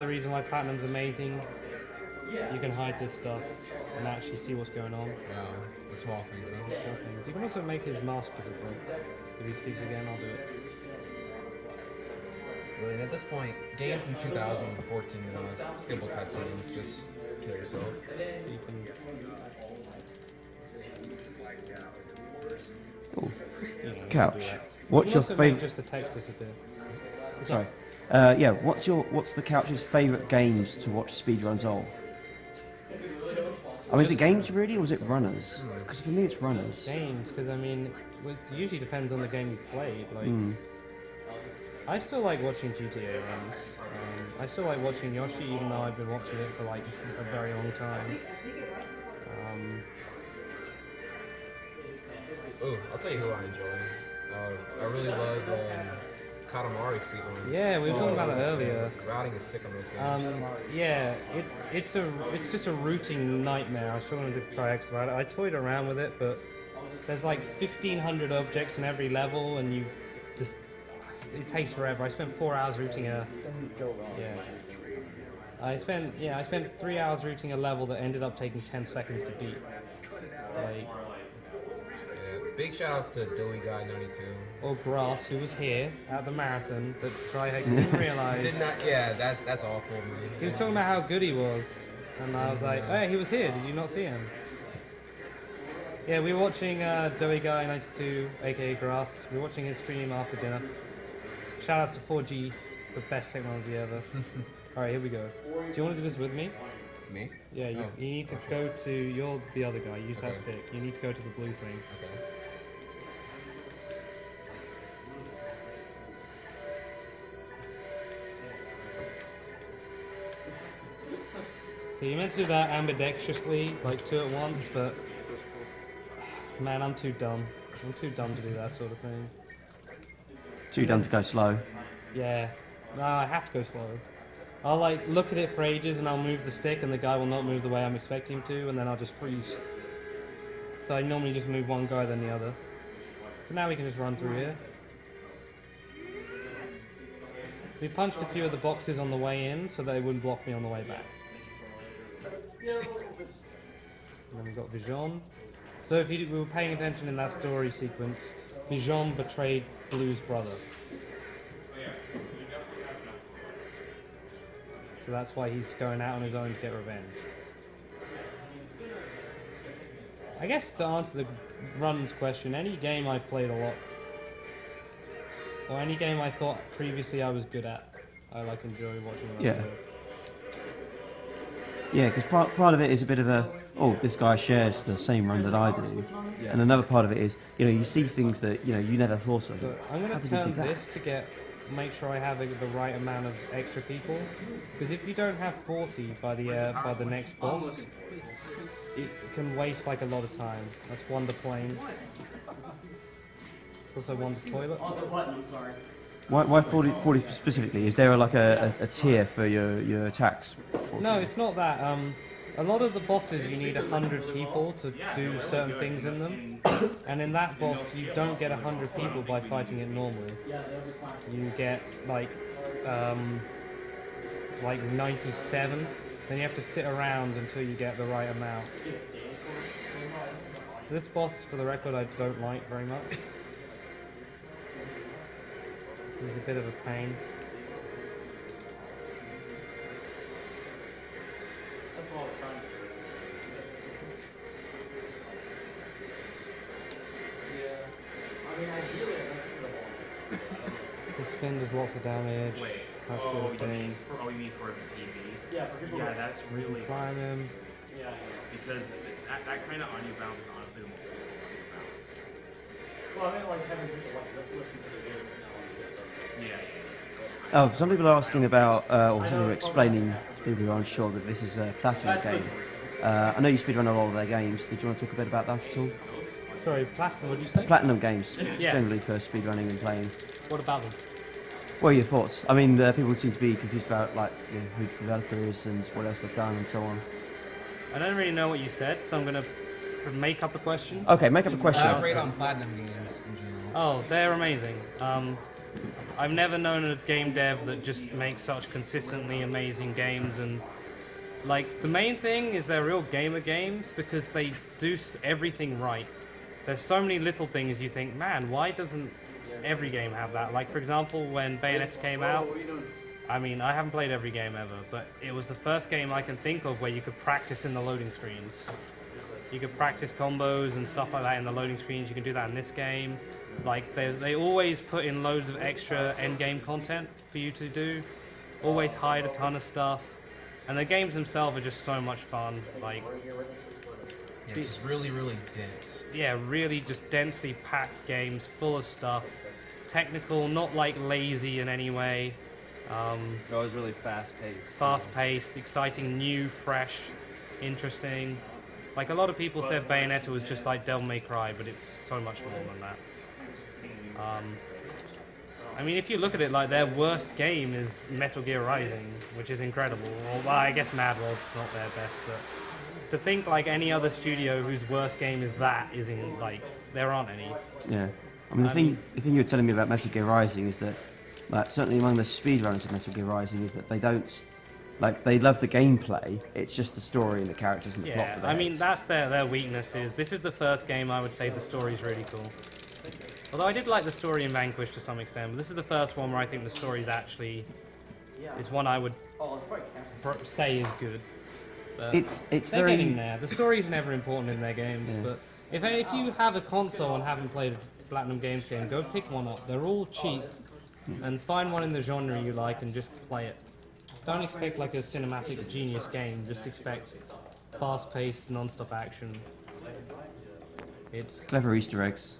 The reason why Platinum's amazing, you can hide this stuff and actually see what's going on. The small things. The small things. You can also make his mask visible. If he speaks again, I'll do it. Really, and at this point, games in 2014 skippable cutscenes, just kill yourself. So you can... Ooh. You know, Couch. What's your favorite? Just the text disappear. Sorry. Yeah. What's the couch's favorite games to watch speedruns of? I mean, is it games really, or is it runners? Because for me, it's runners. Games, because I mean, it usually depends on the game you played. Like, I still like watching GTA runs. I still like watching Yoshi, even though I've been watching it for like a very long time. I'll tell you who I enjoy. I really love Katamari speedruns. Yeah, we were talking about it earlier. Routing is sick on those games. Yeah, it's just a routing nightmare. I still wanted to try X about it. I toyed around with it, but there's like 1,500 objects in every level, and it takes forever. I spent 4 hours routing a. Yeah. I spent 3 hours routing a level that ended up taking 10 seconds to beat. Like. Big shoutouts to Doughy Guy 92. Or Grass, who was here at the marathon, that Tryhake didn't realise. That's awful, man. He was talking about how good he was, and I was like, hey, he was here, did you not see him? Yeah, we were watching Doughy Guy 92, aka Grass. We were watching his stream after dinner. Shoutouts to 4G, it's the best technology ever. Alright, here we go. Do you want to do this with me? Me? Yeah, you need to go to, you're the other guy, use that stick. You need to go to the blue thing. Okay. So you meant to do that ambidextrously, like two at once, but man, I'm too dumb. I'm too dumb to do that sort of thing. Too dumb to go slow. Yeah. No, I have to go slow. I'll like look at it for ages and I'll move the stick and the guy will not move the way I'm expecting him to, and then I'll just freeze. So I normally just move one guy then the other. So now we can just run through here. We punched a few of the boxes on the way in so they wouldn't block me on the way back. And then we've got Vision. So if we were paying attention in that story sequence, Vision betrayed Blue's brother. So that's why he's going out on his own to get revenge. I guess to answer the runs question, any game I've played a lot, or any game I thought previously I was good at, I like enjoy watching runs of. Yeah, because part of it is a bit of a, this guy shares the same run that I do, and another part of it is, you see things that you never thought of. So I'm going to turn this to make sure I have the right amount of extra people, because if you don't have 40 by the next boss, it can waste like a lot of time. That's one to plane. It's also one to toilet. Why 40 specifically? Is there like a tier for your attacks? 40? No, it's not that. A lot of the bosses you need 100 people to do certain things in them, and in that boss you don't get 100 people by fighting it normally. You get like 97, then you have to sit around until you get the right amount. This boss, for the record, I don't like very much. He's a bit of a pain. The spin does lots of damage. That sort of thing. You mean for the TV? Yeah, that's really. Climb him. Yeah, because that kind of audio balance is honestly the most audio balance. Well, I mean, like having people listen to the video. Oh, some people are asking about, or some people are explaining to people who are unsure that this is a Platinum game. I know you speedrun a lot of their games. Did you want to talk a bit about that at all? Sorry, Platinum, what did you say? Platinum games, Yeah. generally for speedrunning and playing. What about them? What are your thoughts? I mean, people seem to be confused about like who the developer is and what else they've done and so on. I don't really know what you said, so I'm going to make up a question. Okay, make up a question. Rate on Platinum games in general. Oh, they're amazing. I've never known a game dev that just makes such consistently amazing games, and like the main thing is they're real gamer games because they do everything right. There's so many little things you think, man, why doesn't every game have that? Like for example, when Bayonetta came out, I mean, I haven't played every game ever, but it was the first game I can think of where you could practice in the loading screens. You could practice combos and stuff like that in the loading screens. You can do that in this game. Like, they always put in loads of extra end-game content for you to do. Always hide a ton of stuff. And the games themselves are just so much fun. Like, Yeah, it's really, really dense. yeah, really just densely packed games, full of stuff. Technical, not like lazy in any way. It was really fast-paced. Fast-paced, exciting, new, fresh, interesting. Like a lot of people said Bayonetta was just like Devil May Cry, but it's so much more than that. I mean, if you look at it, like their worst game is Metal Gear Rising, which is incredible. Well, I guess Mad World's not their best, but to think like any other studio whose worst game is that is in like there aren't any. Yeah. I mean, the thing you were telling me about Metal Gear Rising is that, like, certainly among the speedrunners of Metal Gear Rising, is that they don't, like, they love the gameplay. It's just the story and the characters and the plot. Yeah, that I mean hate. that's their weakness is. This is the first game I would say the story's really cool. Although I did like the story in Vanquish to some extent, but this is the first one where I think the story's actually is one I would say is good. But It's they're very. getting there. The story's never important in their games, but if you have a console and haven't played a Platinum Games game, go pick one up. They're all cheap, and find one in the genre you like and just play it. Don't expect like a cinematic genius game. Just expect fast-paced, non-stop action. It's Clever Easter eggs.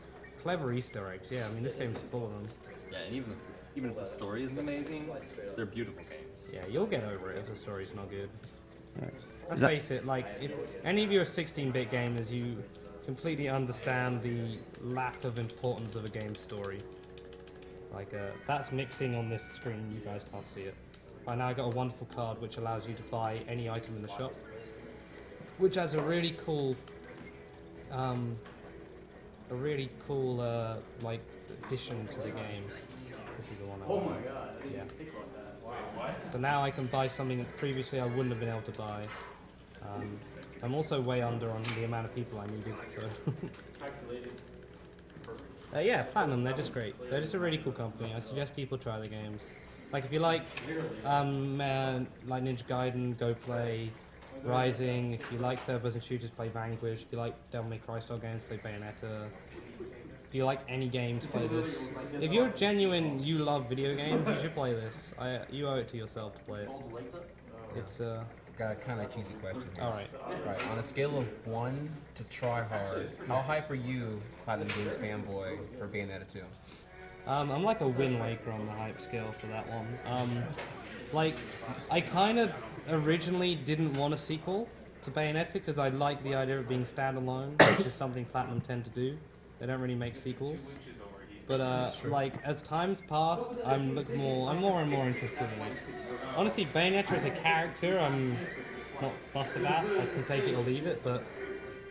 clever Easter eggs. Yeah, I mean this game's full of them. Yeah, and even if the story isn't amazing, they're beautiful games. Yeah, you'll get over it if the story's not good. Right. Let's Is that- face it, like, if any of you are 16-bit gamers, you completely understand the lack of importance of a game's story. Like, that's mixing on this screen, you guys can't see it. I now got a wonderful card which allows you to buy any item in the shop, which adds a really cool, like, addition to the game. This is the one I want. Oh my god, I didn't think about that. So now I can buy something that previously I wouldn't have been able to buy. I'm also way under on the amount of people I needed, so... yeah, Platinum, they're just great. They're just a really cool company. I suggest people try the games. Like, if you like Ninja Gaiden, go play Rising. If you like third-person shooters, play Vanquish. If you like Devil May Cry style games, play Bayonetta. If you like any games, play this. If you're genuine, you love video games, you should play this. You owe it to yourself to play it. It's Got a kind of cheesy question here. all right. Right, on a scale of 1 to try hard, how hype are you, Platinum Games fanboy, for Bayonetta 2? I'm like a Wind Waker on the hype scale for that one. Like, I kind of originally didn't want a sequel to Bayonetta because I like the idea of being standalone, which is something Platinum tend to do. They don't really make sequels. But like, as time's passed, I'm more and more interested in it. Honestly, Bayonetta as a character, I'm not fussed about. I can take it or leave it, but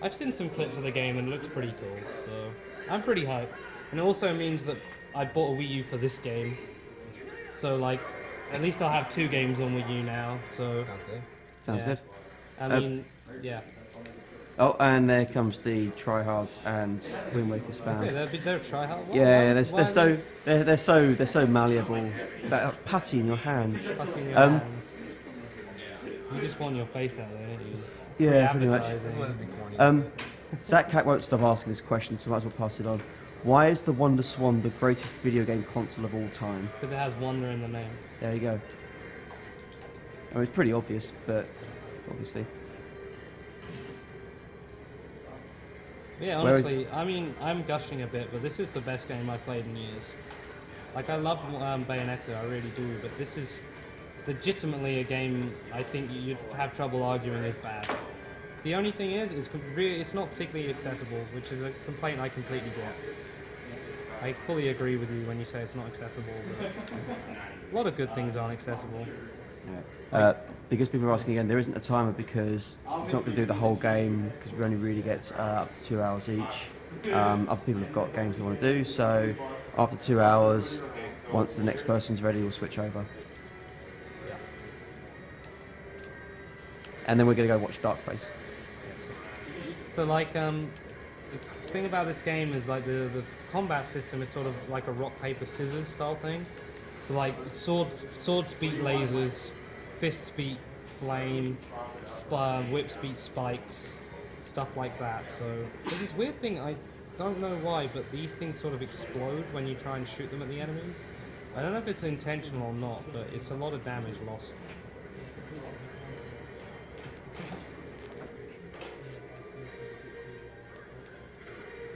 I've seen some clips of the game and it looks pretty cool, so I'm pretty hyped. And it also means that I bought a Wii U for this game, so like, at least I'll have 2 games on Wii U now, so... Sounds good. Sounds yeah. good. I mean, yeah. Oh, and there comes the tryhards and Wind Waker spam. Okay, they're tryhard. Yeah, they're so malleable. That putty in your hands. You just want your face out there, don't you? Yeah, For pretty much. This one would be corny. Zach Cat won't stop asking this question, so might as well pass it on. Why is the Wonder Swan the greatest video game console of all time? Because it has wonder in the name. There you go. I mean, it's pretty obvious, but obviously. Yeah, honestly, I mean, I'm gushing a bit, but this is the best game I've played in years. Like, I love Bayonetta, I really do, but this is legitimately a game I think you'd have trouble arguing is bad. The only thing is, it's not particularly accessible, which is a complaint I completely get. I fully agree with you when you say it's not accessible, but a lot of good things aren't accessible. Yeah. Because people are asking again, there isn't a timer because it's not going to do the whole game because we only really get up to 2 hours each. Other people have got games they want to do, so after 2 hours, Once the next person's ready, we'll switch over. And then we're going to go watch Dark Place. So like the thing about this game is like the combat system is sort of like a rock paper scissors style thing. So like swords beat lasers, fists beat flame, whips beat spikes, stuff like that. So there's this weird thing, I don't know why, but these things sort of explode when you try and shoot them at the enemies. I don't know if it's intentional or not, but it's a lot of damage lost.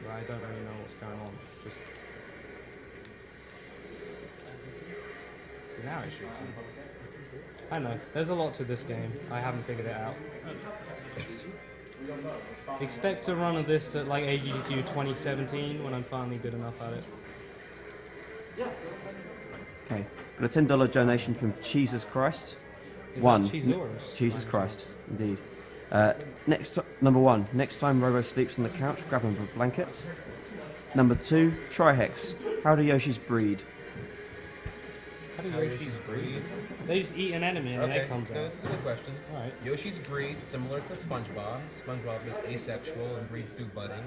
I don't really know what's going on. Just see, now it shoots me. I know. There's a lot to this game. I haven't figured it out. Expect a run of this at like Agdq 2017 when I'm finally good enough at it. Okay, got a $10 donation from Jesus Christ. Is One. that Cheesaurus? Jesus Christ, indeed. Number 1, next time Robo sleeps on the couch, grab him a blanket. Number 2, Trihex. How do Yoshis breed? How do How Yoshis Yoshi's breed? breed? They just eat an enemy and an egg comes no, out. this is a good question. Alright. Yoshi's breed similar to SpongeBob. SpongeBob is asexual and breeds through budding.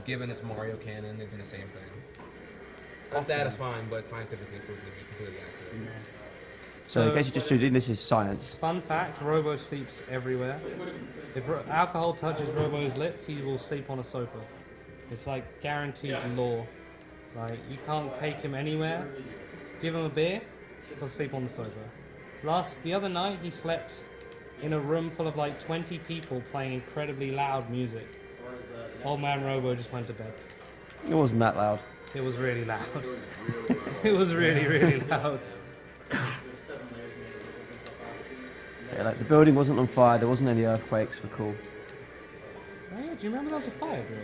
Given its Mario canon, isn't the same thing. Unsatisfying, but scientifically proven to be completely accurate. So, in case you're just tuning in, this is science. Fun fact, Robo sleeps everywhere. If alcohol touches Robo's lips, he will sleep on a sofa. It's like guaranteed law. Like, you can't take him anywhere. Give him a beer, he'll sleep on the sofa. The other night, he slept in a room full of like 20 people playing incredibly loud music. Old man Robo just went to bed. It wasn't that loud. It was really loud. It was really, really loud. Yeah, like the building wasn't on fire, there wasn't any earthquakes, we're cool. Oh yeah, do you remember there was a fire drill?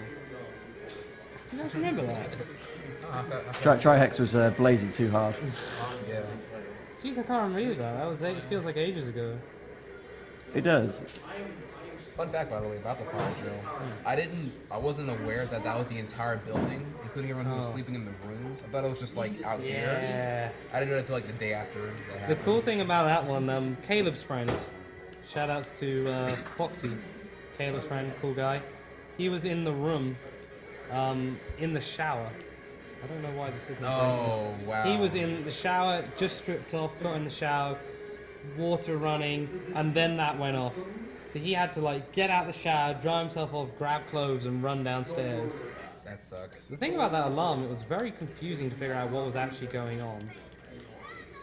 Do you guys remember that? Trihex was blazing too hard. Yeah. Jeez, I can't remember that. It feels like ages ago. It does. Fun fact, by the way, about the fire drill. I wasn't aware that was the entire building, including everyone who was sleeping in the rooms. I thought it was just like out here. Yeah. I didn't know it until like the day after that The happened. cool thing about that one, Caleb's friend, shoutouts to Foxy, Caleb's friend, cool guy. He was in the room, in the shower. I don't know why this isn't. Oh, wow. He was in the shower, just stripped off, got in the shower, water running, and then that went off. So he had to like get out the shower, dry himself off, grab clothes, and run downstairs. That sucks. The thing about that alarm, it was very confusing to figure out what was actually going on.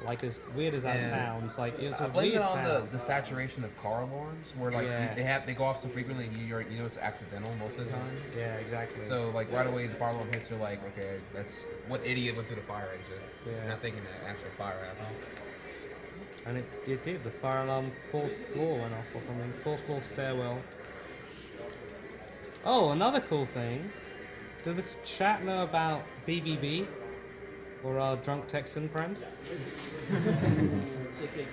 Like, as weird as that sounds, like, it was a I blame weird it on sound. the saturation of car alarms, where like they go off so frequently, and you know it's accidental most of the time. Yeah, exactly. So like right away, the fire alarm hits. You're like, okay, that's what idiot went through the fire exit. Yeah. Not thinking that actual fire happened. And it did. The fire alarm, 4th floor went off or something. 4th floor stairwell. Oh, another cool thing. Does this chat know about BBB? Or our drunk Texan friend?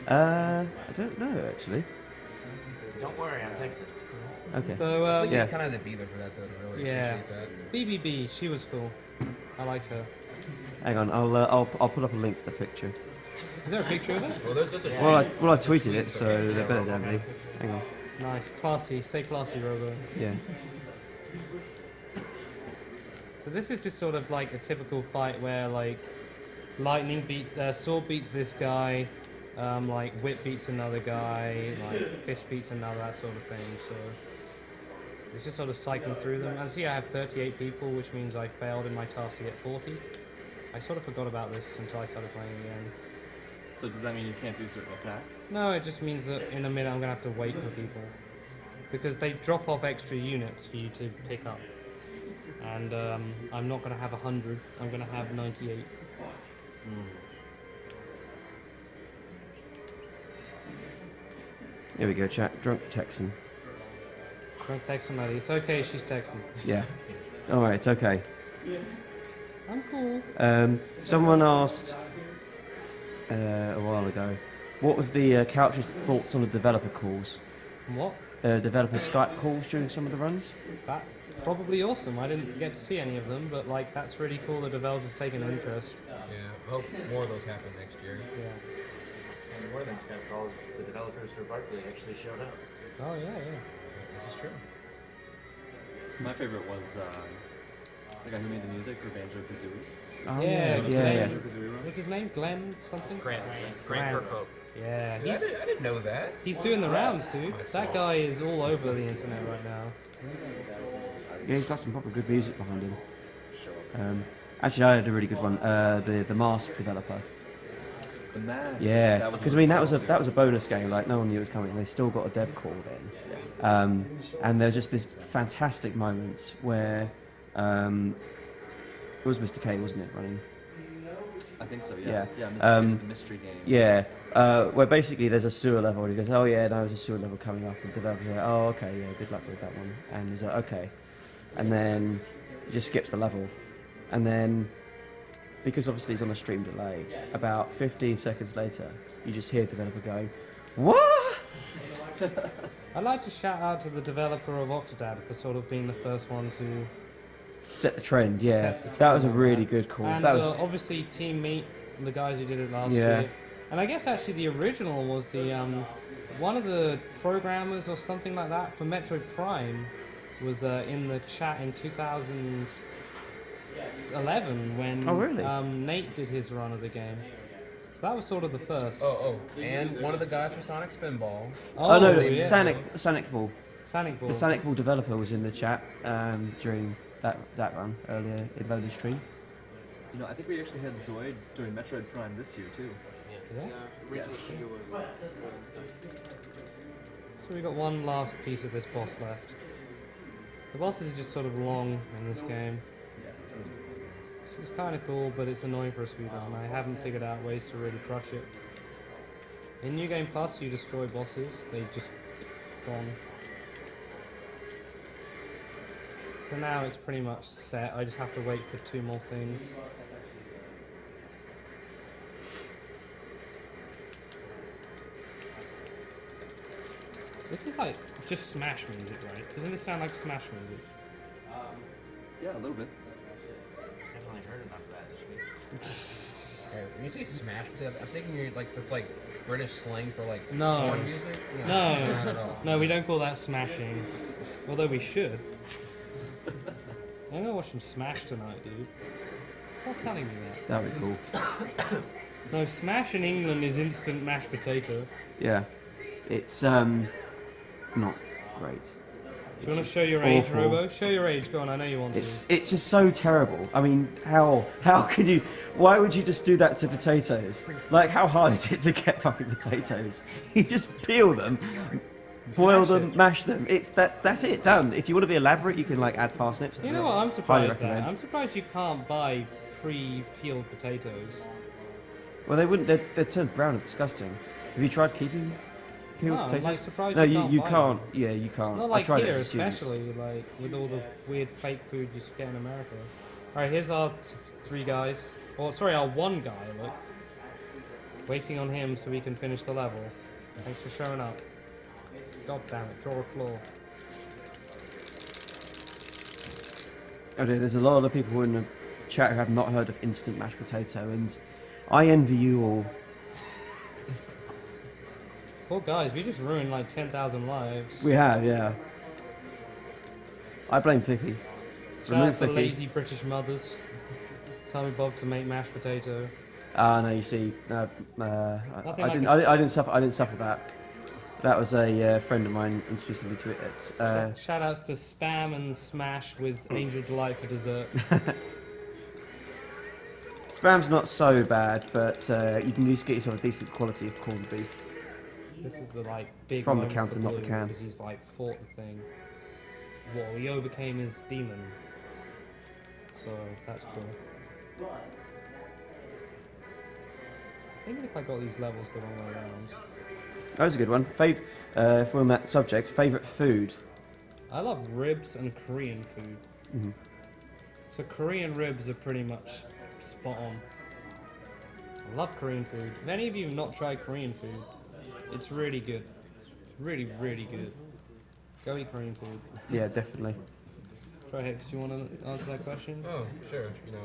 I don't know actually. Don't worry, I'm Texan. Okay. So, Yeah, kind of had to be there for that though. To really appreciate that. BBB, she was cool. I liked her. Hang on, I'll put up a link to the picture. Is there a picture of it? Well, there's just a Well, I tweeted it, so they're better than me. Hang on. Nice, classy. Stay classy, Robo. Yeah. So this is just sort of like a typical fight where like sword beats this guy, like whip beats another guy, like fist beats another, that sort of thing. So it's just sort of cycling through them. As here I have 38 people, which means I failed in my task to get 40. I sort of forgot about this until I started playing again. So does that mean you can't do certain attacks? No, it just means that in a minute I'm going to have to wait for people. Because they drop off extra units for you to pick up. And I'm not going to have 100, I'm going to have 98. Here we go, chat. Drunk Texan. Drunk Texan lady. It's okay, she's Texan. Yeah. Alright, it's okay. I'm cool. Someone asked a while ago, what was the couch's thoughts on the developer calls? What? Developer Skype calls during some of the runs? That? probably awesome. I didn't get to see any of them, but like that's really cool. The developers taking an interest. Yeah, I hope more of those happen next year. Yeah. And more than kind of calls the developers for Barkley actually showed up. Oh yeah. This is true. My favorite was the guy who made the music for Banjo-Kazooie. Oh, Yeah, yeah. Glenn. Banjo-Kazooie one. What's his name? Glenn something? Grant Grant. Kirkhope. Yeah, I didn't know that. he's doing the rounds, dude. I saw That guy is all over the internet right now. Yeah, he's got some proper good music behind him. Actually, I had a really good one. The Mask developer. The Mask. Yeah, That was because I mean that was a bonus game. Like no one knew it was coming. They still got a dev call then, and there were just these fantastic moments where it was Mr. K, wasn't it, running? I think so. Yeah. Yeah. The mystery game. Yeah, where basically there's a sewer level. And he goes, "Oh yeah, no, there's a sewer level coming up." And the developer's like, "Oh okay, yeah, good luck with that one." And he's like, "Okay," and then he just skips the level, and then because obviously he's on a stream delay, about 15 seconds later, you just hear the developer going, "What?" I'd like to shout out to the developer of Octodad for sort of being the first one to Set the trend, yeah. set the That was a trend. really good call. And That was obviously Team Meat, the guys who did it last Yeah. year. And I guess actually the original was the one of the programmers or something like that for Metroid Prime was in the chat in 2011 when Oh, really? Nate did his run of the game. So that was sort of the first. And one of the guys from Sonic Spinball. oh no, yeah. Sonic Ball. Sonic Ball. The Sonic Ball developer was in the chat during that run earlier in Bonus Stream. You know, I think we actually had Zoid during Metroid Prime this year too. Yeah. So we got one last piece of this boss left. The bosses are just sort of long in this game. Yeah, this is. It's kind of cool, but it's annoying for a speedrun. I haven't figured out ways to really crush it. In New Game Plus, you destroy bosses. They just gone. So now it's pretty much set. I just have to wait for 2 more things. This is like just Smash music, right? Doesn't it sound like Smash music? Yeah, a little bit. Definitely heard enough of that this week. When you say Smash, I'm thinking you're like it's like British slang for like No. porn music. No, not at all. no, we don't call that smashing. Although we should. I'm gonna watch some Smash tonight, dude. Stop telling me that. That would be cool. No, Smash in England is instant mashed potato. Yeah, it's not great. Do you want to show your age, awful. Robo? Show your age. Go on, I know you want to. It's just so terrible. I mean, how can you? Why would you just do that to potatoes? Like, how hard is it to get fucking potatoes? You just peel them, boil Mash them, it. mash them. That's it, done. If you want to be elaborate, you can like add parsnips. You know what? I'm Highly surprised at. recommend. I'm surprised you can't buy pre-peeled potatoes. Well, they wouldn't. They're turned brown and disgusting. Have you tried keeping peeled No, I'm potatoes? like surprised No, you you can't buy can't. them. Yeah, you can't. Not I like tried here, it as a student. especially like with all the weird fake food you get in America. All right, here's our 3 guys. Or sorry, our 1 guy. Look, waiting on him so we can finish the level. Thanks for showing up. God damn it, draw a claw. Oh dear, there's a lot of people in the chat who have not heard of instant mashed potato, and I envy you all. Poor guys, we just ruined like 10,000 lives. We have, yeah. I blame Vicky. Shout out Remove to Vicky. lazy British mothers. Can't be bothered to make mashed potato. Ah, no, you see, I Nothing like didn't. a s- I didn't suffer. I didn't suffer that. That was a friend of mine introducing me to it. Shout outs to Spam and Smash with Angel Delight for dessert. Spam's not so bad, but you can just get yourself a decent quality of corned beef. This is the like big From the moment counter, for not the Blue, can. because he's like fought the thing. Well, he overcame his demon. So that's cool. Even if I got these levels the wrong way around. That was a good one. If we're on that subject, favourite food? I love ribs and Korean food. Mhm. So Korean ribs are pretty much spot on. I love Korean food. If any of you have not tried Korean food, it's really good. It's really, really good. Go eat Korean food. Yeah, definitely. Trihex, do you want to answer that question? Oh, sure. You know,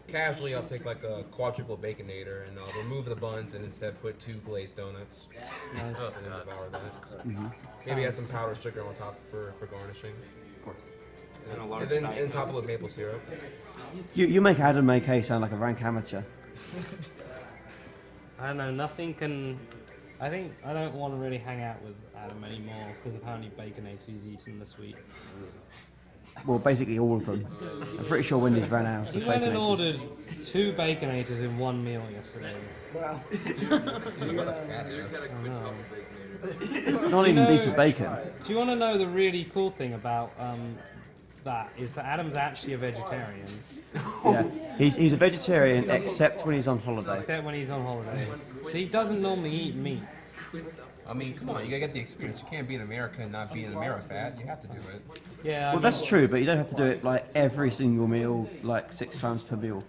casually I'll take like a quadruple baconator and I'll remove the buns and instead put 2 glazed donuts. Nice. And then devour that. Maybe add some powdered sugar on top for garnishing. Of course. And a large And then Diet top it Coke. with maple syrup. You make Adam McKay sound like a rank amateur. I don't know, nothing can... I think I don't want to really hang out with Adam anymore because of how many baconators he's eaten this week. Well, basically all of them. I'm pretty sure Wendy's ran out of He went and baconators. ordered 2 baconators in one meal yesterday. Dude, what a fat ass. I know. It's not even decent bacon. Do you want to know the really cool thing about that? Is that Adam's actually a vegetarian, Yeah, he's a vegetarian except when he's on holiday. except when he's on holiday. So he doesn't normally eat meat. I mean, come on, you gotta get the experience. You can't be in America and not be in Amerifat. You have to do it. Yeah. I Well, mean, that's true, but you don't have to do it like every single meal, like 6 times per meal.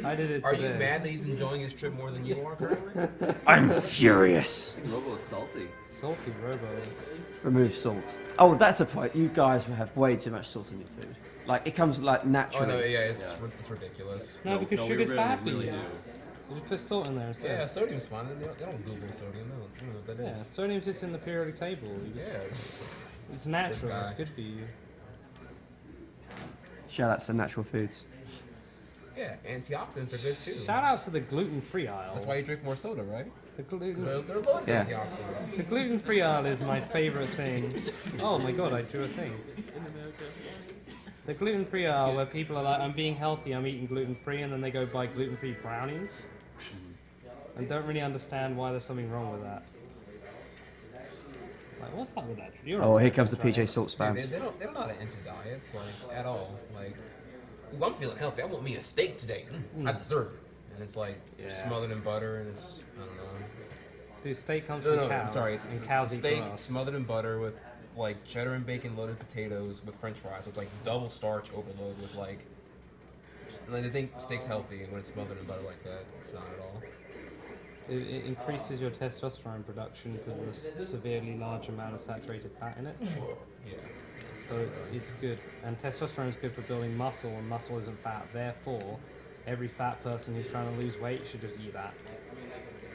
I did it Are today. you mad that he's enjoying his trip more than you are currently? I'm furious. Robo is salty. Salty Robo. Remove salt. Oh, that's a point. You guys have way too much salt in your food. Like it comes like Oh naturally. no, yeah, it's ridiculous. No, because we sugar's really, bad for really you. do. So just put salt in there instead. Yeah, sodium's fine. They don't Google sodium. They don't know what that Yeah, is. sodium's just in the periodic table. You just- Yeah. It's natural. guy. It's good for you. Shout out to natural foods. Yeah, antioxidants are good too. Shout outs to the gluten-free aisle. That's why you drink more soda, right? The gluten. They're loaded Yeah. with antioxidants. The gluten-free aisle is my favorite thing. Oh my god, I drew a thing. The gluten-free aisle where people are like, I'm being healthy, I'm eating gluten-free, and then they go buy gluten-free brownies. And don't really understand why there's something wrong with that. Like, what's up with that? You're Oh, a here comes the right? PJ salt Dude, spams. they don't know how to enter diets, like, at all. Like, ooh, I'm feeling healthy. I want me a steak today. I deserve it. And it's like Yeah. smothered in butter, and it's, I don't know. Dude, steak comes No, from no, cows. I'm sorry. and It's cows a eat steak grass. smothered in butter with like cheddar and bacon loaded potatoes with French fries. So it's like double starch overload with like. They think steak's healthy, and when it's smothered in butter like that, it's not at all. It increases your testosterone production because of the severely large amount of saturated fat in it. Yeah. So it's good. And testosterone is good for building muscle, and muscle isn't fat. Therefore, every fat person who's trying to lose weight should just eat that.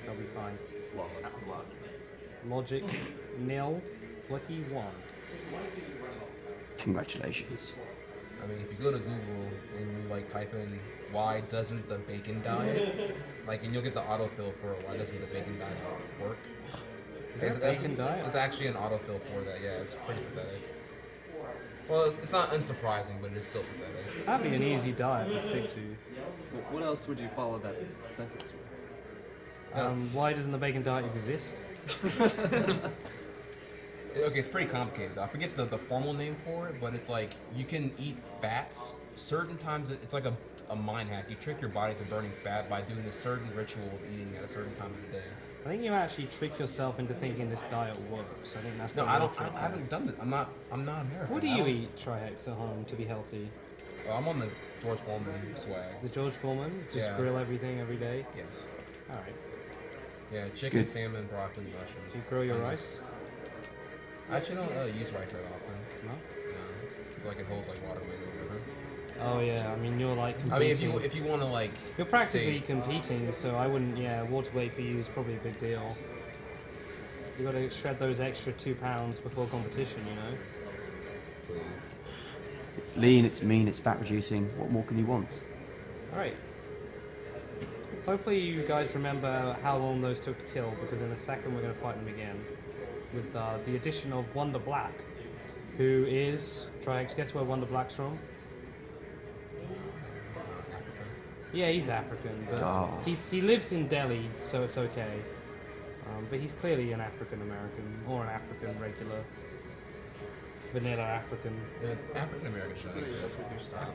They'll be fine. Logic, nil. Flicky, 1. Congratulations. I mean, if you go to Google and you like type in why doesn't the bacon diet, like, and you'll get the autofill for why doesn't the bacon diet work. Is there a bacon diet? There's actually an autofill for that. Yeah, it's pretty pathetic. Well, it's not unsurprising, but it is still pathetic. That'd be an easy diet to stick to. What else would you follow that sentence with? Why doesn't the bacon diet exist? Okay, it's pretty complicated though. I forget the formal name for it, but it's like you can eat fats. Certain times it's like a mind hack. You trick your body to burning fat by doing a certain ritual of eating at a certain time of the day. I think you actually trick yourself into thinking this diet works. I think that's No, the I real don't. trick. I haven't done it. I'm not American. What do you eat, Trihex, at home to be healthy? I'm on the George Foreman swag. The George Foreman? Just Yeah. grill everything every day? Yes. Alright. Yeah, chicken, good. salmon, broccoli, mushrooms. You grill your onions. rice? I actually don't use rice that often. No? It's like it holds like water weight or whatever. Oh yeah, I mean you're like competing. I mean, if you want to like. You're practically stay- competing, so I wouldn't, water weight for you is probably a big deal. You gotta shred those extra 2 pounds before competition, you know? Please. It's lean, it's mean, it's fat reducing. What more can you want? Alright. Hopefully you guys remember how long those took to kill, because in a second we're going to fight them again. With the addition of Wonder Black, who is... Trihex, guess where Wonder Black's from? Yeah, he's African, but Oh. he lives in Delhi, so it's okay. But he's clearly an African American, or an African regular. Vanilla African. Yeah, African American should exist. Stop.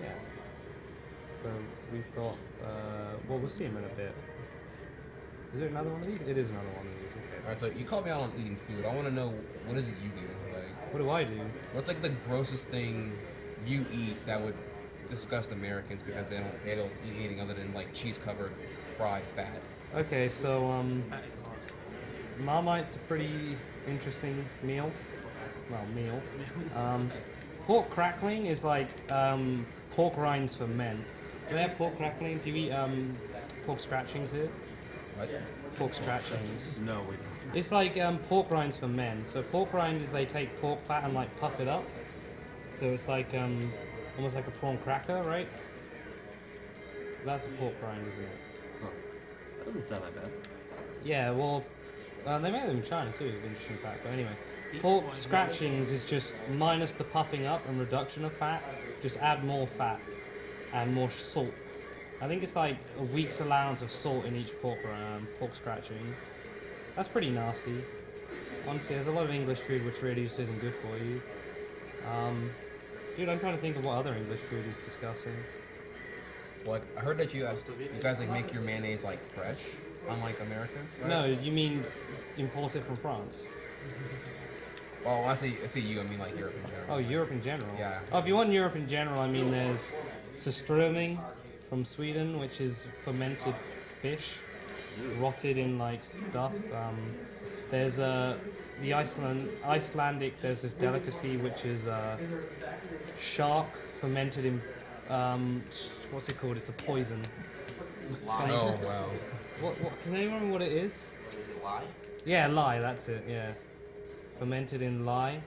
Yeah. So we've got, well, we'll see him in a bit. Is there another one of these? It is another one of these, okay. Alright, so you called me out on eating food. I want to know, what is it you do? Like, What do I do? what's like the grossest thing you eat that would disgust Americans because they don't eat anything other than like cheese-covered fried fat? Okay, so, Marmite's a pretty interesting meal. Well, meal. Pork crackling is like pork rinds for men. Do they have pork crackling? Do you eat pork scratchings here? What? Pork scratchings. No, we don't. It's like pork rinds for men. So pork rind is they take pork fat and like puff it up. So it's like almost like a prawn cracker, right? That's a pork rind, isn't it? Oh, that doesn't sound that bad. Yeah, well, they make them in China too, interesting fact. But anyway, pork scratchings is just minus the puffing up and reduction of fat, just add more fat and more salt. I think it's like a week's allowance of salt in each pork scratching. That's pretty nasty. Honestly, there's a lot of English food which really just isn't good for you. Dude, I'm trying to think of what other English food is disgusting. Like, I heard that you guys like make your mayonnaise like fresh, unlike America. Right? No, you mean imported from France? Well, I say you. I mean like Europe in general. Oh, Europe in general. Yeah. Oh, if you want Europe in general, I mean there's Surströmming from Sweden, which is fermented fish, rotted in like stuff. There's the Icelandic. There's this delicacy which is shark fermented in what's it called? It's a poison. Oh wow. What? Can anyone remember what it is? Is it lye? Yeah, lye. That's it. Yeah, fermented in lye,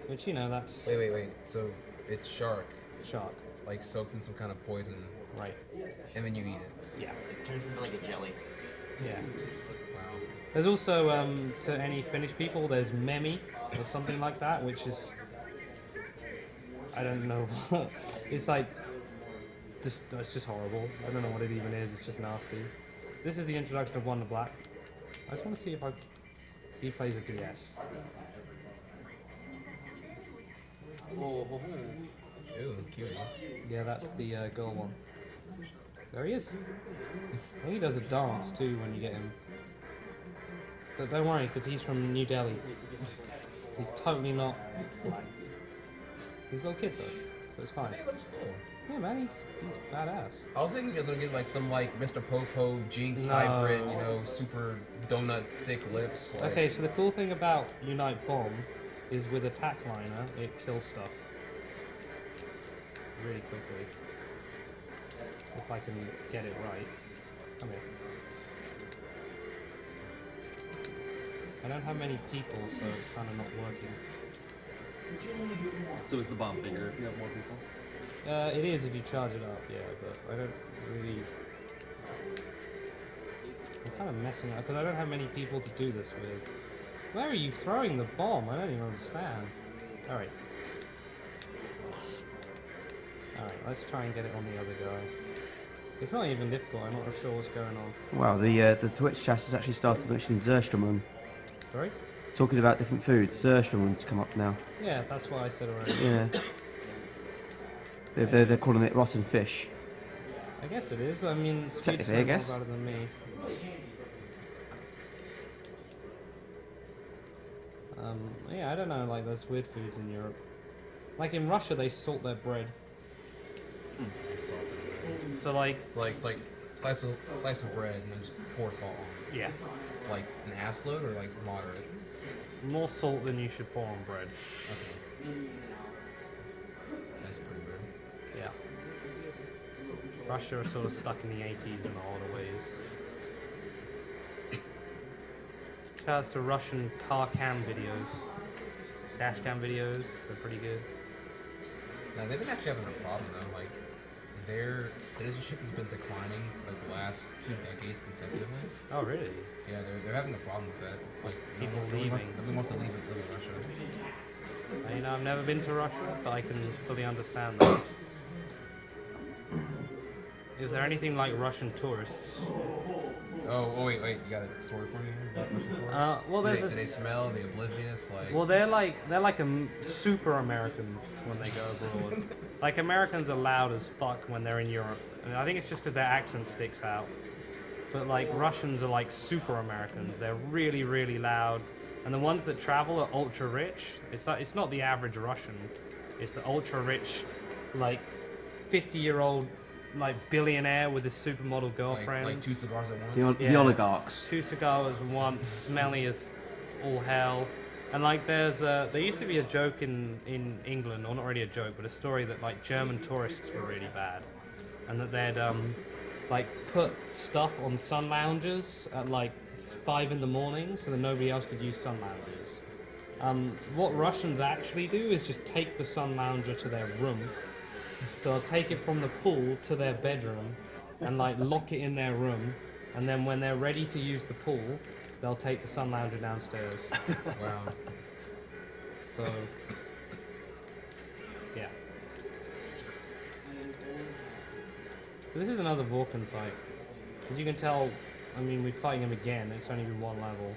which you know that's Wait. So it's shark, shark. like soaked in some kind of poison, Right. and then you eat it. Yeah. It turns into like a jelly. Yeah. Wow. There's also, to any Finnish people, there's memi or something like that, which is, I don't know, it's like, it's just horrible. I don't know what it even is, it's just nasty. This is the introduction of Wonder Black. I just want to see if he plays a DS. Ew, cutie. Yeah, that's the girl one. There he is. I think he does a dance too when you get him. But don't worry, because he's from New Delhi. He's totally not black. He's a little kid though, so it's fine. Hey, looks cool. Yeah, man, he's badass. I was thinking just gonna get like some like Mr. Popo Jinx No. hybrid, you know, super donut thick lips. Like, Okay, so the cool thing about Unite Bomb is with attack liner, it kills stuff really quickly. If I can get it right. Come here. I don't have many people, so it's kind of not working. So is the bomb bigger if you have more people? It is if you charge it up, yeah, but I don't really... I'm kind of messing up, because I don't have many people to do this with. Where are you throwing the bomb? I don't even understand. Alright. Alright, let's try and get it on the other guy. It's not even difficult, I'm not sure what's going on. Wow, the Twitch chat has actually started mentioning Zerströmmen. Sorry? Talking about different foods. Zerströmmen's come up now. Yeah, that's what I said already. Yeah. They're calling it rotten fish. I guess it is. I mean, Sweet's Technically, I more guess. better than me. Yeah, I don't know, like, there's weird foods in Europe. Like, in Russia, they salt their bread. So, like... it's like slice of bread and then just pour salt on it. Yeah. Like an ass load or like moderate? More salt than you should pour on bread. Okay. That's pretty weird. Yeah. Russia are sort of stuck in the 80s in a lot of ways. Shout out to Russian car cam videos. Dash cam videos, they're pretty good. Now they've been actually having a problem though. Like their citizenship has been declining like the last 2 decades consecutively. Oh, really? Yeah, they're having a problem with that. Like People nobody wants to leaving. leave Russia. You know, I've never been to Russia, but I can fully understand that. Is there anything like Russian tourists? Oh wait, you got a story for me about Russian tourists? Well, there's do this. they smell? Are they oblivious? Like Well, they're like super Americans when they go abroad. Like Americans are loud as fuck when they're in Europe, and I think it's just because their accent sticks out. But like Russians are like super Americans. They're really, really loud, and the ones that travel are ultra rich. It's not the average Russian. It's the ultra rich, like 50-year-old like billionaire with his supermodel girlfriend. like 2 cigars at once. The oligarchs. 2 cigars, one smelly as all hell, And like there used to be a joke in England, or not really a joke, but a story that like German tourists were really bad, and that they'd like put stuff on sun loungers at like 5 in the morning so that nobody else could use sun loungers. What Russians actually do is just take the sun lounger to their room. So they'll take it from the pool to their bedroom and like lock it in their room, and then when they're ready to use the pool, they'll take the sun lounger downstairs. Wow. So, yeah. So this is another Vulcan fight. As you can tell, I mean, we're fighting him again. It's only been one level.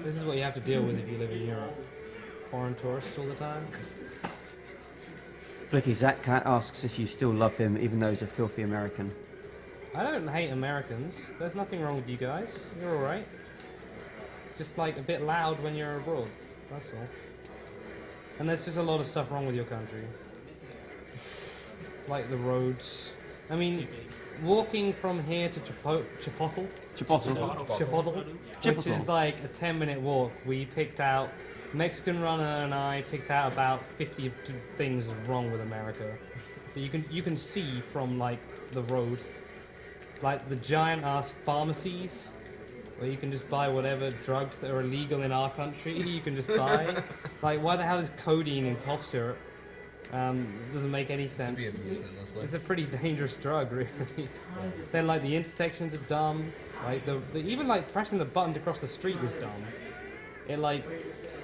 This is what you have to deal with if you live in Europe. Foreign tourists all the time. Blicky Zach Cat asks if you still love him, even though he's a filthy American. I don't hate Americans. There's nothing wrong with you guys. You're alright. Just like a bit loud when you're abroad. That's all. And there's just a lot of stuff wrong with your country. Like the roads. I mean, walking from here to Chipotle, which is like a 10-minute walk, we picked out, Mexican runner and I picked out about 50 things wrong with America. That you can see from like the road. Like the giant ass pharmacies where you can just buy whatever drugs that are illegal in our country you can just buy. Like why the hell is codeine in cough syrup? Doesn't make any sense. To be abused, honestly. It's a pretty dangerous drug, really. Then like the intersections are dumb. Like the even like pressing the button to cross the street is dumb. It like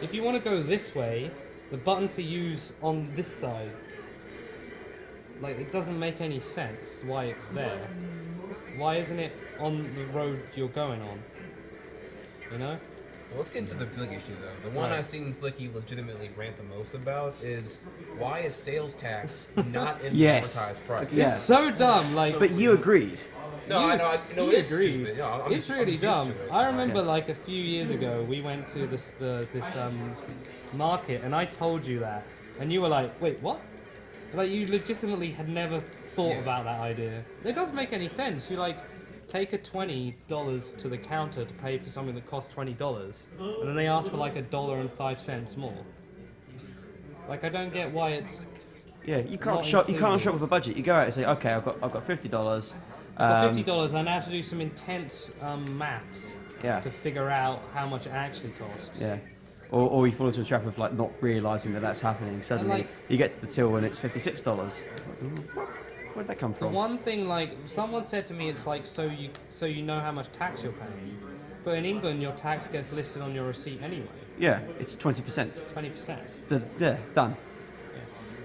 if you want to go this way, the button for you's on this side. Like it doesn't make any sense why it's there. Why isn't it on the road you're going on? You know? Well, let's get into the big issue, though. The one Right. I've seen Flicky legitimately rant the most about is why is sales tax not in the Yes. advertised price? Yeah. It's so dumb. Like But you agreed. No, I know you it's agreed. stupid. No, I'm It's just, I'm really just dumb. used to it. I remember Yeah. like a few years ago we went to this market and I told you that, and you were like, "Wait, what?" Like you legitimately had never thought Yeah. about that idea. It doesn't make any sense. You like take a $20 to the counter to pay for something that costs $20, and then they ask for like $1.05 more. Like I don't get why it's. Yeah, you can't Not shop. You can't included. shop with a budget. You go out and say, okay, I've got $50. For $50, and I have to do some intense maths Yeah. to figure out how much it actually costs. Yeah. Or you fall into a trap of like not realising that that's happening. Suddenly like- you get to the till and it's $56. Where'd that come The from? one thing, like, someone said to me, it's like, so you know how much tax you're paying. But in England, your tax gets listed on your receipt anyway, Yeah, it's 20%. 20%. There, done.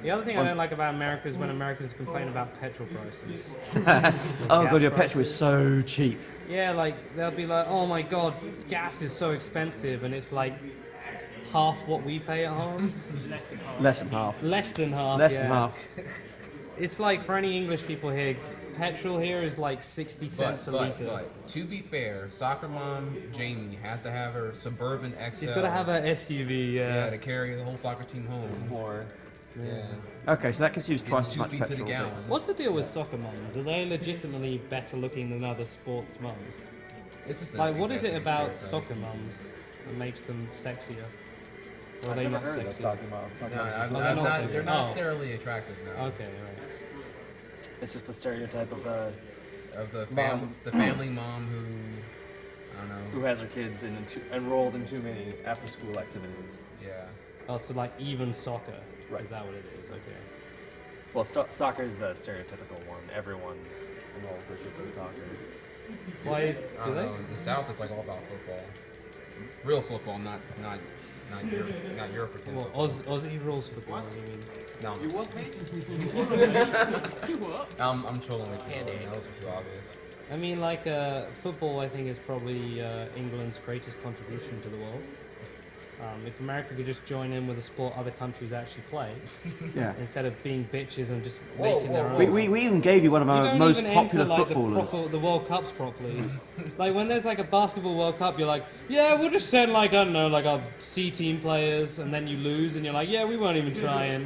The other thing I don't like about America is when Americans complain about petrol prices. Oh Gas god, your prices. petrol is so cheap. Yeah, like, they'll be like, oh my god, gas is so expensive, and it's like half what we pay at home. Less than half. Less than half, Less yeah. than half. It's like, for any English people here, petrol here is like 60 cents a litre. But to be fair, soccer mom Jamie has to have her Suburban XL. She's got to have a SUV, yeah, to carry the whole soccer team home. More. Yeah. Okay, so that consumes Getting twice as 2 much feet to petrol. the gallon. What's the deal with soccer mums? Are they legitimately better looking than other sports mums? It's just Like, what is it exaggeration about stereotype. soccer mums that makes them sexier? Or are I've they never not heard of sexy? talking about. No, Oh, they're they're not- they're not oh. necessarily attractive now. Okay, right. It's just the stereotype of the Of the Mom. the family mom who, I don't know. who has her kids enrolled in too many after-school activities. Yeah. Oh, so like even soccer. Right. Is that what it is? Okay. Well, soccer is the stereotypical one. Everyone enrolls their kids in soccer. Why is, I do don't they? know. In the South, it's like all about football. Real football, not Europe, not Europe pretend Well, football. Aussie rules football, you mean? No. You what, mate? You what? I'm trolling with you. That was too obvious. I mean, like, football, I think, is probably England's greatest contribution to the world. If America could just join in with a sport other countries actually play, Yeah. instead of being bitches and just Whoa, making their whoa, own. We even gave you one of You our don't most even popular enter, like, footballers. the World Cups properly. Like, when there's, like, a basketball World Cup, you're like, yeah, we'll just send, like, I don't know, like, our C-team players, and then you lose, and you're like, yeah, we weren't even trying.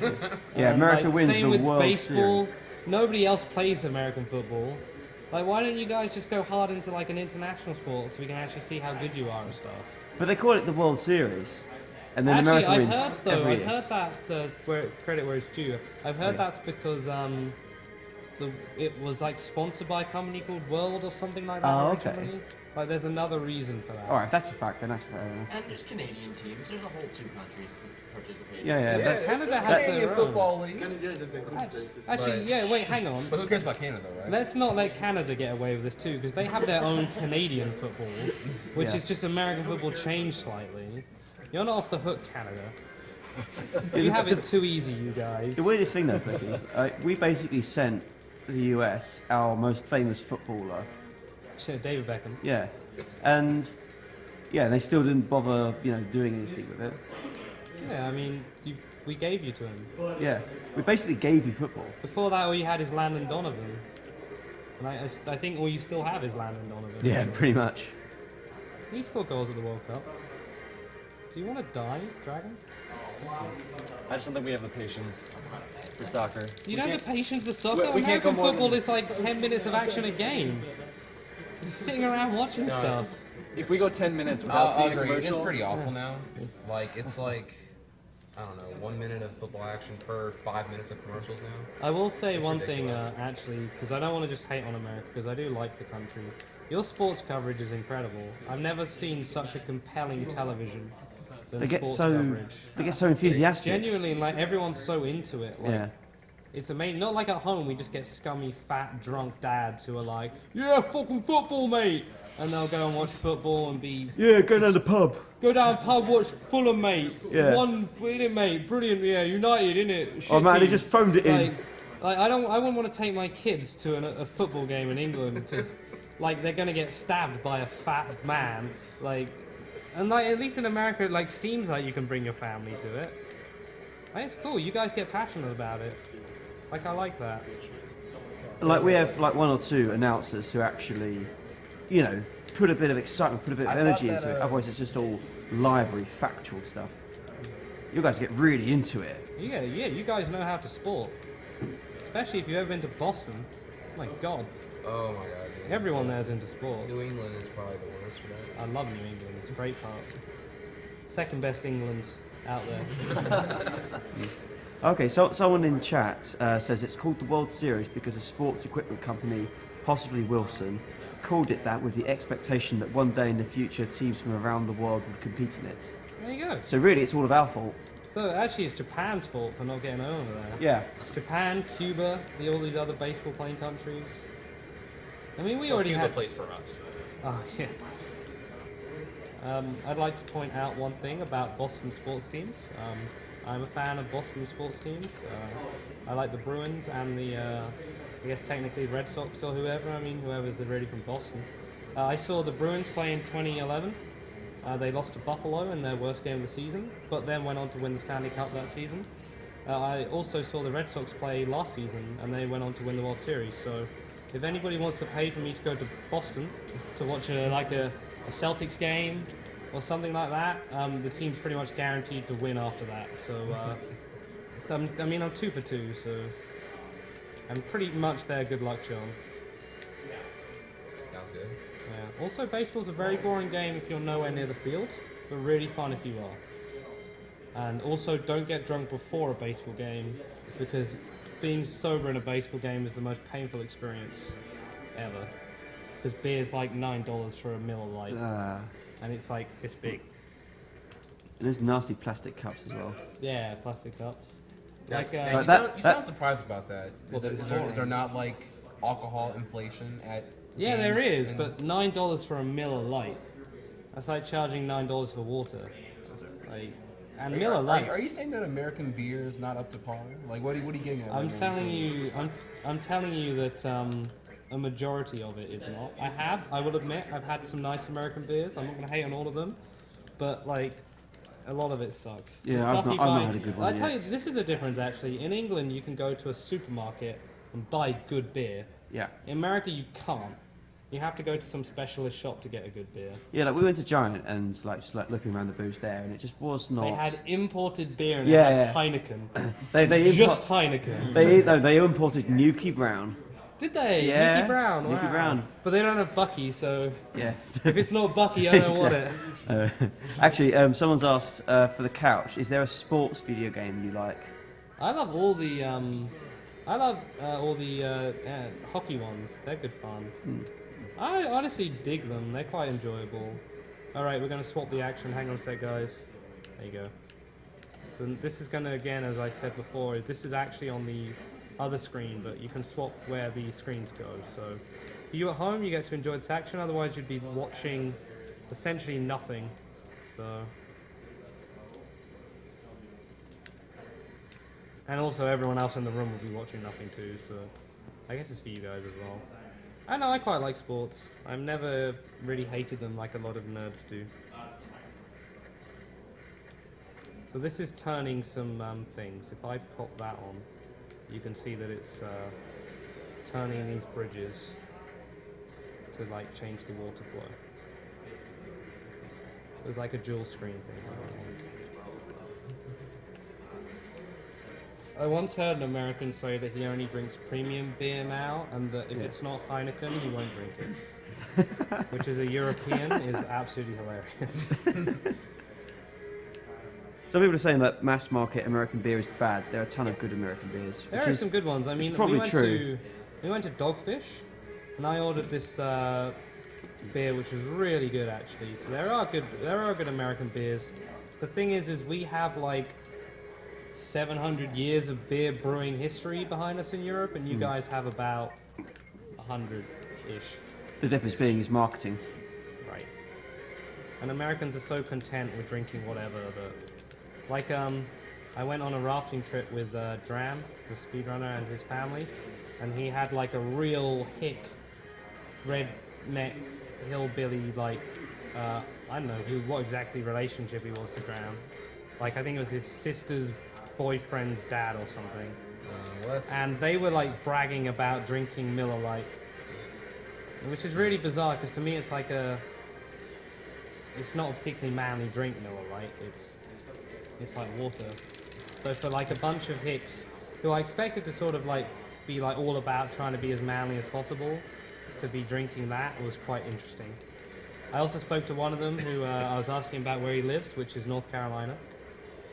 Yeah, America like, wins same the with World baseball. Series. Nobody else plays American football. Like, why don't you guys just go hard into like an international sport so we can actually see how good you are and stuff? But they call it the World Series, and then Actually, America wins every I've year. heard that credit where it's due. I've heard that's because it was like sponsored by a company called World or something like that. Oh, okay. originally. Like, there's another reason for that. All right, if that's a fact, then that's fair enough. And there's Canadian teams. There's a whole 2 countries participating. Yeah, that's, Canada has Canadian their own. football league. Canada is a big country. Actually, Right. yeah. Wait, hang on. But who cares about Canada, right? Let's not let Canada get away with this too, because they have their own Canadian football, which Yeah. is just American football changed slightly. You're not off the hook, Canada. You have it too easy, you guys. the weirdest thing though, Flippy, is we basically sent the US our most famous footballer. David Beckham. Yeah, and they still didn't bother, doing anything with it. Yeah, I mean, we gave you to him. Yeah, we basically gave you football. Before that, all you had is Landon Donovan. And I think all you still have is Landon Donovan. Yeah, pretty much. He scored goals at the World Cup. Do you want to die, Dragon? I just don't think we have the patience for soccer. You don't have the patience for soccer? We can't go American more football than- is like 10 minutes of action a game. Just sitting around watching stuff. If we go 10 minutes without I'll seeing a agree. It's commercial, pretty awful now. Like, it's like, I don't know, 1 minute of football action per 5 minutes of commercials now. I will say It's one thing, ridiculous. actually, because I don't want to just hate on America, because I do like the country. Your sports coverage is incredible. I've never seen such a compelling television than They get sports so coverage. enthusiastic. Genuinely, like, everyone's so into it. Like, Yeah. it's amazing. Not like at home, we just get scummy, fat, drunk dads who are like, yeah, fucking football, mate! And they'll go and watch football and be, Yeah, go down the pub. go down pub, watch Fulham, mate. Yeah. One, innit, mate? Brilliant, yeah, United, innit? Oh Shit man, he team. just phoned it in. Like, I wouldn't want to take my kids to a football game in England because, like, they're gonna get stabbed by a fat man. Like, and like at least in America, it like seems like you can bring your family to it. Like, it's cool. You guys get passionate about it. Like, I like that. Like we have like 1 or 2 announcers who actually, put a bit of excitement, put a bit of I energy thought into that, it. Otherwise, it's just all library, factual stuff. You guys get really into it. Yeah, you guys know how to sport. Especially if you've ever been to Boston. My God, Oh my god. Dude. everyone there's into sport. New England is probably the worst for that. I love New England. It's a great part. Second best England out there. Okay, so someone in chat says it's called the World Series because a sports equipment company, possibly Wilson, called it that with the expectation that one day in the future teams from around the world would compete in it. There you go. So really, it's all of our fault. So actually, it's Japan's fault for not getting over there. Yeah. It's Japan, Cuba, all these other baseball playing countries. I mean, we already had. plays for us. Oh yeah. I'd like to point out one thing about Boston sports teams. I'm a fan of Boston sports teams. I like the Bruins and the, I guess technically Red Sox or whoever. I mean, whoever's really from Boston. I saw the Bruins play in 2011. They lost to Buffalo in their worst game of the season, but then went on to win the Stanley Cup that season. I also saw the Red Sox play last season, and they went on to win the World Series. So, if anybody wants to pay for me to go to Boston to watch a Celtics game or something like that, the team's pretty much guaranteed to win after that. So, I'm 2 for 2, so I'm pretty much there. Good luck, Sean. Sounds good. Yeah. Also, baseball's a very boring game if you're nowhere near the field, but really fun if you are. And also, don't get drunk before a baseball game, because being sober in a baseball game is the most painful experience ever. Because beer's like $9 for a Miller Lite, and it's like this big. And there's nasty plastic cups as well. Yeah, plastic cups. Yeah, Like, yeah, you sound surprised about that. Well, it's Is boring. there not like alcohol inflation at? yeah, there games is, and- but $9 for a Miller Lite. That's like charging $9 for water. Like, and Miller Lite. Are you saying that American beer is not up to par? Like, what are you getting at? I'm Like, telling you, I'm telling you that a majority of it is not. I will admit, I've had some nice American beers. I'm not going to hate on all of them, but like, a lot of it sucks. The Yeah, stuff I've you not buy- had a good one I tell you, yet. this is the difference actually. In England, you can go to a supermarket and buy good beer. Yeah. In America, you can't. You have to go to some specialist shop to get a good beer. Yeah, like we went to Giant and just looking around the booths there, and it just was not. They had imported beer and Yeah, they yeah. had Heineken. They Just Heineken. they imported Nuki Brown, Did they? Yeah, Mickey Brown. Mickey Wow. Brown. But they don't have Bucky, so Yeah. if it's not Bucky, I don't want it. Actually, someone's asked for the couch. Is there a sports video game you like? I love all the hockey ones. They're good fun. I honestly dig them. They're quite enjoyable. All right, we're gonna swap the action. Hang on a sec, guys. There you go. So this is gonna, again, as I said before, this is actually on the other screen, but you can swap where the screens go. So for you at home, you get to enjoy this action. Otherwise, you'd be watching essentially nothing. So. And also everyone else in the room will be watching nothing too, so I guess it's for you guys as well. I know I quite like sports. I've never really hated them like a lot of nerds do. So this is turning some things. If I pop that on, you can see that it's turning these bridges to like change the water flow. There's like a dual screen thing. I once heard an American say that he only drinks premium beer now, and that if it's not Heineken, he won't drink it. Which, as a European, is absolutely hilarious. Some people are saying that mass market American beer is bad. There are a ton of good American beers. There are some good ones. I mean, probably true. We went to Dogfish, and I ordered this beer, which was really good actually. So there are good American beers. The thing is we have like 700 years of beer brewing history behind us in Europe, and you guys have about 100-ish. The difference being is marketing. Right. And Americans are so content with drinking whatever that... Like, I went on a rafting trip with Dram, the speedrunner, and his family, and he had like a real hick, redneck, hillbilly, like, I don't know what exactly relationship he was to Dram. Like, I think it was his sister's boyfriend's dad or something. And they were like bragging about drinking Miller Lite, which is really bizarre because to me it's like it's not a particularly manly drink, Miller Lite. It's like water. So for like a bunch of hicks who I expected to sort of like be like all about trying to be as manly as possible, to be drinking that was quite interesting. I also spoke to one of them who I was asking about where he lives, which is North Carolina.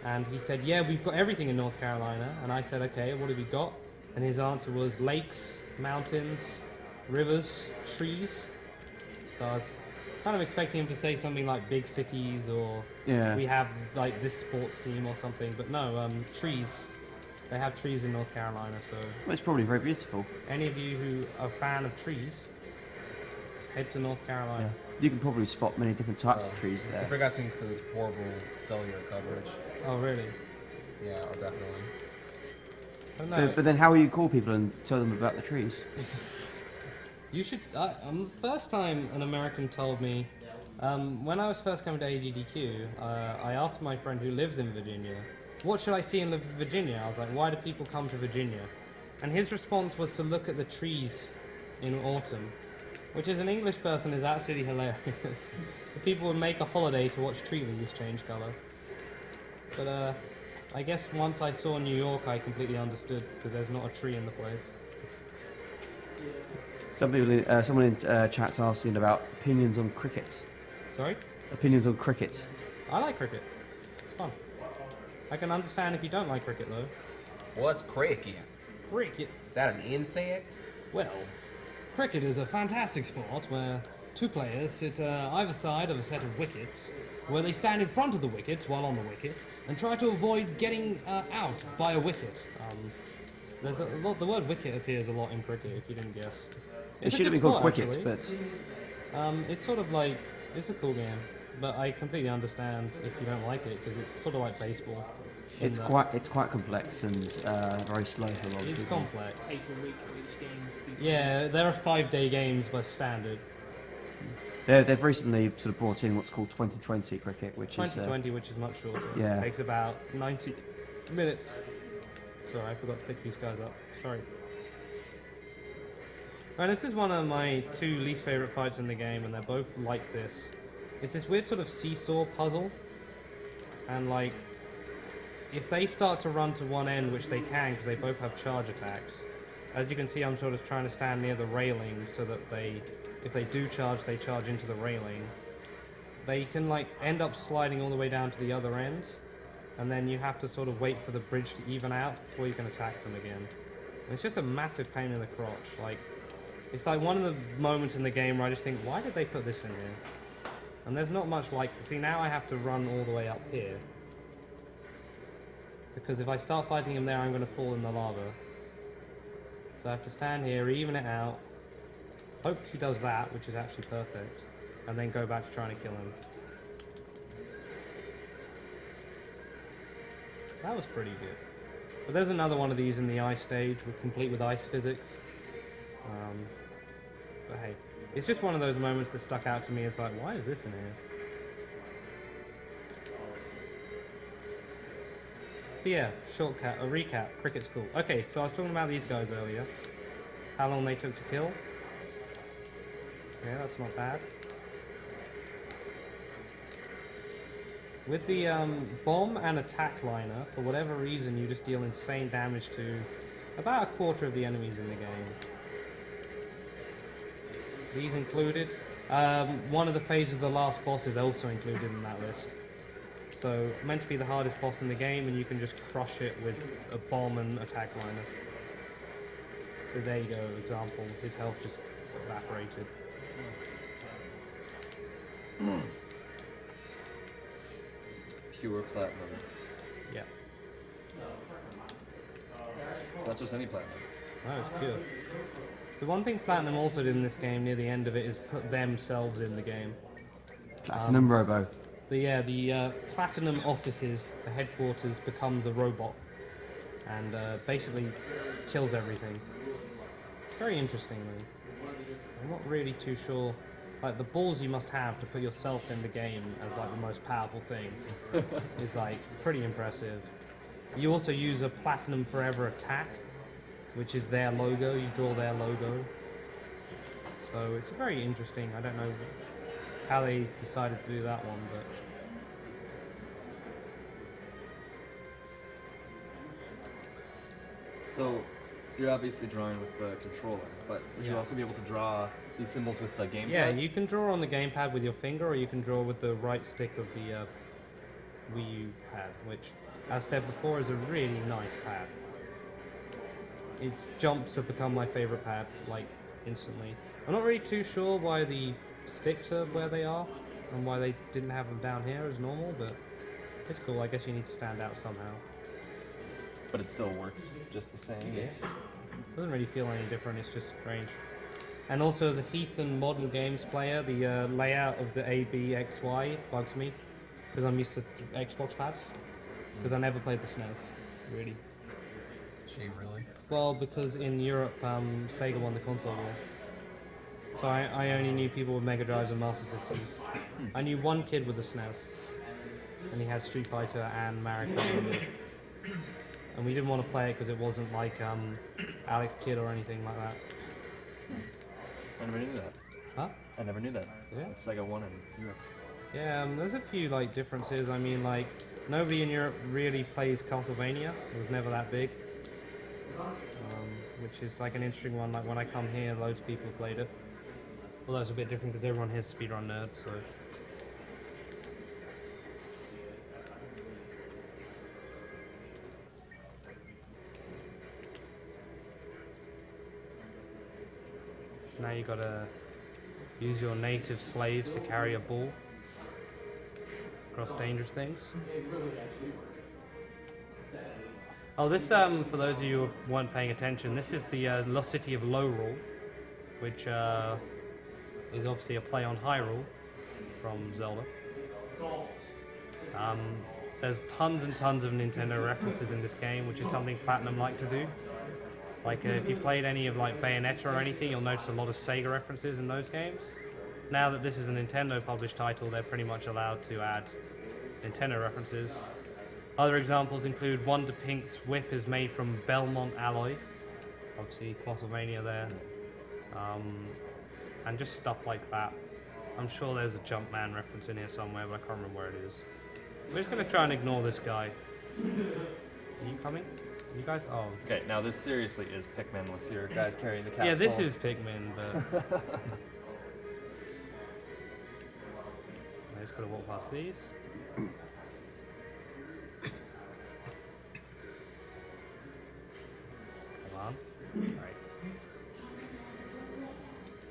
And he said, yeah, we've got everything in North Carolina. And I said, okay, what have you got? And his answer was lakes, mountains, rivers, trees. So I was kind of expecting him to say something like big cities or we have like this sports team or something. But no, trees. They have trees in North Carolina. So well, it's probably very beautiful. Any of you who are a fan of trees, head to North Carolina. Yeah. You can probably spot many different types of trees there. I forgot to include horrible cellular coverage. Oh, really? Yeah, definitely. But then how will you call people and tell them about the trees? You should... the first time an American told me... when I was first coming to Agdq, I asked my friend who lives in Virginia, what should I see in Virginia? I was like, why do people come to Virginia? And his response was to look at the trees in autumn, which as an English person is absolutely hilarious. People would make a holiday to watch tree leaves change colour. But I guess once I saw New York, I completely understood, because there's not a tree in the place. Someone in chat's asking about opinions on cricket. Sorry? Opinions on cricket. I like cricket. It's fun. I can understand if you don't like cricket, though. What's cricket? Cricket? Is that an insect? Well, cricket is a fantastic sport where two players sit either side of a set of wickets, where they stand in front of the wicket while on the wicket and try to avoid getting out by a wicket. There's a lot. The word wicket appears a lot in cricket, if you didn't guess. It should have been called cricket, but it's sort of like it's a cool game, but I completely understand if you don't like it because it's sort of like baseball. It's quite complex and very slow for a lot of people. It's complex. Takes a week for each game. Yeah, there are 5-day games by standard. They've recently sort of brought in what's called 2020 cricket, which 2020, which is much shorter. Yeah. Takes about 90 minutes. Sorry, I forgot to pick these guys up. Sorry. Right, this is one of my two least favourite fights in the game, and they're both like this. It's this weird sort of seesaw puzzle, and like, if they start to run to one end, which they can because they both have charge attacks, as you can see, I'm sort of trying to stand near the railing so that if they do charge, they charge into the railing. They can like end up sliding all the way down to the other end, and then you have to sort of wait for the bridge to even out before you can attack them again. And it's just a massive pain in the crotch. Like, it's like one of the moments in the game where I just think, why did they put this in here? And there's not much like, see, now I have to run all the way up here. Because if I start fighting him there, I'm going to fall in the lava. So I have to stand here, even it out, hope he does that, which is actually perfect, and then go back to trying to kill him. That was pretty good. But there's another one of these in the ice stage, complete with ice physics. But hey, it's just one of those moments that stuck out to me. It's like, why is this in here? So yeah, a recap, cricket's cool. Okay, so I was talking about these guys earlier. How long they took to kill. Yeah, that's not bad. With the bomb and attack liner, for whatever reason, you just deal insane damage to about a quarter of the enemies in the game. These included. One of the phases of the last boss is also included in that list. So, meant to be the hardest boss in the game, and you can just crush it with a bomb and attack liner. So there you go, example. His health just evaporated. Pure platinum. Yeah. It's not just any platinum. No, it's pure. So one thing Platinum also did in this game near the end of it is put themselves in the game. Platinum Robo. The Platinum offices, the headquarters, becomes a robot and basically kills everything. Very interestingly. I'm not really too sure. Like, the balls you must have to put yourself in the game as like the most powerful thing is like pretty impressive. You also use a Platinum Forever attack, which is their logo. You draw their logo. So it's very interesting. I don't know how they decided to do that one, but So, you're obviously drawing with the controller, but would you Yeah. also be able to draw these symbols with the gamepad? yeah, you can draw on the gamepad with your finger, or you can draw with the right stick of the Wii U pad, which, as said before, is a really nice pad. It's jumped to become my favorite pad, like, instantly. I'm not really too sure why the sticks are where they are, and why they didn't have them down here as normal, but it's cool. I guess you need to stand out somehow. But it still works just the same. Yes. Doesn't really feel any different, it's just strange. And also, as a Heathen modern games player, the layout of the A, B, X, Y bugs me, because I'm used to Xbox pads, because I never played the SNES, really. Gee, really? Well, because in Europe, Sega won the console war. So I only knew people with Mega Drives and Master Systems. I knew one kid with a SNES, and he had Street Fighter and Mario Kart. And we didn't want to play it because it wasn't like Alex Kidd or anything like that. I never knew that. Huh? I never knew that. Yeah. It's Sega 1 in Europe. Yeah, there's a few like differences. I mean, like, nobody in Europe really plays Castlevania. It was never that big. Which is like an interesting one. Like, when I come here, loads of people played it. Although it's a bit different because everyone here's speedrun nerds, so. So now you gotta use your native slaves to carry a ball across dangerous things. Oh, this, for those of you who weren't paying attention, this is the lost city of Lorule, which is obviously a play on Hyrule from Zelda. There's tons and tons of Nintendo references in this game, which is something Platinum like to do. Like, if you played any of like Bayonetta or anything, you'll notice a lot of Sega references in those games. Now that this is a Nintendo published title, they're pretty much allowed to add Nintendo references. Other examples include Wonder Pink's whip is made from Belmont alloy, obviously Castlevania there, and just stuff like that. I'm sure there's a Jumpman reference in here somewhere, but I can't remember where it is. We're just going to try and ignore this guy. Are you coming? You guys, oh. Okay, now this seriously is Pikmin with your guys carrying the capsule. Yeah, this is Pikmin, but... I just gotta walk past these. Hold on. Right.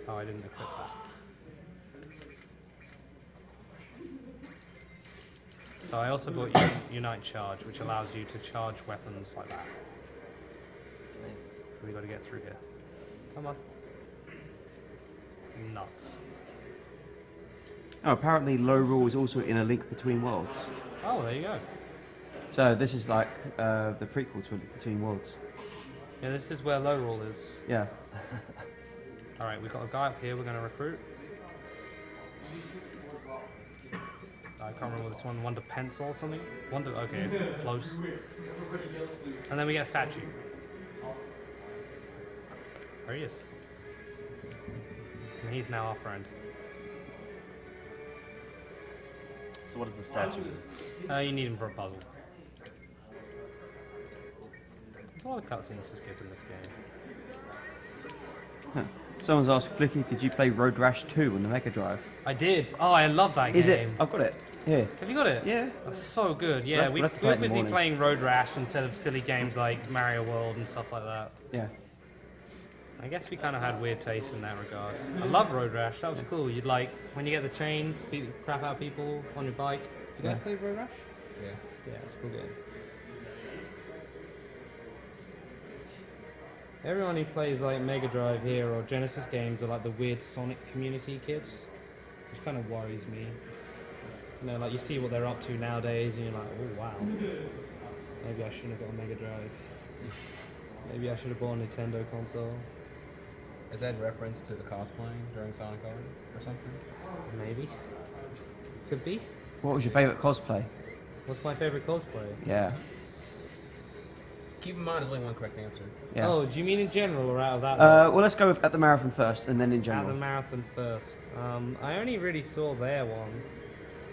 Oh, I didn't equip that. So I also got Unite Charge, which allows you to charge weapons like that. Nice. We gotta get through here. Come on. Nuts. Oh, apparently low rule is also in A Link Between Worlds. Oh, there you go. So this is like the prequel to A Link Between Worlds. Yeah, this is where low roll is. Yeah. Alright, we've got a guy up here we're gonna recruit. I can't remember this one. Wonder Pencil or something? Wonder, okay, close. And then we get a statue. There he is. And he's now our friend. So what does the statue do? You need him for a puzzle. There's a lot of cutscenes to skip in this game. Huh. Someone's asked, Flicky, did you play Road Rash 2 on the Mega Drive? I did. Oh, I love that game. Is it? I've got it. Here. Have you got it? Yeah. That's so good. Yeah, We'll we have to play were it in the busy morning. playing Road Rash instead of silly games like Mario World and stuff like that. Yeah. I guess we kind of had weird tastes in that regard. I love Road Rash. That was cool. You'd like, when you get the chain, beat the crap out of people on your bike. You guys play Road Rash? Yeah. Yeah, it's a cool game. Everyone who plays like Mega Drive here or Genesis games are like the weird Sonic community kids, which kind of worries me. You know, like you see what they're up to nowadays and you're like, oh wow, maybe I shouldn't have got a Mega Drive. Maybe I should have bought a Nintendo console. Is that in reference to the cosplaying during Sonic or something? Maybe. Could be. What was your favourite cosplay? What's my favorite cosplay? Yeah. Keep in mind, there's only one correct answer. Yeah. Oh, do you mean in general or out of that? Well, let's go with at the marathon first, and then in At the general. marathon first. I only really saw their one.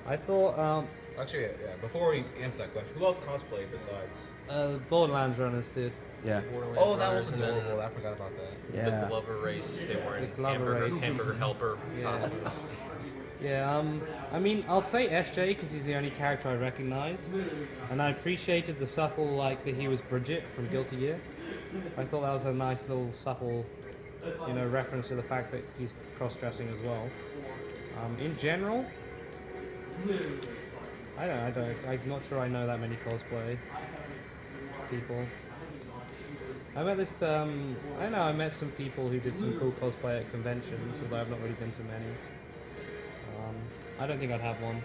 I thought Actually, yeah. Before we answer that question, who else cosplayed besides? Borderlands runners did. Yeah. Oh, that was adorable. I forgot about that. Yeah. The Glover race, they were in The Glover race. hamburger helper Yeah. costumes. Yeah, I mean, I'll say SJ because he's the only character I recognized, and I appreciated the subtle, like, that he was Bridget from Guilty Gear. I thought that was a nice little subtle, you know, reference to the fact that he's cross-dressing as well. In general, I'm not sure I know that many cosplay people. I met this, I met some people who did some cool cosplay at conventions, although I've not really been to many. I don't think I'd have one.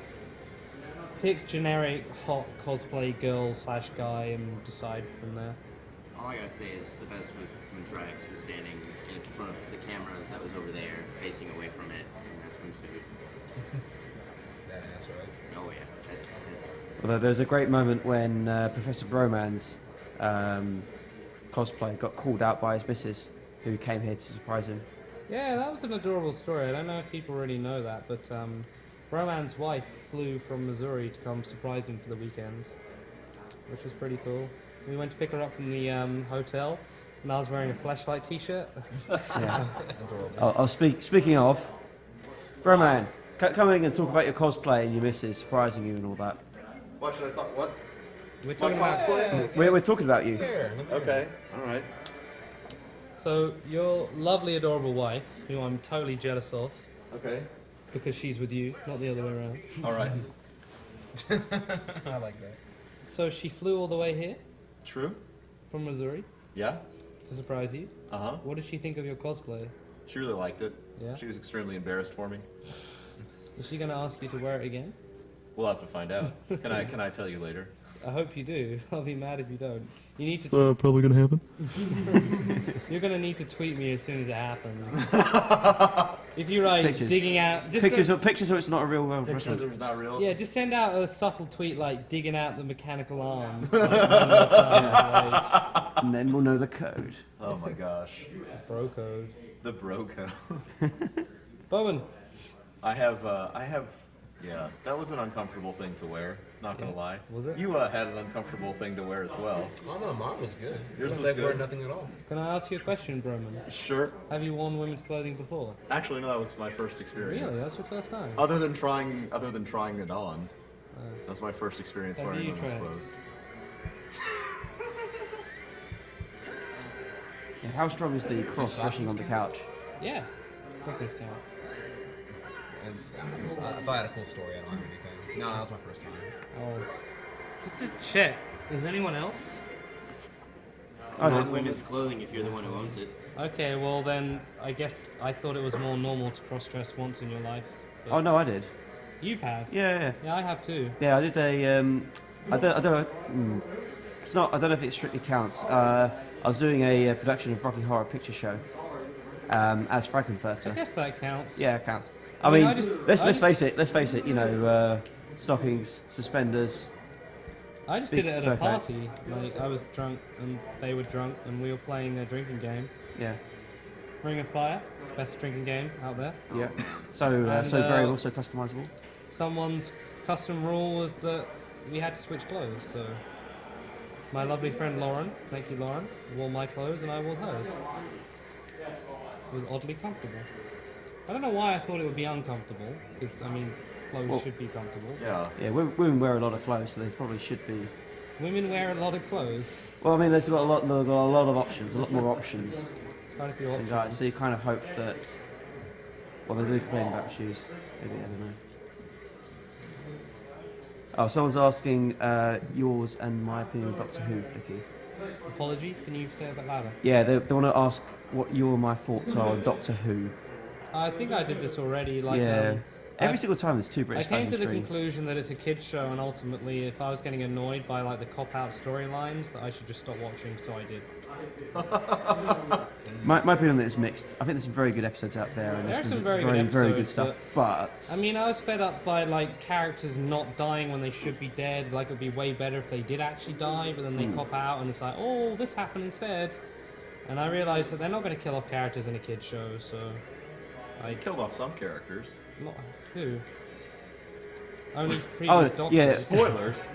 Pick generic hot cosplay girl / guy and decide from there. All I gotta say is the best was when Triax was standing in front of the camera that was over there, facing away from it, and that's swimsuit. That answer, right? Oh yeah. Although there's a great moment when Professor Broman's cosplay got called out by his missus, who came here to surprise him. Yeah, that was an adorable story. I don't know if people really know that, but Broman's wife flew from Missouri to come surprise him for the weekend, which was pretty cool. We went to pick her up from the hotel, and I was wearing a Fleshlight t-shirt. Yeah. Speaking of, Broman, come in and talk about your cosplay and your missus surprising you and all that. What should I talk? What? We're talking about cosplay? We're talking about you. Okay. All right. So your lovely, adorable wife, who I'm totally jealous of, Okay. because she's with you, not the other way around. All right. I like that. So she flew all the way here True. from Missouri Yeah. to surprise you. Uh-huh. What did she think of your cosplay? She really liked it. Yeah. She was extremely embarrassed for me. Is she going to ask you to wear it again? We'll have to find out. Can I tell you later? I hope you do. I'll be mad if you don't. You need to. It's probably gonna happen. You're gonna need to tweet me as soon as it happens. If you write Pictures. digging out, just Pictures so it's not a real world Pictures reference. are not real. yeah, just send out a subtle tweet like digging out the mechanical arm. Like, 1 more time, And then we'll know the code. Oh my gosh. like, bro code. The bro code. Bowen. I have Yeah, that was an uncomfortable thing to wear. Not gonna lie. Was it? You had an uncomfortable thing to wear as well. Oh no, mine was good. Yours Looks was like good. wearing nothing at all. Can I ask you a question, Broman? Sure. Have you worn women's clothing before? Actually, no, that was my first experience. Really? That's your first time? Other than trying it on. That's my first experience Have wearing you women's tried? clothes. Yeah, how strong is the cross rushing on the couch? Yeah. Quickest count. And if I had a cool story, I don't have anything. No, that was my first time. Oh. Just to check. Is anyone else? Oh, Not no. women's clothing if you're the one who owns it. Okay, well then, I guess I thought it was more normal to cross-dress once in your life. but Oh no, I did. You've have? Yeah. Yeah, I have too. Yeah, I did a. I don't know. It's not. I don't know if it strictly counts. I was doing a production of Rocky Horror Picture Show as I Frankenfurter. guess that counts. Yeah, it counts. I I mean, mean, I just- let's I just- face it. Let's face it. You know, stockings, suspenders. I just Big did it at a fur coat. party. Like, I was drunk and they were drunk and we were playing a drinking game. Yeah, Ring of Fire, best drinking game out there. yeah. So And, so very uh, also customizable. Someone's custom rule was that we had to switch clothes, so my lovely friend Lauren, thank you Lauren, wore my clothes and I wore hers. It was oddly comfortable. I don't know why I thought it would be uncomfortable, because, I mean, clothes Well- should be comfortable. Yeah. Yeah, women wear a lot of clothes, so they probably should be. Women wear a lot of clothes. Well, I mean, they've got a lot of options, a lot more options. Quite a few And, options. right, so you kind of hope that. Well, they do complain about shoes. Maybe I don't know. Oh, someone's asking yours and my opinion of Doctor Who, Flicky. Apologies, can you say a bit louder? Yeah, they want to ask what your and my thoughts are on Doctor Who. I think I did this already. Like, Yeah. Every I- single time there's two I British guys came on to the screen. conclusion that it's a kids show, and ultimately, if I was getting annoyed by like the cop-out storylines, that I should just stop watching. So I did. My opinion on it is mixed. I think there's some very good episodes out there, and There are there's some very good very good episodes, stuff. But I mean, I was fed up by like characters not dying when they should be dead. Like, it'd be way better if they did actually die, but then they cop out, and it's like, oh, this happened instead. And I realised that they're not going to kill off characters in a kids show, so They killed off some characters. not who. Only previous Oh, Doctors. yeah. Spoilers.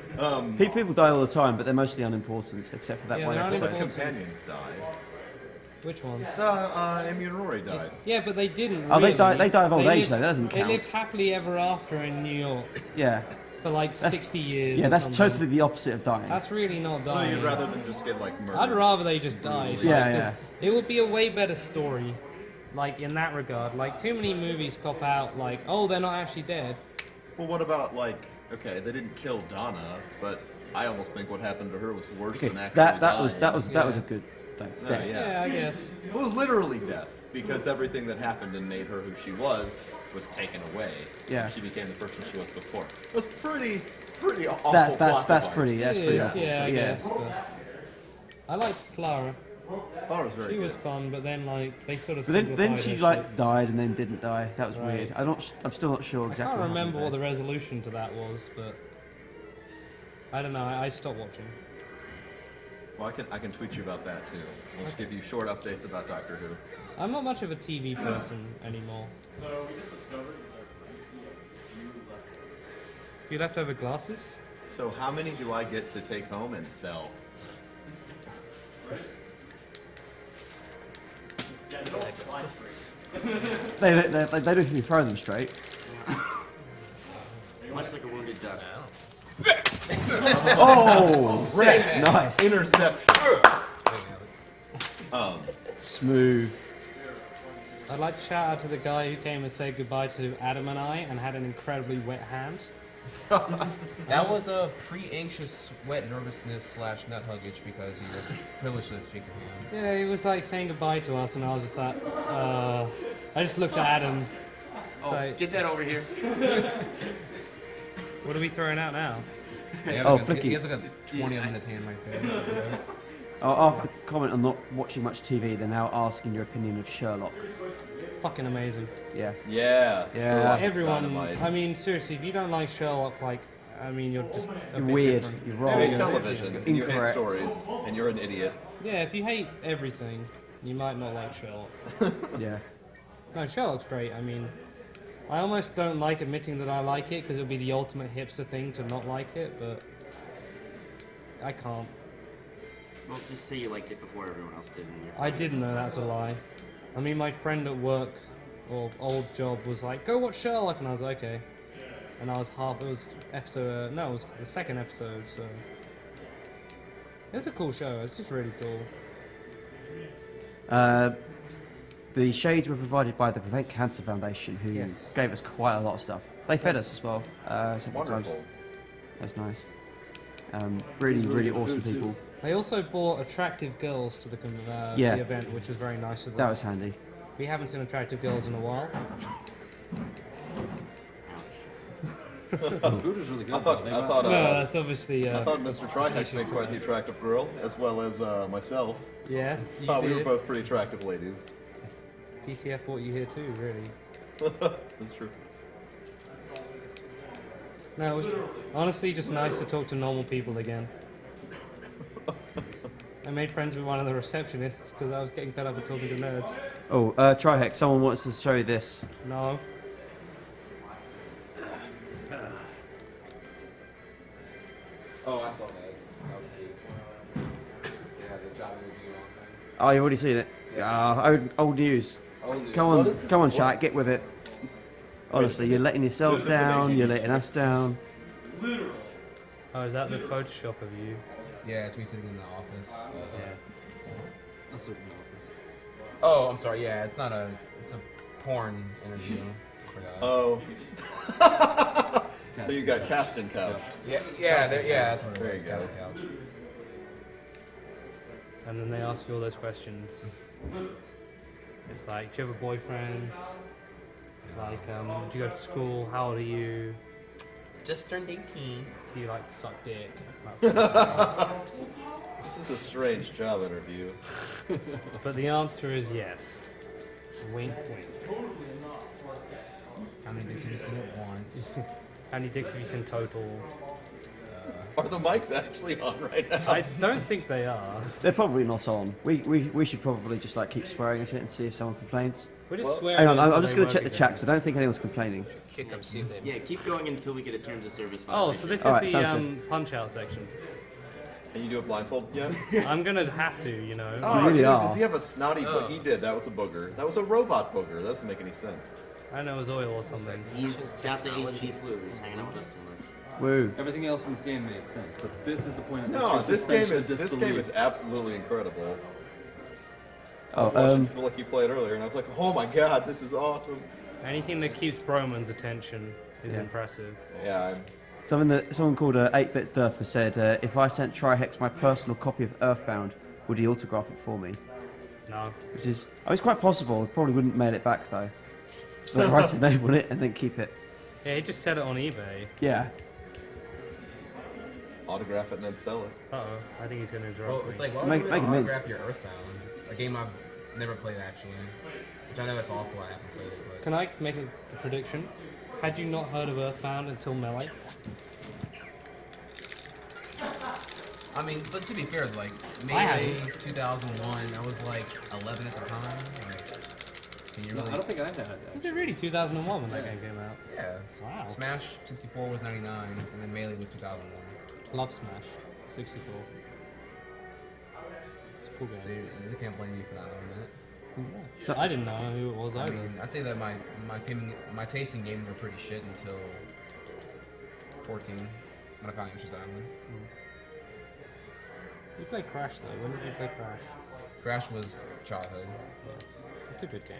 people die all the time, but they're mostly unimportant, except for that Yeah, one they're episode. Some Important. companions died. Which one? Amy and Rory died. Yeah, but they didn't. Oh, they really. die- they die of old age, lived- though, that doesn't They count. lived happily ever after in New York Yeah, for like That's- 60 years. yeah, or that's something. totally the opposite of dying. That's really not So dying. you'd rather than just get like murdered? I'd rather they just died. Yeah, like, 'cause yeah. It would be a way better story, like in that regard. Like, too many movies cop out like, oh, they're not actually dead. Well, what about like? Okay, they didn't kill Donna, but I almost think what happened to her was worse Okay, than actually that dying. was a good death. Yeah. I guess. It was literally death because everything that happened and made her who she was taken away. Yeah. She became the person she was before. It was pretty awful. That's plot that's device. pretty It is, awful. yeah, I guess. But I liked Clara. Thought it was very She good. was fun, but then like they sort of. But then simplified she her like shit. died and then didn't die. That was Right. weird. I'm still not sure I exactly. can't what remember what happened the resolution to that was, but I don't know. I stopped watching. Well, I can tweet you about that too. We'll just give you short updates about Doctor Who. I'm not much of a TV person anymore. You leftover glasses? So how many do I get to take home and sell? They don't even throw them straight. Much like a wounded duck. Oh, nice, Interception. smooth. I'd like to shout out to the guy who came and said goodbye to Adam and I and had an incredibly wet hand. That was a pre-anxious sweat nervousness / nut huggage because he was privileged to shake your hand. Yeah, he was like saying goodbye to us, and I was just like, I just looked at Adam. Oh, Like- get that over here. What are we throwing out now? Oh, Flicky. He has like a 20 in his hand right there. After the comment on not watching much TV, they're now asking your opinion of Sherlock. Fucking amazing. Yeah. Yeah. Yeah. Sherlock is Everyone, dynamite. I mean, seriously, if you don't like Sherlock, like, I mean, you're just a bit Weird. different. You're You wrong. hate television, and you hate Incorrect. stories, and you're an idiot. Yeah, if you hate everything, you might not like Sherlock. Yeah. No, Sherlock's great. I mean, I almost don't like admitting that I like it because it would be the ultimate hipster thing to not like it, but I can't. Well, just say you liked it before everyone else did. And you're I fine. didn't know that's a lie. I mean, my friend at work or old job was like, "Go watch Sherlock," and I was like, "Okay." And I was half. It was episode. No, it was the second episode. So it's a cool show. It's just really cool. The shades were provided by the Prevent Cancer Foundation, who Yes. gave us quite a lot of stuff. They fed us as well several times. Wonderful. That's nice. Really, really good awesome food, too. people. They also brought attractive girls to the Yeah. the event, which was very nice of them. That was handy. We haven't seen attractive girls in a while. The food was really good. I thought No, that's obviously. I thought Mr. Trihex made quite the attractive girl, as well as myself. Yes, you Thought we did. were both pretty attractive ladies. PCF brought you here too, really. That's true. No, it was honestly just nice to talk to normal people again. I made friends with one of the receptionists because I was getting fed up with talking to nerds. Oh, Trihex, someone wants to show you this. No. Oh, I saw that. That was cute. Yeah, the job review on thing. Oh, you've already seen it? Old news. Old news. Come Well, on, this is- come on, what? chat, get with it. Honestly, you're letting yourselves This is an down, Asian you're news letting us down. Oh, is that the Photoshop of you? Yeah, it's me sitting in the office. Yeah. A certain office. Oh, I'm sorry. Yeah, it's not a. It's a porn interview. I forgot. Oh. So you got casting couch. yeah, that's what it There was. you go. Casting couch. And then they ask you all those questions. It's like, do you have a boyfriend? Like, do you go to school? How old are you? Just turned 18. Do you like to suck dick? That sort of thing. This is a strange job interview. But the answer is yes. Wink, wink. How many dicks have you seen at once? How many dicks have you seen total? Are the mics actually on right now? I don't think they are. They're probably not on. We should probably just like keep swearing at it and see if someone complains. We're just swearing. Hang on, until I'm just they going work to check the again. chat 'cause I don't think anyone's complaining. Kick them, see if they. Yeah, keep going until we get a terms of service Oh, violation. so this is Alright, the sounds good. punch out section. Can you do a blindfold yet? I'm gonna have to, you know. Oh, really dude, are. does he have a snotty He did. That was a booger. That was a robot booger. That doesn't make any sense. I know it was oil or something. He's got the HD flu. He's hanging out with us too much. Woo. Everything else in this game made sense, but this is the point at No, which your this game suspension is of disbelief. absolutely incredible. I Oh, was watching Feel Like You played earlier, and I was like, oh my god, this is awesome. Anything that keeps Broman's attention is Yeah. impressive. Yeah, someone called 8-Bit Derper said, if I sent Trihex my personal copy of Earthbound, would he autograph it for me? No. Which is, it's quite possible. Probably wouldn't mail it back though. So I'd write his name on it and then keep it. Yeah, he just said it on eBay. Yeah. autograph it and then sell it. Uh oh, I think he's gonna interrupt Well, me. it's like, why Make- would make you it mince. autograph your Earthbound? A game I've never played actually. Which I know that's awful, I haven't played it, but... Can I make a prediction? Had you not heard of Earthbound until Melee? I mean, but to be fair, like, I Melee haven't. 2001, I was like 11 at the time. Like, can you No, really... I don't think I had that. Was it really 2001 when that game came out? Yeah. Wow. Smash 64 was 99, and then Melee was 2001. Love Smash 64. It's a cool So game. you can't blame me for not knowing that. So- I didn't know who it was I either. mean, I'd say that my taste in games were pretty shit until 14, when I found Yoshi's Island. You played Crash though. When did you play Crash? Crash was childhood. Yeah. It's a good game.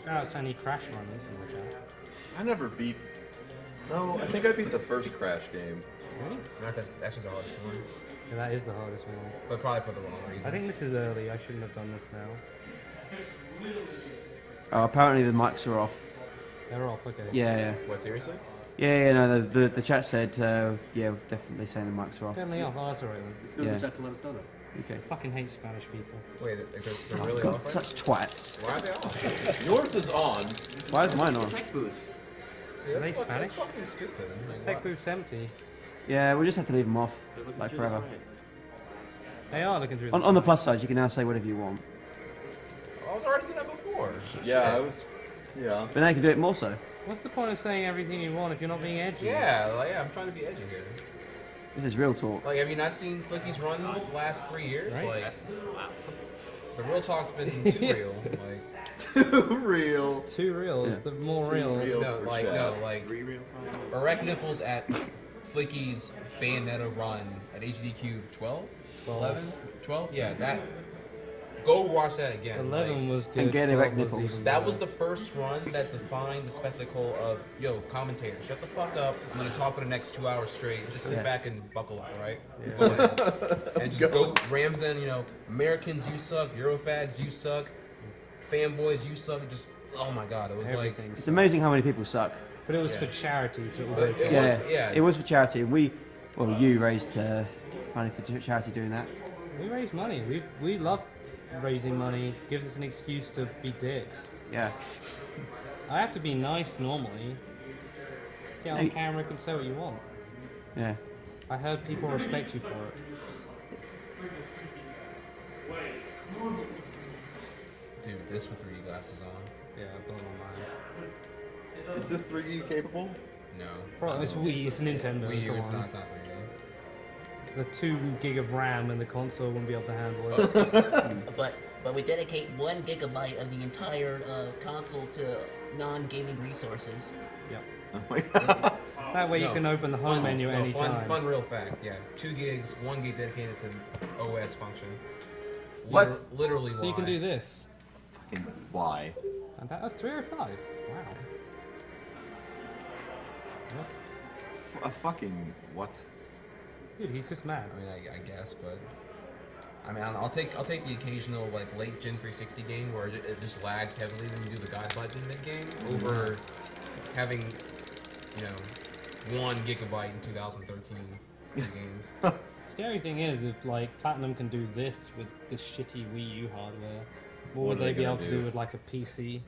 Shout out to any Crash runners in the chat. I never beat. No, I think I beat the first Crash game. Really? That's just the hardest one, Yeah, that is the hardest one. but probably for the wrong reasons. I think this is early. I shouldn't have done this now. Oh, apparently the mics are off. They're off. Okay. Yeah. What, seriously? Yeah, no, the chat said, yeah, definitely saying the mics are off. Turn me off. Oh, that's alright then. Let's go to Yeah. the chat to let us know that. Okay. Fucking hate Spanish people. Wait, they're Oh, really God, off right such twats. now? Why are they off? Yours is on. Why is mine on? Tech booth. Are they That's Spanish? fucking stupid. Like, Tech what? booth's empty. Yeah, we just have to leave them off, They're looking like through the forever. side. They are looking through. On the plus side, you can now say whatever you want. I was already doing that before. Yeah, I was. Yeah. But now you can do it more so. What's the point of saying everything you want if you're not being edgy? Yeah, like, yeah, I'm trying to be edgy here. This is real talk. Like, have you not seen Flicky's run the last 3 years? Right. Like, the real talk's been too real. Like, Too real. It's too real. It's the more real. no, for like, Shaq. no, like, erect nipples at Flicky's Bayonetta run at Agdq 12? 11? 12? Yeah, that. Go watch that again. 11 like, was good. And get 12 erect was nipples. even that better. was the first run that defined the spectacle of, yo, commentator, shut the fuck up. I'm gonna talk for the next 2 hours straight. Just sit Yeah. back and buckle up, right? Go ahead. And just go rams in, you know, Americans, you suck. Eurofags, you suck. Fanboys, you suck. Just, oh my god, it was Everything. It's amazing how many people suck. But it was Yeah. for charity, so it was But okay. it Yeah, was, yeah. it was for charity. You raised money for charity doing that. We raise money. We love raising money. Gives us an excuse to be dicks. Yeah. I have to be nice normally. Get on Hey. camera and say what you want. Yeah. I heard people respect you for it. Dude, this with 3D glasses on. Yeah, blow my mind. Is this 3D capable? No. Bro, it's Wii. It's Nintendo. Wii U, come it's on. not 3D. The 2 gig of RAM in the console wouldn't be able to handle it. But we dedicate 1 gigabyte of the entire console to non-gaming resources. Yep. Oh my god. That way you No. can open the home menu No, any time. fun real fact, yeah. 2 gigs, 1 gig dedicated to OS function. What? Literally So you can do this. Fucking why? And that was 305. Wow. Yep. A fucking what? Dude, he's just mad. I mean, I guess, but I mean, I'll take the occasional like late Gen 360 game where it just lags heavily when you do the guide button mid game over having, you know, 1 gigabyte in 2013 games. Scary thing is, if like Platinum can do this with this shitty Wii U hardware, what would are they they be gonna able to do? do with like a PC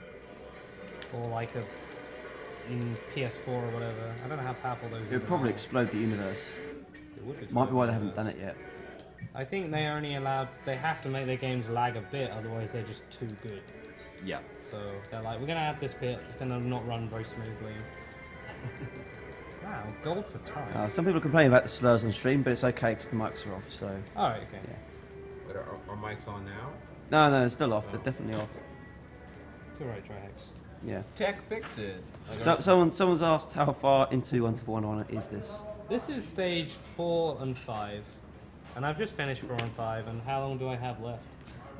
or like a PS4 or whatever? I don't know how powerful those. It would even probably are. explode the universe. It would Might be why they explode haven't the done it yet. I think they only allowed. They have to make their games lag a bit, otherwise they're just too good. Yeah. So they're like, we're gonna add this bit. It's gonna not run very smoothly. Wow, gold for time. Some people complain about the slurs on stream, but it's okay because the mics are off. So All right, okay. yeah. But are mics on now? No, it's still off. They're definitely off. It's alright, Trihex. Yeah. Tech fix it. Like, So someone's asked how far into 1-to-1 is this? This is stage 4 and 5, and I've just finished 4 and 5. And how long do I have left?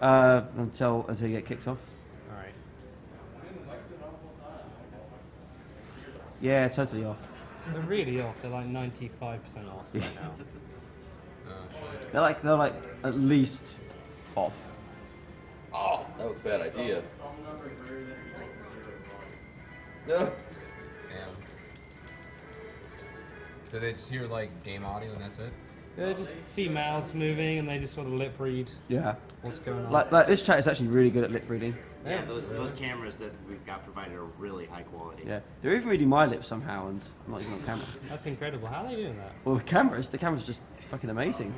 Until you get kicked off. All right. Yeah, totally off. They're really off. They're like 95% off Yeah. right now. They're like at least off. Oh, that was a bad idea. No. Damn. So they just hear like game audio and that's it? They just see mouths moving and they just sort of lip read Yeah. what's going on. Like this chat is actually really good at lip reading. Yeah, those cameras that we got provided are really high quality. Yeah. They're even reading my lips somehow, and I'm not even on camera. That's incredible. How are they doing that? Well, the cameras just fucking amazing.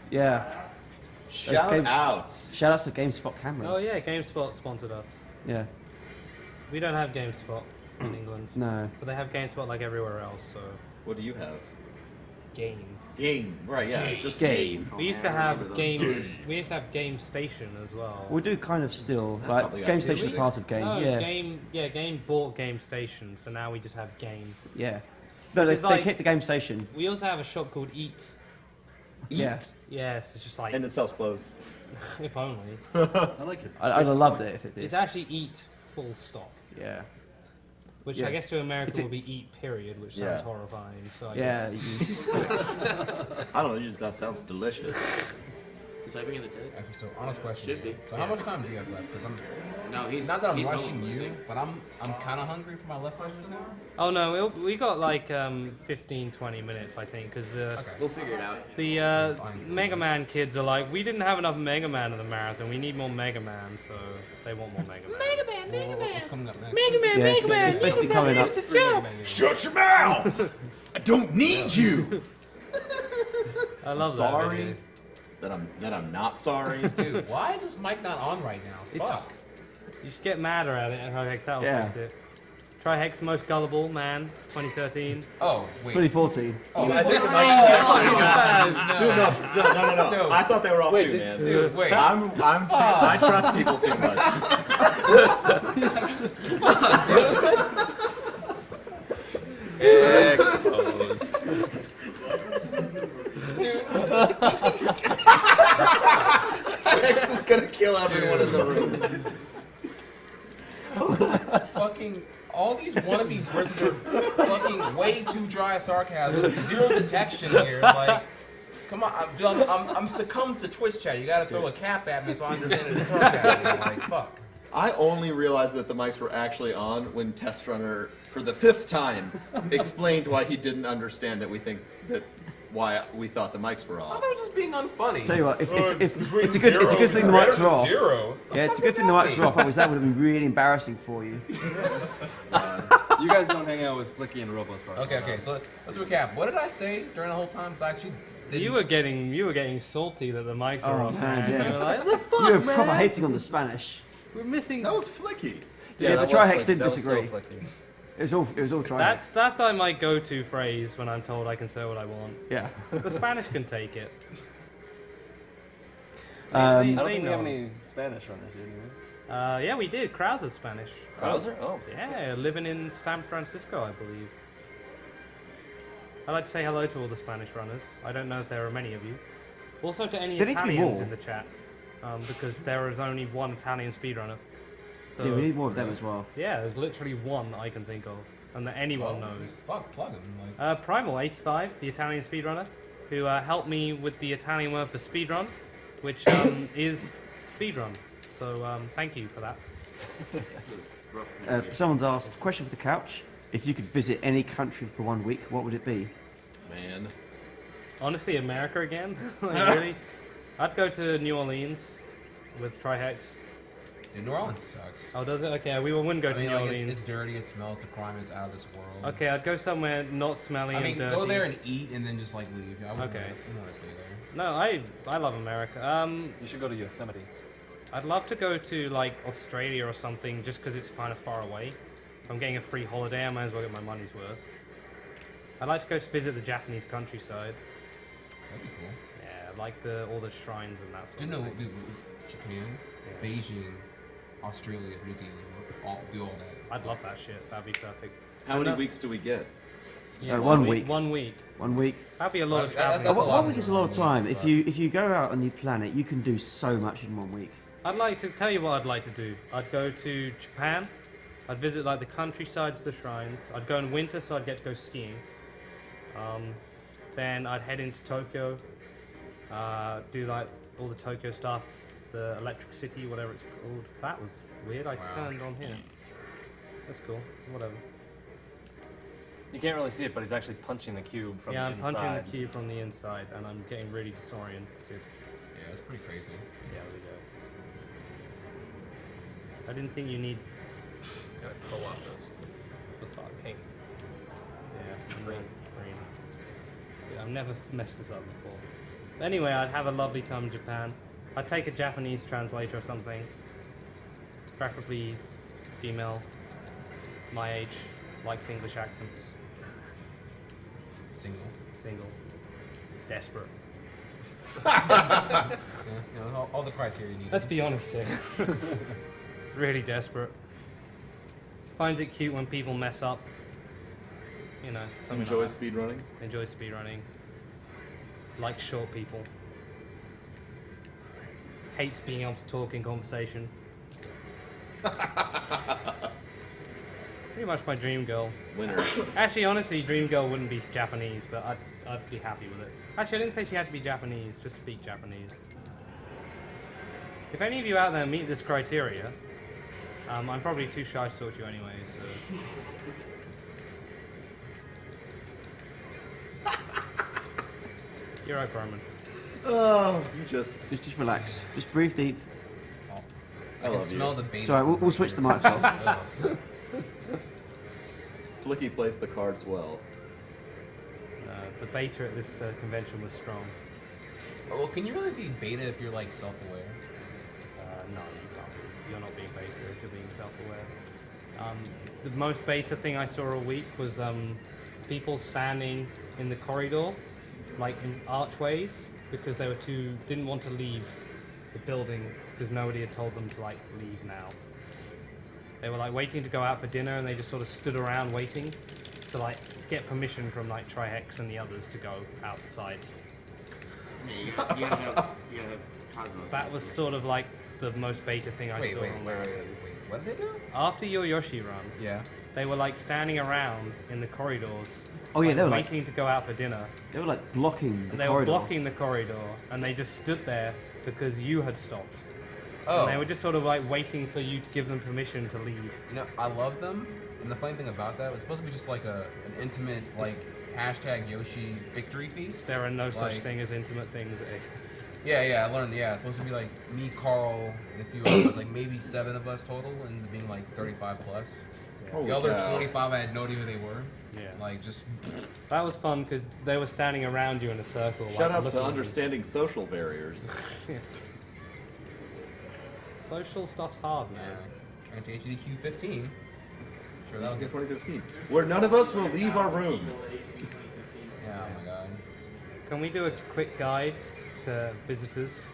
Yeah. Shout games- outs. Shout outs to GameSpot cameras. Oh yeah, GameSpot sponsored us. Yeah. We don't have GameSpot in England, No. but they have GameSpot like everywhere else. So What do you have? game. Game. Right, yeah. Just Game. game. We used to I remember have those game. days. We used to have Game Station as well. We do kind of still. That Like probably got Game used. Station's Did we? part of Game. No, Yeah. Game bought Game Station, so now we just have Game. Yeah. No, Which is they like- kicked the Game Station. We also have a shop called Eat. Yeah. Yes, it's just like And it sells clothes. if only. I like it. I'd have loved it if it did. It's actually Eat full stop, Yeah. which Yeah. I guess to America It's a- will be Eat period, which sounds Yeah. horrifying. So I Yeah. guess, I don't know, that sounds delicious. Is Typing in the Dead? Actually, so honest question. Should here. be. So how much time do you have left? Because No, he's not that I'm he's rushing home. you, but I'm kind of hungry for my leftovers now. oh no, we got like 15, 20 minutes I think, because Okay. We'll figure it out. the Fine. Mega Man kids are like, we didn't have enough Mega Man in the marathon. We need more Mega Man, so they want more Mega Man. What's coming up next? Mega Man, Yeah, Mega it's Man, basically Mega coming Man, up. it's the show. Shut your mouth! I don't need you! I love that. Sorry video. that I'm not sorry. Dude, why is this mic not on right now? It's- Fuck. You should get madder at it, and Trihex, that'll Yeah. fix it. Trihex, most gullible man, 2013. Oh, wait. 2014. Oh, I think the oh, mics Dude, no. I thought they were off too, man. Dude, wait. I trust people too much. Exposed. X is gonna kill everyone in the room. Fucking all these wannabe Brits are fucking way too dry sarcasm. Zero detection here. Like, come on, I'm succumbed to Twitch chat. You gotta throw a cap at me so I understand it's sarcasm. Like, fuck. I only realized that the mics were actually on when Test Runner, for the 5th time, explained why he didn't understand that why we thought the mics were I off. thought it was just being unfunny. Tell you what, if it's a good thing the mics are off. Zero. Yeah, it's a good thing the mics are off. Otherwise, that would have been really embarrassing for you. You guys don't hang out with Flicky and Robos Bar. Okay, so let's recap. What did I say during the whole time? So I actually You were getting salty that the mics are off, man. yeah. You were like, the fuck, You were man? proper hating on the Spanish. We're missing. That was flicky. Yeah, but that Trihex was didn't Flicky. That was so disagree. Flicky. It was all Trihex. That's like my go-to phrase when I'm told I can say what I want. Yeah. The Spanish can take it. I They don't think we have know. any Spanish runners, do we? Yeah, we did. Krauser's Spanish. Krauser? Oh. Yeah, living in San Francisco, I believe. I'd like to say hello to all the Spanish runners. I don't know if there are many of you. Also to any There needs to be Italians more. in the chat, because there is only one Italian speedrunner. So, Yeah, we need more of them as well. yeah, there's literally one I can think of, and that anyone knows. Fuck, plug him. Like, Primal85, the Italian speedrunner, who helped me with the Italian word for speedrun, which is speedrun. So thank you for that. Someone's asked, question for the couch. If you could visit any country for 1 week, what would it be? Man. Honestly, America again? Like, really? I'd go to New Orleans with Trihex. dude, New Orleans sucks. Oh, does it? Okay, we wouldn't go I to mean, New like, Orleans. it's dirty, it smells, the crime is out of this world. Okay, I'd go somewhere not smelly I mean, and dirty. go there and eat and then just like leave. I wouldn't Okay. want to stay there. No, I love America. You should go to Yosemite. I'd love to go to like Australia or something just because it's kind of far away. If I'm getting a free holiday, I might as well get my money's worth. I'd like to go visit the Japanese countryside. That'd be cool. Yeah, like all the shrines and that sort Dude, of no, thing. dude, Japan, Beijing, Australia, New Zealand, do all that. I'd love that shit. That'd be perfect. How many weeks do we get? So 1 week. 1 week. 1 week. That'd be a lot of That- traveling. that's a lot. 1 week is a lot of time. If you go out on your planet, you can do so much in 1 week. I'd like to tell you what I'd like to do. I'd go to Japan. I'd visit like the countrysides, the shrines. I'd go in winter, so I'd get to go skiing. Then I'd head into Tokyo. Do like all the Tokyo stuff, the Electric City, whatever it's called. That was weird. I turned on here. That's cool. Whatever. You can't really see it, but he's actually punching the cube from Yeah, the I'm inside. punching the cube from the inside, and I'm getting really disoriented. Yeah, it's pretty crazy. Yeah, we go. I didn't think you need. Yeah, co-op this. The fuck? Pink. Yeah, green. Yeah, I've never messed this up before. Anyway, I'd have a lovely time in Japan. I'd take a Japanese translator or something. Preferably female. My age. Likes English accents. Single. Desperate. Yeah, you know, all the criteria you need. Let's be honest here. Really desperate. Finds it cute when people mess up. You know, something Enjoy like that. speedrunning? Enjoy speedrunning. Likes short people. Hates being able to talk in conversation. Pretty much my dream girl. Winner. Actually, honestly, dream girl wouldn't be Japanese, but I'd be happy with it. Actually, I didn't say she had to be Japanese, just speak Japanese. If any of you out there meet this criteria, I'm probably too shy to talk to you anyway, so... You're right, Berman. Oh, you just... Just relax. Just breathe deep. I can love smell you. the bait. Sorry, we'll switch the mics off. Flicky plays the cards well. The beta at this convention was strong. Well, can you really be beta if you're like self-aware? No, you can't be. You're not being beta. being self-aware. The most beta thing I saw a week was people standing in the corridor, like in archways, because they didn't want to leave the building because nobody had told them to like leave now. They were like waiting to go out for dinner, and they just sort of stood around waiting to like get permission from like Tri-Hex and the others to go outside. Yeah, you gotta have Cosmos. That was sort of like the most beta thing I saw. Wait, what did they do? After your Yoshi run, Yeah. they were like standing around in the corridors. Oh, yeah, like, they were, like- waiting to go out for dinner. They were like blocking the And they corridor. were blocking the corridor, and they just stood there because you had stopped. Oh. And they were just sort of like waiting for you to give them permission to leave. You know, I love them, and the funny thing about that was supposed to be just like an intimate, like, hashtag Yoshi victory feast. There are no such Like- thing as intimate things. Yeah, I learned, it's supposed to be like me, Carl, and a few others, like maybe 7 of us total, and being like 35 plus. Holy The other cow. 25, I had no idea who they were. Yeah. Like, just, That was fun because they were standing around you in a circle. Shout like, outs to looking at you. understanding social barriers. Social stuff's hard, man. trying to HDQ 15. Sure, that'll get. 2015, where none of us will leave our rooms. Yeah, oh my god. Can we do a quick guide to visitors?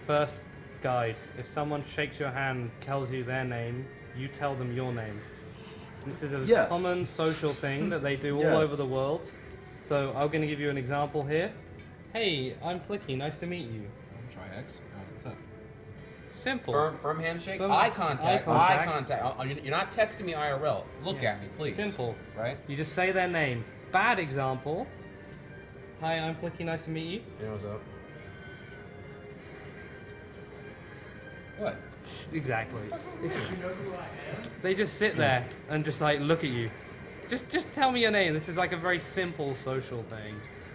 First guide, if someone shakes your hand, tells you their name, you tell them your name. This is a Yes. common social thing that they do all Yes. over the world. So I'm going to give you an example here. Hey, I'm Flicky, nice to meet you. Try X. What's up? Simple. Firm handshake. Firm- Eye contact. eye contact. You're not texting me IRL. Look Yeah. at me, please. Simple. Right? You just say their name. Bad example. Hi, I'm Flicky, nice to meet you. You know what's up? What? Exactly. They just sit there and just like look at you. Just tell me your name. This is like a very simple social thing.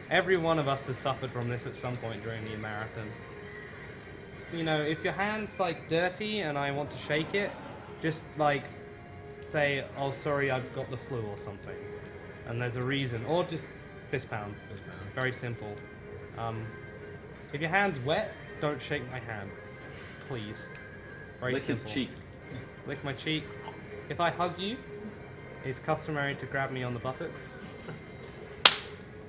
Every one of us has suffered from this at some point during the marathon. You know, if your hand's like dirty and I want to shake it, just like say, "Oh, sorry, I've got the flu" or something, and there's a reason, or just fist pound. Very simple. If your hand's wet, don't shake my hand, please. Very Lick his simple. cheek. Lick my cheek. If I hug you, it's customary to grab me on the buttocks.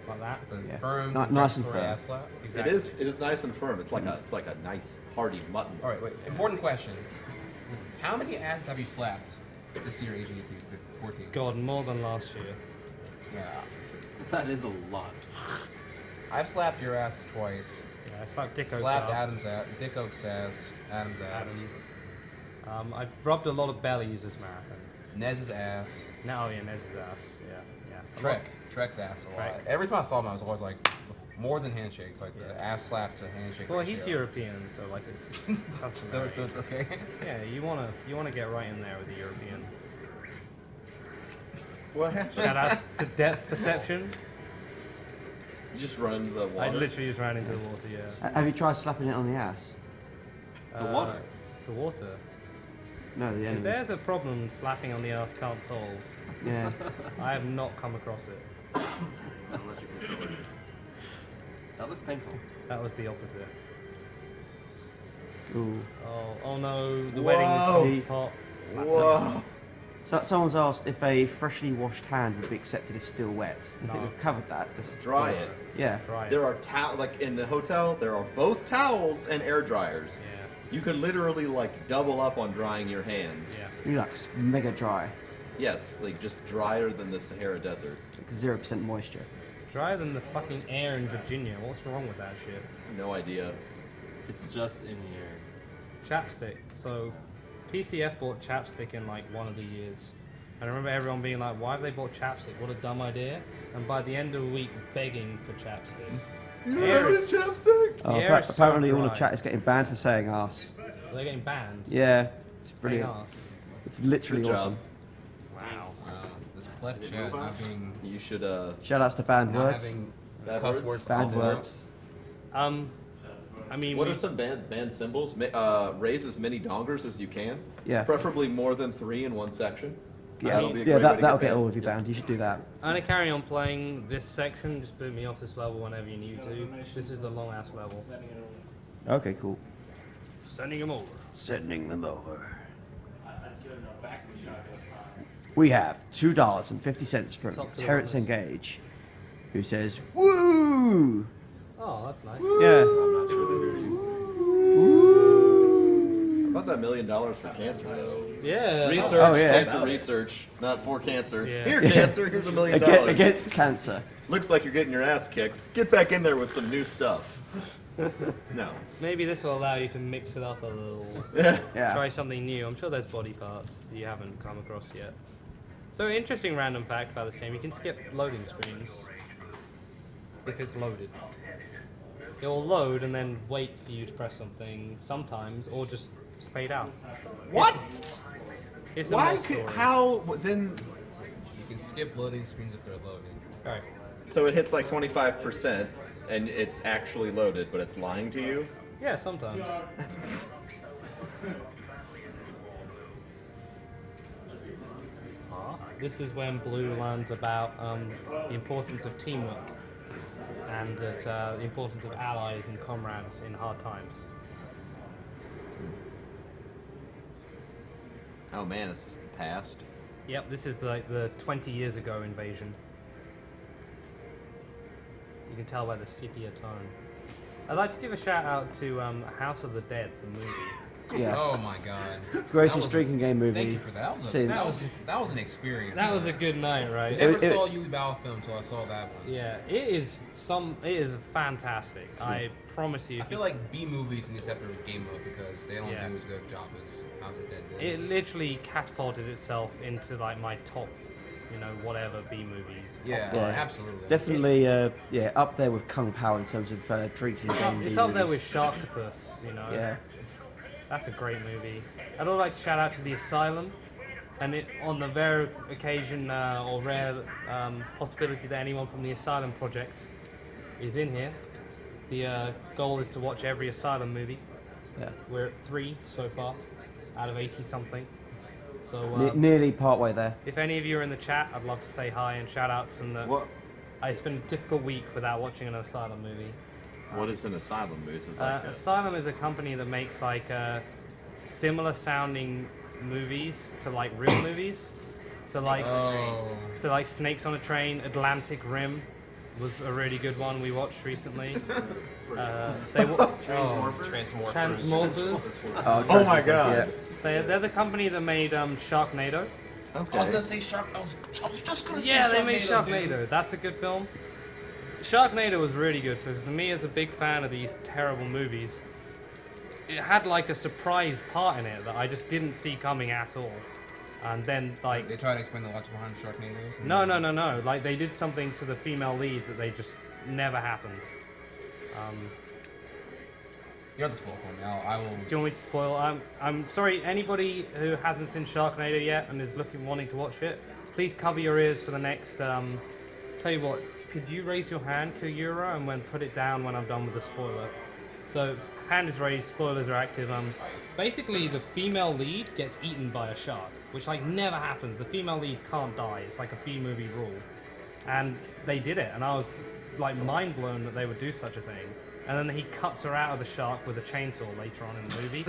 Like that. The Yeah. firm, Nice and congratulatory firm. ass slap. Exactly. It is nice and firm. It's like a nice hearty mutton. All right, wait. Important question. How many asses have you slapped this year, HDQ 14? God, more than last year. Yeah. That is a lot. I've slapped your ass twice. Yeah, it's like Dick Oak's Slapped ass. Adam's ass. Dick Oak's ass. Adam's ass. Adams. I've rubbed a lot of bellies this marathon. Nez's ass. No, yeah, Nez's ass. Yeah. Trek's ass a lot. Trek. Every time I saw him, I was always like, more than handshakes, like the ass slap to handshake. Well, ratio. he's European, so like it's so, customary. so it's okay. Yeah, you wanna get right in there with the European. What happened? Shout out to depth perception. You just run into the I water. literally just ran into the water. Yeah. Have you tried slapping it on the ass? The water. The water. No, the If enemy. there's a problem slapping on the ass can't solve, Yeah. I have not come across it. Unless you're controlling it. That looked painful. That was the opposite. Ooh. Oh no, the Whoa. wedding is hot. Slap Whoa. someone's. So someone's asked if a freshly washed hand would be accepted if still wet. I No. think we've covered that. This is Dry it. Yeah. Try it. There are like in the hotel, there are both towels and air dryers. Yeah. You could literally like double up on drying your hands. Yeah. You're like mega dry. Yes, like just drier than the Sahara Desert. Like 0% moisture. Drier than the fucking air in Virginia. What's wrong with that shit? No idea. It's just in here. Chapstick. So, PCF bought chapstick in like one of the years. And I remember everyone being like, why have they bought chapstick? What a dumb idea. And by the end of the week, begging for chapstick. You Air having is- chapstick? Oh, air is so apparently all of dry. chat is getting banned for saying ass. They're getting banned. Yeah, it's Saying brilliant. arse. It's literally Good job. awesome. Wow. This pleb chat not being, You should Shout outs to banned not words. having Bad cuss words? words. Bad off words. I mean, What are some band symbols? Raise as many dongers as you can. Yeah. Preferably more than 3 in one section. Yeah, That'll be a yeah, great way to that'll get get all banned. of you banned. You should do that. I'm gonna carry on playing this section. Just boot me off this level whenever you need to. This is the long ass level. Okay, cool. Sending him over. Sending them over. We have $2.50 from Top two Terrence honors. Engage, who says, "Woo!" Oh, that's nice. Yeah. How about that $1 million for cancer, though? Yeah. Research, Oh, yeah. cancer research, not for cancer. Yeah. Here, cancer, here's $1 million. Against cancer. Looks like you're getting your ass kicked. Get back in there with some new stuff. No. Maybe this will allow you to mix it up a little. Yeah. Try something new. I'm sure there's body parts you haven't come across yet. So, interesting random fact about this game: you can skip loading screens if it's loaded. It will load and then wait for you to press something sometimes, or just fade out. What? It's a Why more could, story. how, then, You can skip loading screens if they're loading. Alright. so it hits like 25% and it's actually loaded, but it's lying to you? Yeah, sometimes. This is when Blue learns about the importance of teamwork and that, the importance of allies and comrades in hard times. Oh man, is this the past? Yep, this is like the 20 years ago invasion. You can tell by the sepia tone. I'd like to give a shout out to House of the Dead, the movie. Yeah. Oh my god. Greatest That was- streaking game movie. Thank you for that. That was, since. that was an experience. That was a good night, right? Never It- saw Yui Bao film until I saw that one. Yeah, it is fantastic. I promise you. I feel like B movies need to separate game mode because they don't Yeah. do as good a job as House of Dead did. It literally catapulted itself into like my top, whatever B movies. yeah, Yeah. absolutely. Definitely, yeah, up there with Kung Pao in terms of drinking game. It's up there movies. with Sharktopus, Yeah. That's a great movie. I'd also like to shout out to The Asylum, and on the rare occasion or rare possibility that anyone from the Asylum project is in here, the goal is to watch every Asylum movie. Yeah. We're at 3 so far, out of 80 something. So Nearly partway there. if any of you are in the chat, I'd love to say hi and shout outs. And What? I spent a difficult week without watching an Asylum movie. What is an asylum movie? Is it like Asylum is a company that makes like similar sounding movies to like real movies. So like, Snakes on a Train, Atlantic Rim was a really good one we watched recently. Transmorphers. Oh my god. Yeah. They're the company that made Sharknado. Okay. I was gonna say Shark. I was just gonna say Yeah, Sharknado. they made dude. Sharknado. That's a good film. Sharknado was really good because me, as a big fan of these terrible movies, it had like a surprise part in it that I just didn't see coming at all. And then like, They try to explain the logic behind Sharknadoes. no. Like they did something to the female lead that they just never happens. You have to spoil for me. I will. Do you want me to spoil? I'm sorry. Anybody who hasn't seen Sharknado yet and is wanting to watch it, please cover your ears for the next. Tell you what, could you raise your hand, Kagura, and then put it down when I'm done with the spoiler? So, hand is raised. Spoilers are active. Basically, the female lead gets eaten by a shark, which like never happens. The female lead can't die. It's like a B movie rule, and they did it, and I was like mind blown that they would do such a thing. And then he cuts her out of the shark with a chainsaw later on in the movie,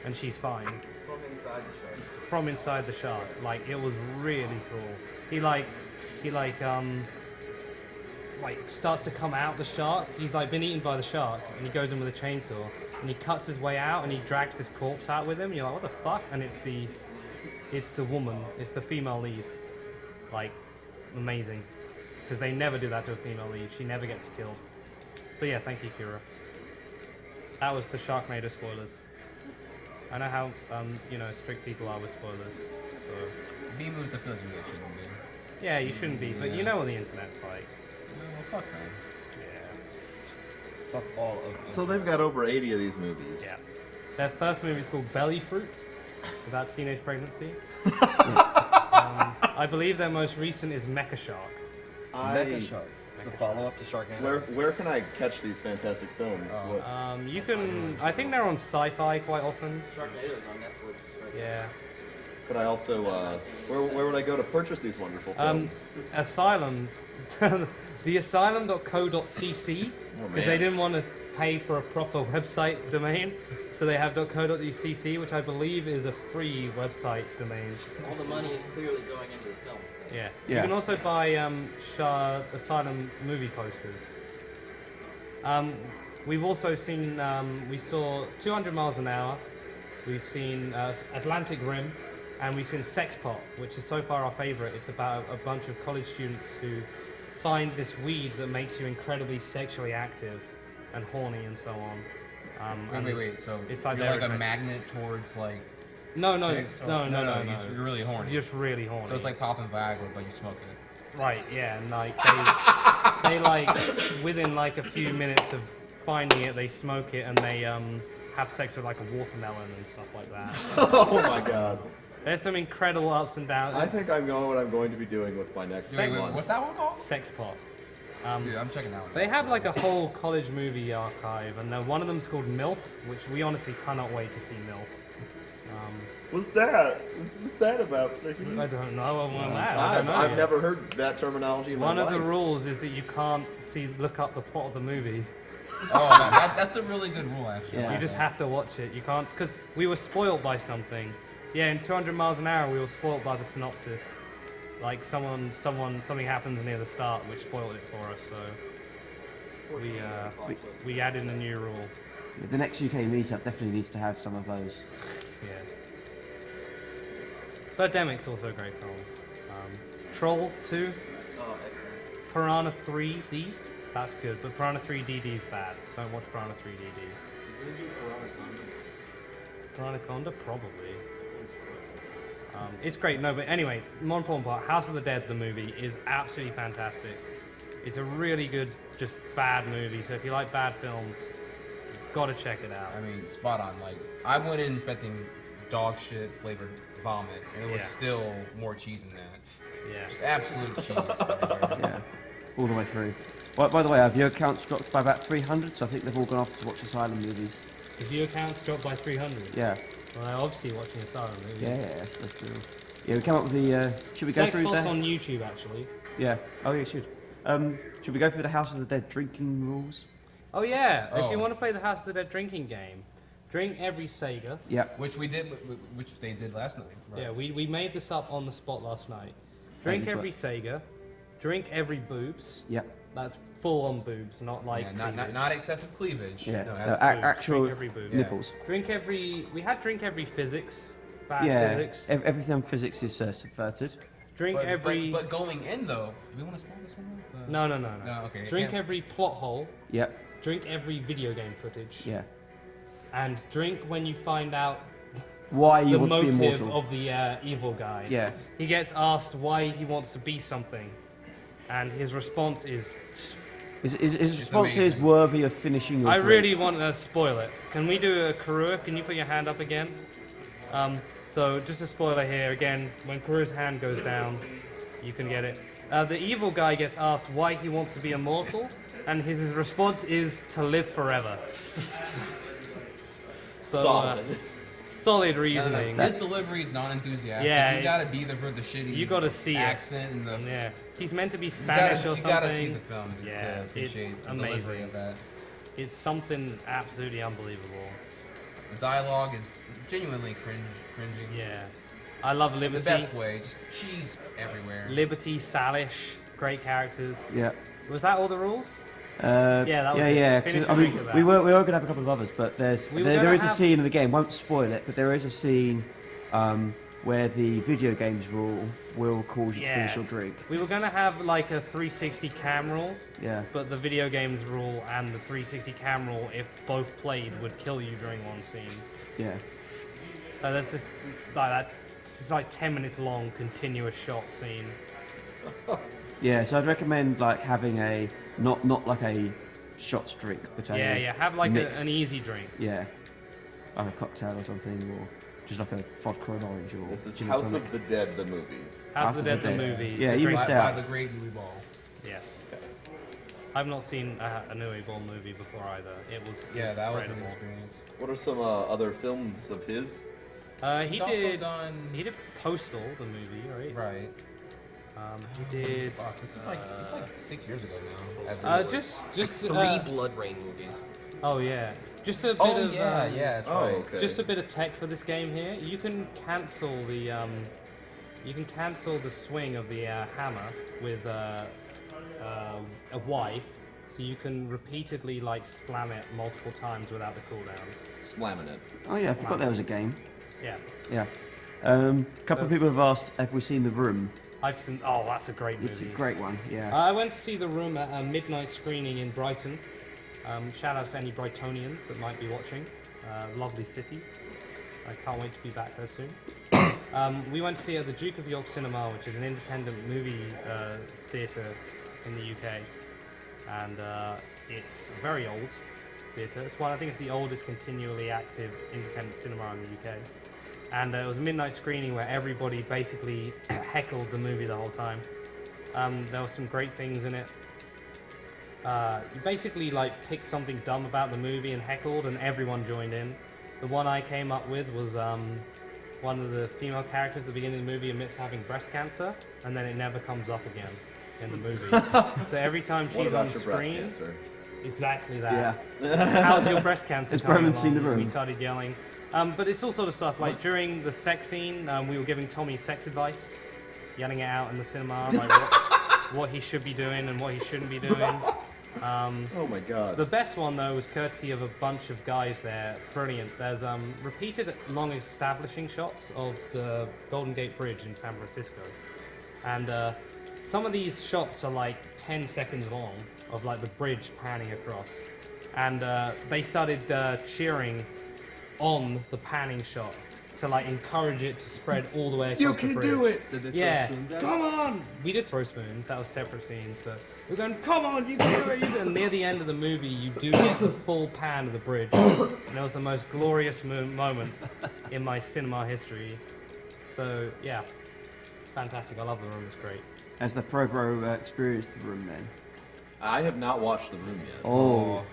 and she's fine. From inside the shark. From inside the shark. Like, it was really cool. He starts to come out the shark. He's like been eaten by the shark, and he goes in with a chainsaw, and he cuts his way out, and he drags this corpse out with him. And you're like, what the fuck? And it's the woman. It's the female lead. Like, amazing. Because they never do that to a female lead. She never gets killed. So yeah, thank you, Kira. That was the Sharknado spoilers. I know how strict people are with spoilers. So. B movies I feel like you really shouldn't be. Yeah, you shouldn't be, but you know what the internet's like. Well, fuck man. Yeah. Fuck all of them. So they've got over 80 of these movies. Yeah. Their first movie is called Belly Fruit, about teenage pregnancy. I believe their most recent is Mecha Shark. Mecha Shark. The follow-up to Sharknado. Where can I catch these fantastic films? What- You can. I think they're on Sci-Fi quite often. Sharknado's on Netflix. Right? Yeah. Could I also, where would I go to purchase these wonderful films? Asylum, the asylum.co.cc, because they didn't want to pay for a proper website domain, So they have .co.cc, which I believe is a free website domain. All the money is clearly going into the film. Yeah. Yeah. You can also buy Asylum movie posters. We've also seen, we saw 200 Miles an Hour, we've seen Atlantic Rim, and we've seen Sex Pop, which is so far our favorite. It's about a bunch of college students who find this weed that makes you incredibly sexually active and horny and so on. Wait. So it's you're like like a magnet towards like. No. You're really horny. You're just really horny. So it's like popping Viagra, but you smoke it. Right, yeah, and like they like within like a few minutes of finding it, they smoke it and they have sex with like a watermelon and stuff like that. Oh my god. There's some incredible ups and downs. I think I know what I'm going to be doing with my next Wait, one. what's that one called? Sex Pop. Dude, I'm checking that one. They have like a whole college movie archive, and one of them's called MILF, which we honestly cannot wait to see MILF. What's that? What's that about? I don't know. I don't know I've yet. never heard that terminology in One my of the life. rules is that you can't look up the plot of the movie. Oh, that's a really good rule, actually. Yeah. You just have to watch it. You can't, because we were spoiled by something. Yeah, in 200 Miles an Hour, we were spoiled by the synopsis. Like something happens near the start, which spoiled it for us. So we added a new rule. The next UK meetup definitely needs to have some of those. Yeah. Birdemic's also a great film. Troll 2, Oh, excellent. Piranha 3D. That's good, but Piranha 3DD is bad. Don't watch Piranha 3DD. Piranha probably. It's great, no, but anyway, more important part, House of the Dead, the movie, is absolutely fantastic. It's a really good, just bad movie, so if you like bad films, you've got to check it out. I mean, spot on. Like, I went in expecting dog shit flavored vomit, and it was Yeah. still more cheese than that. Yeah. Just absolute cheese everywhere. Yeah, all the way through. Well, by the way, our viewer count's dropped by about 300, so I think they've all gone off to watch Asylum movies. The viewer count's dropped by 300. Yeah. Well, they're obviously watching Asylum movies. Yeah, let's do it. Yeah, we come up with the. Should we go Sex through Pop's that? on YouTube, actually. Yeah. Oh, yeah, should. Should we go through the House of the Dead drinking rules? Oh, yeah. If you Oh. want to play the House of the Dead drinking game, drink every Sega. Yeah. Which they did last night. Right? Yeah, we made this up on the spot last night. Drink you've every Sega. Drink every boobs. Yeah. That's full on boobs, not like Yeah, cleavage. not excessive cleavage. Yeah. No, No, that's- boobs. actual Drink every boob. nipples. Drink every. We had drink every physics. Bad Yeah. physics. Everything on physics is subverted. Drink every. but going in though, do we want to spoil this one? No. No, okay. Drink Yeah. every plot hole. Yep. Drink every video game footage. Yeah. And drink when you find out Why you the want to be motive immortal? of the evil guy. Yeah. He gets asked why he wants to be something, and his response is, His response is amazing. worthy of finishing your I drink. really want to spoil it. Can we do a Karua? Can you put your hand up again? So just a spoiler here again. When Karua's hand goes down, you can get it. The evil guy gets asked why he wants to be immortal, and his response is to live forever. So, Solid. solid reasoning. His delivery is non-enthusiastic. Yeah, you gotta it's- be there for the shitty. You gotta see it. accent and the. Yeah, he's meant to be Spanish or you something. gotta see the film to Yeah, appreciate it's the delivery amazing. of that. It's something absolutely unbelievable. The dialogue is genuinely cringing. Yeah, I love In Liberty. the best way, just cheese everywhere. Liberty, Salish, great characters. Yeah. Was that all the rules? Yeah, that was yeah, it. yeah. Finish 'cause, I the mean, drink of we that. were going to have a couple of others, but We were there gonna is a have- scene in the game. Won't spoil it, but there is a scene where the video games rule will cause you to finish your drink. We were gonna have like a 360 cam rule, Yeah. but the video games rule and the 360 cam rule, if both played, would kill you during one scene. Yeah. That's just like that. It's like 10 minutes long, continuous shot scene. Yeah. So I'd recommend like having a not like a shots drink, but Yeah, have like mixed. an easy drink. Yeah. Like a cocktail or something, or just like a vodka and orange or. This is gin House tonic. of the Dead, the movie. House of the Dead, the movie. Yeah, the you drink- missed by out. the great Louis Ball. Yes. I've not seen a Nui Ball movie before either. It was Yeah, that was an incredible. experience. What are some other films of his? He He's also did. done. He did Postal, the movie, right? Right. He did. Fuck, this is like 6 years ago now. Just Three Blood Rain movies. Oh yeah. Just a bit Oh of yeah, that's Oh, right. okay. just a bit of tech for this game here. You can cancel the swing of the hammer with a Y, so you can repeatedly like splam it multiple times without the cooldown. Slamming it. Oh yeah, I forgot there was a game. Yeah, Yeah. A couple of people have asked, have we seen The Room? I've seen. Oh, that's a great movie. It's a great one, yeah. I went to see The Room at a midnight screening in Brighton. Shout out to any Brightonians that might be watching. Lovely city. I can't wait to be back there soon. We went to see it at the Duke of York Cinema, which is an independent movie theatre in the UK. And it's a very old theatre. I think it's the oldest continually active independent cinema in the UK. And it was a midnight screening where everybody basically heckled the movie the whole time. There were some great things in it. You basically like picked something dumb about the movie and heckled, and everyone joined in. The one I came up with was one of the female characters at the beginning of the movie admits having breast cancer, and then it never comes up again in the movie. So every time What she's about on your breast screen, cancer? exactly that. Yeah. How's your breast cancer? Has coming Broman seen The along? Room? We started yelling. But it's all sort of stuff like during the sex scene, we were giving Tommy sex advice, yelling it out in the cinema, like what he should be doing and what he shouldn't be doing. Oh my god. The best one though was courtesy of a bunch of guys there. Brilliant. There's repeated long establishing shots of the Golden Gate Bridge in San Francisco, and some of these shots are like 10 seconds long of like the bridge panning across, and they started cheering on the panning shot to like encourage it to spread all the way across You the can bridge. do it! Did they throw Yeah, spoons at come on! We did throw spoons, that was separate scenes, but we're going, come on, you can do it, you can do it. And near the end of the movie, you do get the full pan of the bridge. And it was the most glorious moment in my cinema history. So, yeah, it's fantastic. I love The Room, it's great. Has the Pro Bro experienced The Room then? I have not watched The Room yet. Oh.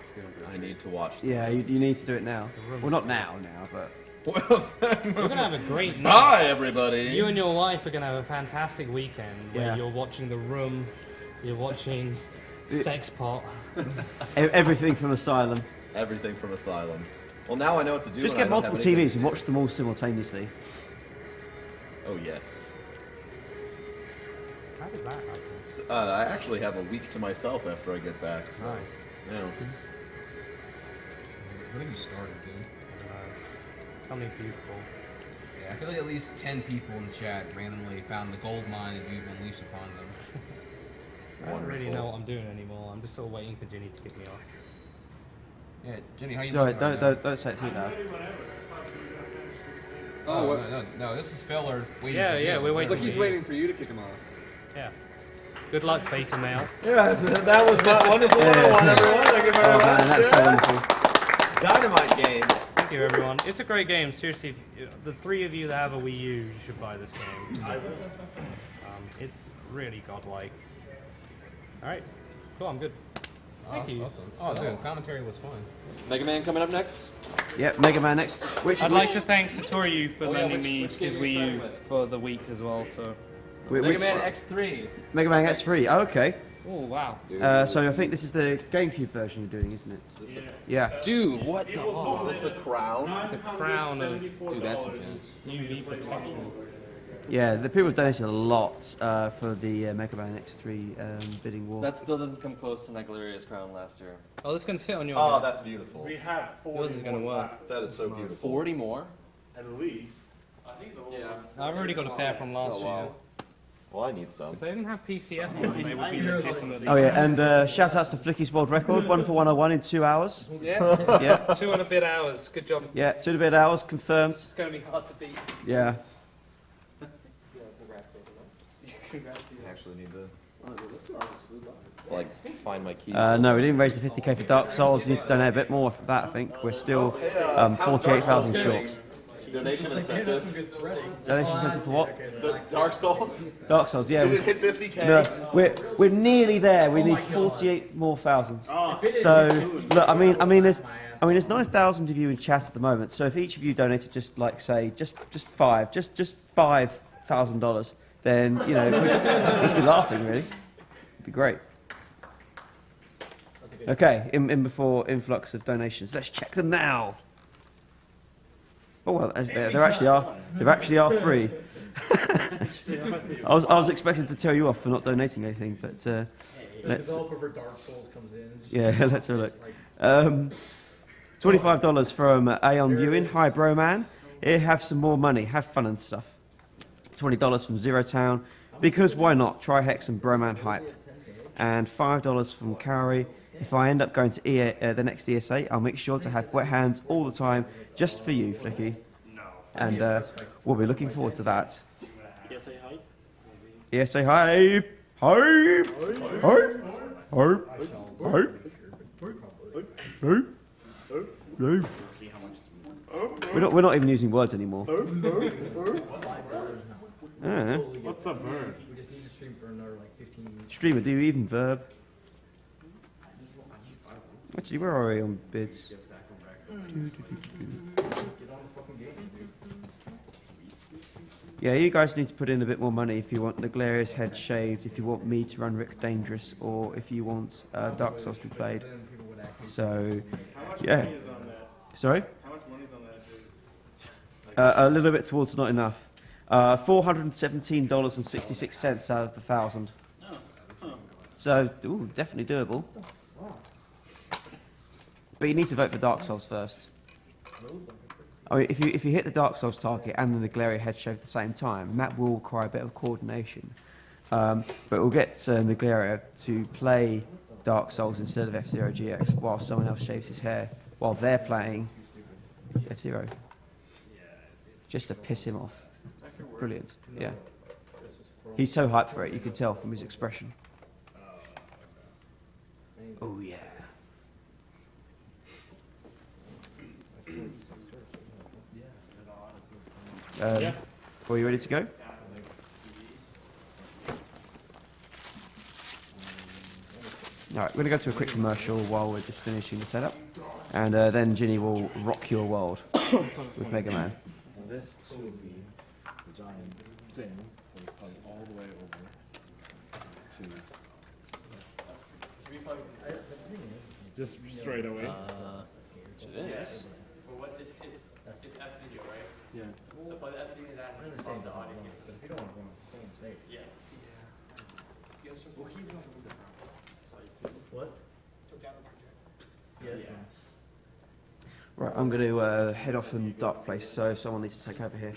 I need to watch The Yeah, you need to do it now. Room's Well, not great. now, but... We're going to have a great night. Bye, everybody! You and your wife are going to have a fantastic weekend where Yeah. you're watching The Room, you're watching Sex Pot. Everything from Asylum. Everything from Asylum. Well, now I know what to do. Just when get I don't have multiple anything TVs to and do. watch them all simultaneously. Oh, yes. How did that happen? I actually have a week to myself after I get back. So, Nice. yeah. When have you started, dude? Something beautiful. Yeah, I feel like at least 10 people in the chat randomly found the gold mine that you've unleashed upon them. I don't really Wonderful. know what I'm doing anymore. I'm just sort of waiting for Ginny to kick me off. Yeah, Jenny, how you Sorry, doing? right now? don't say it too loud. Oh, no, this is filler waiting Yeah, for yeah, you. we're waiting. Look, he's waiting for you to kick him off. Yeah. Good luck, Beta Male. Yeah, that was my wonderful 101, everyone. Thank you very Oh much. man, that's so wonderful. Dynamite game. Thank you, everyone. It's a great game. Seriously, the three of you that have a Wii U, you should buy this game. I will. It's really godlike. All right. Cool. I'm good. Thank you. Awesome. Oh, dude, commentary was fun. Mega Man coming up next. Yep, Mega Man next. I'd like to thank Satori for Oh, yeah, lending which me game his are you Wii starting U with? for the week as well. So. Mega Man X3. Mega Man X3. Oh, okay. Oh wow. So I think this is the GameCube version you're doing, isn't it? Yeah. Dude, what the Is this a crown? It's a crown of Dude, that's intense. UV protection. Yeah, the people donated a lot for the Mega Man X3 bidding war. That still doesn't come close to Naglaria's crown last year. Oh, this is gonna sit on your. Oh, that's beautiful. We have 40 Yours is gonna more work. classes. That is so beautiful. 40 more? At least. Yeah. I've already got a pair from last Oh, wow. year. Well, I need some. If they didn't have PCF on them, they would be legitimately. Oh yeah, and shout outs to Flicky's World Record, wonderful 101 in 2 hours. Yeah. Yeah, 2 and a bit hours. Good job. yeah, 2 and a bit hours confirmed. It's gonna be hard to beat. Yeah. I actually need to like find my keys. No, we didn't raise the 50k for Dark Souls. You need to donate a bit more for that. I think we're still 48,000 short. Donation incentive. Donation incentive for what? The Dark Souls. Dark Souls. Yeah. Did it hit 50k? No, we're nearly there. We need 48 more thousands. So look, I mean, there's 9,000 of you in chat at the moment. So if each of you donated just like say just $5,000, then you know we'd be laughing really. It'd be great. Okay, in before influx of donations. Let's check them now. Oh well, there actually are. There actually are 3. I was expecting to tell you off for not donating anything, but let's. Developer for Dark Souls comes in. Yeah, let's have a look. $25 from Aeon Viewing. Hi, bro man. Here, have some more money. Have fun and stuff. $20 from Zero Town. Because why not? Try Hex and Broman Hype. And $5 from Kaori. If I end up going to the next ESA, I'll make sure to have wet hands all the time, just for you, Flicky. And we'll be looking forward to that. ESA hype? ESA hype! Hype! Hype! Hype! Hype! Hype! We're not even using words anymore. What's a bird? We just need to stream for another like 15 minutes. Streamer, do you even verb? Actually, where are we on bids? Yeah, you guys need to put in a bit more money if you want the Glarious head shaved, if you want me to run Rick Dangerous, or if you want Dark Souls to be played. So, yeah. Sorry? How much money's on that? A little bit towards not enough. $417.66 out of the 1,000. So, ooh, definitely doable. But you need to vote for Dark Souls first. I mean, if you hit the Dark Souls target and the Naglaria head shave at the same time, that will require a bit of coordination. But we'll get Naglaria to play Dark Souls instead of F-Zero GX while someone else shaves his hair while they're playing F-Zero. Just to piss him off. Brilliant. Yeah. He's so hyped for it, you can tell from his expression. Oh yeah. Are you ready to go? Alright, we're going to go to a quick commercial while we're just finishing the setup. And then Ginny will rock your world with Mega Man. This would be the giant thing that is probably all the way over to... Just straight away. It is. Well, what, it's SVU, right? Yeah. So play the SVU that and spawn the audio. But if you don't want to go on the same stage. Yeah. Well, he's not the What? Took down the project. Yes. Right, I'm going to head off in Dark Place, so someone needs to take over here.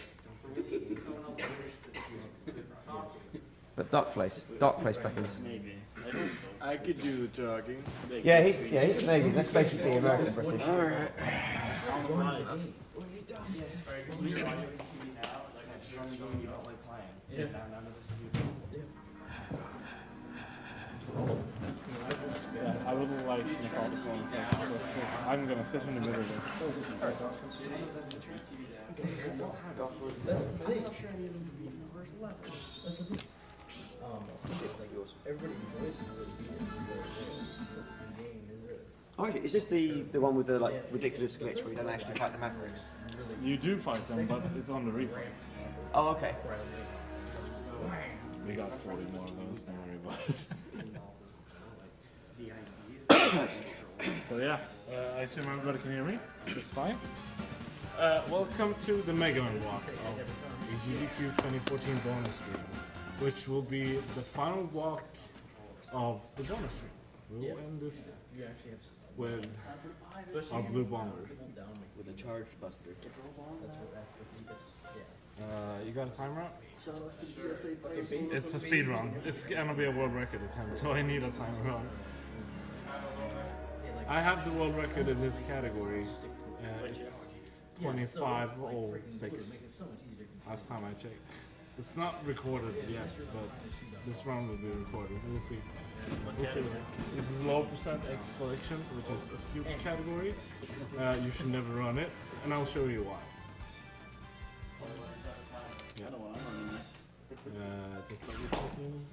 But Dark Place backers. Maybe. I could do jogging. Yeah, he's Canadian. That's basically American British. Alright. I wouldn't like methodical and so I'm gonna sit in the middle of it. Oh, is this the one with the like ridiculous glitch where you don't actually fight the Mavericks? You do fight them, but it's on the refights. Oh, okay. We got 40 more of those, don't worry about it. So yeah, I assume everybody can hear me. That's fine. Welcome to the Mega Man walk of Agdq 2014 bonus stream, which will be the final walk of the bonus stream. We'll end this with our blue bomber. With a charged buster. You got a timer up? It's a speed run. It's gonna be a world record attempt, so I need a timer on. I have the world record in this category. It's 25:06. Last time I checked. It's not recorded yet, but this run will be recorded. We'll see. We'll see. This is low percent X collection, which is a stupid category. You should never run it, and I'll show you why. Yeah. Just double checking.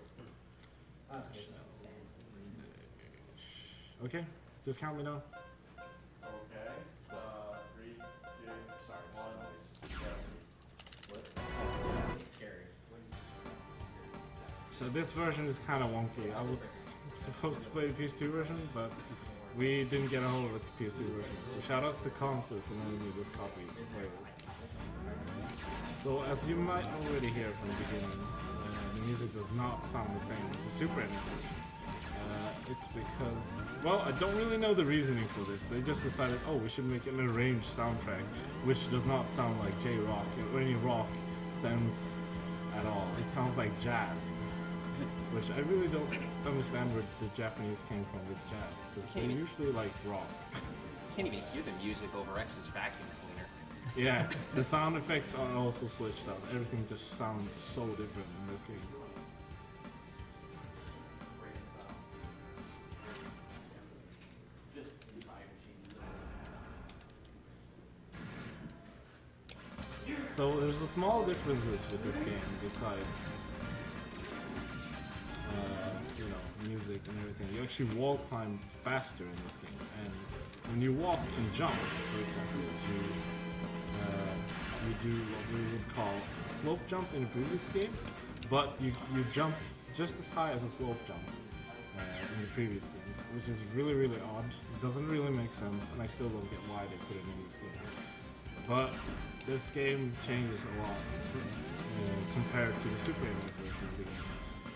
Okay, just count me down. Okay. 3, 2, sorry, 1. It's scary. So this version is kind of wonky. I was supposed to play the PS2 version, but We didn't get a hold of it to PS2 version, so shoutouts to Concert for lending me this copy to play with. So as you might already hear from the beginning, the music does not sound the same as the Super NES version. It's because, well, I don't really know the reasoning for this. They just decided, oh, we should make an arranged soundtrack, which does not sound like J-rock or any rock sense at all. It sounds like jazz, which I really don't understand where the Japanese came from with jazz, because they usually like rock. You can't even hear the music over X's vacuum cleaner. Yeah, the sound effects are also switched out. Everything just sounds so different in this game. So there's a small differences with this game besides, you know, music and everything. You actually wall climb faster in this game, and when you walk and jump, for example, you do what we would call a slope jump in the previous games, but you jump just as high as a slope jump in the previous games, which is really odd. It doesn't really make sense, and I still don't get why they put it in this game. But this game changes a lot compared to the Super NES version of the game.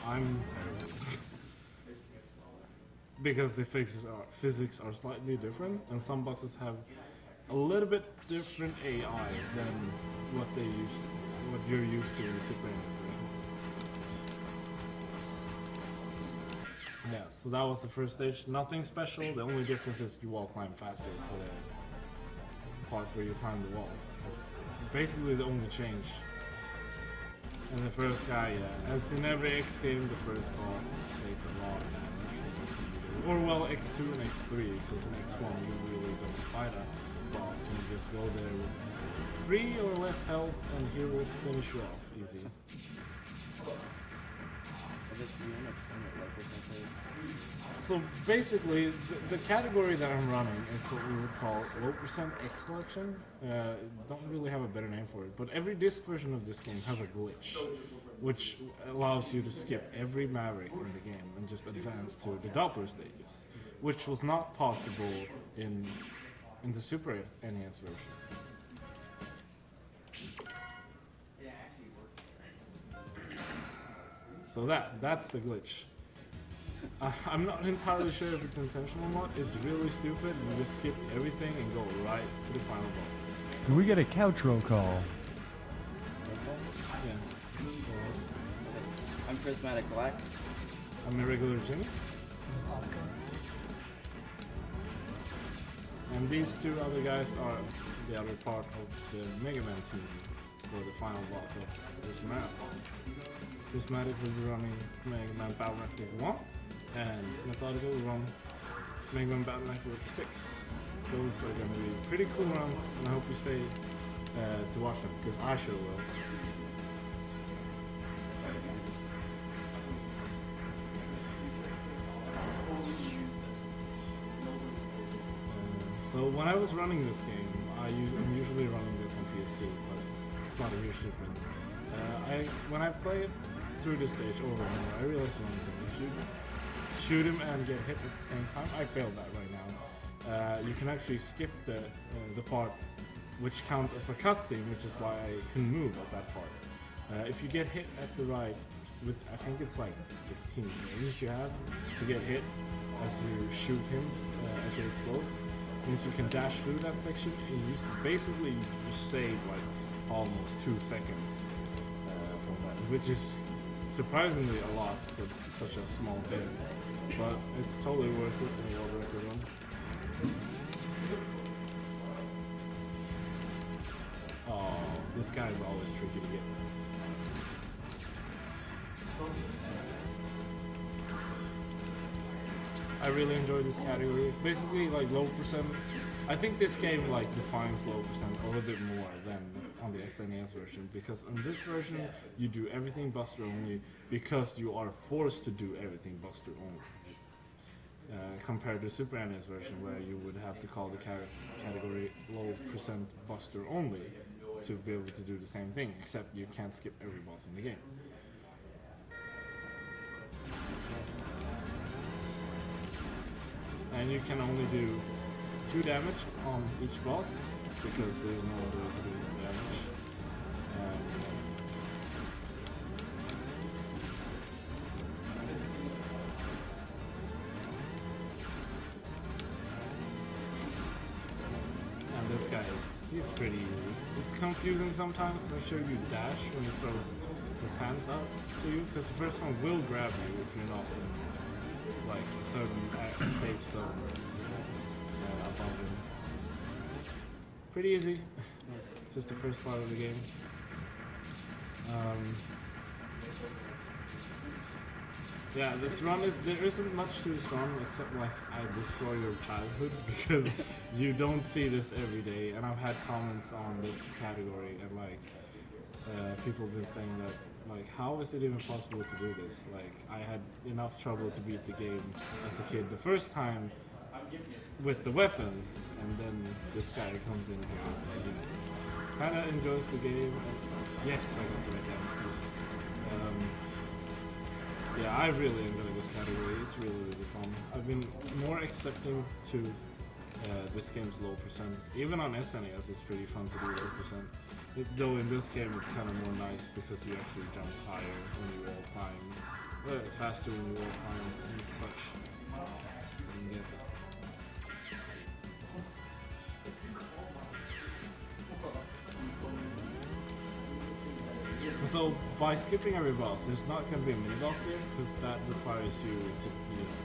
I'm terrible. Because the physics are slightly different, and some bosses have a little bit different AI than what you're used to in the Super NES version. Yeah, so that was the first stage. Nothing special. The only difference is you wall climb faster for the part where you climb the walls. It's basically the only change. And the first guy, yeah, as in every X game, the first boss takes a lot of damage. Or well, X2 and X3, because in X1 you really don't fight a boss, you just go there with 3 or less health and he will finish you off easy. So basically, the category that I'm running is what we would call low percent X collection. Don't really have a better name for it, but every disc version of this game has a glitch, which allows you to skip every Maverick in the game and just advance to the Doppler stages, which was not possible in the Super NES version. So that's the glitch. I'm not entirely sure if it's intentional or not. It's really stupid. You just skip everything and go right to the final bosses. Can we get a couch roll call? Yeah. I'm Prismatic Black. I'm Irregular Jimmy. And these two other guys are the other part of the Mega Man team for the final block of this marathon. Prismatic will be running Mega Man Battle Network 1, and Methodical will run Mega Man Battle Network 6. Those are going to be pretty cool runs, and I hope you stay to watch them, because I sure will. So when I was running this game, I'm usually running this on PS2, but it's not a huge difference. When I play it through this stage over and over, I realized one thing. If you shoot him and get hit at the same time, I failed that right now. You can actually skip the part which counts as a cutscene, which is why I can move at that part. If you get hit at the right, with I think it's like 15 frames you have to get hit as you shoot him as it explodes, means you can dash through that section and basically you just save like almost 2 seconds from that, which is surprisingly a lot for such a small game, but it's totally worth it in a world record run. Oh, this guy is always tricky to get. I really enjoy this category. Basically, like low percent. I think this game like defines low percent a little bit more than on the SNES version, because on this version you do everything Buster only because you are forced to do everything Buster only. Compared to Super NES version, where you would have to call the category low percent Buster only to be able to do the same thing, except you can't skip every boss in the game. and you can only do 2 damage on each boss because there's no other way to do damage. And this guy he's pretty easy. It's confusing sometimes. Make sure you dash when he throws his hands out to you, because the first one will grab you if you're not in like a certain safe zone above him. Pretty easy. It's just the first part of the game. Yeah, this run there isn't much to this run except like I destroy your childhood because you don't see this every day, and I've had comments on this category and like people have been saying that like how is it even possible to do this? Like I had enough trouble to beat the game as a kid the first time with the weapons, and then this guy comes in here and you know, kind of enjoys the game. Yes, I got the right down first. Yeah, I really enjoy this category. It's really, really fun. I've been more accepting to this game's low percent. Even on SNES, it's pretty fun to do low percent. Though in this game, it's kind of more nice because you actually jump higher when you wall climb, faster when you wall climb and such. And yeah. So by skipping every boss, there's not going to be a mini boss there because that requires you to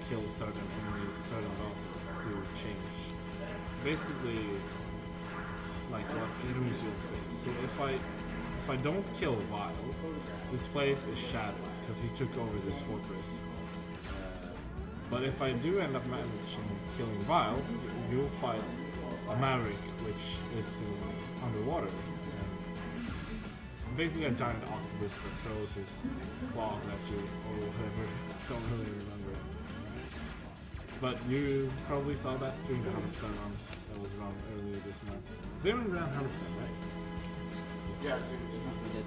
kill certain bosses to change. Basically, like what enemies you'll face. So if I don't kill Vile, this place is shattered because he took over this fortress. But if I do end up managing killing Vile, you'll fight a Maverick, which is underwater. Basically a giant octopus that throws his claws at you or whatever. Don't really remember it. But you probably saw that during the 100% run that was run earlier this month. Zero ran 100%, right? Yeah, Zero did.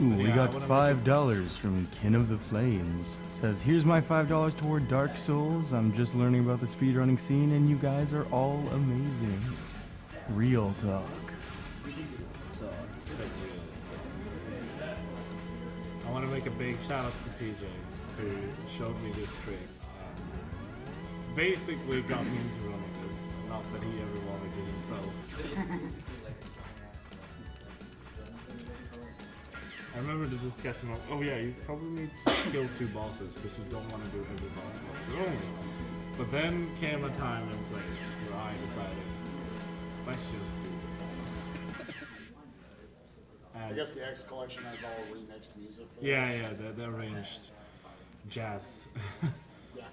Ooh, we got $5 from Kin of the Flames. Says, here's my $5 toward Dark Souls. I'm just learning about the speedrunning scene and you guys are all amazing. Real talk. I want to make a big shout out to PJ who showed me this trick. Basically got me into running this. Not that he ever wanted it himself. I remember the discussion of, oh yeah, you probably need to kill 2 bosses because you don't want to do every boss only. But then came a time and place where I decided, let's just do this. I guess the X collection has all remixed music for yeah, this. yeah, they arranged jazz. Yeah.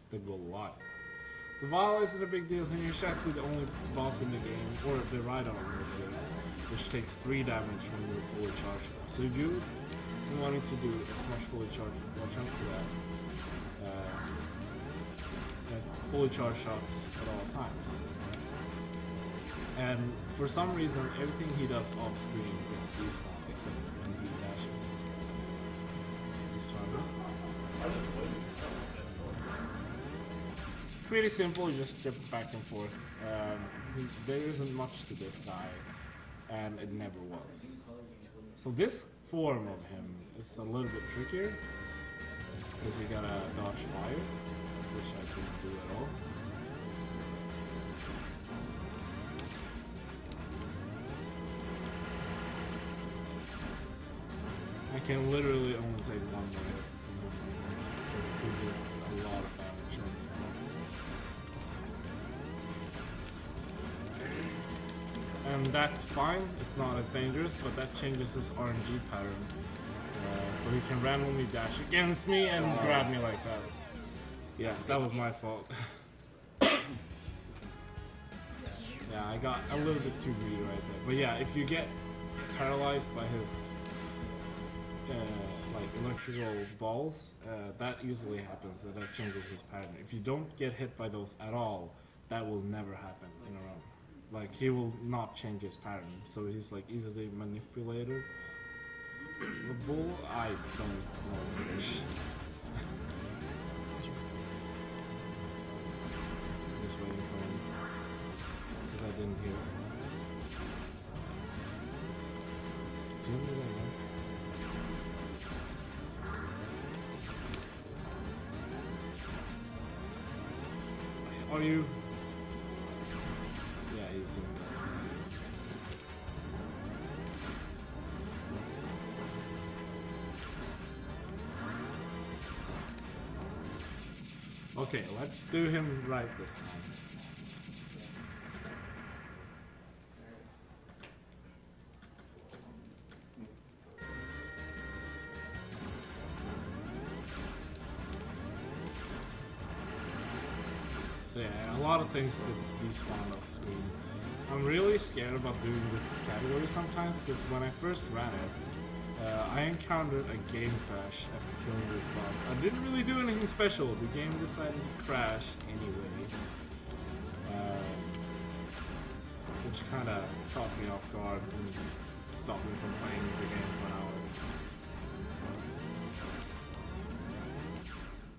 They go a lot. So Vile isn't a big deal. He's actually the only boss in the game, or the Rhydon which takes 3 damage when you're fully charged. So if you're wanting to do as much fully charged, watch out for that. Fully charged shots at all times. And for some reason, everything he does off screen gets despawned except when he dashes. He's charging. Pretty simple, you just jump back and forth. There isn't much to this guy, and it never was. So this form of him is a little bit trickier, because you gotta dodge fire, which I didn't do at all. I can literally only take 1 more hit from him right now, because he does a lot of damage on me. And that's fine, it's not as dangerous, but that changes his RNG pattern. So he can randomly dash against me and grab me like that. Yeah, that was my fault. Yeah, I got a little bit too greedy right there. But yeah, if you get paralyzed by his like electrical balls, that usually happens, that changes his pattern. If you don't get hit by those at all, that will never happen in a run. Like he will not change his pattern, so he's like easily manipulated. The bull, I don't know English. Just waiting for him because I didn't hear. Is he over there, right? Are you? Yeah, he's doing that. Okay, let's do him right this time. So yeah, a lot of things get despawned off screen. I'm really scared about doing this category sometimes because when I first ran it, I encountered a game crash after killing this boss. I didn't really do anything special. The game decided to crash anyway, which kind of caught me off guard and stopped me from playing the game for an hour.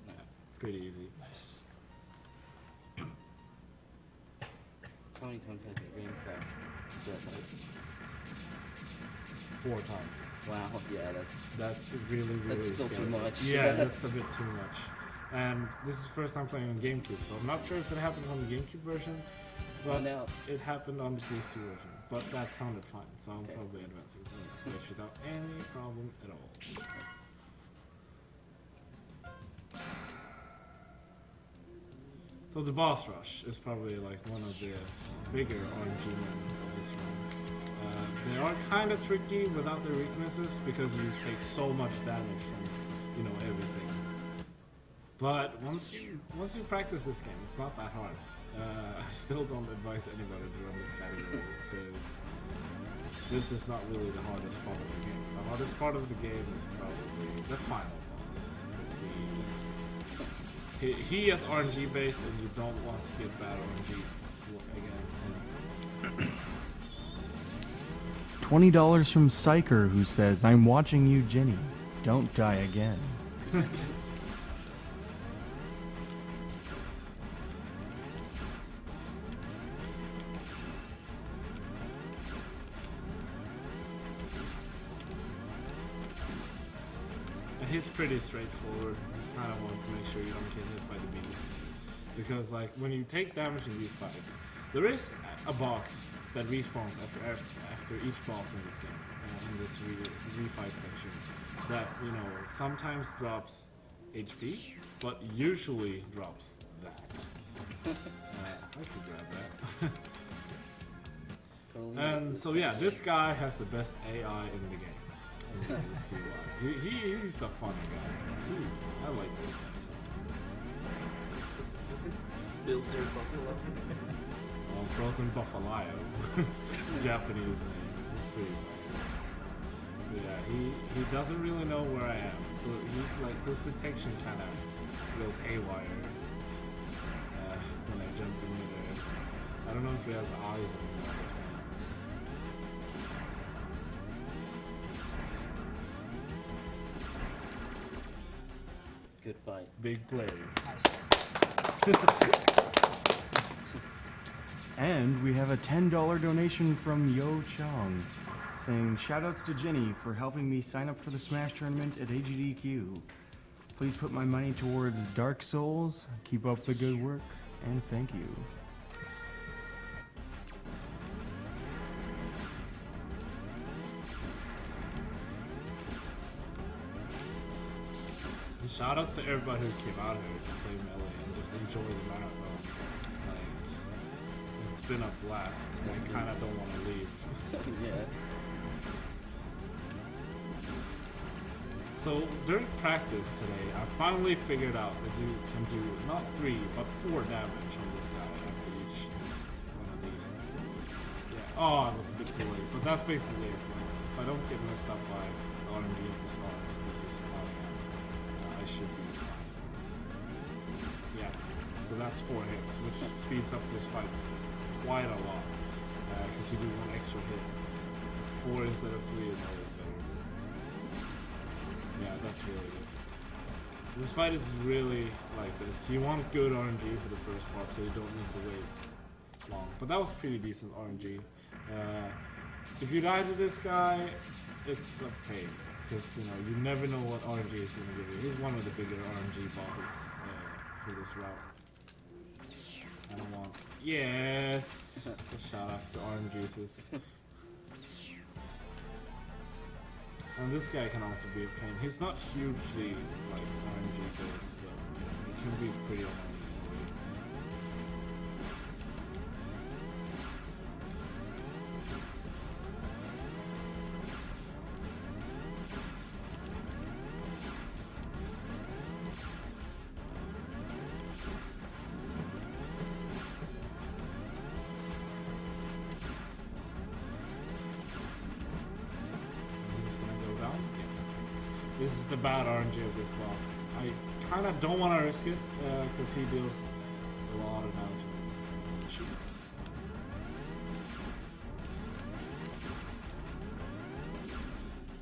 Yeah, pretty easy. Nice. How many times has the game crashed? Like 4 times. Wow, yeah, that's really that's still scary. too much. Yeah, that's a bit too much. And this is the first time playing on GameCube, so I'm not sure if it happens on the GameCube version, but it happened on the PS2 version. But that sounded fine, so I'm probably advancing to the next stage without any problem at all. So the boss rush is probably like one of the bigger RNG moments of this run. They are kind of tricky without their weaknesses because you take so much damage from, everything. But once you practice this game, it's not that hard. I still don't advise anybody to run this category because this is not really the hardest part of the game. The hardest part of the game is probably the final boss. He is RNG based, and you don't want to get bad RNG against him. $20 from Psyker, who says, "I'm watching you, Jenny. Don't die again." He's pretty straightforward. You kind of want to make sure you don't get hit by the bees. Because like when you take damage in these fights, there is a box that respawns after each boss in this game, in this refight section, that sometimes drops HP, but usually drops that. I could grab that. And so yeah, this guy has the best AI in the game. Let's see why. He's a funny guy. I like this guy sometimes. Builds are buffalo. Oh, Frozen Buffalo. Japanese name. It's pretty funny. So yeah, he doesn't really know where I am. So his detection kind of goes haywire when I jump in midair. I don't know if he has eyes anymore. Good fight. Big plays. Nice. And we have a $10 donation from Yo Chong saying, "Shoutouts to Jenny for helping me sign up for the Smash tournament at Agdq. Please put my money towards Dark Souls. Keep up the good work, and thank you." Shoutouts to everybody who came out here to play Melee and just enjoy the marathon. Like, it's been a blast. I kind of don't want to leave. Yeah. So during practice today, I finally figured out that you can do not 3 but 4 damage on this guy after each one of these. Yeah. Oh, I was a bit too late, but that's basically it. If I don't get messed up by RNG of the stars, I should be fine. Yeah, so that's 4 hits, which speeds up this fight quite a lot. because you do one extra hit. 4 instead of 3 is always better. Yeah, that's really good. This fight is really like this. You want good RNG for the first part, so you don't need to wait long. But that was pretty decent RNG. If you die to this guy, it's a pain, because you know you never know what RNG is going to give you. He's one of the bigger RNG bosses for this route. I don't want. Yes. So shout outs to RNGs. And this guy can also be a pain. He's not hugely like RNG based, but you know, he can be pretty annoying. This is the bad RNG of this boss. I kind of don't want to risk it because he deals a lot of damage. Shoot.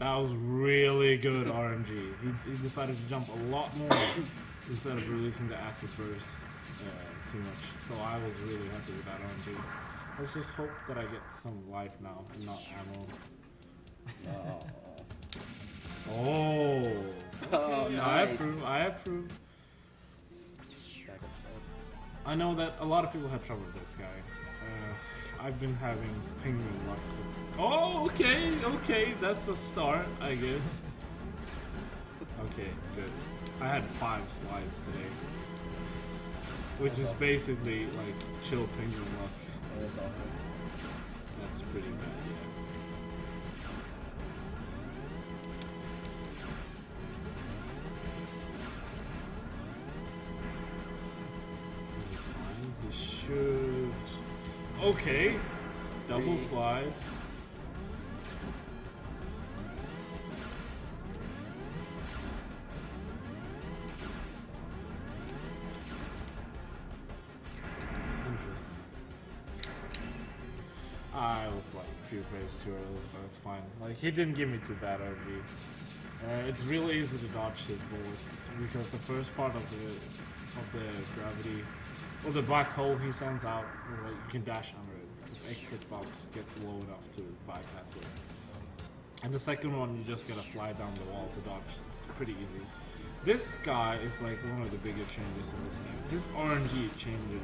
That was really good RNG. He decided to jump a lot more instead of releasing the acid bursts too much. So I was really happy with that RNG. Let's just hope that I get some life now and not ammo. Oh. Oh, Oh, nice. I approve. I know that a lot of people have trouble with this guy. I've been having penguin luck. Oh, okay, that's a start, I guess. Okay, good. I had 5 slides today, which is basically like chill penguin luck. Oh, that's awful. That's pretty bad, yeah. Should... Okay. Double slide. Interesting. I was like a few frames too early, but it's fine. Like, he didn't give me too bad RNG. It's really easy to dodge his bullets because the first part of the gravity, or the black hole he sends out, like, you can dash under it. His X hitbox gets low enough to bypass it. And the second one, you just gotta slide down the wall to dodge. It's pretty easy. This guy is like one of the bigger changes in this game. His RNG changed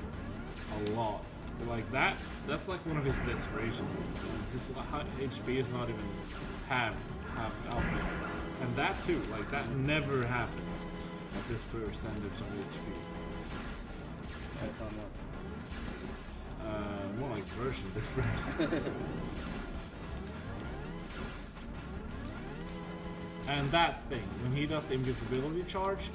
a lot. Like that's like one of his desperation moves. And his HP is not even half out yet. And that too, like that never happens at this percentage of HP. More like version difference. And that thing, when he does the invisibility charge,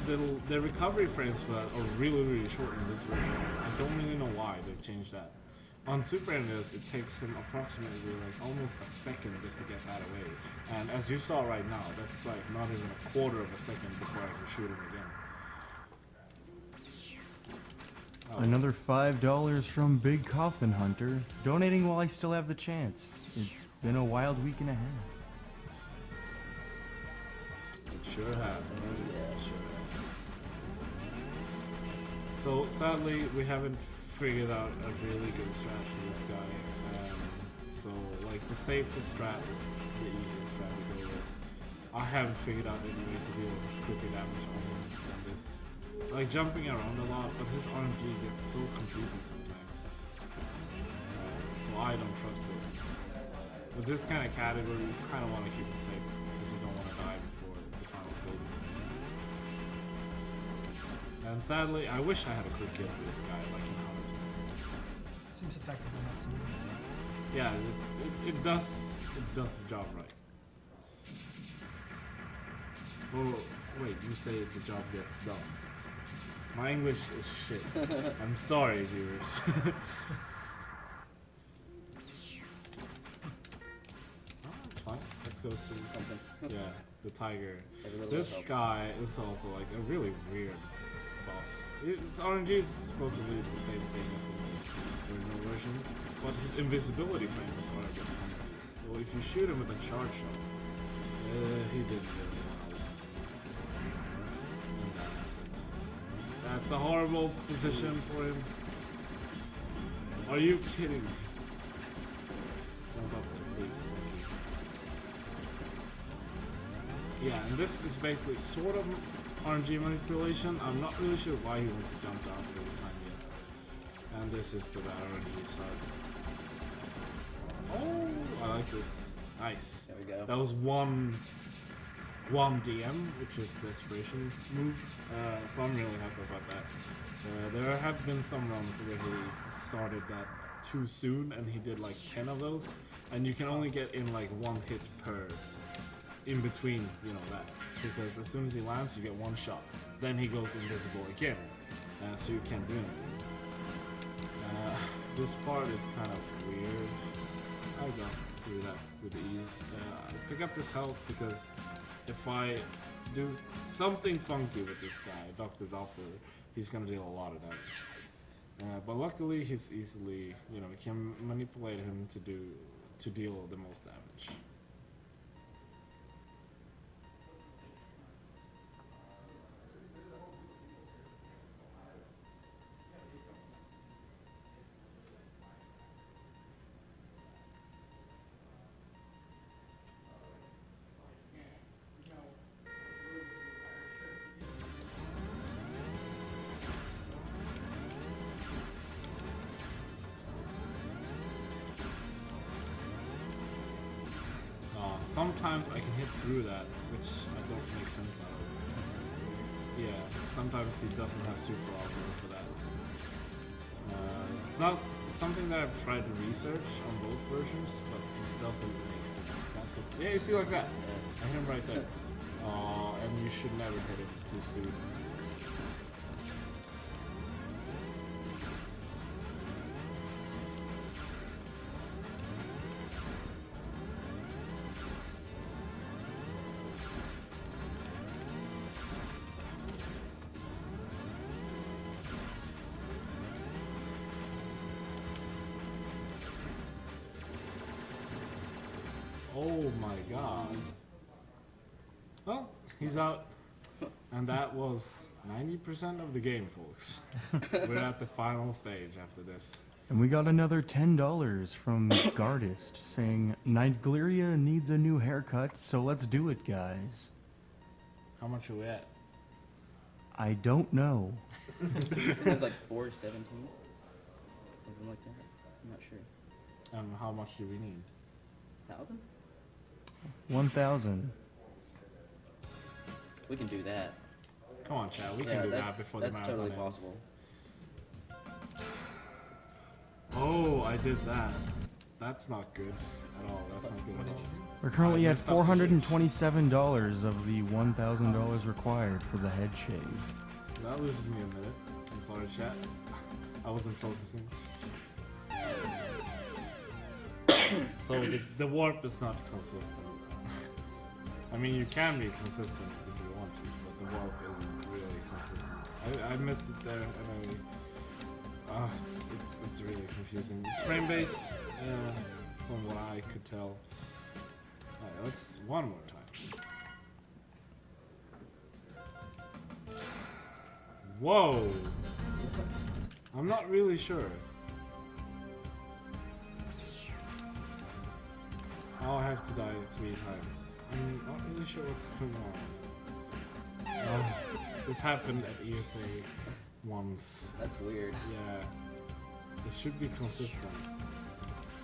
the recovery frames for that are really short in this version. I don't really know why they've changed that. On Super NES, it takes him approximately like almost a second just to get that away. And as you saw right now, that's like not even a quarter of a second before I can shoot him again. Another $5 from Big Coffin Hunter, donating while I still have the chance. It's been a wild week and a half. It sure has, man. Yeah, sure has. So sadly, we haven't figured out a really good strat for this guy. So like the safest strat is the easiest strat to go with. I haven't figured out any way to deal with cookie damage on this. Like jumping around a lot, but his RNG gets so confusing sometimes. So I don't trust it. With this kind of category, you kind of want to keep it safe because you don't want to die before the final stages. And sadly, I wish I had a quick kill for this guy, like in 100%. Seems effective enough to me. Yeah, it does the job right. Oh, wait, you say the job gets done. My English is shit. I'm sorry, viewers. Oh, it's fine. Let's go to something. Yeah, the tiger. This guy is also like a really weird boss. It's RNG is supposedly the same thing as in the original version, but his invisibility frames are a bit funky. So if you shoot him with a charge shot, he didn't really listen to me. That's a horrible position for him. Are you kidding me? Jump up, please. Yeah, and this is basically sort of RNG manipulation. I'm not really sure why he wants to jump out every time yet. And this is the bad RNG side. Oh, I like this. Nice. There we go. That was one DM, which is desperation move. So I'm really happy about that. There have been some runs where he started that too soon, and he did like 10 of those, and you can only get in like one hit per in between, you know, that, because as soon as he lands you get one shot, then he goes invisible again, so you can't do anything. This part is kind of weird. I got through that with ease. I pick up this health because if I do something funky with this guy, Dr. Doppler, he's gonna deal a lot of damage. But luckily he's easily, you know, you can manipulate him to deal the most damage. Sometimes I can hit through that, which I don't make sense out of. Yeah, sometimes he doesn't have super armor for that. It's not something that I've tried to research on both versions, but it doesn't make sense. Yeah, you see like that? I hit him right there. And you should never hit him too soon. Oh my god. Well, he's out. And that was 90% of the game, folks. We're at the final stage after this. And we got another $10 from Gardist saying, Nightgleria needs a new haircut, so let's do it, guys. How much are we at? I don't know. I think it's like 417, something like that. I'm not sure. And how much do we need? 1,000? 1,000. We can do that. Come on, Chad. We can do that before the marathon totally ends. possible. Oh, I did that. That's not good at all. That's not good at all. We're currently at $427 of the $1,000 required for the head shave. That loses me a minute. I'm sorry, chat. I wasn't focusing. So the warp is not consistent. I mean, you can be consistent if you want to, but the warp isn't really consistent. I missed it there, and it's really confusing. It's frame based, from what I could tell. Alright, let's one more time. Whoa! I'm not really sure. I'll have to die 3 times. I'm not really sure what's going on. This happened at ESA once. That's weird. Yeah. It should be consistent.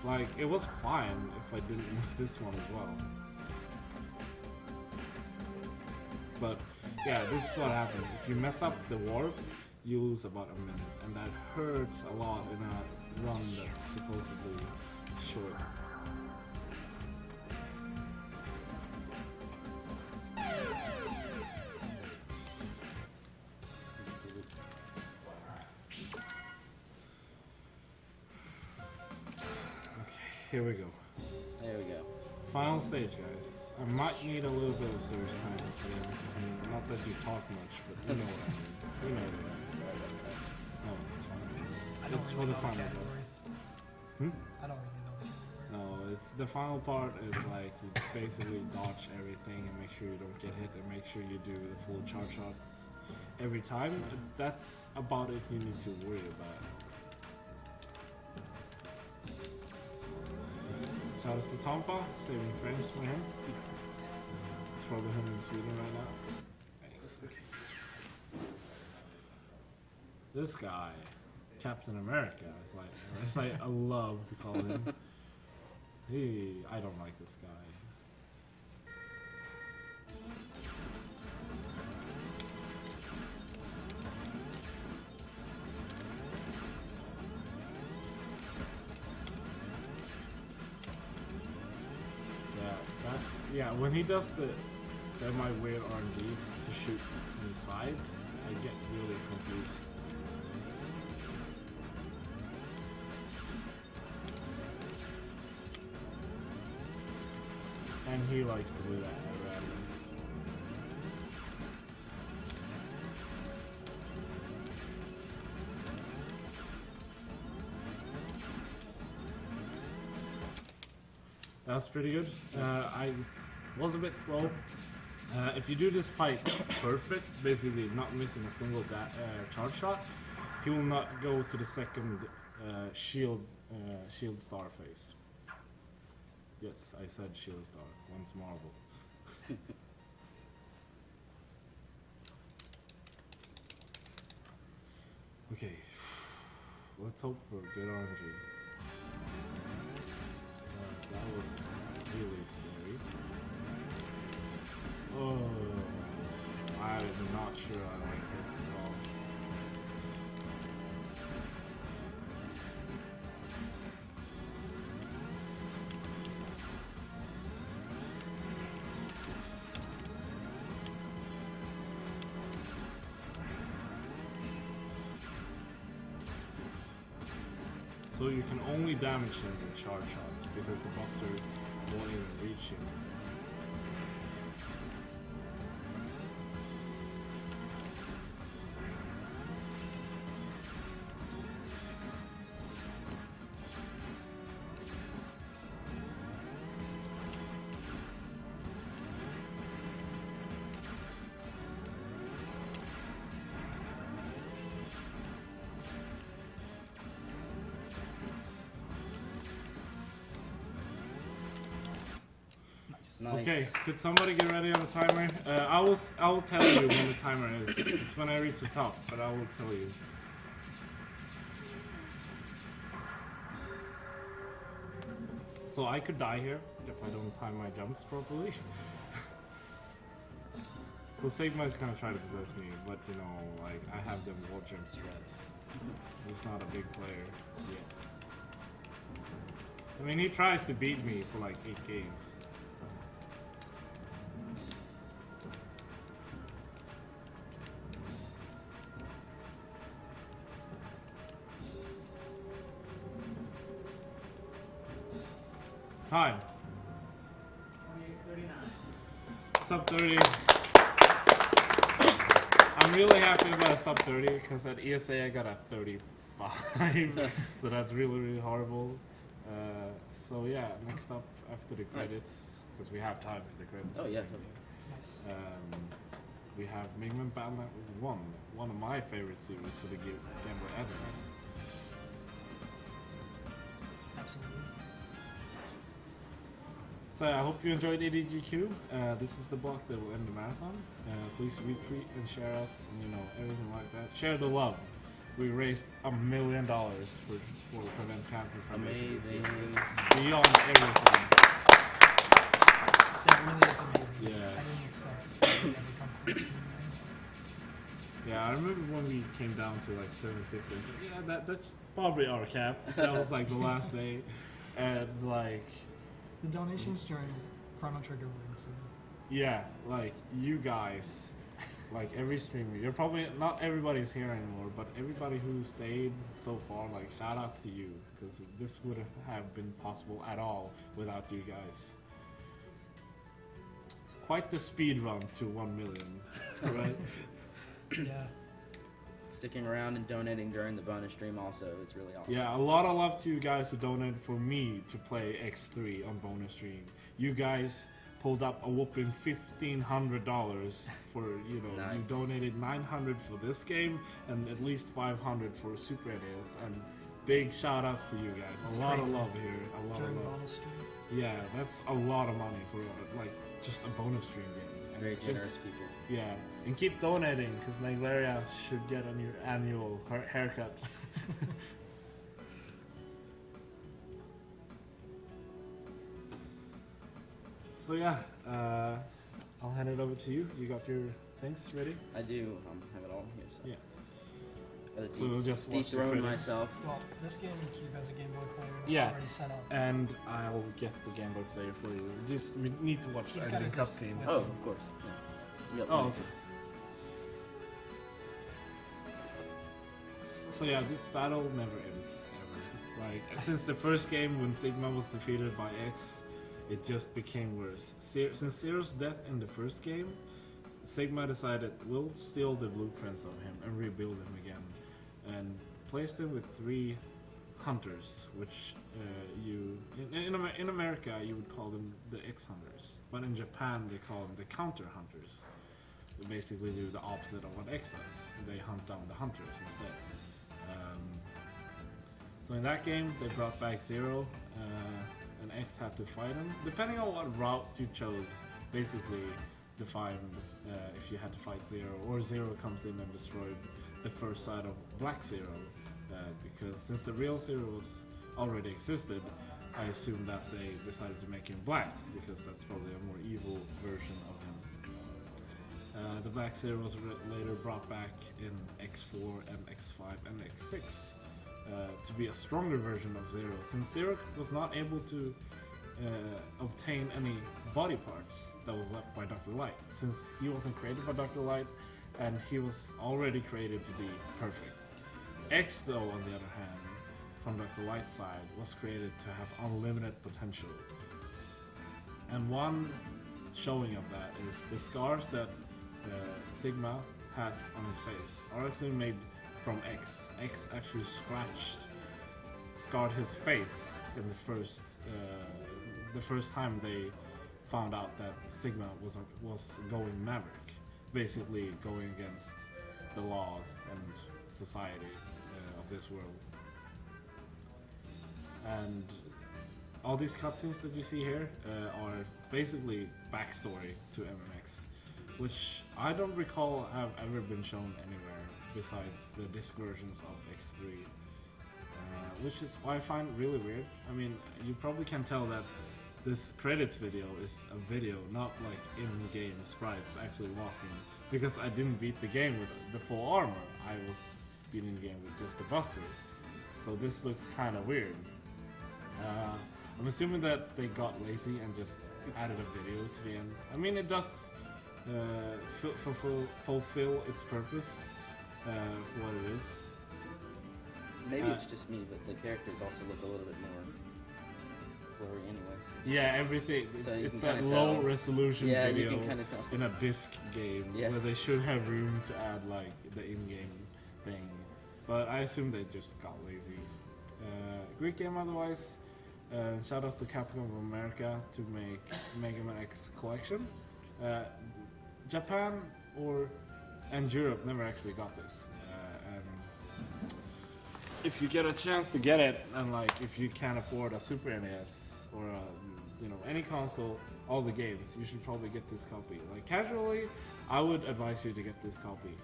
Like, it was fine if I didn't miss this one as well. But, yeah, this is what happened. If you mess up the warp, you lose about a minute. And that hurts a lot in a run that's supposedly short. Here we go. There we go. Final stage, guys. I might need a little bit of serious time. I mean, not that you talk much, but you know what I mean. You know what I mean. It's for the final boss. I don't really know the category. No, it's the final part is like you basically dodge everything and make sure you don't get hit and make sure you do the full charge shots every time. That's about it you need to worry about. Shoutouts to Tompa, saving frames for him. It's probably him in Sweden right now. Nice. Okay. This guy, Captain America, it's like I love to call him. I don't like this guy. Yeah, when he does the semi-weird R&D to shoot the sides, I get really confused. And he likes to do that rather. That's pretty good. I was a bit slow. If you do this fight perfect, basically not missing a single charge shot, he will not go to the second shield star phase. Yes, I said shield star. Once marble. Okay, let's hope for good RNG. That was really scary. Oh, I'm not sure I like this at all. So you can only damage him with charge shots because the buster won't even reach him. Nice. Okay, could somebody get ready on the timer? I will tell you when the timer is. It's when I reach the top, but I will tell you. So I could die here if I don't time my jumps properly. So Sigma is gonna try to possess me, but you know, like I have them wall jump strats. He's not a big player yet. I mean, he tries to beat me for like 8 games. Time. 28:39. Sub 30. I'm really happy about a sub 30 because at ESA I got a 35. So that's really, really horrible. So yeah, next up after the credits, because we have time for the credits. Oh yeah. Nice. We have Mingman Battle Network 1, one of my favorite series for the Game Boy Advance. Absolutely. So I hope you enjoyed ADGQ. This is the block that will end the marathon. Please retweet and share us, and you know, everything like that. Share the love. We raised $1 million for the Prevent Cancer Foundation. Amazing. It's beyond everything. That really is amazing. Yeah. I didn't expect it to ever come close to that. Yeah, I remember when we came down to like 750. I was like, yeah, that's probably our cap. That was like the last day, and like. The donations during Chrono Trigger were insane. Yeah, like you guys, like every streamer, you're probably not everybody's here anymore, but everybody who stayed so far, like shout outs to you, because this wouldn't have been possible at all without you guys. It's quite the speed run to 1 million, right? Yeah. sticking around and donating during the bonus stream also. It's really awesome. Yeah, a lot of love to you guys who donated for me to play X3 on bonus stream. You guys pulled up a whopping $1,500 for, you know, Nice. you donated $900 for this game and at least $500 for Super NES, and big shout outs to you guys. That's a lot crazy. of love here. A lot During of love. bonus stream. Yeah, that's a lot of money for like just a bonus stream game. And Very just- generous people. Yeah, and keep donating because Naglaria should get a new annual haircut. So yeah, I'll hand it over to you. You got your things ready? I do have it all here. So. Yeah. Gotta So we'll just watch the dethrone credits. myself. Well, this game you keep as a Game Boy player. It's Yeah, already set up. and I'll get the Game Boy player for you. Just we need to watch He's the got ending a disc cutscene. with Oh, of course. Yeah. We got Oh, plenty. okay. So yeah, this battle never ends ever. Like since the first game when Sigma was defeated by X, it just became worse. Since Zero's death in the first game, Sigma decided we'll steal the blueprints of him and rebuild him again, and placed him with 3 hunters, which in America you would call them the X hunters, but in Japan they call them the counter hunters. They basically do the opposite of what X does. They hunt down the hunters instead. So in that game, they brought back Zero, and X had to fight him. Depending on what route you chose, basically defined if you had to fight Zero, or Zero comes in and destroyed the first side of Black Zero. Because since the real Zero was already existed, I assume that they decided to make him black, because that's probably a more evil version of him. The Black Zero was later brought back in X4 and X5 and X6 to be a stronger version of Zero, since Zero was not able to obtain any body parts that was left by Dr. Light, since he wasn't created by Dr. Light and he was already created to be perfect. X, though, on the other hand, from Dr. Light's side, was created to have unlimited potential. And one showing of that is the scars that Sigma has on his face are actually made from X. X actually scarred his face in the first time they found out that Sigma was going Maverick, basically going against the laws and society of this world. And all these cutscenes that you see here are basically backstory to MMX, which I don't recall have ever been shown anywhere besides the disc versions of X3, which is why I find really weird. I mean, you probably can tell that this credits video is a video, not like in-game sprites actually walking, because I didn't beat the game with the full armor. I was beating the game with just the buster. So this looks kind of weird. I'm assuming that they got lazy and just added a video to the end. I mean, it does fulfill its purpose for what it is. Maybe it's just me, but the characters also look a little bit more blurry anyway. Yeah, everything. So It's a low resolution yeah, video you can kind of tell. in a disc game where they should have room to add like the in-game thing. But I assume they just got lazy. Great game otherwise. Shoutouts to Capcom of America to make Mega Man X Collection. Japan and Europe never actually got this. And if you get a chance to get it, and like if you can't afford a Super NES or any console, all the games, you should probably get this copy. Like casually, I would advise you to get this copy.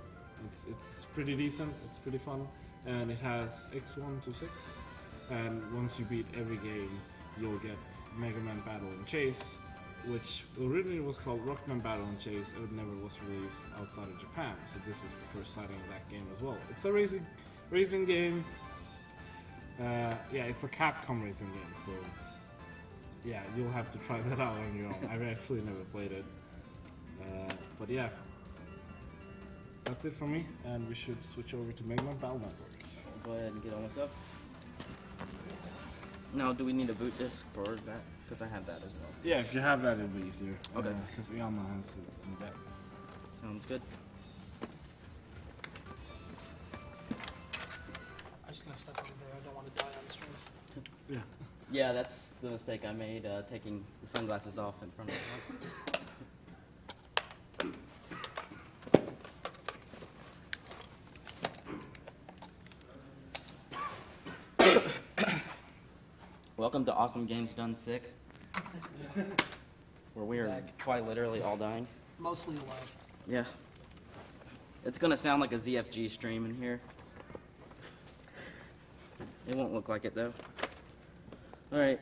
It's pretty decent. It's pretty fun, and it has X1 to 6. And once you beat every game, you'll get Mega Man Battle and Chase, which originally was called Rockman Battle and Chase. It never was released outside of Japan, so this is the first sighting of that game as well. It's a racing game. Yeah, it's a Capcom racing game, so yeah, you'll have to try that out on your own. I've actually never played it, but yeah, that's it for me, and we should switch over to Mega Man Battle Network. Go ahead and get all my stuff. Now, do we need a boot disc for that? Because I have that as well. Yeah, if you have that, it'll be easier. Okay. Because Yama has his in the back. Sounds good. stream. Yeah. Yeah, that's the mistake I made, taking the sunglasses off in front of the Welcome to Awesome Games Done Sick, where we are quite literally all dying. Mostly alive. Yeah. It's gonna sound like a ZFG stream in here. It won't look like it though. Alright.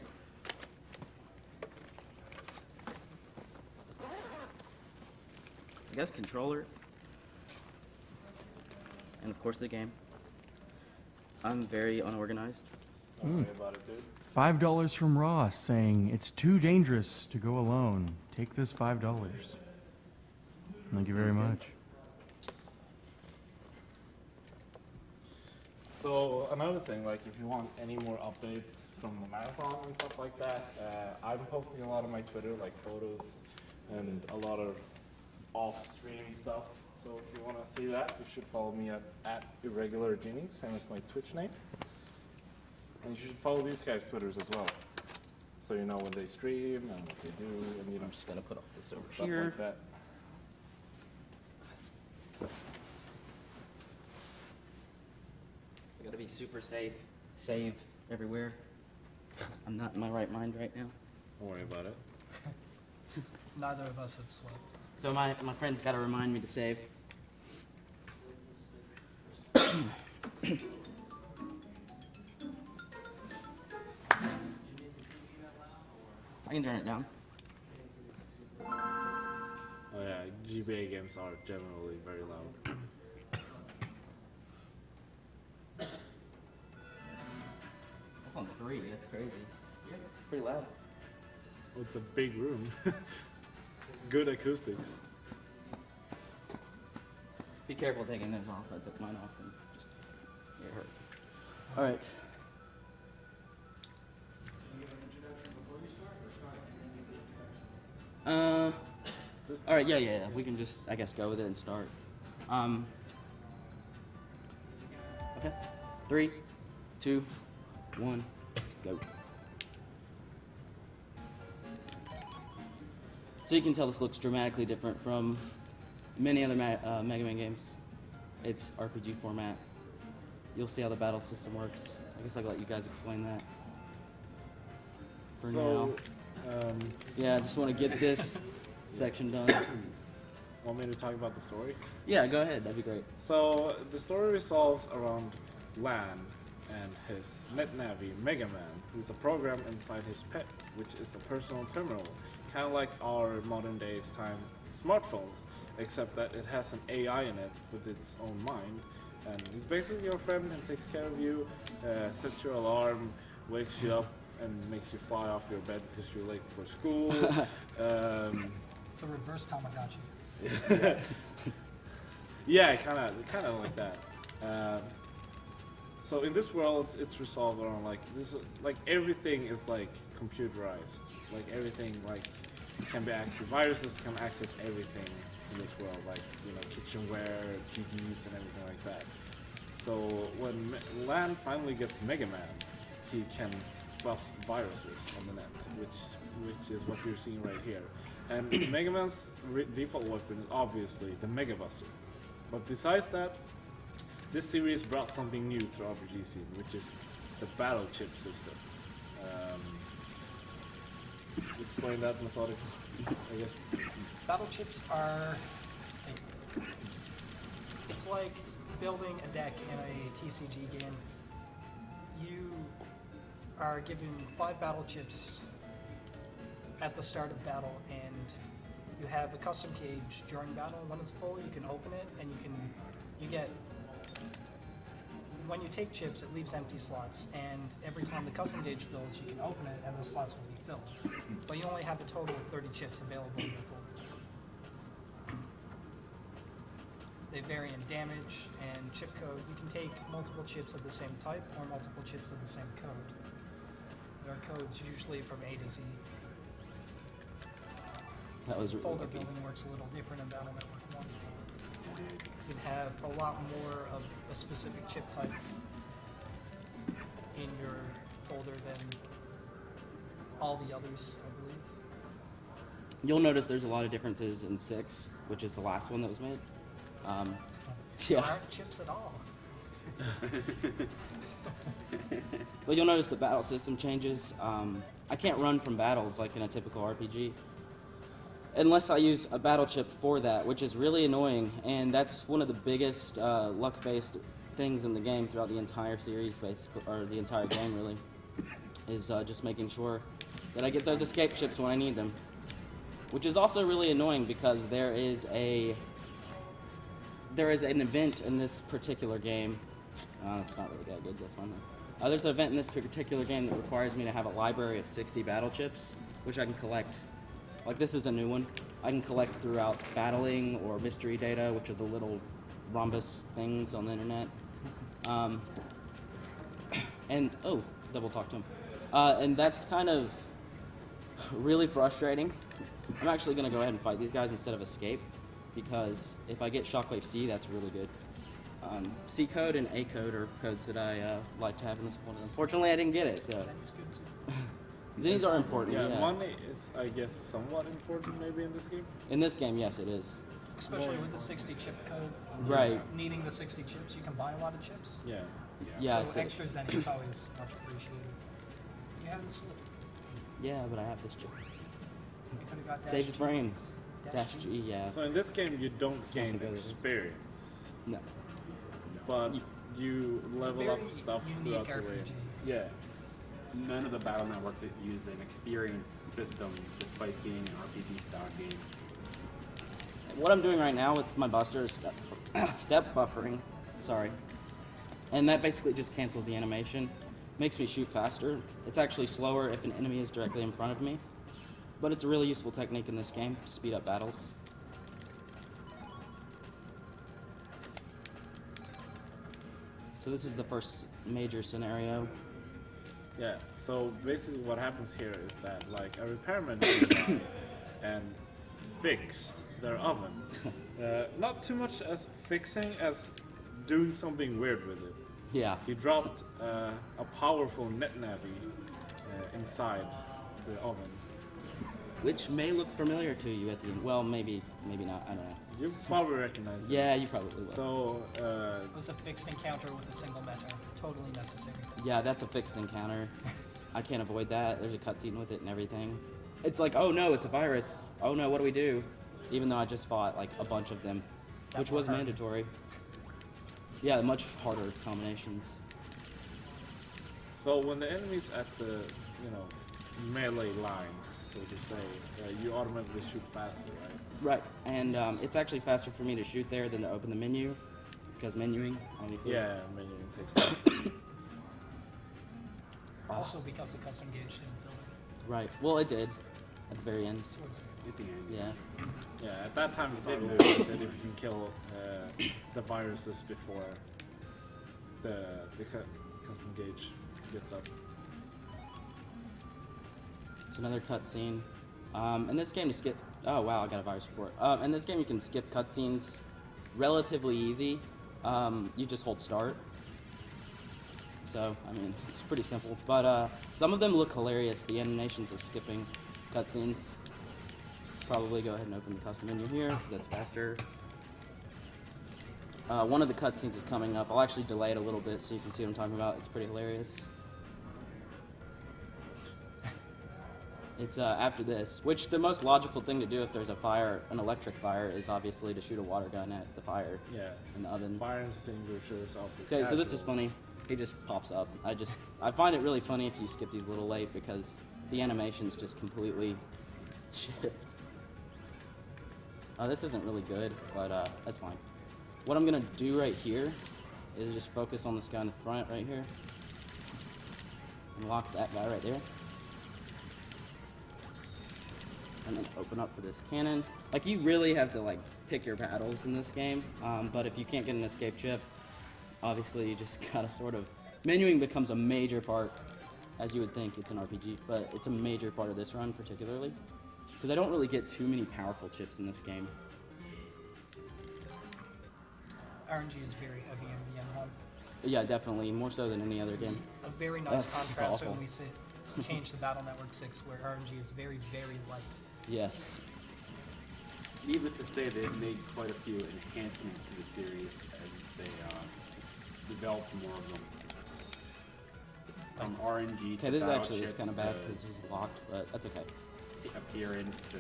I guess controller. And of course the game. I'm very unorganized. Don't worry about it, dude. $5 from Ross saying, it's too dangerous to go alone. Take this $5. Thank you very much. So another thing, like if you want any more updates from the marathon and stuff like that, I'm posting a lot on my Twitter, like photos and a lot of off-stream stuff. So if you want to see that, you should follow me at @irregulargenie, same as my Twitch name. And you should follow these guys' Twitters as well, so you know when they stream and what they do, and I'm just gonna put all this over stuff here. like that. I gotta be super safe, save everywhere. I'm not in my right mind right now. Don't worry about it. Neither of us have slept. So my friend's gotta remind me to save. I can turn it down. Oh yeah, GBA games are generally very loud. That's on 3, that's crazy. Yeah, pretty loud. Well, it's a big room. Good acoustics. Be careful taking those off. I took mine off and just it hurt. All right. All right. Yeah. We can just, I guess, go with it and start. Okay. 3, 2, 1, go. So you can tell this looks dramatically different from many other Mega Man games. It's RPG format. You'll see how the battle system works. I guess I'll let you guys explain that. For now. Yeah, I just want to get this section done. Want me to talk about the story? Yeah, go ahead. That'd be great. So the story revolves around Lan and his Navi, Mega Man, who's a program inside his pet, which is a personal terminal, kind of like our modern days time smartphones, except that it has an AI in it with its own mind, and he's basically your friend and takes care of you, sets your alarm, wakes you up, and makes you fly off your bed because you're late for school. It's a reverse Tamagotchi. Yeah, kind of like that. So in this world, it's resolved around like everything is like computerized. Like everything can be accessed. Viruses can access everything in this world, like kitchenware, TVs, and everything like that. So when Lan finally gets Mega Man, he can bust viruses on the net, which is what you're seeing right here. And Mega Man's default weapon is obviously the Mega Buster. But besides that, this series brought something new to the RPG scene, which is the battle chip system. Explain that methodically, I guess. Battle chips are... It's like building a deck in a TCG game. You are given 5 battle chips at the start of battle, and you have a custom cage during battle. When it's full, you can open it, and you get... When you take chips, it leaves empty slots, and every time the custom gauge fills, you can open it, and those slots will be filled. But you only have a total of 30 chips available in your folder. They vary in damage and chip code. You can take multiple chips of the same type or multiple chips of the same code. There are codes usually from A to Z. That was Folder building works a little different in Battle Network 1. You can have a lot more of a specific chip type. in your folder than all the others, I believe. You'll notice there's a lot of differences in 6, which is the last one that was made. There aren't chips at all. But you'll notice the battle system changes. I can't run from battles like in a typical RPG unless I use a battle chip for that, which is really annoying, and that's one of the biggest luck-based things in the game throughout the entire series, basically, or the entire game really, is just making sure that I get those escape chips when I need them. Which is also really annoying because there is an event in this particular game. It's not really that good, this one. There's an event in this particular game that requires me to have a library of 60 battle chips, which I can collect. Like, this is a new one. I can collect throughout battling or mystery data, which are the little rhombus things on the internet. Double talk to him. And that's kind of really frustrating. I'm actually going to go ahead and fight these guys instead of escape, because if I get Shockwave C, that's really good. C code and A code are codes that I like to have in this one. Unfortunately, I didn't get it, so. Zenny's good too. Zennies are important, yeah. Money is, I guess, somewhat important maybe in this game? In this game, yes, it is. Especially with the 60 chip code. Right. Needing the 60 chips, you can buy a lot of chips. Yeah. So extra Zenny is always much appreciated. You have the slip. Yeah, but I have this chip. You could have got Save the G. frames. Dash G, yeah. So in this game, you don't gain experience. No. But you level up stuff throughout the way. Yeah. None of the battle networks use an experience system despite being an RPG style game. What I'm doing right now with my buster is step buffering. Sorry. And that basically just cancels the animation. Makes me shoot faster. It's actually slower if an enemy is directly in front of me. But it's a really useful technique in this game to speed up battles. So this is the first major scenario. Yeah, so basically what happens here is that like a repairman came by and fixed their oven. Not too much as fixing as doing something weird with it. Yeah. He dropped a powerful net Navi inside the oven. Which may look familiar to you at the end. Well, maybe not. I don't know. You probably recognize it. Yeah, you probably will. So, It was a fixed encounter with a single meta. Totally necessary. Yeah, that's a fixed encounter. I can't avoid that. There's a cutscene with it and everything. It's like, oh no, it's a virus. Oh no, what do we do? Even though I just fought like a bunch of them, which was mandatory. Yeah, much harder combinations. So when the enemy's at the, melee line, so to say, you automatically shoot faster, right? Right, and it's actually faster for me to shoot there than to open the menu, because menuing, obviously. Yeah, menuing takes time. Also because the custom gauge didn't fill it. Right, well it did, at the very end. Towards at the end. Yeah. Yeah, at that time it's not really worth it if you can kill the viruses before the custom gauge gets up. It's another cutscene. In this game you skip... Oh wow, I got a virus report. In this game you can skip cutscenes relatively easy. You just hold start. So, I mean, it's pretty simple. But some of them look hilarious, the animations of skipping cutscenes. Probably go ahead and open the custom menu here, because that's faster. One of the cutscenes is coming up. I'll actually delay it a little bit so you can see what I'm talking about. It's pretty hilarious. It's after this, which the most logical thing to do if there's a fire, an electric fire, is obviously to shoot a water gun at the fire in the oven. Fire extinguishers off. Okay, so this is funny. He just pops up. I find it really funny if you skip these a little late because the animations just completely shift. This isn't really good, but that's fine. What I'm gonna do right here is just focus on this guy in the front right here. And lock that guy right there. And then open up for this cannon. Like, you really have to, like, pick your battles in this game. But if you can't get an escape chip, obviously you just gotta sort of... Menuing becomes a major part, as you would think it's an RPG, but it's a major part of this run particularly. Because I don't really get too many powerful chips in this game. RNG is very heavy in the M1. Yeah, definitely more so than any other game. A very nice That's just contrast awful. when we change the Battle Network 6, where RNG is very, very light. Yes. Needless to say, they've made quite a few enhancements to the series as they developed more of them. From RNG Okay, to this battle actually is chips kind of bad to because it's locked, but that's okay. appearance to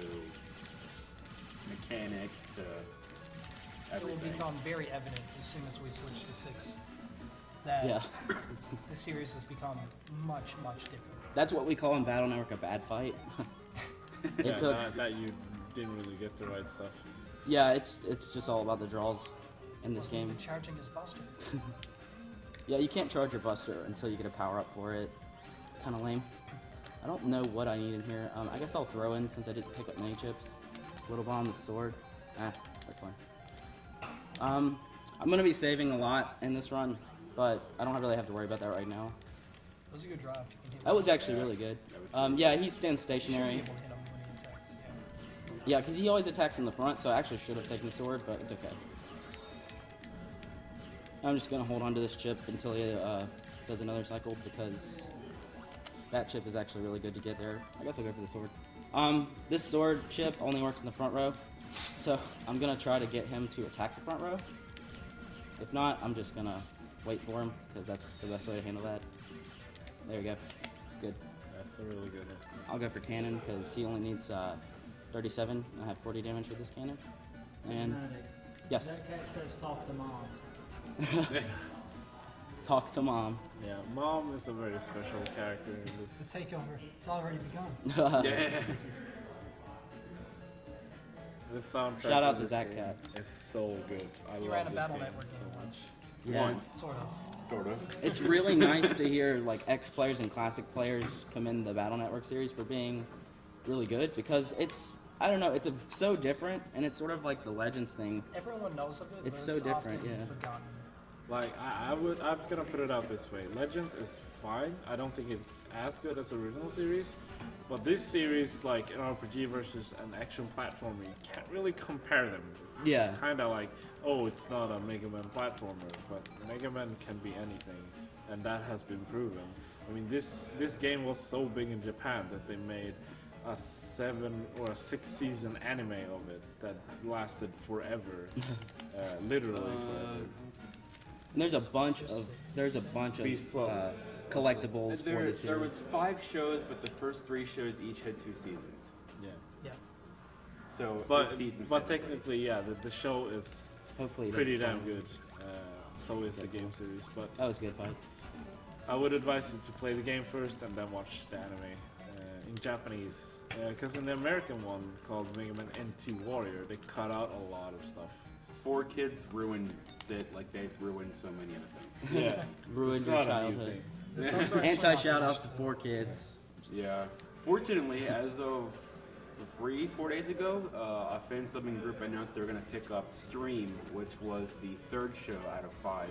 mechanics to It will everything. become very evident as soon as we switch to 6 that Yeah. the series has become much, much different. That's what we call in Battle Network a bad fight. It Yeah, took- that you didn't really get the right stuff. Yeah, it's just all about the draws in this Wasn't game. even charging his buster. Yeah, you can't charge your buster until you get a power up for it. It's kind of lame. I don't know what I need in here. I guess I'll throw in since I didn't pick up many chips. Little bomb, the sword. That's fine. I'm gonna be saving a lot in this run, but I don't really have to worry about that right now. That was a good drive. You can hit That was him. actually really good. Yeah, he stands You should be stationary. able to hit him when he attacks, yeah. Yeah, because he always attacks in the front, so I actually should have taken the sword, but it's okay. I'm just gonna hold on to this chip until he does another cycle because that chip is actually really good to get there. I guess I'll go for the sword. This sword chip only works in the front row, so I'm gonna try to get him to attack the front row. If not, I'm just gonna wait for him because that's the best way to handle that. There we go. Good. That's a really good hit. I'll go for cannon because he only needs 37. I have 40 damage with this cannon. And yes, That cat says talk to mom. talk to mom. Yeah, Mom is a very special character in this. The takeover, it's already begun. Yeah. This soundtrack. Shout out of to this Zach game Cat. It's so good. I You love ran a this Battle game Network so game much. once. Yeah. Once. Sort of. Sort of. It's really nice to hear like ex players and classic players commend the Battle Network series for being really good because it's I don't know, it's so different and it's sort of like the Legends thing. Everyone knows of it, It's but so it's different, often yeah. forgotten. Like I'm gonna put it out this way. Legends is fine. I don't think it's as good as the original series, but this series, like an RPG versus an action platformer, you can't really compare them. It's Yeah. kind of like, oh, it's not a Mega Man platformer, but Mega Man can be anything, and that has been proven. I mean, this game was so big in Japan that they made a 7 or a 6 season anime of it that lasted forever, literally forever. And there's a bunch of Beast Plus. collectibles for There, the series. there was 5 shows, but the first 3 shows each had 2 seasons. Yeah. Yeah. So But 8 seasons. technically, yeah, the show is Hopefully it pretty doesn't damn good. So is the game series, but That was a good fight. I would advise you to play the game first and then watch the anime in Japanese. Because in the American one called Mega Man NT Warrior, they cut out a lot of stuff. 4 kids ruined it like they've ruined so many other things. Yeah, Ruined It's your not a new childhood. thing. The subs are actually Anti not shout out finished. to 4 kids. Yeah. Fortunately, as of 4 days ago, a fan subbing group announced they were going to pick up Stream, which was the 3rd show out of 5.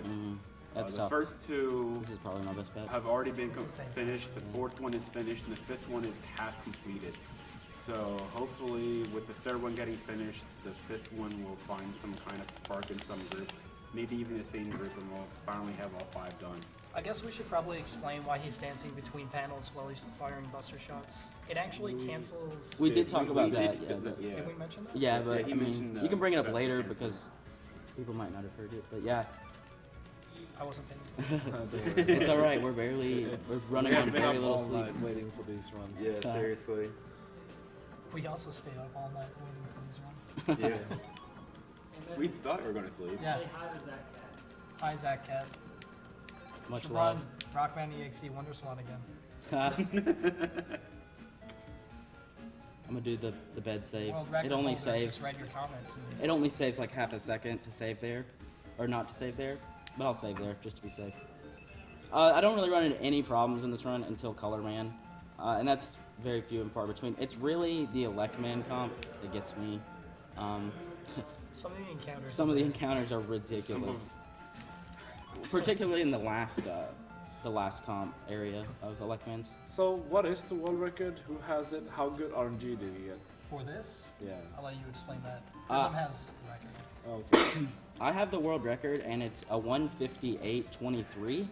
That's the tough. first 2 This is probably my best bet. have already been It's the same. finished. The 4th one is finished, and the 5th one is half completed. So hopefully, with the 3rd one getting finished, the 5th one will find some kind of spark in some group, maybe even the same group, and we'll finally have all 5 done. I guess we should probably explain why he's dancing between panels while he's firing buster shots. It actually cancels. We did talk about we that, did- yeah. But, yeah. Did we mention that? yeah, but Yeah, he I mean, mentioned, you can bring it up best later cancel. because people might not have heard it. But yeah, I wasn't paying attention. it's all right. We're running on very little all sleep. night waiting for these runs. Yeah, Time. seriously. We also stayed up all night waiting for these runs. Yeah. And then We thought we were going to sleep. Yeah. say hi to Zach Cat. Hi, Zach Cat. Much Should love. run Rockman EXE Wonder Swan again. I'm gonna do the bed save. World record It only holder saves. Just read your comment to me. It only saves like half a second to save there, or not to save there, but I'll save there just to be safe. I don't really run into any problems in this run until Color Man, and that's very few and far between. It's really the Elect Man comp that gets me. Some of the encounters. Some of the encounters are ridiculous, particularly in the last comp area of Elect Man's. So, what is the world record? Who has it? How good RNG did he get? For this? Yeah. I'll let you explain that. Uh, Prism has the record. Okay. I have the world record, and it's a 1:58:23.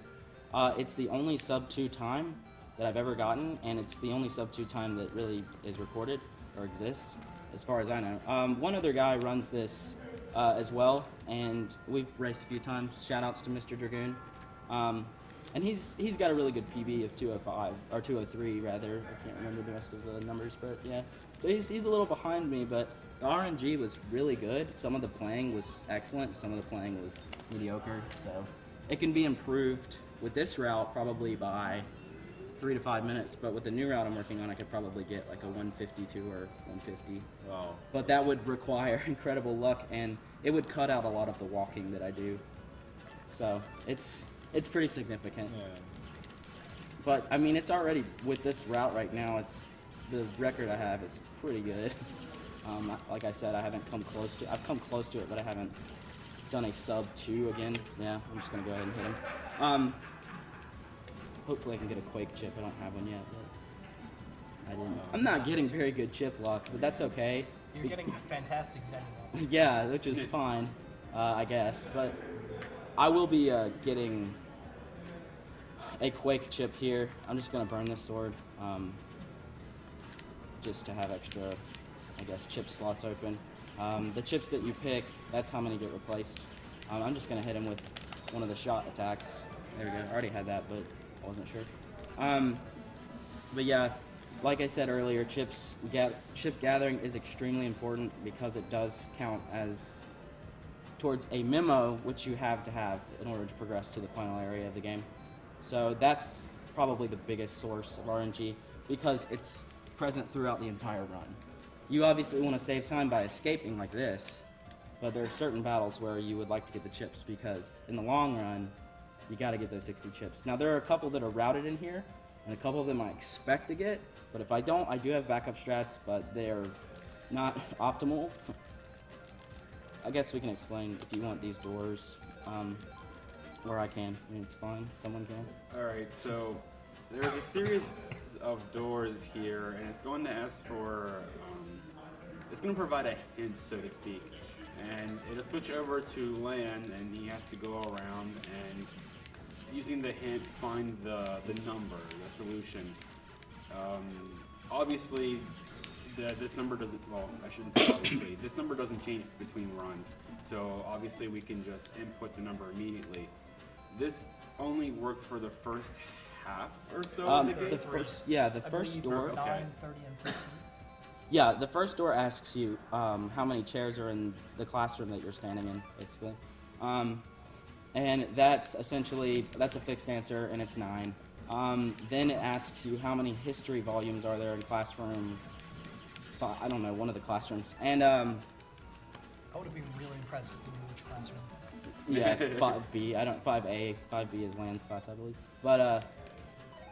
It's the only sub 2 time that I've ever gotten, and it's the only sub 2 time that really is recorded or exists, as far as I know. One other guy runs this as well, and we've raced a few times. Shoutouts to Mr. Dragoon. And he's got a really good PB of 205, or 203 rather. I can't remember the rest of the numbers, but yeah. So he's a little behind me, but the RNG was really good. Some of the playing was excellent, some of the playing was mediocre, so it can be improved with this route probably by 3 to 5 minutes, but with the new route I'm working on, I could probably get like a 152 or 150. Wow. But that would require incredible luck, and it would cut out a lot of the walking that I do. So it's pretty significant. Yeah. But I mean, it's already with this route right now. It's the record I have is pretty good. Like I said, I haven't come close to. I've come close to it, but I haven't done a sub 2 again. Yeah, I'm just gonna go ahead and hit him. Hopefully, I can get a Quake chip. I don't have one yet. But I didn't. I'm not getting very good chip luck, but that's okay. You're getting fantastic Zen luck. Yeah, which is fine, I guess. But I will be getting a Quake chip here. I'm just gonna burn this sword, just to have extra, I guess, chip slots open. The chips that you pick, that's how many get replaced. I'm just gonna hit him with one of the shot attacks. There we go. I already had that, but I wasn't sure. But yeah, like I said earlier, chip gathering is extremely important because it does count as towards a memo, which you have to have in order to progress to the final area of the game. So that's probably the biggest source of RNG because it's present throughout the entire run. You obviously want to save time by escaping like this, but there are certain battles where you would like to get the chips because in the long run, you got to get those 60 chips. Now there are a couple that are routed in here, and a couple of them I expect to get, but if I don't, I do have backup strats, but they're not optimal. I guess we can explain if you want these doors, or I can. I mean, it's fine. Someone can. Alright, so there's a series of doors here, and it's going to ask for, it's going to provide a hint, so to speak. And it'll switch over to land, and he has to go around and, using the hint, find the number, the solution. Obviously, this number doesn't, well, I shouldn't say obviously, this number doesn't change between runs. So obviously we can just input the number immediately. This only works for the first half or so of the game? The first door. 9, 30, and 13. Yeah, the first door asks you how many chairs are in the classroom that you're standing in, basically. And that's essentially, that's a fixed answer, and it's 9. Then it asks you how many history volumes are there in classroom, I don't know, one of the classrooms. And I would have been really impressed if you knew which classroom. Yeah, 5B. 5B is Land's class, I believe. But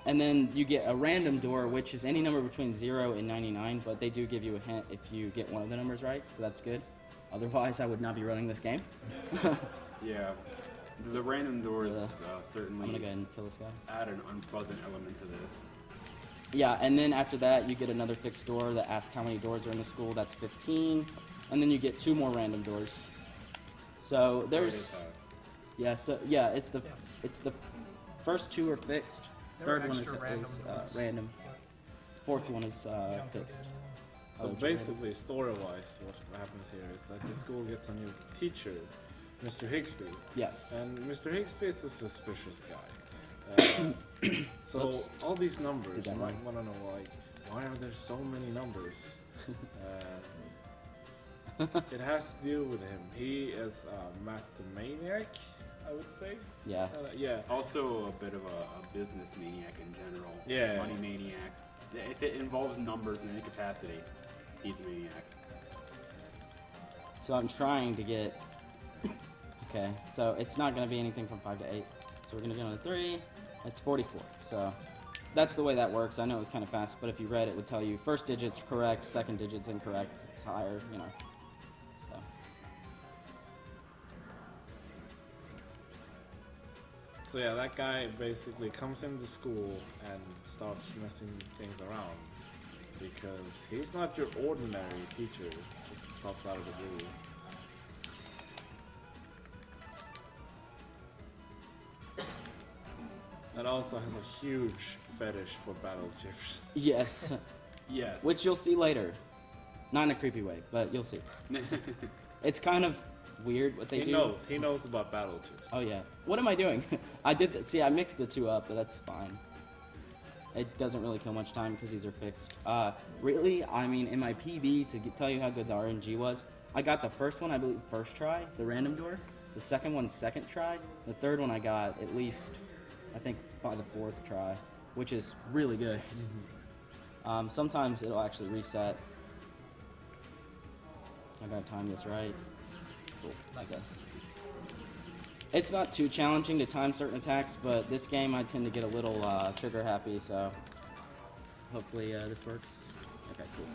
and then you get a random door, which is any number between 0 and 99. But they do give you a hint if you get one of the numbers right, so that's good. Otherwise, I would not be running this game. Yeah, the random doors certainly. I'm gonna go ahead and kill this guy. Add an unpleasant element to this. Yeah, and then after that, you get another fixed door that asks how many doors are in the school. That's 15, and then you get 2 more random doors. So there's, it's the first 2 are fixed. Third one is random. Fourth one is fixed. So basically, story-wise, what happens here is that the school gets a new teacher, Mr. Higsby. Yes. And Mr. Higsby is a suspicious guy. So all these numbers, you might want to know, like, why are there so many numbers? It has to do with him. He is a mathemaniac, I would say. Yeah. Yeah. Also a bit of a business maniac in general. Yeah. Money maniac. If it involves numbers and incapacity, he's a maniac. So I'm trying to get. Okay, so it's not going to be anything from 5 to 8. So we're going to go to 3. It's 44. So that's the way that works. I know it was kind of fast, but if you read it, would tell you first digit's correct, second digit's incorrect. It's higher, you know. So yeah, that guy basically comes into school and starts messing things around because he's not your ordinary teacher who pops out of the blue. And also has a huge fetish for battle chips. Yes. Yes. Which you'll see later. Not in a creepy way, but you'll see. It's kind of weird what they do. He knows about battle chips. Oh yeah. What am I doing? I did that. See, I mixed the two up, but that's fine. It doesn't really kill much time because these are fixed. Really, I mean, in my PB, to tell you how good the RNG was, I got the first one, I believe, first try, the random door. The second one, second try. The third one I got at least, I think, by the fourth try, which is really good. Sometimes it'll actually reset. I gotta time this right. Cool. Nice. Okay. It's not too challenging to time certain attacks, but this game I tend to get a little trigger happy, so hopefully this works. Okay, cool.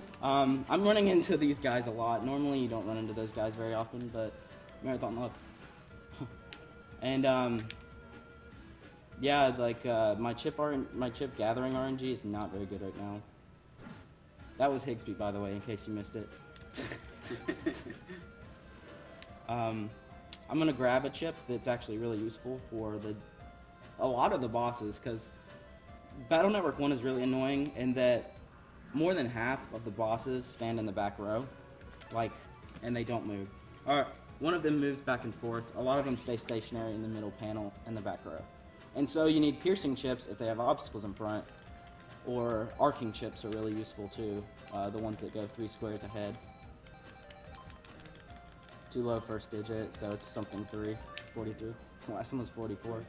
I'm running into these guys a lot. Normally you don't run into those guys very often, but marathon luck. And yeah, like my chip gathering RNG is not very good right now. That was Higsby, by the way, in case you missed it. I'm gonna grab a chip that's actually really useful for a lot of the bosses, because Battle Network 1 is really annoying in that more than half of the bosses stand in the back row, and they don't move. One of them moves back and forth. A lot of them stay stationary in the middle panel in the back row. And so you need piercing chips if they have obstacles in front, or arcing chips are really useful too, the ones that go 3 squares ahead. Too low first digit, so it's something 43. The last one was 44.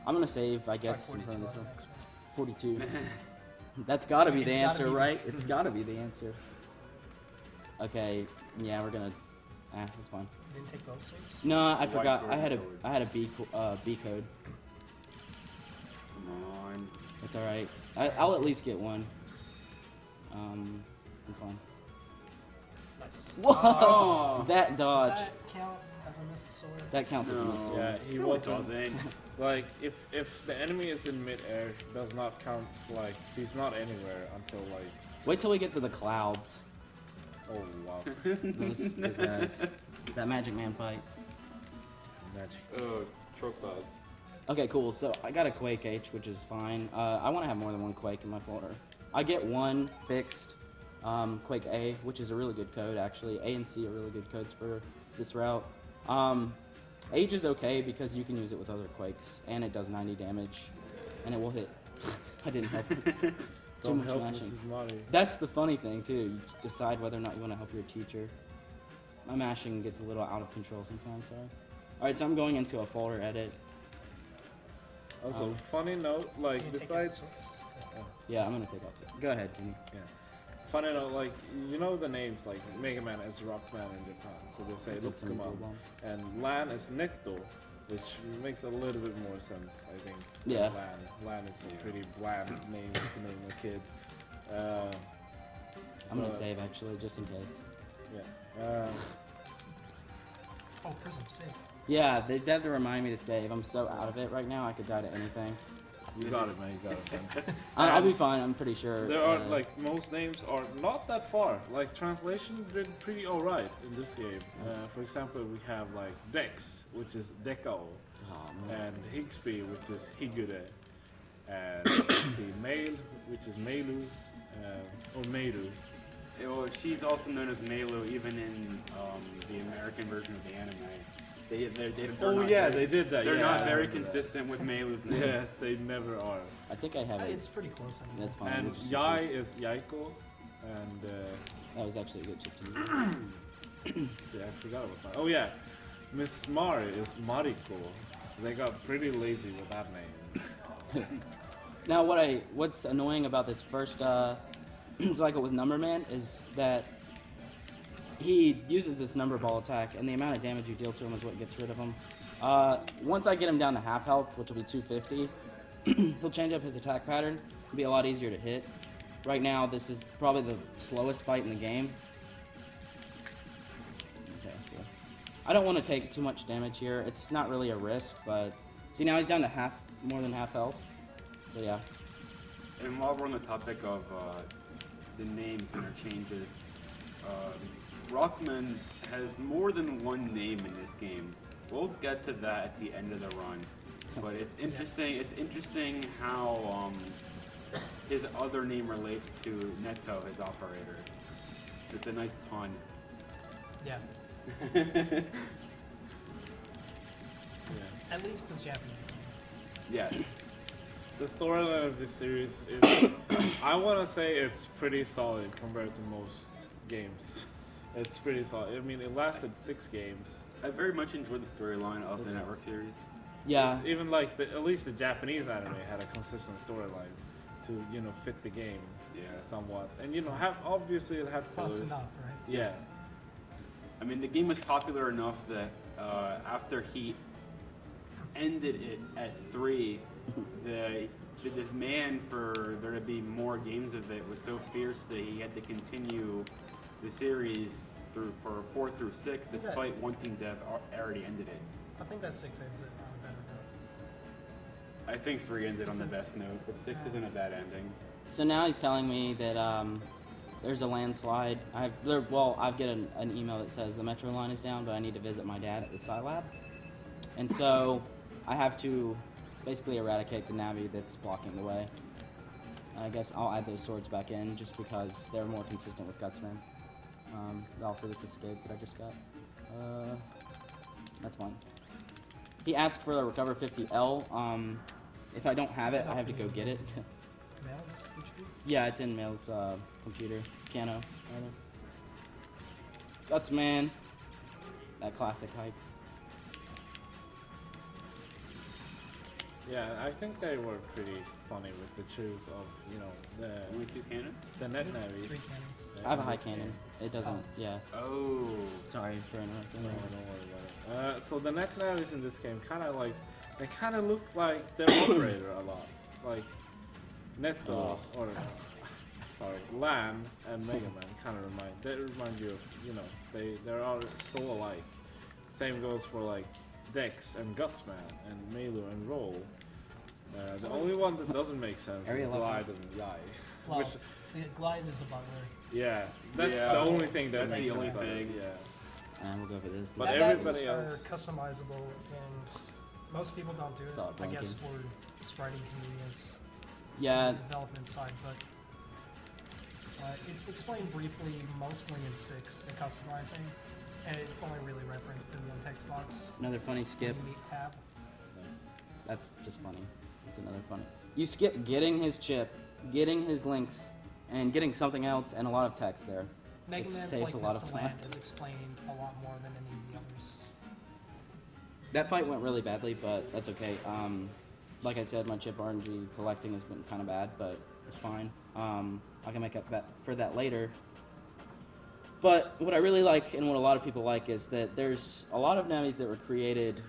I'm gonna save, I guess, in front of this one. 42. That's gotta be the answer, right? It's gotta be the answer. Okay, yeah, we're gonna. That's fine. You didn't take both swords? No, I forgot. I had a B code. Come on. It's all right. I'll at least get one. It's fine. Nice. Whoa! That dodge. Does that count as a missed sword? That counts as a missed sword. Yeah, he wasn't. Like, if the enemy is in midair, does not count, like, he's not anywhere until, like... Wait till we get to the clouds. Oh, wow. those guys. That Magic Man fight. Magic. Troll clouds. Okay, cool. So I got a Quake H, which is fine. I want to have more than one Quake in my folder. I get one fixed Quake A, which is a really good code, actually. A and C are really good codes for this route. H is okay because you can use it with other Quakes, and it does 90 damage, and it will hit. I didn't help. Too much mashing. That's the funny thing, too. You decide whether or not you want to help your teacher. My mashing gets a little out of control sometimes, sorry. Alright, so I'm going into a folder edit. Also, funny note, like, besides... Yeah, I'm gonna take off. Go ahead, Jimmy. Yeah. Funny note, like, you know the names, like, Mega Man is Rockman in Japan, so they say Rockman. And Lan is Netto, which makes a little bit more sense, I think. Yeah. Lan is a pretty bland name to name a kid. I'm gonna save, actually, just in case. Yeah. Oh, Prism, save. Yeah, they have to remind me to save. I'm so out of it right now, I could die to anything. You got it, man. You got it, man. I'll be fine. I'm pretty sure. There are like most names are not that far. Like translation did pretty alright in this game. For example, we have like Dex, which is Deco, and Higsby, which is Higude, and let's see, Mail, which is Meilu, or Meiru. Well, she's also known as Meilu, even in the American version of the anime. They did that. They're not very consistent with Meilu's name. Yeah, they never are. I think I have it. It's pretty close. I mean. That's fine. And Yai is Yaiko, and that was actually a good chip to use. See, I forgot what's on. Oh yeah, Miss Mari is Mariko. So they got pretty lazy with that name. Now, what's annoying about this first cycle with Number Man is that he uses this number ball attack, and the amount of damage you deal to him is what gets rid of him. Once I get him down to half health, which will be 250, he'll change up his attack pattern. It'll be a lot easier to hit. Right now, this is probably the slowest fight in the game. Okay, cool. I don't want to take too much damage here. It's not really a risk, but see, now he's down to more than half health. So yeah. And while we're on the topic of the names interchanges, Rockman has more than one name in this game. We'll get to that at the end of the run. But it's interesting. It's interesting how his other name relates to Netto, his operator. It's a nice pun. Yeah. At least his Japanese name. Yes. The storyline of this series is, I want to say it's pretty solid compared to most games. It's pretty solid. I mean, it lasted 6 games. I very much enjoyed the storyline of the network series. Yeah. Even like, at least the Japanese anime had a consistent storyline to, fit the game somewhat. And, obviously it had Close fillers. enough, right? Yeah. I mean, the game was popular enough that after he ended it at 3, the demand for there to be more games of it was so fierce that he had to continue the series through for 4 through 6, despite wanting to have already ended it. I think that 6 ends it on a better note. I think 3 ended on the best note, but 6 isn't a bad ending. So now he's telling me that there's a landslide. I've get an email that says the metro line is down, but I need to visit my dad at the Scilab. And so I have to basically eradicate the Navi that's blocking the way. I guess I'll add those swords back in just because they're more consistent with Gutsman. Also this escape that I just got. That's fine. He asked for a Recover 50L. If I don't have it, I have to go get it. Mail's HP? Yeah, it's in Mail's computer. Piano, rather. Gutsman. That classic hype. Yeah, I think they were pretty funny with the choose of, the... Only 2 cannons? The net navies. 3 cannons. I have a high cannon. It doesn't, yeah. Oh. Sorry for interrupting. No, don't worry about it. So the net navies in this game they kind of look like their operator a lot. Like, Netto, Lan and Mega Man kind of remind you of, they're all so alike. Same goes for like Dex and Gutsman and Melu and Roll. The only one that doesn't make sense is Glide and Yai. Well, the Glide is a butler. Yeah, that's the only thing that makes the only sense. thing. Yeah. And we'll go for this. But everybody are else customizable, and most people don't do it. Stop I guess blinking. for spriting convenience. Yeah. On the development side, but it's explained briefly, mostly in 6, the customizing, and it's only really referenced in the text box. Another funny skip. When you meet tab. Nice. That's just funny. That's another funny. You skip getting his chip, getting his links, and getting something else, and a lot of text there. Mega It Man's saves like a lot of this time. land is explained a lot more than any of the others. That fight went really badly, but that's okay. Like I said, my chip RNG collecting has been kind of bad, but it's fine. I can make up for that later. But what I really like, and what a lot of people like, is that there's a lot of Navis that were created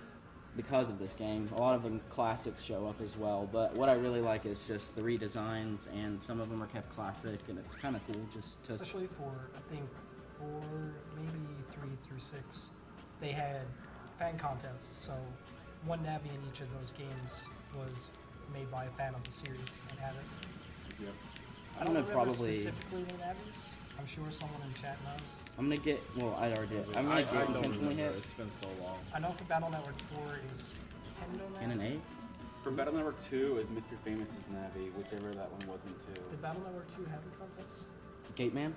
because of this game. A lot of them classics show up as well, but what I really like is just the redesigns, and some of them are kept classic, and it's kind of cool just to... Especially for, I think, 4, maybe 3 through 6, they had fan contests, so one Navi in each of those games was made by a fan of the series and had it. Yep. I don't know, remember probably... specifically the Navis. I'm sure someone in chat knows. I'm gonna get... Well, I already did. I'm gonna get don't intentionally remember. hit. It's been so long. I know for Battle Network 4 is Kendo Navi. Cannon 8? For Battle Network 2 is Mr. Famous's Navi, whichever that one wasn't too. Did Battle Network 2 have a contest? Gate Man?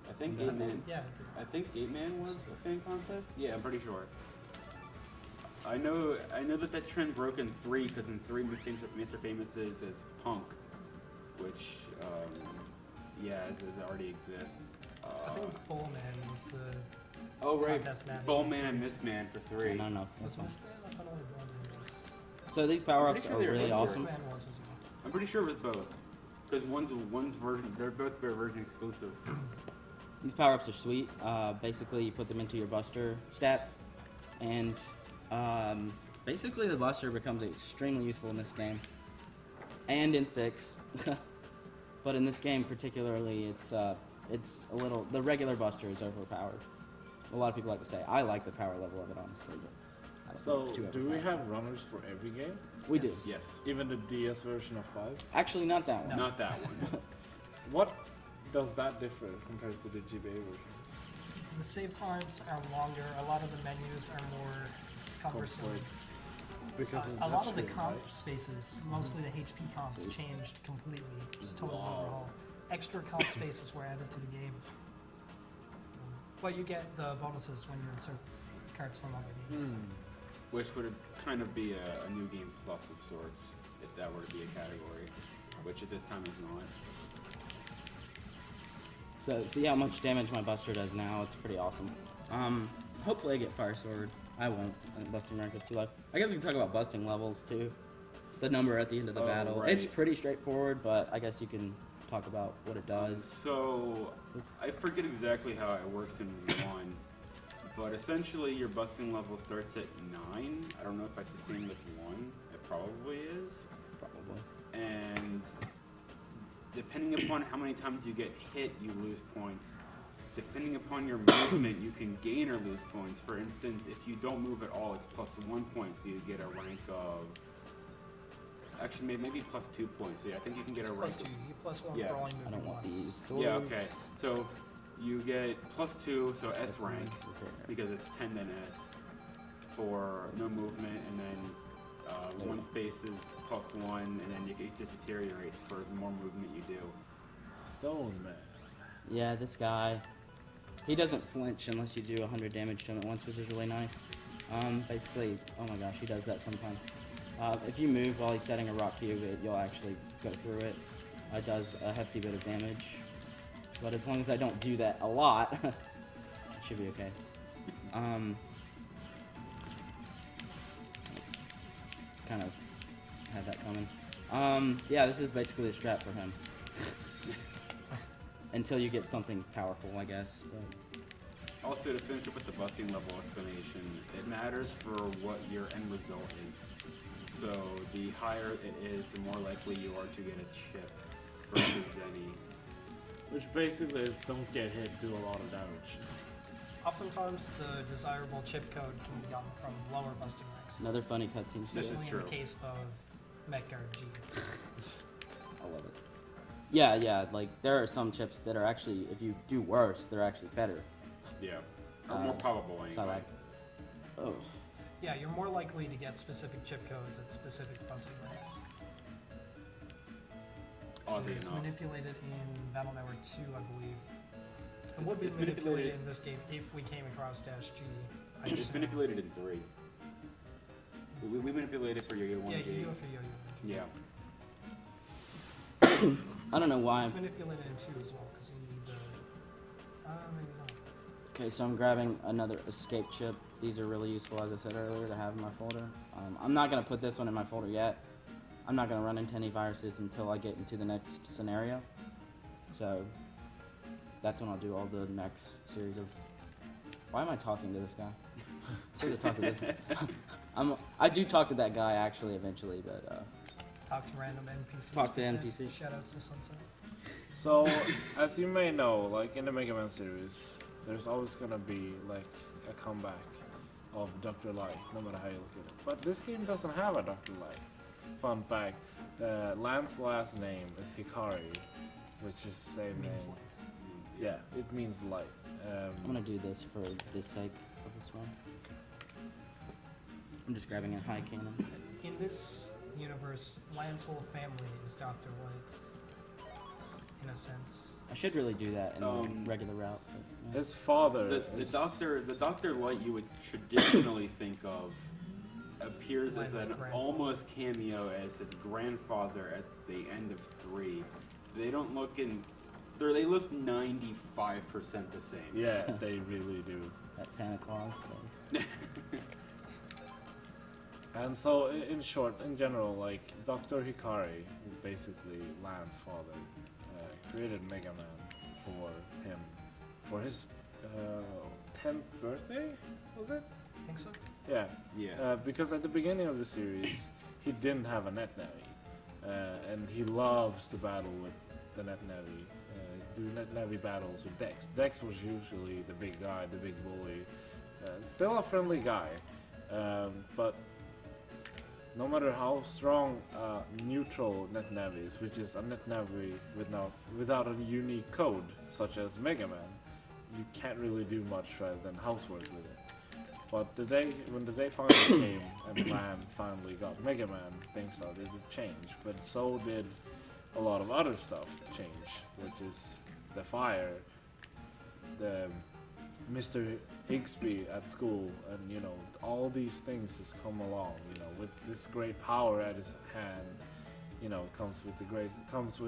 I think Gate Man. Yeah, it did. I think Gate Man was a fan contest. Yeah, I'm pretty sure. I know that trend broke in 3 because in 3 Mr. Famous is Punk, which it already exists. I think Bullman was the contest Navi. Bullman and Mistman for 3. No, no. Was Mistman? I thought only Bullman was. So these power-ups I'm are pretty sure really they were awesome. Mistman was as well. I'm pretty sure it was both. Because one's version, they're both version exclusive. These power-ups are sweet. Basically, you put them into your Buster stats, and basically the Buster becomes extremely useful in this game, and in 6. But in this game particularly, it's a little... The regular Buster is overpowered. A lot of people like to say. I like the power level of it, honestly, but I don't So, think it's too do we overpowered. have runners for every game? We do. Yes. Even the DS version of 5? Actually, not that one. Not that one. What does that differ compared to the GBA version? The save times are longer. A lot of the menus are more cumbersome. Complex. Because of a lot of the touchscreen, comp right? spaces, mostly the HP comps, changed completely. Just total overhaul. Extra comp spaces were added to the game. But you get the bonuses when you insert cards from other games. Which would kind of be a new game plus of sorts, if that were to be a category, which at this time is not. So see how much damage my Buster does now. It's pretty awesome. Hopefully I get Fire Sword. I won't. I think busting rank is too low. I guess we can talk about busting levels too. The number at the end of the battle. Right. It's pretty straightforward, but I guess you can talk about what it does. So, I forget exactly how it works in 1, but essentially your busting level starts at 9. I don't know if that's the same with 1. It probably is. Probably. And depending upon how many times you get hit, you lose points. Depending upon your movement, you can gain or lose points. For instance, if you don't move at all, it's +1 point, so you get a rank of... Actually, maybe +2 points. So yeah, I think you can get It's a rank +2. You get +1 yeah. for all you move I don't want once. these swords. Yeah, okay. So you get +2, so S rank, because it's 10 then S, for no movement, and then 1 space is +1, and then it just deteriorates for the more movement you do. Stone Man. Yeah, this guy, he doesn't flinch unless you do 100 damage to him at once, which is really nice. Basically, oh my gosh, he does that sometimes. If you move while he's setting a rock cube, you'll actually go through it. It does a hefty bit of damage. But as long as I don't do that a lot, it should be okay. Kind of had that coming. Yeah, this is basically a strat for him. Until you get something powerful, I guess. But Also, to finish up with the busting level explanation, it matters for what your end result is. So the higher it is, the more likely you are to get a chip versus any. Which basically is don't get hit, do a lot of damage. Oftentimes, the desirable chip code can be gotten from lower busting ranks. another funny cutscene. Especially in the case of Metguard G. I love it. Yeah, like there are some chips that are actually, if you do worse, they're actually better. Yeah, or more probable anyway. So like, oh. Yeah, you're more likely to get specific chip codes at specific busting ranks. Oddly It's enough. manipulated in Battle Network 2, I believe. It would be It's manipulated manipulated- in this game if we came across Dash G. I It's assume. manipulated in 3. We manipulate it for Yo-Yo 1G. Yeah, you do it for Yo-Yo 1G. Yeah. I don't know why. It's manipulated in 2 as well, because you need the... maybe not. Okay, so I'm grabbing another escape chip. These are really useful, as I said earlier, to have in my folder. I'm not going to put this one in my folder yet. I'm not going to run into any viruses until I get into the next scenario. So that's when I'll do all the next series of... Why am I talking to this guy? So to talk to this. I do talk to that guy actually eventually, but Talk to random NPCs. Talk to percent. NPC. Shoutouts to Sunset. So, as you may know, like in the Mega Man series, there's always gonna be like a comeback of Dr. Light, no matter how you look at it. But this game doesn't have a Dr. Light. Fun fact, Lance's last name is Hikari, which is the same name. Means light. Yeah, it means light. I'm going to do this for the sake of this one. I'm just grabbing a high cannon. In this universe, Lion's whole family is Dr. Light, in a sense. I should really do that in the regular route. But, yeah. His father. The Dr. Light you would traditionally think of appears as an almost cameo as his grandfather at the end of 3. They don't look in. They look 95% the same. Yeah, they really do. That Santa Claus. That was... And so, in short, in general, like Dr. Hikari, basically Lance's father, created Mega Man for him for his 10th birthday. Was it? I think so. Yeah. Yeah. Because at the beginning of the series, he didn't have a Net Navi, and he loves to battle with the Net Navi. Do Net Navi battles with Dex. Dex was usually the big guy, the big bully. Still a friendly guy, but no matter how strong neutral Net Navi is, which is a Net Navi without a unique code, such as Mega Man, you can't really do much rather than housework with it. But when the day finally came and Man finally got Mega Man, things started to change. But so did a lot of other stuff change, which is the fire, the Mr. Higsby at school, and you know, all these things just come along. You know, with this great power at his hand, you know, comes with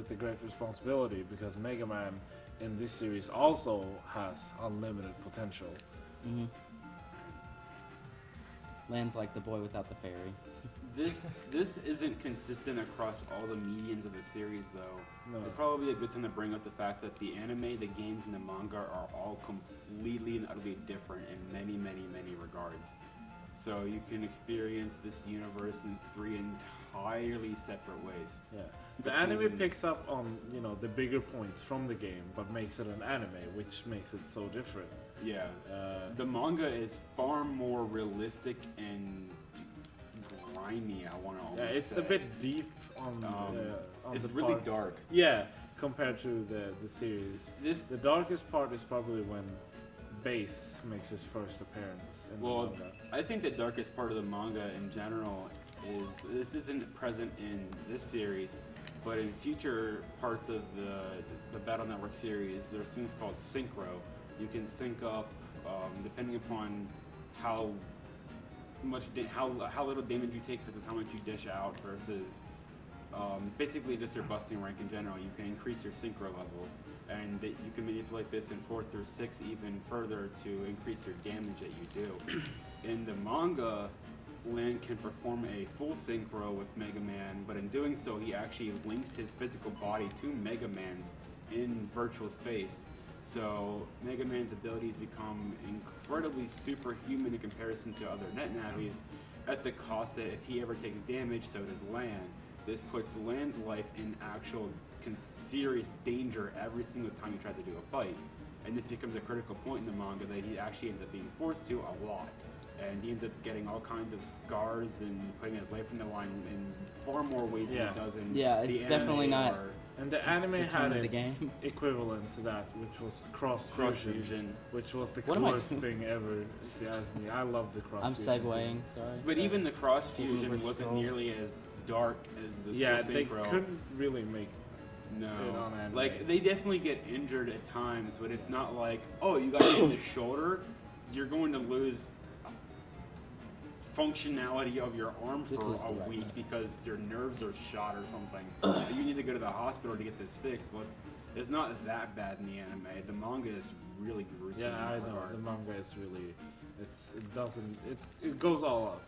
the great responsibility, because Mega Man in this series also has unlimited potential. Mm-hmm. Lands like the boy without the fairy. This isn't consistent across all the mediums of the series, though. No. It'd probably be a good time to bring up the fact that the anime, the games, and the manga are all completely and utterly different in many, many, many regards. So you can experience this universe in 3 entirely separate ways. Yeah. The anime picks up on, you know, the bigger points from the game, but makes it an anime, which makes it so different. Yeah. The manga is far more realistic and grimy, I want to almost say. It's a bit deep on it's the really part. dark. Yeah, compared to the series. The darkest part is probably when Base makes his first appearance in the manga. I think the darkest part of the manga in general is, this isn't present in this series, but in future parts of the Battle Network series, there's things called synchro. You can sync up depending upon how little damage you take versus how much you dish out versus basically just your busting rank in general. You can increase your synchro levels, and you can manipulate this in 4 through 6 even further to increase your damage that you do. In the manga, Lin can perform a full synchro with Mega Man, but in doing so, he actually links his physical body to Mega Man's in virtual space. So Mega Man's abilities become incredibly superhuman in comparison to other net Navis, at the cost that if he ever takes damage, so does Lan. This puts Lan's life in actual serious danger every single time he tries to do a fight. And this becomes a critical point in the manga that he actually ends up being forced to a lot. And he ends up getting all kinds of scars and putting his life in the line in far more ways than he does in it's the definitely anime not. And the anime had the its game. equivalent to that, which was cross fusion, which was the What am I coolest thing ever. If you ask me, I love the cross. I'm fusion segueing, thing. sorry. But even the cross People fusion were wasn't so- nearly as dark as the they synchro. couldn't really make No, it on anime. like they definitely get injured at times, but it's not like, oh, you got hit in the shoulder, you're going to lose functionality of your arm This for is the a right week one. because your nerves are shot or something. You need to go to the hospital to get this fixed. It's not that bad in the anime. The manga is really gruesome. Yeah, in I that know. regard. The manga is really, it goes all up.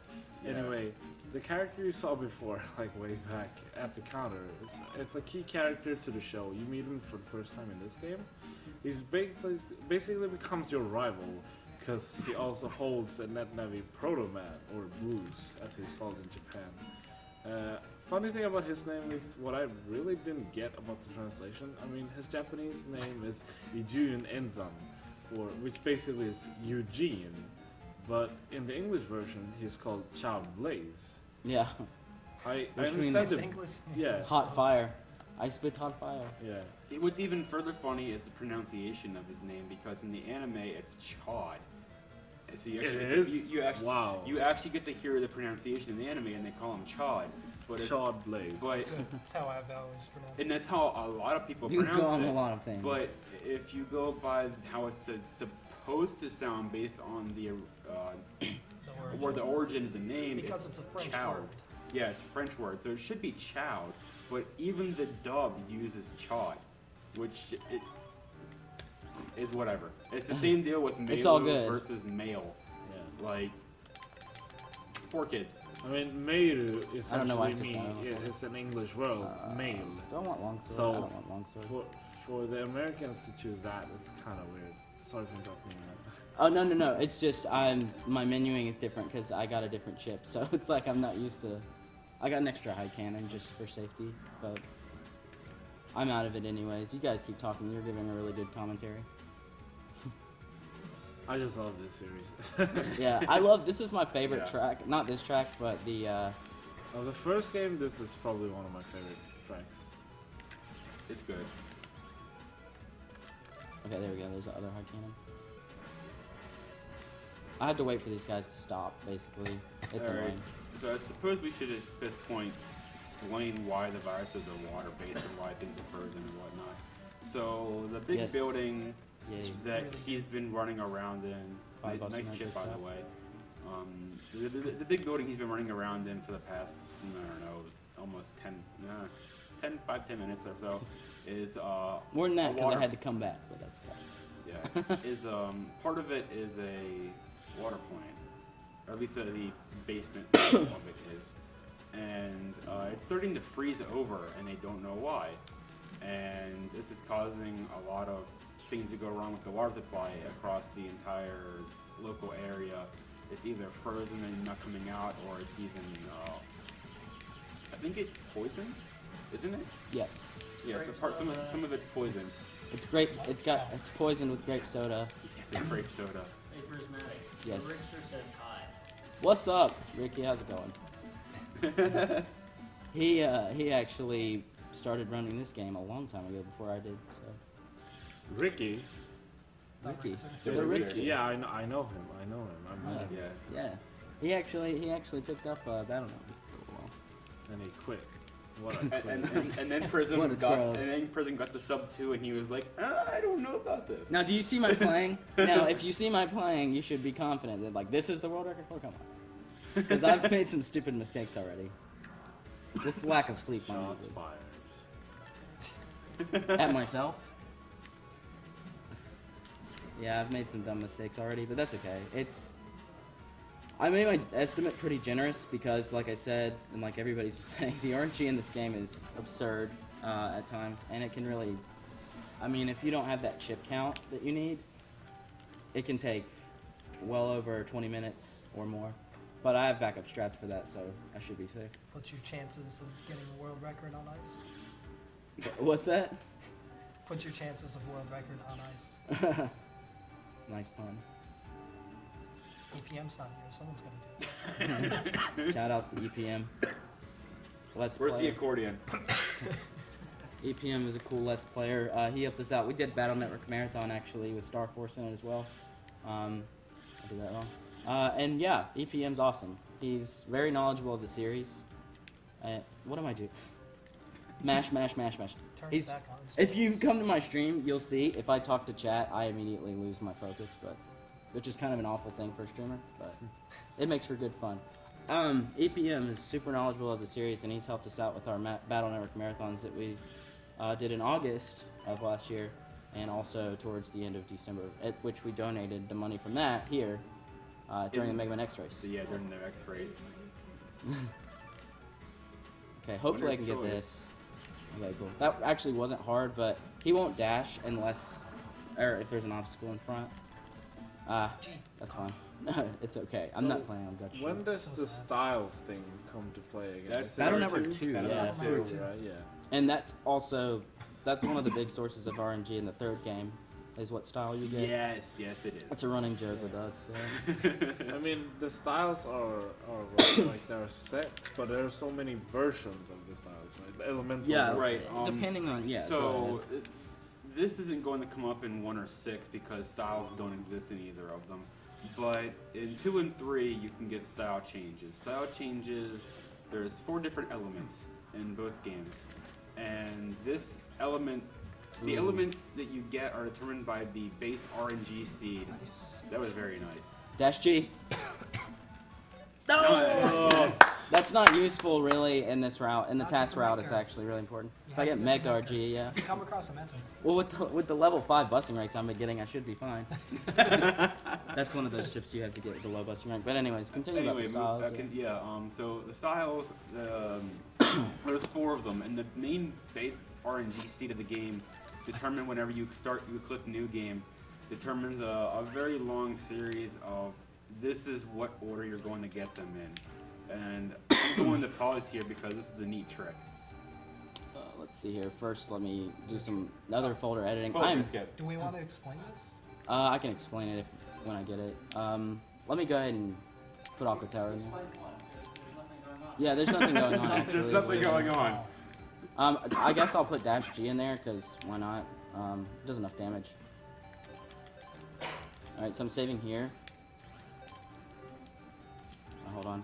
Yeah. Anyway, the character you saw before, like way back at the counter, it's a key character to the show. You meet him for the first time in this game. He's basically becomes your rival, because he also holds the Net Navi Proto Man, or Blues, as he's called in Japan. Funny thing about his name is what I really didn't get about the translation. I mean, his Japanese name is Ijun Enzan, which basically is Eugene, but in the English version, he's called Child Blaze. Yeah. I Which understand means the yes. Hot fire. I spit hot fire. Yeah. What's even further funny is the pronunciation of his name, because in the anime it's Chod. So you actually, It is? You actually, Wow. You actually get to hear the pronunciation in the anime, and they call him Chod. Chod Blaze. But That's how I've always pronounced it. and that's how a lot of people You pronounce go on it. a lot of things. But if you go by how it's supposed to sound based on the origin of the name, Because it's a French Chow. word. Yeah, it's a French word, so it should be Chow. But even the dub uses Chod, which is whatever. It's the same deal with male It's all good. versus male. Yeah. Like, poor kids. I mean, Meiru I don't know why I essentially took that. it's an English word, male. Do I want longsword? So I don't want longsword. for the Americans to choose that, it's kind of weird. Sorry for interrupting you. Oh no! It's just my menuing is different because I got a different chip, so it's like I'm not used to. I got an extra high cannon just for safety, but I'm out of it anyways. You guys keep talking. You're giving a really good commentary. I just love this series. Yeah, I love. This is my favorite Yeah. track. Not this track, but the. Of the first game, this is probably one of my favorite tracks. It's good. Okay, there we go. There's the other high cannon. I have to wait for these guys to stop, basically. It's Alright. annoying. So I suppose we should at this point explain why the viruses are water-based and why things are frozen and whatnot. So the big Yes. building Yay. that he's been running around in, $5 nice a chip night, by so. the way. The big building he's been running around in for the past, I don't know, almost 10 minutes or so is More than that, a because water- I had to come back, but that's fine. yeah, is part of it is a water plant, or at least the basement of it is, and it's starting to freeze over, and they don't know why. And this is causing a lot of things to go wrong with the water supply across the entire local area. It's either frozen and not coming out, or it's even, I think it's poison, isn't it? Yes. Yes, some of it's poison. It's grape. It's poisoned with grape soda. Grape soda. Hey, Prismatic. Yes. The Rickster says hi. What's up, Ricky? How's it going? He actually started running this game a long time ago before I did. So. Ricky. Ricky. The The Ricky. Ricky. Yeah, I know him. I've met him. Yeah. He actually picked up Battle.net for a while. And he quit. What a quit. and then Prism got the sub 2, and he was like, I don't know about this. Now, do you see my playing? Now, if you see my playing, you should be confident that, like, this is the world record. Oh, come on. Because I've made some stupid mistakes already. With lack of sleep. Shots fired. At myself? Yeah, I've made some dumb mistakes already, but that's okay. I made my estimate pretty generous because, like I said, and like everybody's been saying, the RNG in this game is absurd at times, and it can really, I mean, if you don't have that chip count that you need, it can take well over 20 minutes or more. But I have backup strats for that, so I should be safe. What's your chances of getting a world record on ice? What's that? What's your chances of world record on ice? Nice pun. EPM's not here. Someone's gonna do it. Shoutouts to EPM. Where's Player. the accordion? EPM is a cool Let's Player. He helped us out. We did Battle Network Marathon actually with Star Force in it as well. I did that wrong. And yeah, EPM's awesome. He's very knowledgeable of the series. What am I doing? Mash. Turn it back on. If you come to my stream, you'll see if I talk to chat, I immediately lose my focus, which is kind of an awful thing for a streamer, but it makes for good fun. EPM is super knowledgeable of the series, and he's helped us out with our Battle Network marathons that we did in August of last year, and also towards the end of December, at which we donated the money from that here during the Mega Man X race. So yeah, during the X race. Okay, hopefully I can get this. Okay, cool. That actually wasn't hard, but he won't dash unless, or if there's an obstacle in front. That's fine. It's okay. I'm not playing on Dutch. When does the styles thing come to play again? That's Battle Network 2, yeah. Right, yeah. And that's one of the big sources of RNG in the third game, is what style you get. Yes, it is. That's a running joke with us. Yeah. I mean, the styles are like they're set, but there are so many versions of the styles, right? The elemental. Yeah, version. right. Depending on So this isn't going to come up in 1 or 6 because styles don't exist in either of them. But in 2 and 3, you can get style changes. Style changes. There's 4 different elements in both games, and this element. The elements that you get are determined by the base RNG seed. Nice. That was very nice. Dash G. That's not useful really in this route. In the task route, it's actually really important. If I get Meg RG, yeah. If you come across a mentor. Well, with the level 5 busting ranks I'm getting, I should be fine. That's one of those chips you have to get the low busting rank. But anyways, continue about the styles. So the styles, there's 4 of them, and the main base RNG seed of the game determine whenever you click new game, determines a very long series of this is what order you're going to get them in. And I'm going to pause here because this is a neat trick. Let's see here. First, let me do some other folder editing. Do we want to explain this? I can explain it when I get it. Let me go ahead and put Aqua Tower in there. Yeah, there's nothing going on actually. There's nothing going on. I guess I'll put Dash G in there because why not? It does enough damage. Alright, so I'm saving here. hold on.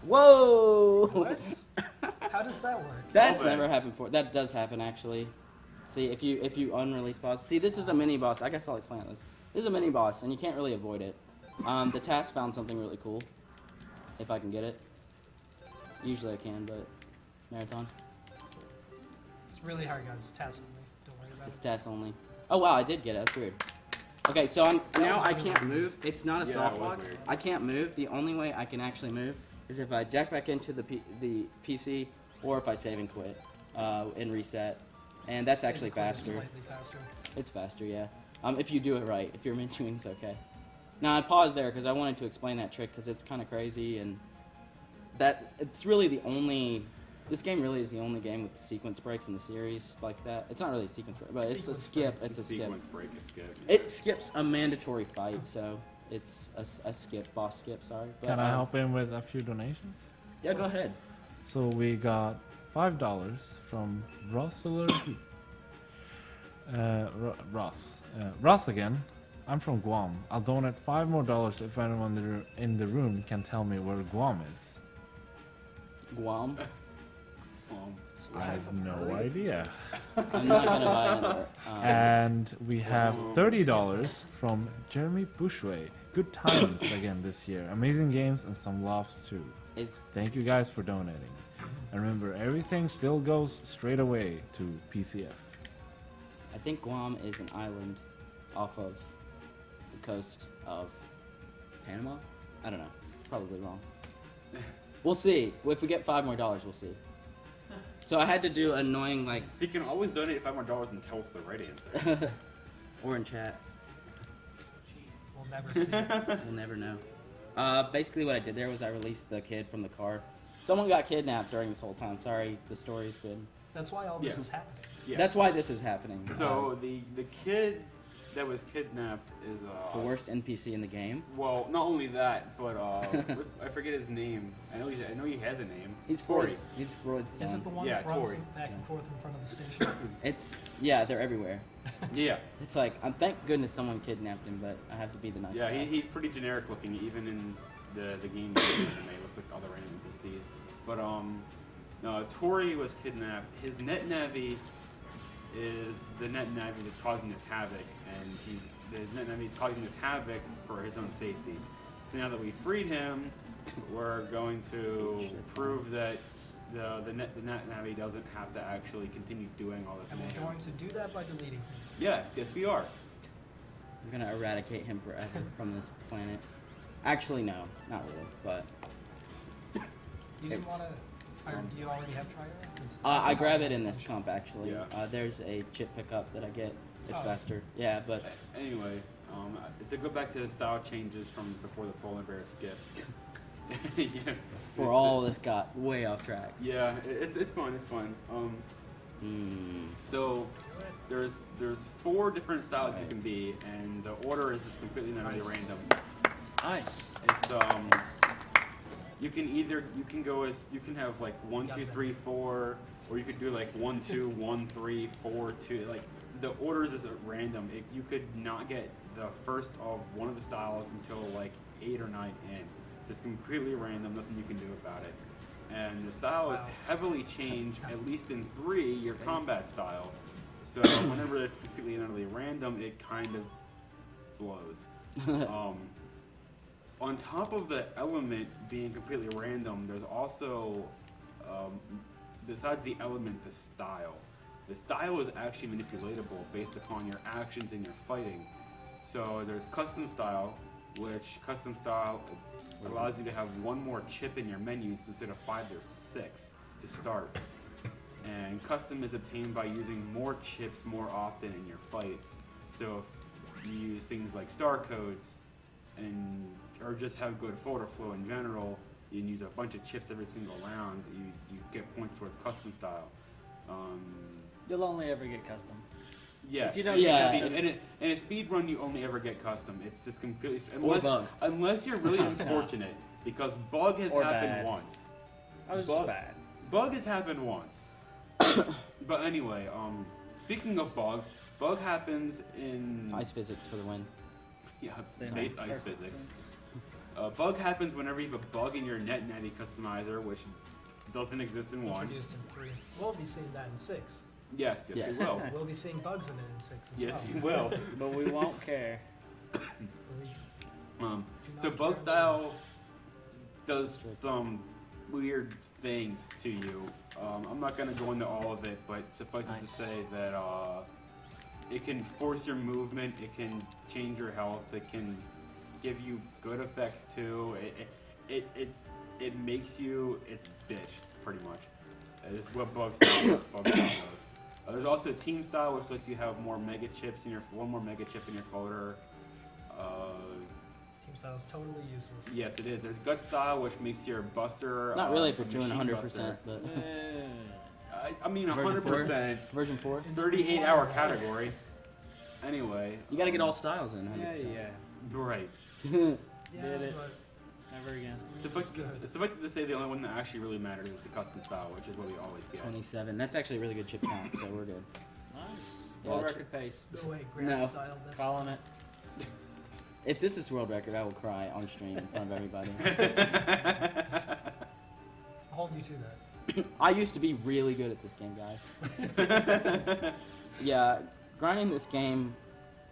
Whoa! What? How does that work? That's never happened before. That does happen actually. See, if you unrelease boss. See, this is a mini boss. I guess I'll explain this. This is a mini boss, and you can't really avoid it. The task found something really cool. If I can get it. Usually I can, but marathon. It's really hard, guys. It's task only. Don't worry about It's task only. Oh wow, I did get it. That's weird. Okay, so I can't move. It's not a soft lock. I can't move. The only way I can actually move is if I jack back into the PC or if I save and quit and reset. And that's actually faster. Slightly faster. It's faster, yeah. If you do it right. If you're mentioning it's okay. Now I paused there because I wanted to explain that trick because it's kind of crazy and that it's really the only. This game really is the only game with sequence breaks in the series like that. It's not really a sequence break, but it's a skip. It's a skip. Sequence break, it's skip. It skips a mandatory fight, so it's a skip, boss skip. Sorry. But, Can I help in with a few donations? Yeah, go ahead. So we got $5 from Rossler. Ross. Ross again. I'm from Guam. I'll donate $5 more if anyone in the room can tell me where Guam is. Guam? I have no idea. I'm not gonna buy another. And we have $30 from Jeremy Bushway. Good times again this year. Amazing games and some laughs too. Thank you guys for donating. And remember, everything still goes straight away to PCF. I think Guam is an island off of the coast of Panama? I don't know. Probably wrong. We'll see. If we get $5 more, we'll see. So I had to do annoying, like... He can always donate $5 more and tell us the right answer. Or in chat. We'll never see. We'll never know. Basically what I did there was I released the kid from the car. Someone got kidnapped during this whole time. Sorry, the story's been... That's why all this is happening. Yeah. That's why this is happening. So the kid that was kidnapped is the worst NPC in the game. Well, not only that, but I forget his name. I know he has a name. He's Freud's. He's Freud's son. Is it the one that runs back and forth in front of the station? Yeah, they're everywhere. Yeah. It's like, thank goodness someone kidnapped him, but I have to be the nice guy. Yeah, he's pretty generic looking, even in the game. It looks like other random NPCs. But no, Tori was kidnapped. His net Navi is the net Navi that's causing this havoc, and his net Navi is causing this havoc for his own safety. So now that we freed him, we're going to prove that the net Navi doesn't have to actually continue doing all this. And we're going to do that by deleting him. Yes, we are. We're gonna eradicate him forever from this planet. Actually, no, not really, but. You didn't want to. Do you already have Trier? I grab it in this comp actually. Yeah. There's a chip pickup that I get. It's faster. Yeah, but anyway, to go back to the style changes from before the polar bear skip. Yeah. For all this got way off track. Yeah, it's fun. It's fun. So there's 4 different styles you can be, and the order is just completely and utterly random. Nice. It's you can have like 1, 2, 3, 4, or you could do like 1, 2, 1, 3, 4, 2. Like the orders is at random. You could not get the first of one of the styles until like 8 or 9 in. Just completely random. Nothing you can do about it. And the style is heavily changed, at least in 3, your combat style. So whenever it's completely and utterly random, it kind of blows. On top of the element being completely random, there's also, besides the element, the style. The style is actually manipulatable based upon your actions in your fighting. So there's custom style, which custom style allows you to have 1 more chip in your menu, so instead of 5, there's 6 to start. And custom is obtained by using more chips more often in your fights. So if you use things like star codes, or just have good photo flow in general, you can use a bunch of chips every single round, you get points towards custom style. You'll only ever get custom. Yes. If you don't get custom. In a speedrun, you only ever get custom. It's just completely... Unless you're really unfortunate, because bug has happened once. I was just bad. Bug has happened once. But anyway, speaking of bug happens in... Ice physics for the win. Yeah, They based make ice perfect physics. sense. A bug happens whenever you have a bug in your Navi customizer, which doesn't exist in 1. Introduced in 3. We'll be seeing that in 6. Yes, we will. We'll be seeing bugs in it in 6 as Yes, well. we will. But we won't care. So bug style does some weird things to you. I'm not going to go into all of it, but suffice it to say that it can force your movement, it can change your health, it can give you good effects too. It makes you its bitch, pretty much. This is what bug style does. There's also team style, which lets you have more mega chips in one more mega chip in your folder. Team style is totally useless. Yes, it is. There's gut style, which makes your buster. Not really for doing machine 100%, buster. but. I mean, Version 100%. Version 4? 38-hour category. Anyway. You gotta get all styles in. 100%. Yeah. Right. Did it. Never again. Suffice it to say, the only one that actually really matters is the custom style, which is what we always get. 27. That's actually a really good chip count, so we're good. Nice. Yeah, World record pace. No way, grand style this. Calling it. If this is world record, I will cry on stream in front of everybody. I'll hold you to that. I used to be really good at this game, guys. Yeah, grinding this game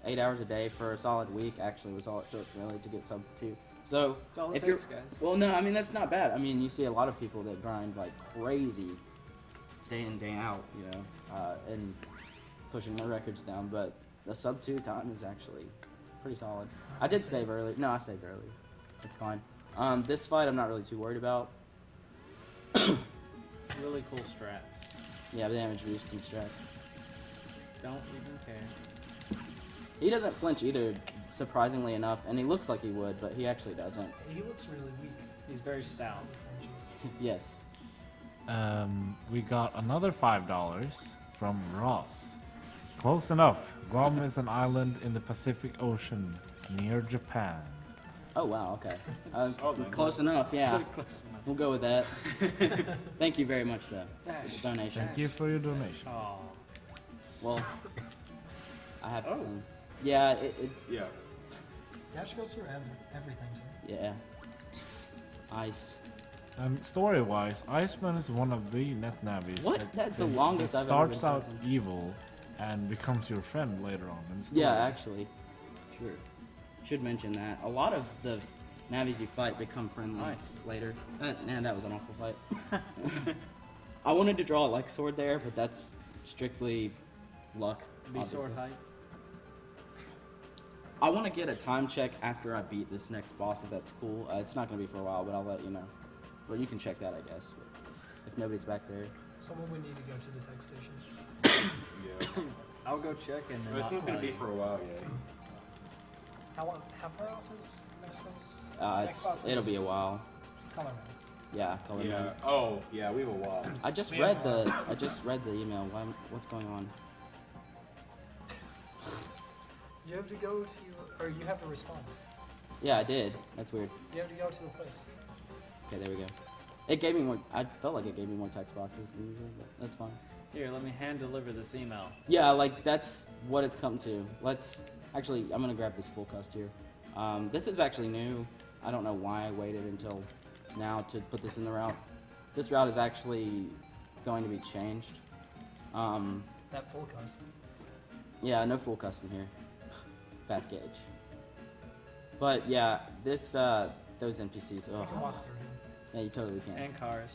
8 hours a day for a solid week actually was all it took really to get sub 2. So That's all it if takes, you're, guys. well, no, I mean that's not bad. I mean you see a lot of people that grind like crazy, day in day out, you know, and pushing their records down. But the sub 2 time is actually pretty solid. I did save early. No, I saved early. It's fine. This fight I'm not really too worried about. Really cool strats. Yeah, the damage boost and strats. Don't even care. He doesn't flinch either, surprisingly enough, and he looks like he would, but he actually doesn't. He looks really weak. He's very stout. Yes. We got another $5 from Ross. Close enough. Guam is an island in the Pacific Ocean near Japan. Oh wow, okay. Close enough, yeah. Close enough. We'll go with that. Thank you very much, though, for the donation. Thank you for your donation. Oh. Well, I have to. Yeah, yeah. Dash goes through everything too. Yeah. Ice. And story-wise, Iceman is one of the net navis. What? That's the longest that I've ever been starts out frozen. evil and becomes your friend later on in the story. Yeah, actually. True. Should mention that. A lot of the navis you fight become friendly later. Man, that was an awful fight. I wanted to draw a Lex sword there, but that's strictly luck. Be obviously. sword height. I want to get a time check after I beat this next boss, if that's cool. It's not going to be for a while, but I'll let you know. Well, you can check that, I guess, if nobody's back there. Someone would need to go to the tech station. Yeah. I'll go check and then It's not going to be for a while yet. How far off is next boss? Next boss It'll be a is while. Color Man. Yeah, color Yeah. man. Oh, yeah, we have a while. I just read the email. What's going on? You have to go to, or you have to respond. Yeah, I did. That's weird. You have to go to the place. Okay, there we go. It gave me more. I felt like it gave me more text boxes than usual, but that's fine. Here, let me hand deliver this email. Yeah, like that's what it's come to. Actually, I'm gonna grab this full cust here. This is actually new. I don't know why I waited until now to put this in the route. This route is actually going to be changed. That full cust. Yeah, no full custom here. Fast gauge. But yeah, those NPCs. You can walk through him. Yeah, you totally can. And cars.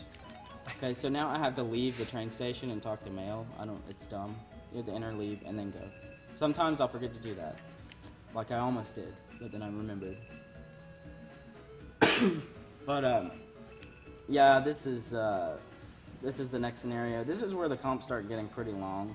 Okay, so now I have to leave the train station and talk to mail. It's dumb. You have to enter, leave, and then go. Sometimes I'll forget to do that. Like I almost did, but then I remembered. But yeah, this is the next scenario. This is where the comps start getting pretty long.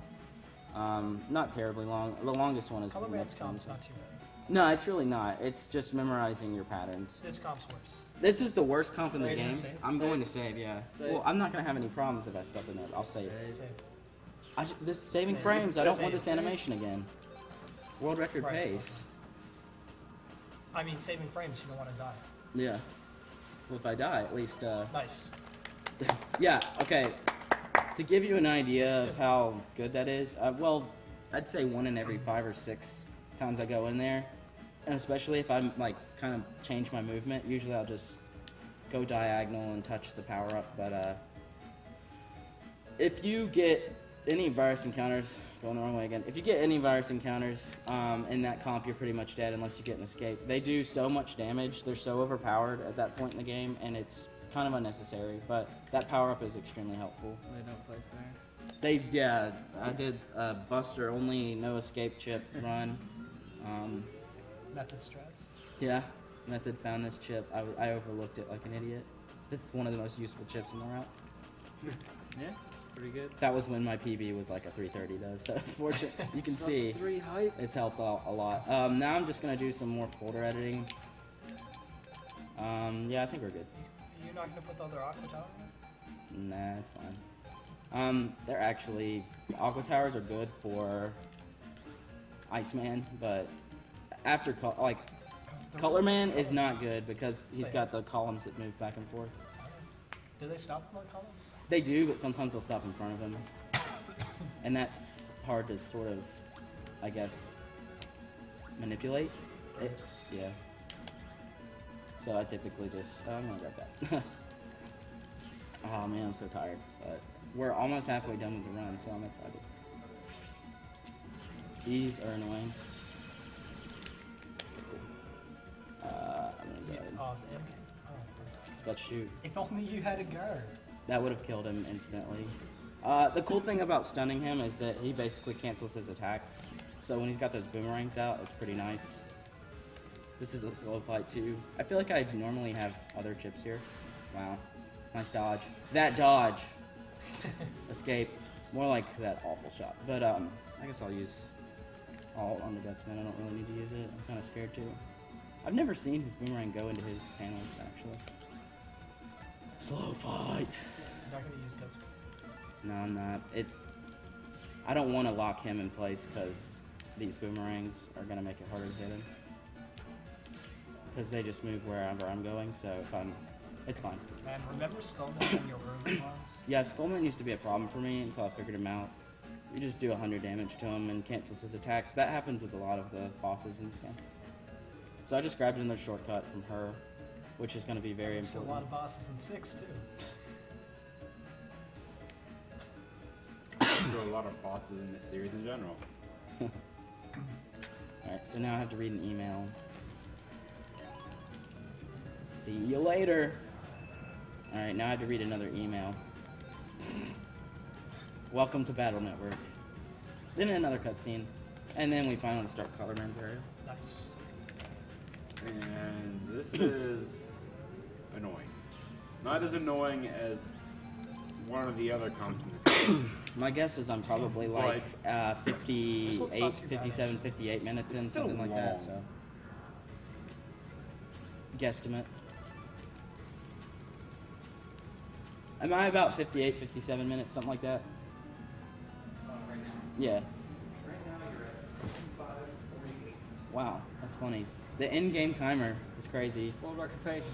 Not terribly long. The longest one is Color the Man's next one. comp's not too bad. No, it's really not. It's just memorizing your patterns. This comp's worse. This is the worst comp in the Save, game. save, I'm save. going to save, yeah. Save. Well, I'm not going to have any problems if I stuff in it. I'll save. Save. This saving Save. frames. I don't want Save. this animation again. World record Right. pace. I mean, saving frames, you don't want to die. Yeah. Well, if I die, at least. Nice. Yeah. Okay. To give you an idea of how good that is, well, I'd say 1 in every 5 or 6 times I go in there, and especially if I'm like kind of change my movement. Usually I'll just go diagonal and touch the power up. But if you get any virus encounters, going the wrong way again. If you get any virus encounters in that comp, you're pretty much dead unless you get an escape. They do so much damage. They're so overpowered at that point in the game, and it's kind of unnecessary. But that power up is extremely helpful. They don't play fair. Yeah, I did Buster only no escape chip run. Method strats. Yeah, Method found this chip. I overlooked it like an idiot. It's one of the most useful chips in the route. Yeah, pretty good. That was when my PB was like a 330 though, so fortunately you can see 3 hype. it's helped a lot. Now I'm just gonna do some more folder editing. Yeah, I think we're good. You're not gonna put the other Aqua Tower in? Nah, it's fine. They're actually Aqua Towers are good for Iceman, but after Color Man is not good because he's got the columns that move back and forth. Do they stop them on columns? They do, but sometimes they'll stop in front of him. And that's hard to sort of, I guess, manipulate. Yeah. So I typically just, I'm gonna grab that. Oh man, I'm so tired. But we're almost halfway done with the run, so I'm excited. These are annoying. I'm gonna go ahead. Let's shoot. If only you had a guard. That would have killed him instantly. The cool thing about stunning him is that he basically cancels his attacks. So when he's got those boomerangs out, it's pretty nice. This is a slow fight too. I feel like I normally have other chips here. Wow. Nice dodge. That dodge! Escape. More like that awful shot. But I guess I'll use all on the Gutsman. I don't really need to use it. I'm kind of scared too. I've never seen his boomerang go into his panels actually. Slow fight. You're not gonna use Gutsman? No, I'm not. I don't want to lock him in place because these boomerangs are gonna make it harder to hit him. Because they just move wherever I'm going, so it's fine. And remember Skullman in your early ones? Yeah, Skullman used to be a problem for me until I figured him out. You just do 100 damage to him and cancels his attacks. That happens with a lot of the bosses in this game. So I just grabbed another shortcut from her, which is going to be very There's still important. a lot of bosses in 6 too. There are a lot of bosses in this series in general. Alright, so now I have to read an email. See you later. Alright, now I have to read another email. Welcome to Battle Network. Then another cutscene. And then we finally start Color Man's area. Nice. And this is annoying. Not as annoying as one of the other comps in this game. My guess is I'm probably like 58, 57, 58 minutes in, something like that. So, guesstimate. Am I about 58, 57 minutes, something like that? Yeah. Wow, that's funny. The in-game timer is crazy. World record pace.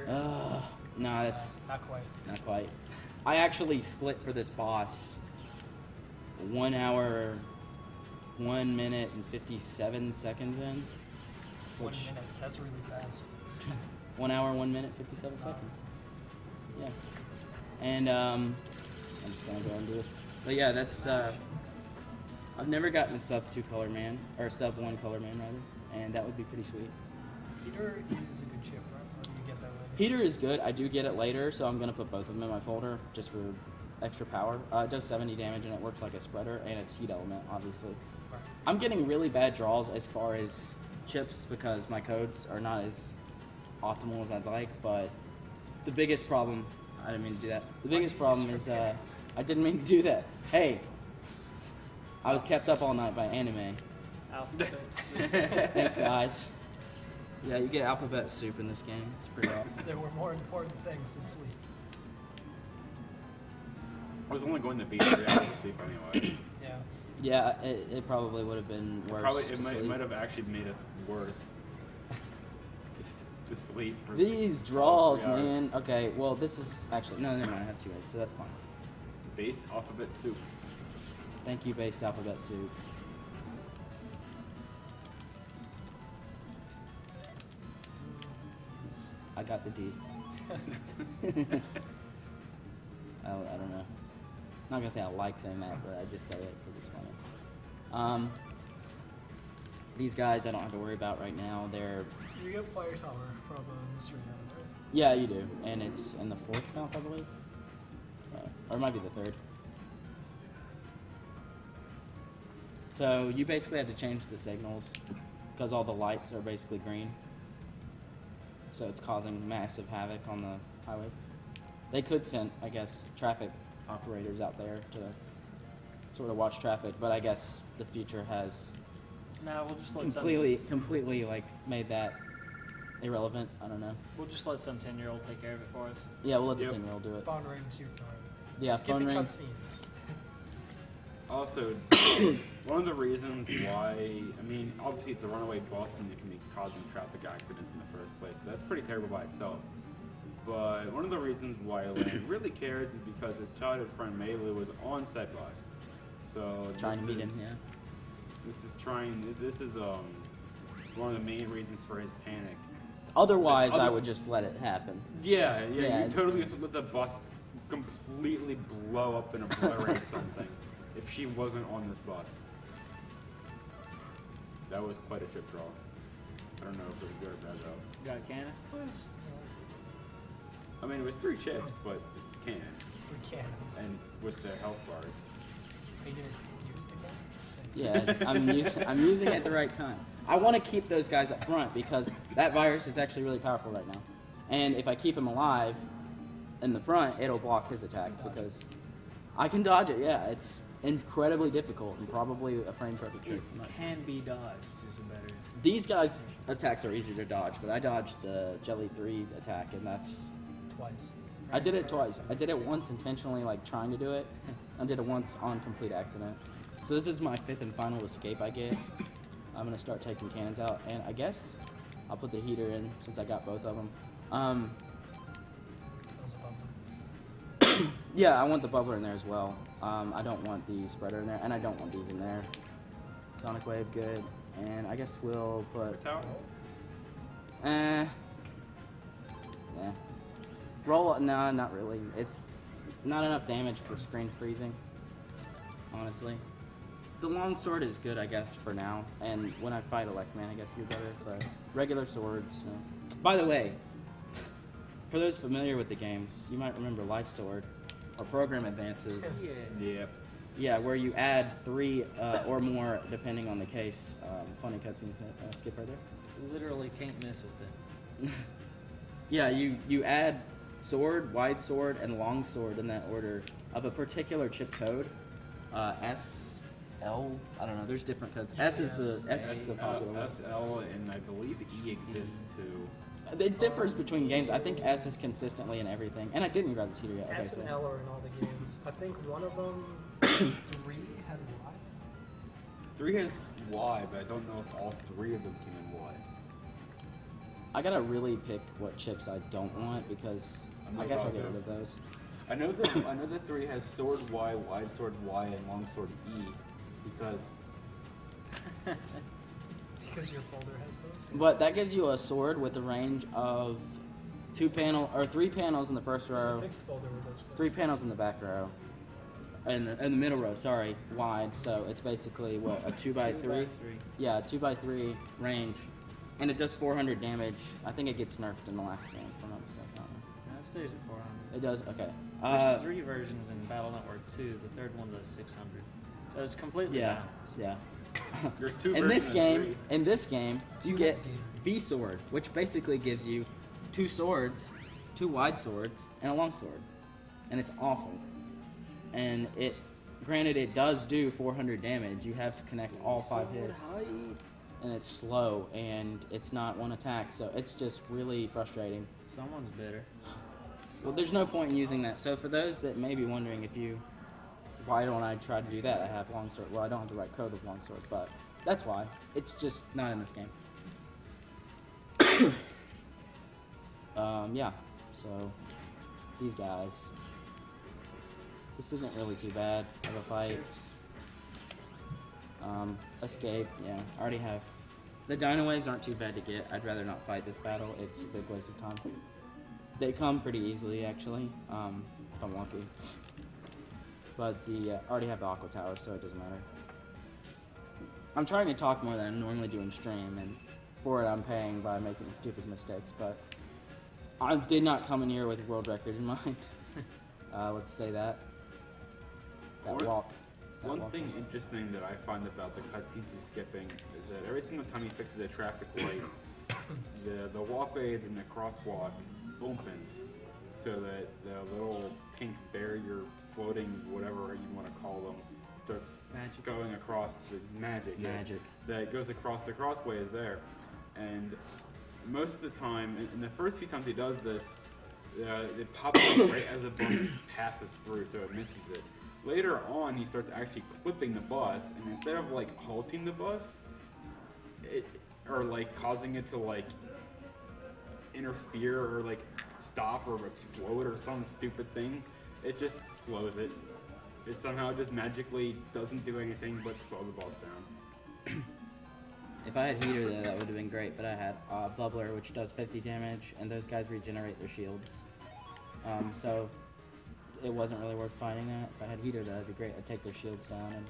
No, that's not quite. Not quite. I actually split for this boss 1 hour, 1 minute and 57 seconds in. 1 minute. That's really fast. 1 hour, 1 minute, 57 seconds. Yeah. And I'm just gonna go and do this. But yeah, that's I've never gotten a sub 2 color man, or sub 1 color man rather, and that would be pretty sweet. Heater is a good chip, right? Or do you get that later? Heater is good. I do get it later, so I'm gonna put both of them in my folder just for extra power. It does 70 damage and it works like a spreader, and it's heat element, obviously. Right. I'm getting really bad draws as far as chips because my codes are not as optimal as I'd like, but the biggest problem, I didn't mean to do that. The biggest problem is, I didn't mean to do that. Hey, I was kept up all night by anime. Alphabets. Thanks, guys. Yeah, you get alphabet soup in this game. It's pretty awesome. There were more important things than sleep. I was only going to be 3 hours of sleep anyway. Yeah. Yeah, it probably would have been worse. Probably to it sleep. might have actually made us worse to sleep for These draws, 3 hours. man. Okay, well, this is actually no, never mind. I have 2 eggs, so that's fine. Based alphabet soup. Thank you, based alphabet soup. I got the D. I don't know. I'm not gonna say I like saying that, but I just say it because it's funny. These guys I don't have to worry about right now. They're You get Fire Tower from Mystery Island, right? yeah, you do, and it's in the 4th mount, I believe, or it might be the 3rd. So you basically have to change the signals because all the lights are basically green. So it's causing massive havoc on the highways. They could send, I guess, traffic operators out there to sort of watch traffic, but I guess the future has No, we'll just let completely like made that irrelevant. I don't know. We'll just let some 10-year-old take care of it for us. Yeah, we'll let the 10-year-old do it. Phone rings, you ignore it. Yeah, Skipping phone rings. cutscenes. Also, one of the reasons why, I mean, obviously it's a runaway bus and it can be causing traffic accidents in the first place, so that's pretty terrible by itself. But one of the reasons why Elaine really cares is because his childhood friend Maylu was on said bus. So Trying to meet him, yeah. This is one of the main reasons for his panic. Otherwise, I would just let it happen. Yeah, you totally just let the bus completely blow up and obliterate something if she wasn't on this bus. That was quite a trip draw. I don't know if it was good or bad though. Got a cannon? I mean, it was 3 chips, but it's a cannon. 3 cannons. And with the health bars. Are you gonna use the cannon? Yeah, I'm using it at the right time. I want to keep those guys up front because that virus is actually really powerful right now. And if I keep him alive in the front, it'll block his attack because I can dodge it. Yeah, it's incredibly difficult and probably a frame perfect trick. It can be dodged, is a better. These guys' attacks are easier to dodge, but I dodged the Jelly 3 attack, and that's twice. I did it twice. I did it once intentionally, like trying to do it. I did it once on complete accident. So this is my 5th and final escape I get. I'm gonna start taking cannons out, and I guess I'll put the heater in since I got both of them. Yeah, I want the bubbler in there as well. I don't want the spreader in there, and I don't want these in there. Sonic Wave, good. And I guess we'll put... Yeah. Roll, no, not really. It's not enough damage for screen freezing, honestly. The long sword is good, I guess, for now. And when I fight Electman, I guess you're better. But regular swords. By the way, for those familiar with the games, you might remember Life Sword or Program Advances. Yep. Yeah, where you add 3 or more depending on the case. Funny cutscene, skip right there. Literally can't mess with it. Yeah, you add sword, wide sword, and long sword in that order of a particular chip code. S, L, I don't know. There's different codes. S is the popular one. S, L, and I believe E exists too. The difference between games, I think S is consistently in everything. And I didn't grab this heater yet. S Okay, and so. L are in all the games. I think one of them, 3 had Y. 3 has Y, but I don't know if all 3 of them came in Y. I gotta really pick what chips I don't want because I guess I'll get rid of those. I know that 3 has sword Y, wide sword Y, and long sword E because Because your folder has those? But that gives you a sword with a range of 3 panels in the first There's row, a fixed folder with those. 3 panels in the back row, in the middle row. Sorry, wide. So it's basically what, a 2x3. Yeah, 2x3 range, and it does 400 damage. I think it gets nerfed in the last game, if I'm not mistaken. No, it stays at 400. It does. Okay. There's 3 versions in Battle Network 2. The 3rd one does 600. So it's completely balanced. Yeah. There's 2 in this versions of game, 3. in this game, you get B sword, which basically gives you 2 swords, 2 wide swords, and a long sword, and it's awful. And granted, it does do 400 damage. You have to connect all 5 hits, and it's slow, and it's not one attack, so it's just really frustrating. Someone's bitter. Well, there's no point in using that. So for those that may be wondering why don't I try to do that? I have longsword. Well, I don't have the right code of longsword, but that's why. It's just not in this game. Yeah, so these guys. This isn't really too bad of a fight. Escape, yeah, I already have. The Dino Waves aren't too bad to get. I'd rather not fight this battle. It's a big waste of time. They come pretty easily, actually, if I'm lucky. But the I already have the Aqua Tower, so it doesn't matter. I'm trying to talk more than I normally do in stream, and for it I'm paying by making stupid mistakes, but I did not come in here with world record in mind. Let's say that. That walk. One thing interesting that I find about the cutscenes he's skipping is that every single time he fixes a traffic light, the walkway and the crosswalk opens so that the little pink barrier floating, whatever you want to call them, starts going across. It's magic. Magic. That goes across the crossway is there. And most of the time, in the first few times he does this, it pops up right as the bus passes through, so it misses it. Later on, he starts actually clipping the bus, and instead of like halting the bus, or like causing it to like interfere or like stop or explode or some stupid thing, it just slows it. It somehow just magically doesn't do anything but slow the bus down. If I had heater though, that would have been great, but I had bubbler, which does 50 damage, and those guys regenerate their shields. So it wasn't really worth fighting that. If I had heater, that would be great. I'd take their shields down. And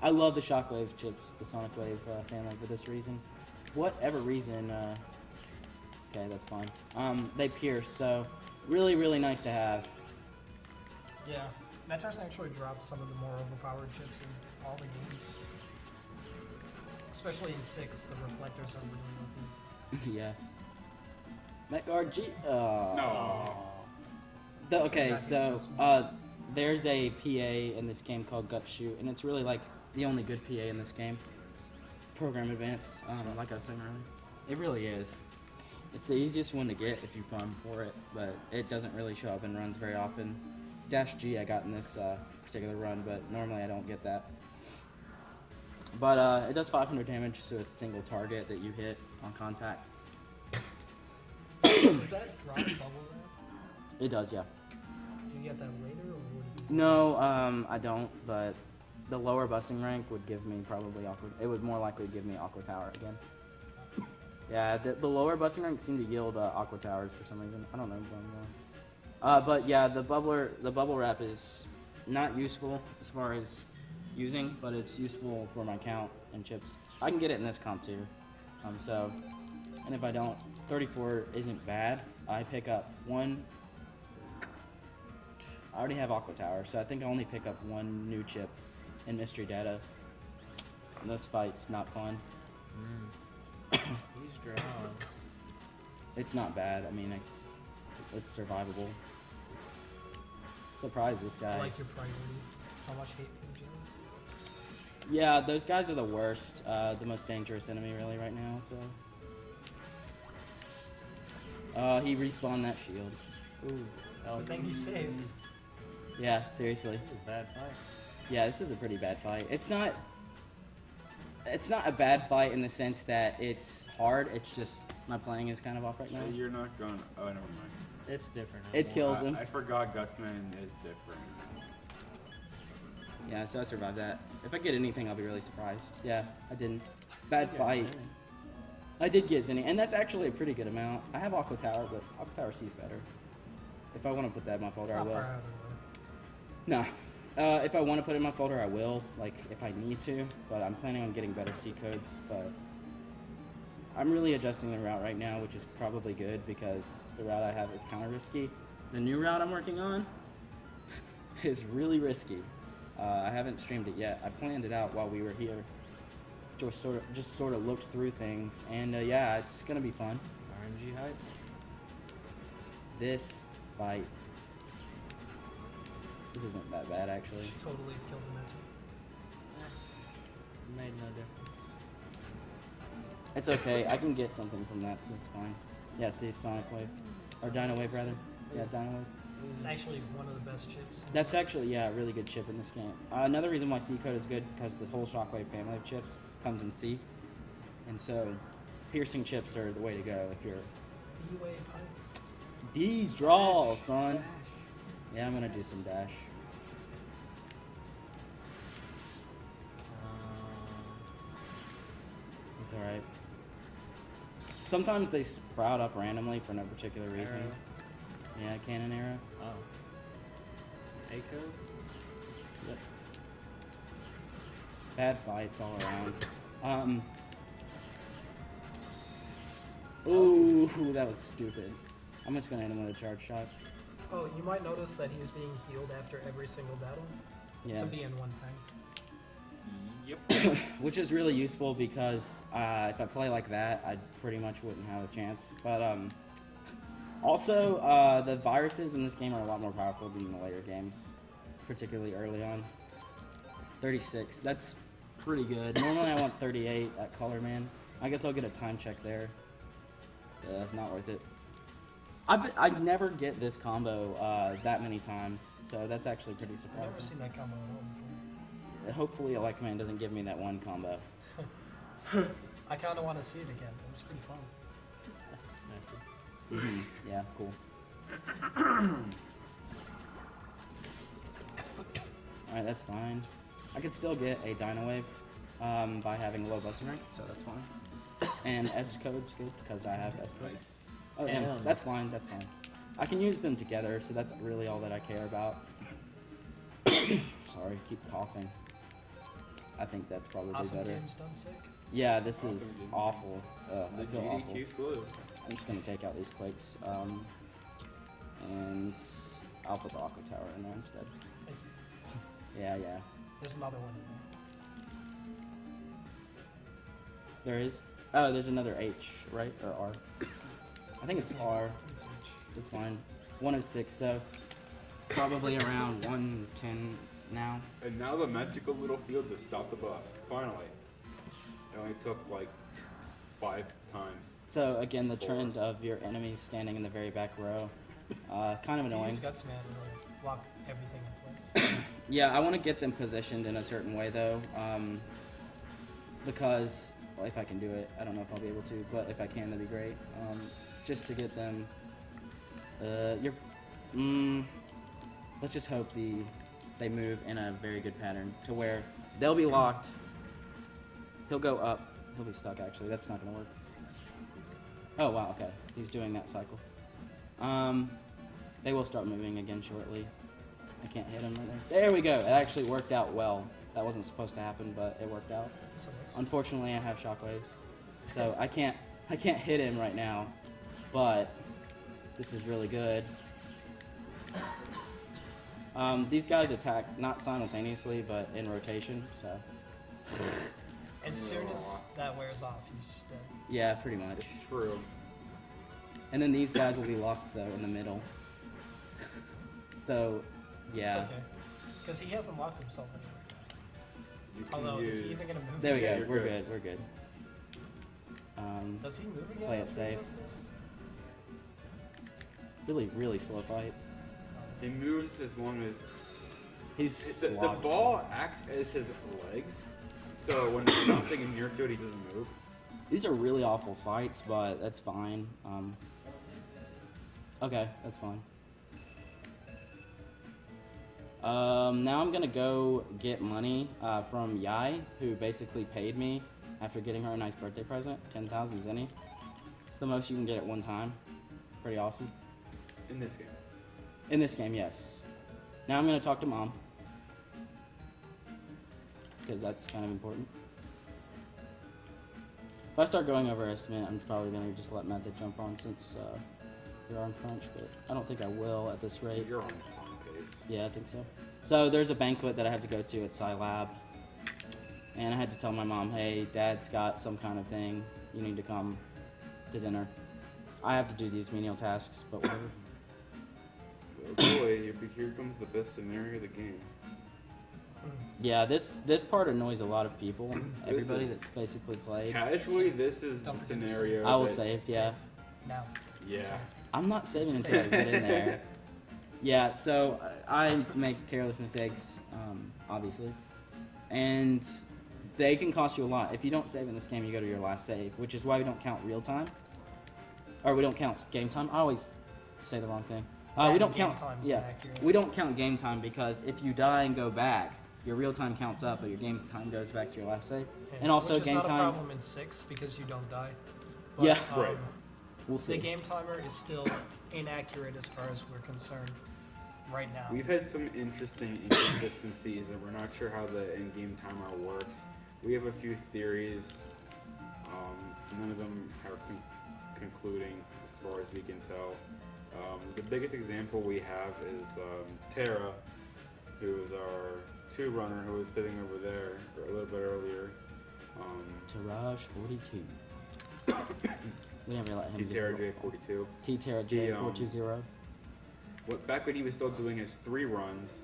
I love the Shockwave chips, the Sonic Wave family for this reason. Whatever reason, okay, that's fine. They pierce, so really, really nice to have. Yeah, Metar's actually dropped some of the more overpowered chips in all the games. Especially in 6, the reflectors are really OP. Yeah. Metguard G. No. Okay, so there's a PA in this game called Gut Shoot, and it's really like the only good PA in this game. Program Advance, like I was saying earlier. It really is. It's the easiest one to get if you farm for it, but it doesn't really show up in runs very often. Dash G I got in this particular run, but normally I don't get that. But it does 500 damage to a single target that you hit on contact. Does that drop bubble wrap? It does, yeah. Do you get that later, or would it be? No, I don't, but the lower busting rank would give me probably Aqua. It would more likely give me Aqua Tower again. Yeah, the lower busting rank seem to yield Aqua Towers for some reason. I don't know why. But yeah, the bubble wrap is not useful as far as using, but it's useful for my count and chips. I can get it in this comp too. So, and if I don't, 34 isn't bad. I pick up one. I already have Aqua Tower, so I think I only pick up one new chip in Mystery Data. And this fight's not fun. These draws. It's not bad. I mean, it's survivable. Surprise this guy. I like your priorities. So much hate for the Jones. Yeah, those guys are the worst, the most dangerous enemy really right now, so. He respawned that shield. Ooh. The thing he saved. Yeah, seriously. This is a bad fight. Yeah, this is a pretty bad fight. It's not a bad fight in the sense that it's hard, it's just my playing is kind of off right now. You're not going. Oh, never mind. It's different. It kills him. I forgot Gutsman is different. Yeah, so I survived that. If I get anything, I'll be really surprised. Yeah, I didn't. Bad fight. I did get Zinni, and that's actually a pretty good amount. I have Aqua Tower, but Aqua Tower C's better. If I want to put that in my folder, I will. No. If I want to put it in my folder, I will, like, if I need to, but I'm planning on getting better C codes, but I'm really adjusting the route right now, which is probably good, because the route I have is kind of risky. The new route I'm working on is really risky. I haven't streamed it yet. I planned it out while we were here. Just sort of looked through things, and yeah, it's gonna be fun. RNG hype. This fight. This isn't that bad, actually. Should totally have killed the Metar. Made no difference. It's okay. I can get something from that, so it's fine. Yeah, see, Sonic Wave. Or Dino Wave, rather. Yeah, Dino Wave. It's actually one of the best chips. That's actually, yeah, a really good chip in this game. Another reason why C code is good, because the whole Shockwave family of chips comes in C. And so, piercing chips are the way to go if you're... B-Wave hype. These draws, son. Yeah, I'm gonna do some dash. It's alright. Sometimes they sprout up randomly for no particular reason. Arrow. Yeah, cannon arrow. Oh. Echo? Yep. Bad fights all around. Ooh, that was stupid. I'm just gonna hit him with a charge shot. Oh, you might notice that he's being healed after every single battle. Yeah. It's a BN1 thing. Yep. Which is really useful because if I play like that, I pretty much wouldn't have a chance. But also, the viruses in this game are a lot more powerful than the later games, particularly early on. 36, that's pretty good. Normally I want 38 at Color Man. I guess I'll get a time check there. Not worth it. I never get this combo that many times, so that's actually pretty surprising. I've never seen that combo at all before. Hopefully, a Like Command doesn't give me that one combo. I kind of want to see it again. It's pretty fun. Yeah, cool. Alright, that's fine. I could still get a Dino Wave by having a low busting rate, so that's fine. And S code's good because I have S codes. Oh, yeah, that's fine, that's fine. I can use them together, so that's really all that I care about. Sorry, keep coughing. I think that's probably Awesome better. games done sick. Yeah, this is awful. I feel awful. GDQ flu. I'm just gonna take out these quakes, and I'll put the Aqua Tower in there instead. Thank you. Yeah. There's another one in There is. Oh, there's another H, right? Or R? I think it's R. It's H. It's fine. 106, so probably around 110 now. And now the magical little fields have stopped the bus. Finally. It only took like 5 times. So again, the trend of your enemies standing in the very back row, kind of If you annoying. use Gutsman, it'll lock everything in place. Yeah, I want to get them positioned in a certain way though, because well, if I can do it, I don't know if I'll be able to, but if I can, that'd be great. Just to get them. Let's just hope they move in a very good pattern to where they'll be locked. He'll go up. He'll be stuck. Actually, that's not gonna work. Oh wow. Okay, he's doing that cycle. They will start moving again shortly. I can't hit him right there. There we go. It actually worked out well. That wasn't supposed to happen, but it worked out. Unfortunately, I have shockwaves, so I can't hit him right now. But this is really good. These guys attack not simultaneously, but in rotation. So. As soon as that wears off, he's just dead. Yeah, pretty much. True. And then these guys will be locked though in the middle. So, yeah. It's okay. Because he hasn't locked himself anywhere. Although, is he even going to move? There we go. again? We're good. We're good. Does he move again? Play it after he safe. does this? Really slow fight. He moves as long as He's the slogged. ball acts as his legs. So when it's bouncing in near field, he doesn't move. These are really awful fights, but that's fine. Okay, that's fine. Now I'm gonna go get money from Yai, who basically paid me after getting her a nice birthday present, 10,000 zenny. It's the most you can get at one time. Pretty awesome. In this game. In this game, yes. Now I'm gonna talk to Mom, because that's kind of important. If I start going over estimate, I'm probably gonna just let Method jump on since you're on crunch, but I don't think I will at this rate. You're on fun pace. Yeah, I think so. So there's a banquet that I have to go to at Sci Lab, and I had to tell my mom, hey, Dad's got some kind of thing, you need to come to dinner. I have to do these menial tasks, but whatever. Oh boy, here comes the best scenario of the game. Yeah, this part annoys a lot of people. Everybody is- that's basically played. Casually, this is the scenario. I will that- save, yeah. Now. Yeah. I'm not saving until I get in there. Yeah, so I make careless mistakes, obviously. And they can cost you a lot. If you don't save in this game, you go to your last save, which is why we don't count real time. Or we don't count game time. I always say the wrong thing. We don't game count. time's Yeah, inaccurate. we don't count game time because if you die and go back, your real time counts up, but your game time goes back to your last save. Yeah, And also which is game not time. a problem in 6 because you don't die. But, Yeah. Right. We'll see. The game timer is still inaccurate as far as we're concerned right now. We've had some interesting inconsistencies, and we're not sure how the in-game timer works. We have a few theories. None of them are concluding as far as we can tell. The biggest example we have is Tara, who is our 2 runner, who was sitting over there a little bit earlier. Taraj 42. We didn't really let him T-Tara J42. T-Tara J420. Back when he was still doing his 3 runs,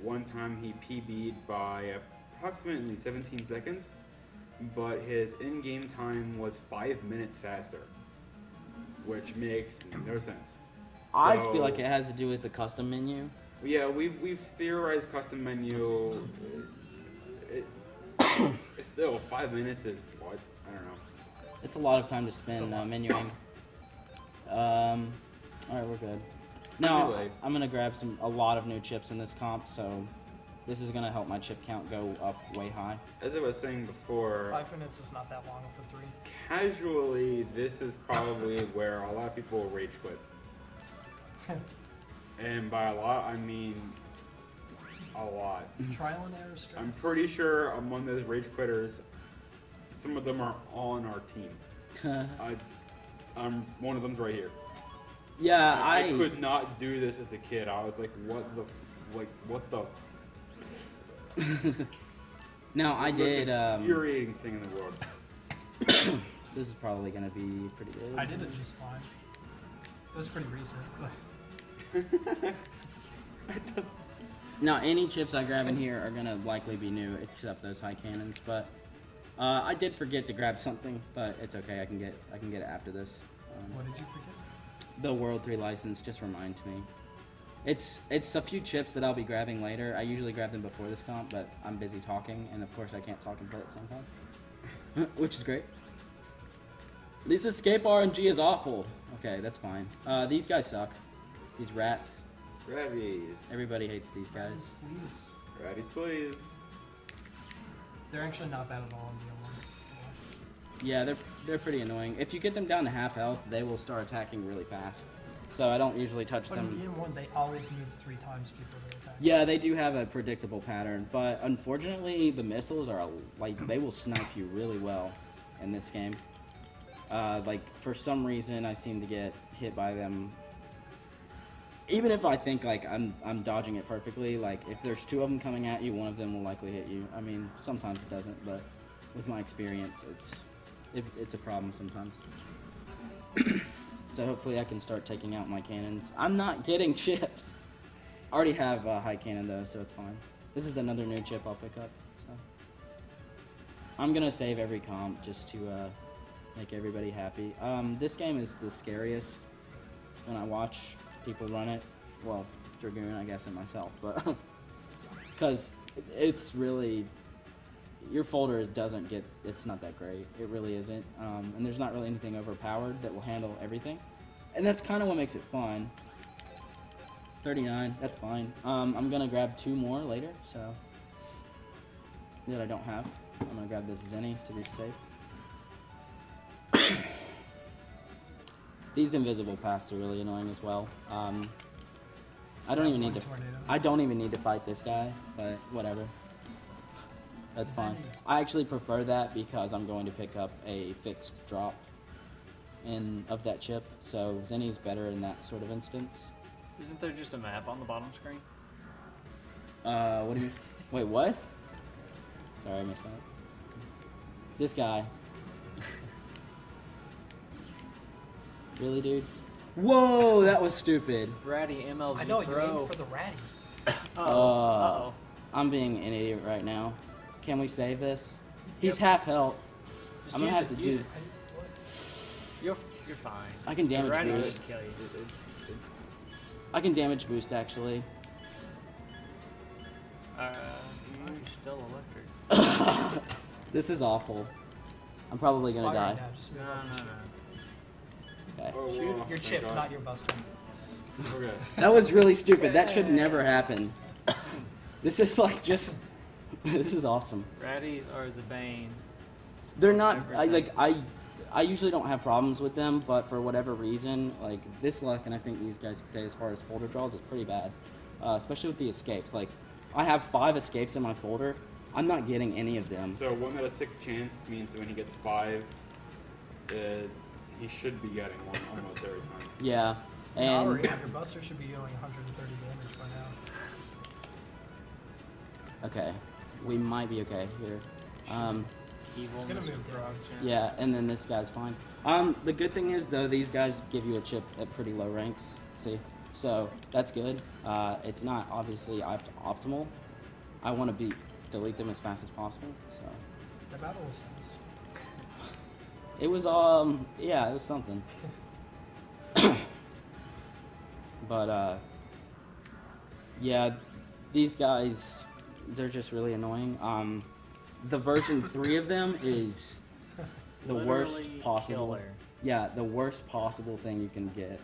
one time he PB'd by approximately 17 seconds, but his in-game time was 5 minutes faster, which makes no sense. I feel like it has to do with the custom menu. Yeah, we've theorized custom menu. It's still 5 minutes is what? I don't know. It's a lot of time to spend menuing. Alright, we're good. Now, Anyway. I'm going to grab a lot of new chips in this comp, so this is going to help my chip count go up way high. As I was saying before, 5 minutes is not that long for 3. casually, this is probably where a lot of people rage quit. And by a lot, I mean a lot. Trial and error strikes. I'm pretty sure among those rage quitters, some of them are on our team. One of them's right here. Yeah, I could not do this as a kid. I was like, what the? Now, I did. Most infuriating thing in the world. This is probably going to be pretty good. I did it just fine. It was pretty recent. Now, any chips I grab in here are going to likely be new, except those high cannons. But I did forget to grab something, but it's okay. I can get it after this. What did you forget? The World 3 license just reminds me. It's a few chips that I'll be grabbing later. I usually grab them before this comp, but I'm busy talking, and of course I can't talk and play at the same time, which is great. This escape RNG is awful. Okay, that's fine. These guys suck. These rats. Ratties. Everybody hates these guys. Please. Ratties, please. They're actually not bad at all in the one. Yeah, they're pretty annoying. If you get them down to half health, they will start attacking really fast. So I don't usually touch But them. in game 1, they always move 3 times before they attack. Yeah, they do have a predictable pattern, but unfortunately, the missiles are they will snipe you really well in this game. For some reason, I seem to get hit by them. Even if I think I'm dodging it perfectly, if there's 2 of them coming at you, one of them will likely hit you. I mean, sometimes it doesn't, but with my experience, it's a problem sometimes. So hopefully I can start taking out my cannons. I'm not getting chips. I already have a high cannon though, so it's fine. This is another new chip I'll pick up. So I'm gonna save every comp just to make everybody happy. This game is the scariest when I watch people run it. Well, Dragoon, I guess, and myself, but because it's really, your folder it's not that great. It really isn't. And there's not really anything overpowered that will handle everything. And that's kind of what makes it fun. 39, that's fine. I'm going to grab 2 more later, so, that I don't have. I'm going to grab this Zennies to be safe. These invisible paths are really annoying as well. I don't even need to fight this guy, but whatever. That's fine. I actually prefer that because I'm going to pick up a fixed drop of that chip, so Zenny's better in that sort of instance. Isn't there just a map on the bottom screen? What do you... Wait, what? Sorry, I missed that. This guy. Really, dude? Whoa, that was stupid. Ratty MLG I know, Pro. you aimed for the ratty. Uh-oh. I'm being an idiot right now. Can we save this? He's half health. Just I'm gonna have to do... You're fine. I can damage Ratty boost. would kill you. I can damage boost, actually. You're still electric. This is awful. I'm probably gonna die. Now, just move up and shoot. Okay. Oh, Shoot your chip, God. not your buster. Okay. That was really stupid. That should never happen. This is this is awesome. Ratties are the bane. They're not. Everything. I usually don't have problems with them, but for whatever reason, like this luck, and I think these guys could say as far as folder draws, is pretty bad, especially with the escapes. Like, I have 5 escapes in my folder. I'm not getting any of them. So 1 out of 6 chance means that when he gets 5, he should be getting one almost every time. Yeah, and your buster should be dealing 130 damage by now. okay, we might be okay here. It's gonna move down. Yeah, and then this guy's fine. The good thing is though, these guys give you a chip at pretty low ranks. See, so that's good. It's not obviously optimal. I want to delete them as fast as possible. So The battle was fast. it was yeah, it was something. But yeah, these guys, they're just really annoying. The version 3 of them is the worst Literally possible. killer. Yeah, the worst possible thing you can get.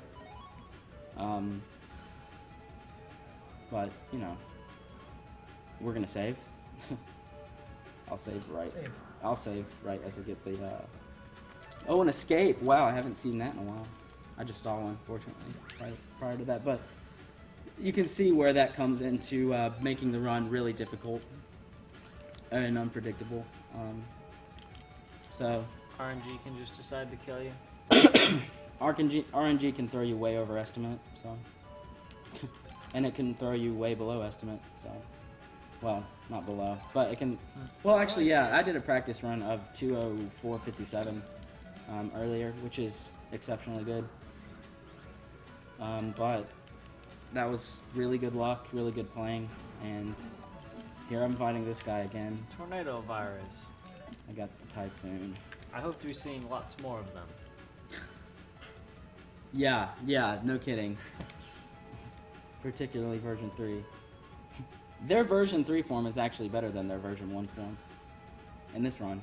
But you know, we're gonna save. I'll save right. Save. I'll save right as I get the. Oh, an escape! Wow, I haven't seen that in a while. I just saw one, fortunately, prior to that. But you can see where that comes into making the run really difficult and unpredictable. So RNG can just decide to kill you. RNG can throw you way over estimate, so and it can throw you way below estimate. So, well, not below, but it can. Well, actually, yeah, I did a practice run of 2:04:57 earlier, which is exceptionally good. But that was really good luck, really good playing, and here I'm fighting this guy again. Tornado virus. I got the typhoon. I hope to be seeing lots more of them. Yeah, no kidding. Particularly version 3. Their version 3 form is actually better than their version 1 form in this run.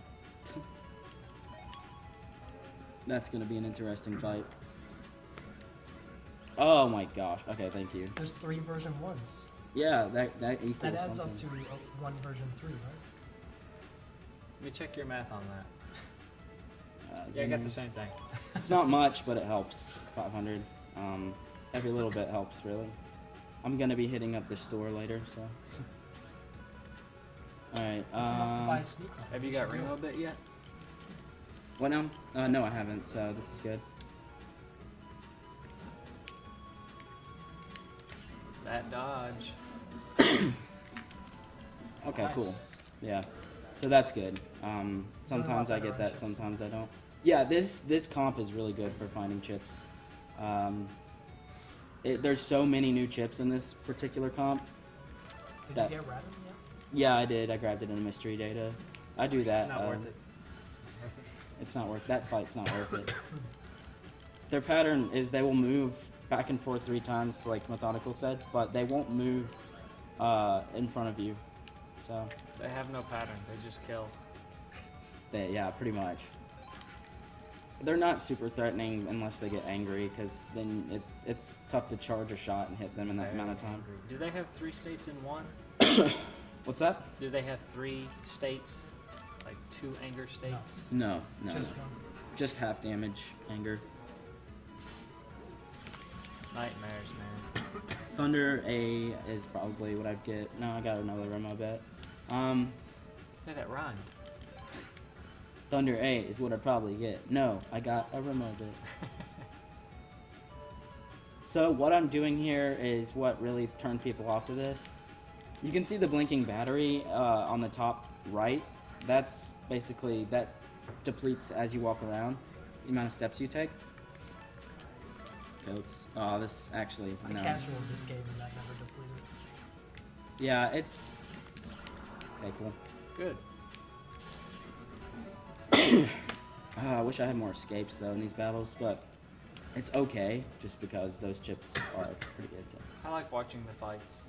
That's going to be an interesting fight. Oh my gosh. Okay, thank you. There's 3 version 1s. Yeah, that equals That adds something. up to 1 version 3, right? Let me check your math on that. Yeah, I got the same thing. It's not much, but it helps. 500. Every little bit helps, really. I'm gonna be hitting up the store later, so. All right. It's enough to buy a sneak. Have you got Remo bit yet? What now? No, I haven't. So this is good. That dodge. Okay, Nice. cool. Yeah. So that's good. Sometimes I get that, sometimes I don't. Yeah, this comp is really good for finding chips. There's so many new chips in this particular comp. Did you get random yet? Yeah, I did. I grabbed it in a mystery data. I do that. It's not worth it. It's not worth that fight's not worth it. Their pattern is they will move back and forth 3 times, like Methodical said, but they won't move in front of you. So They have no pattern. They just kill. yeah, pretty much. They're not super threatening unless they get angry, because then it's tough to charge a shot and hit them in that amount of time. Do they have 3 states in one? What's that? Do they have 3 states? Like 2 anger states? No. Just 1. Just half damage, anger. Nightmares, man. Thunder A is probably what I'd get. No, I got another Remo bet. Hey, that rhymed. Thunder A is what I'd probably get. No, I got a Remo bet. So what I'm doing here is what really turned people off to this. You can see the blinking battery on the top right. That's basically, that depletes as you walk around, the amount of steps you take. Okay, this actually, I no. casual this game and that never depleted. Yeah, it's... Okay, cool. Good. I wish I had more escapes, though, in these battles, but it's okay, just because those chips are pretty good, too. I like watching the fights.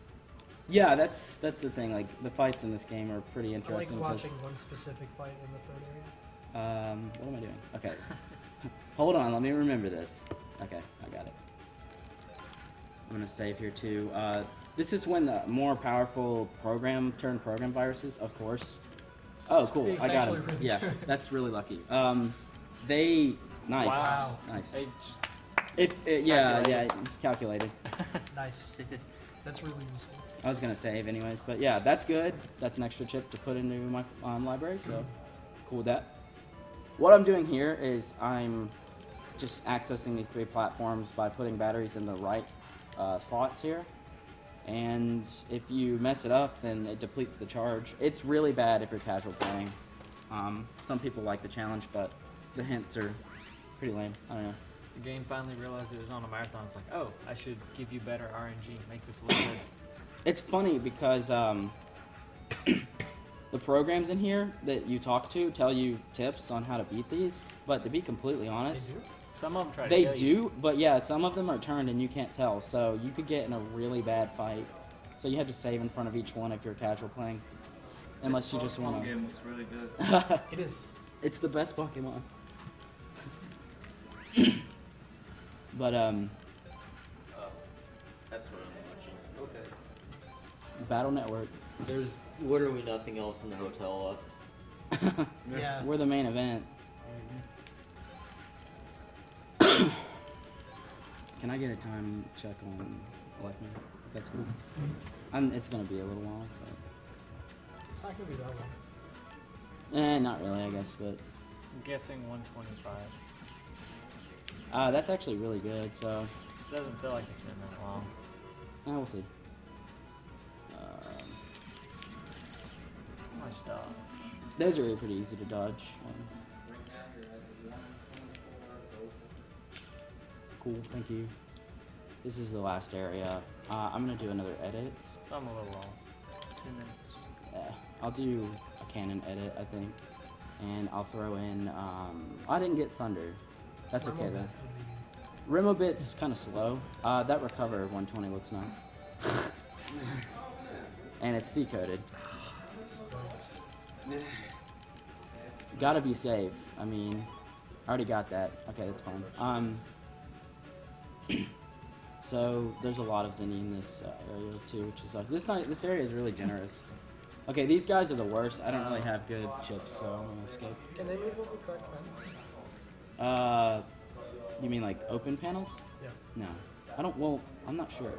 Yeah, that's the thing, like, the fights in this game are pretty I like interesting. watching one specific fight in the 3rd area. What am I doing? Okay. Hold on, let me remember this. Okay, I got it. I'm gonna save here too. This is when the more powerful program viruses, of course. Oh, cool! It's I got actually him. really Yeah, good. that's really lucky. They nice. Wow. Nice. They just Yeah, calculated. Nice. That's really useful. I was gonna save anyways, but yeah, that's good. That's an extra chip to put into my library, so cool with that. What I'm doing here is I'm just accessing these 3 platforms by putting batteries in the right slots here. And if you mess it up, then it depletes the charge. It's really bad if you're casual playing. Some people like the challenge, but the hints are pretty lame. I don't know. The game finally realized it was on a marathon. It's like, oh, I should give you better RNG, make this look good. It's funny because the programs in here that you talk to tell you tips on how to beat these, but to be completely honest, They do? Some of them try to they kill do, you. but yeah, some of them are turned and you can't tell, so you could get in a really bad fight. So you have to save in front of each one if you're casual playing, unless you just want to. Game looks really good. It is. It's the best Pokemon. But That's what I'm watching. Okay. Battle Network. There's literally nothing else in the hotel left. Yeah. We're the main event. Can I get a time check on Blackman? If that's cool. It's gonna be a little while, but It's not gonna be that long. not really, I guess. But I'm guessing 125. that's actually really good. So It doesn't feel like it's been that long. we'll see. My stuff. Those are pretty easy to dodge. Cool, thank you. This is the last area. I'm gonna do another edit. So I'm a little off. 2 minutes. Yeah, I'll do a canon edit, I think, and I'll throw in. I didn't get Thunder. That's okay though. Rimobit's kind of slow. That Recover 120 looks nice, and it's C-coded. Gotta be safe. I mean, I already got that. Okay, that's fine. So there's a lot of Zinni in this area too, which is nice. This area is really generous. Okay, these guys are the worst. I don't really have good chips, so I'm gonna escape. Can they move over correct panels? You mean like open panels? Yeah. No, I don't. Well, I'm not sure.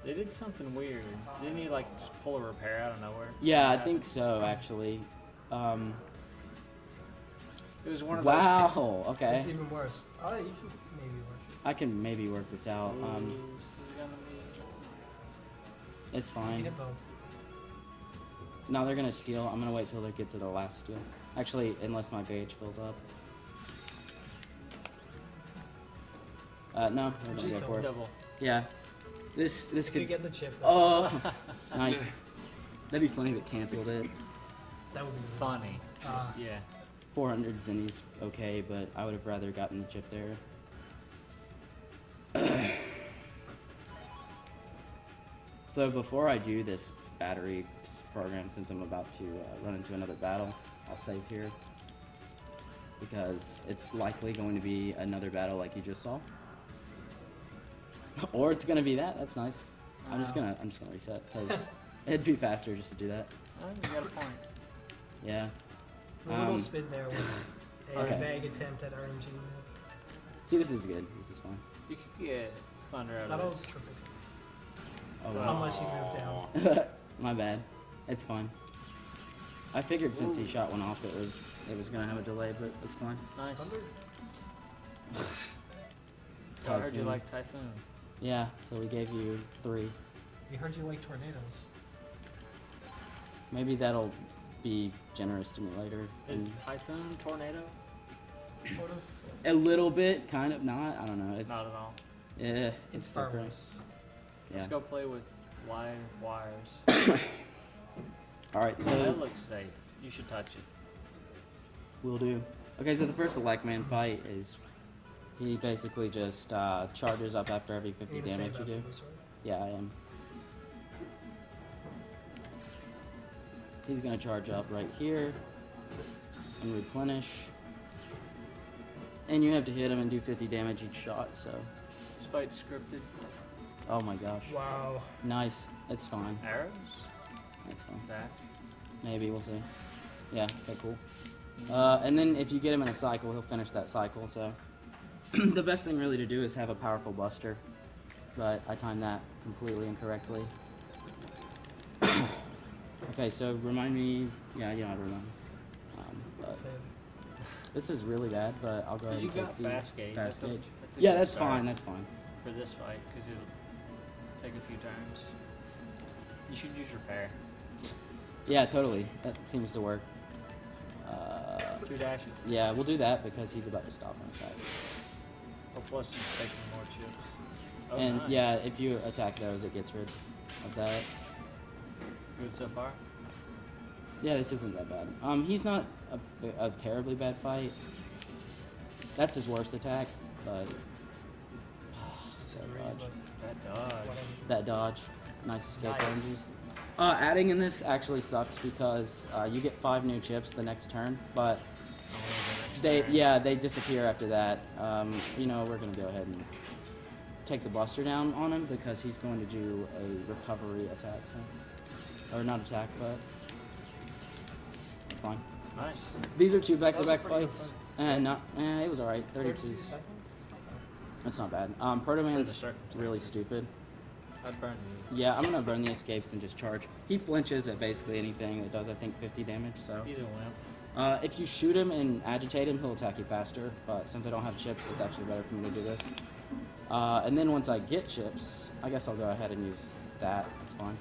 They did something weird. Didn't he like just pull a repair out of nowhere? Yeah, I think so actually. It was one of wow. those. Okay. It's even worse. Oh, you can maybe work it. I can maybe work this out. This is gonna be... It's fine. Eat it both. No, they're gonna steal. I'm gonna wait till they get to the last steal. Actually, unless my gauge fills up. No, we're gonna go for it. Double. Yeah. This If could. you get the chip. That's Oh, awesome. nice. That'd be funny if it canceled it. That would be Funny. Ah. Yeah. 400 Zinni's okay, but I would have rather gotten the chip there. So before I do this battery program, since I'm about to run into another battle, I'll save here because it's likely going to be another battle like you just saw, or it's gonna be that. That's nice. I'm just gonna reset because it'd be faster just to do that. Oh, you got a point. Yeah. The little spin there was a Okay. vague attempt at RNG. See, this is good. This is fine. You could get Thunder out That'll of this. triple. Oh, wow. Unless you move down. My bad. It's fine. I figured since he shot one off, it was gonna have a delay, but it's fine. Nice. Thunder? I heard you Typhoon. like Typhoon. Yeah, so we gave you 3. We heard you like tornadoes. Maybe that'll be generous to me later. Is And Typhoon Tornado? Sort of. a little bit, kind of not. I don't know. It's Not at all. yeah, It's it's Star different. Wars. Yeah. Let's go play with live wires. All right, so That looks safe. You should touch it. we'll do. Okay, so the first Elect Man fight is he basically just charges up after every 50 You need to damage save you that do. for this, right? Yeah, I am. He's gonna charge up right here and replenish. And you have to hit him and do 50 damage each shot, so. This fight's scripted. Oh my gosh. Wow. Nice. It's fine. Arrows? It's fine. That? Maybe, we'll see. Yeah, okay, cool. And then if you get him in a cycle, he'll finish that cycle. So the best thing really to do is have a powerful buster. But I timed that completely incorrectly. Okay, so remind me. Yeah, you don't have to remind me. This is really bad, but I'll go ahead and take the fast gauge. fast gauge. That's a Yeah, good that's start fine. That's fine. for this fight because it'll take a few turns. You should use repair. Yeah, totally. That seems to work. 2 dashes. Yeah, we'll do that because he's about to stop on attack. Oh, plus just taking more chips. Oh, And nice. yeah, if you attack those, it gets rid of that. Good so far? Yeah, this isn't that bad. He's not a terribly bad fight. That's his worst attack, but That dodge. that dodge, nice escape Nice. ranges. Adding in this actually sucks because you get 5 new chips the next turn, but they disappear after that. You know, we're gonna go ahead and take the buster down on him because he's going to do a recovery attack, so, or not attack, but it's fine. Nice. These are 2 back-to-back That was a pretty fights, good and it was all right. 32. 32 seconds? It's not bad. That's not bad. Proto Man's circumstances. really stupid. I'd burn you. Yeah, I'm gonna burn the escapes and just charge. He flinches at basically anything that does, I think, 50 damage. So He's a wimp. if you shoot him and agitate him, he'll attack you faster. But since I don't have chips, it's actually better for me to do this. And then once I get chips, I guess I'll go ahead and use that. It's fine.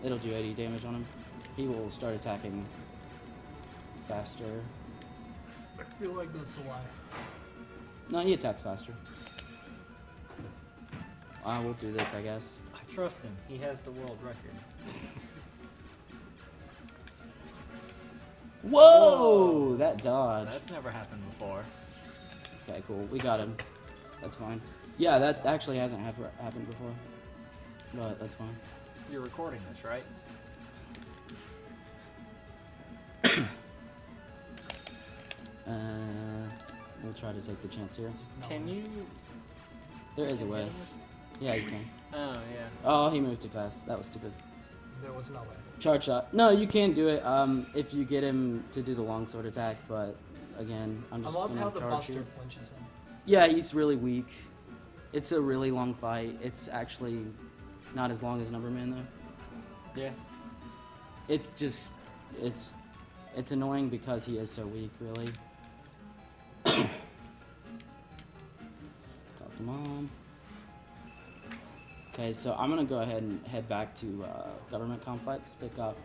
It'll do 80 damage on him. He will start attacking faster. I feel like that's a lie. No, he attacks faster. We'll do this, I guess. I trust him. He has the world record. Whoa! That dodge. That's never happened before. Okay, cool. We got him. That's fine. Yeah, that actually hasn't happened before. But that's fine. You're recording this, right? We'll try to take the chance here. Can you? There is a way. Yeah, you can. Oh, yeah. Oh, he moved too fast. That was stupid. There was no way. Charge shot. No, you can do it if you get him to do the longsword attack, but again, I'm I just love gonna how the charge buster you. flinches him. Yeah, he's really weak. It's a really long fight. It's actually not as long as Numberman though. Yeah. It's just it's annoying because he is so weak, really. Talk to Mom. Okay, so I'm gonna go ahead and head back to Government Complex, pick up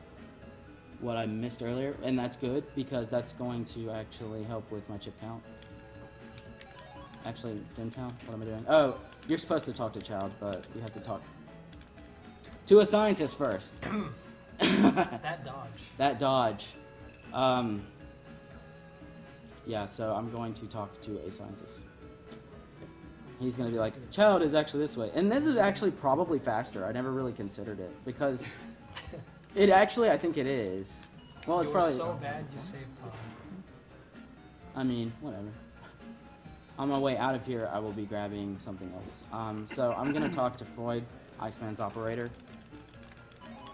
what I missed earlier, and that's good because that's going to actually help with my chip count. Actually, didn't tell. What am I doing? Oh, you're supposed to talk to Child, but you have to talk to a scientist first. That dodge. That dodge. Yeah, so I'm going to talk to a scientist. He's going to be like, Child is actually this way. And this is actually probably faster. I never really considered it because it actually, I think it is. Well, it's It probably was so bad you saved time. I mean, whatever. On my way out of here, I will be grabbing something else. So I'm going to talk to Freud, Iceman's operator.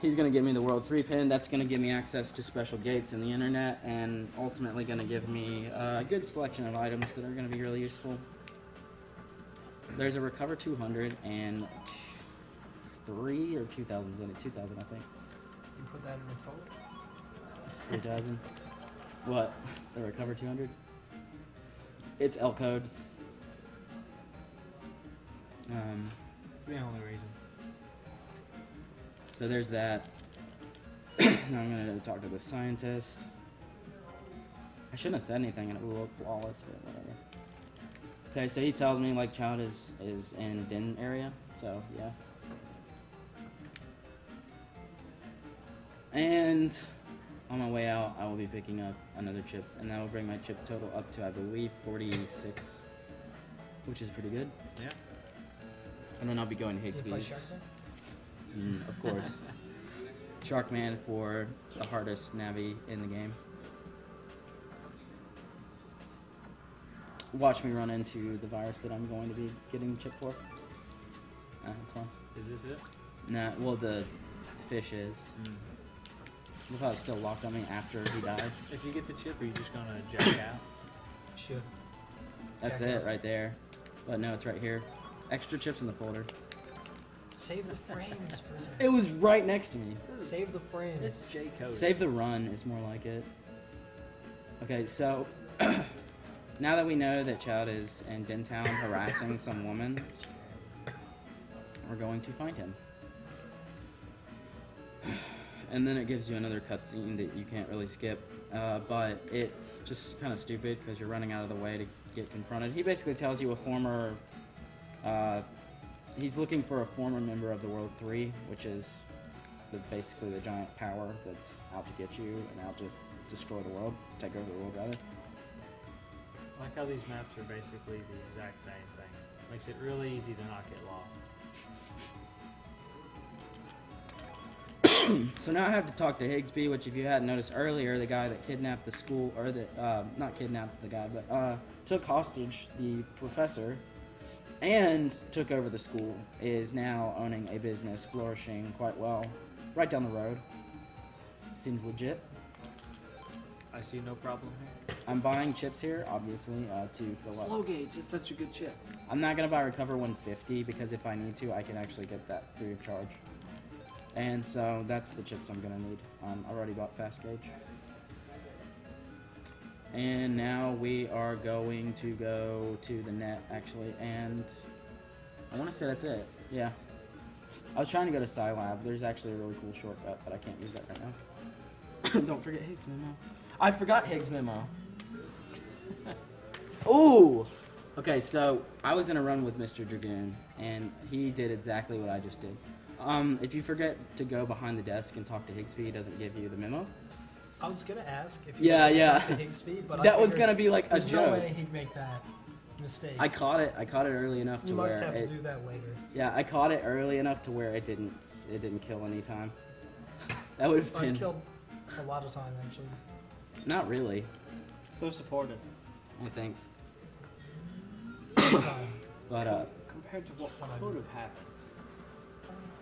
He's going to give me the World 3 pin. That's going to give me access to special gates in the internet and ultimately going to give me a good selection of items that are going to be really useful. There's a Recover 200 and 3 or 2,000 in it. 2,000, I think. You put that in your phone? 3,000. What? The Recover 200? It's L code. It's the only reason. So there's that. Now I'm gonna talk to the scientist. I shouldn't have said anything and it will look flawless, but whatever. Okay, so he tells me like Child is in Din area, so yeah. And on my way out, I will be picking up another chip, and that will bring my chip total up to, I believe, 46, which is pretty good. Yeah. And then I'll be going to You fight Higsby's. Sharknado? Of course. Sharkman for the hardest Navi in the game. Watch me run into the virus that I'm going to be getting the chip for. That's fine. Is this it? Nah, well, the fish is. I thought it was still locked on me after he died. If you get the chip, are you just gonna jack out? Should. That's Jack it out. right there. But no, it's right here. Extra chips in the folder. Save the frames, Prison. It was right next to me. Save the frames. It's J code. Save the run is more like it. Okay, so now that we know that Child is in Dentown harassing some woman, we're going to find him. And then it gives you another cutscene that you can't really skip, but it's just kind of stupid because you're running out of the way to get confronted. He basically tells you a former, he's looking for a former member of the World 3, which is basically the giant power that's out to get you and out to destroy the world, take over the world rather. I like how these maps are basically the exact same thing. Makes it really easy to not get lost. So now I have to talk to Higsby, which if you hadn't noticed earlier, the guy that kidnapped the school, or that, not kidnapped the guy, but took hostage the professor and took over the school, is now owning a business flourishing quite well right down the road. Seems legit. I see no problem here. I'm buying chips here, obviously, to fill up. Slow gauge, it's such a good chip. I'm not going to buy Recover 150 because if I need to, I can actually get that free of charge. And so that's the chips I'm going to need. I've already bought Fast Gauge. And now we are going to go to the net, actually, and I want to say that's it. Yeah. I was trying to go to Scilab. There's actually a really cool shortcut, but I can't use that right now. Don't forget Higgs Memo. I forgot Higgs Memo. Ooh! Okay, so I was in a run with Mr. Dragoon, and he did exactly what I just did. If you forget to go behind the desk and talk to Higsby, he doesn't give you the memo. I was gonna ask if you Yeah. talk to Higsby, but That I was figured gonna be like a there's joke. no way he'd make that mistake. I caught it early enough to You where must have to it, do that later. Yeah, I caught it early enough to where it didn't kill any time. That would have I been killed a lot of time actually. not really. So supportive. Oh, thanks. Time. But Compared to what could have happened.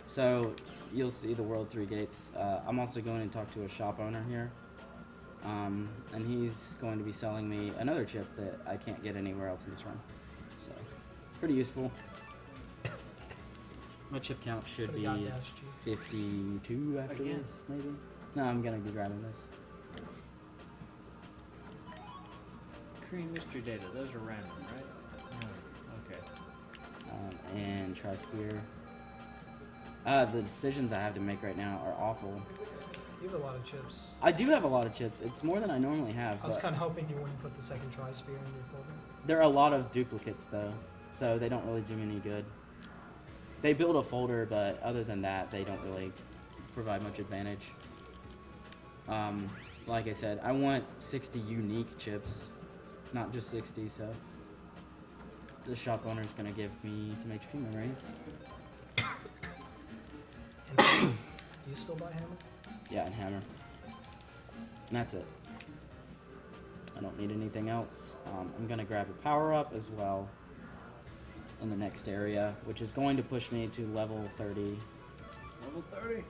so you'll see the World 3 gates. I'm also going to talk to a shop owner here. And he's going to be selling me another chip that I can't get anywhere else in this run. So, pretty useful. My chip count should For the be goddamn chip. 52 after Again? this, maybe? No, I'm going to be grabbing this. Korean mystery data, those are random, right? No. Okay. And Tri-Spear. The decisions I have to make right now are awful. You have a lot of chips. I do have a lot of chips. It's more than I normally have. I was but kind of hoping you wouldn't put the second Tri-Spear in your folder. there are a lot of duplicates, though, so they don't really do me any good. They build a folder, but other than that, they don't really provide much advantage. Like I said, I want 60 unique chips, not just 60, so the shop owner is going to give me some HP memories. And you still buy hammer? Yeah, and hammer. And that's it. I don't need anything else. I'm going to grab a power-up as well in the next area, which is going to push me to level 30. Level 30.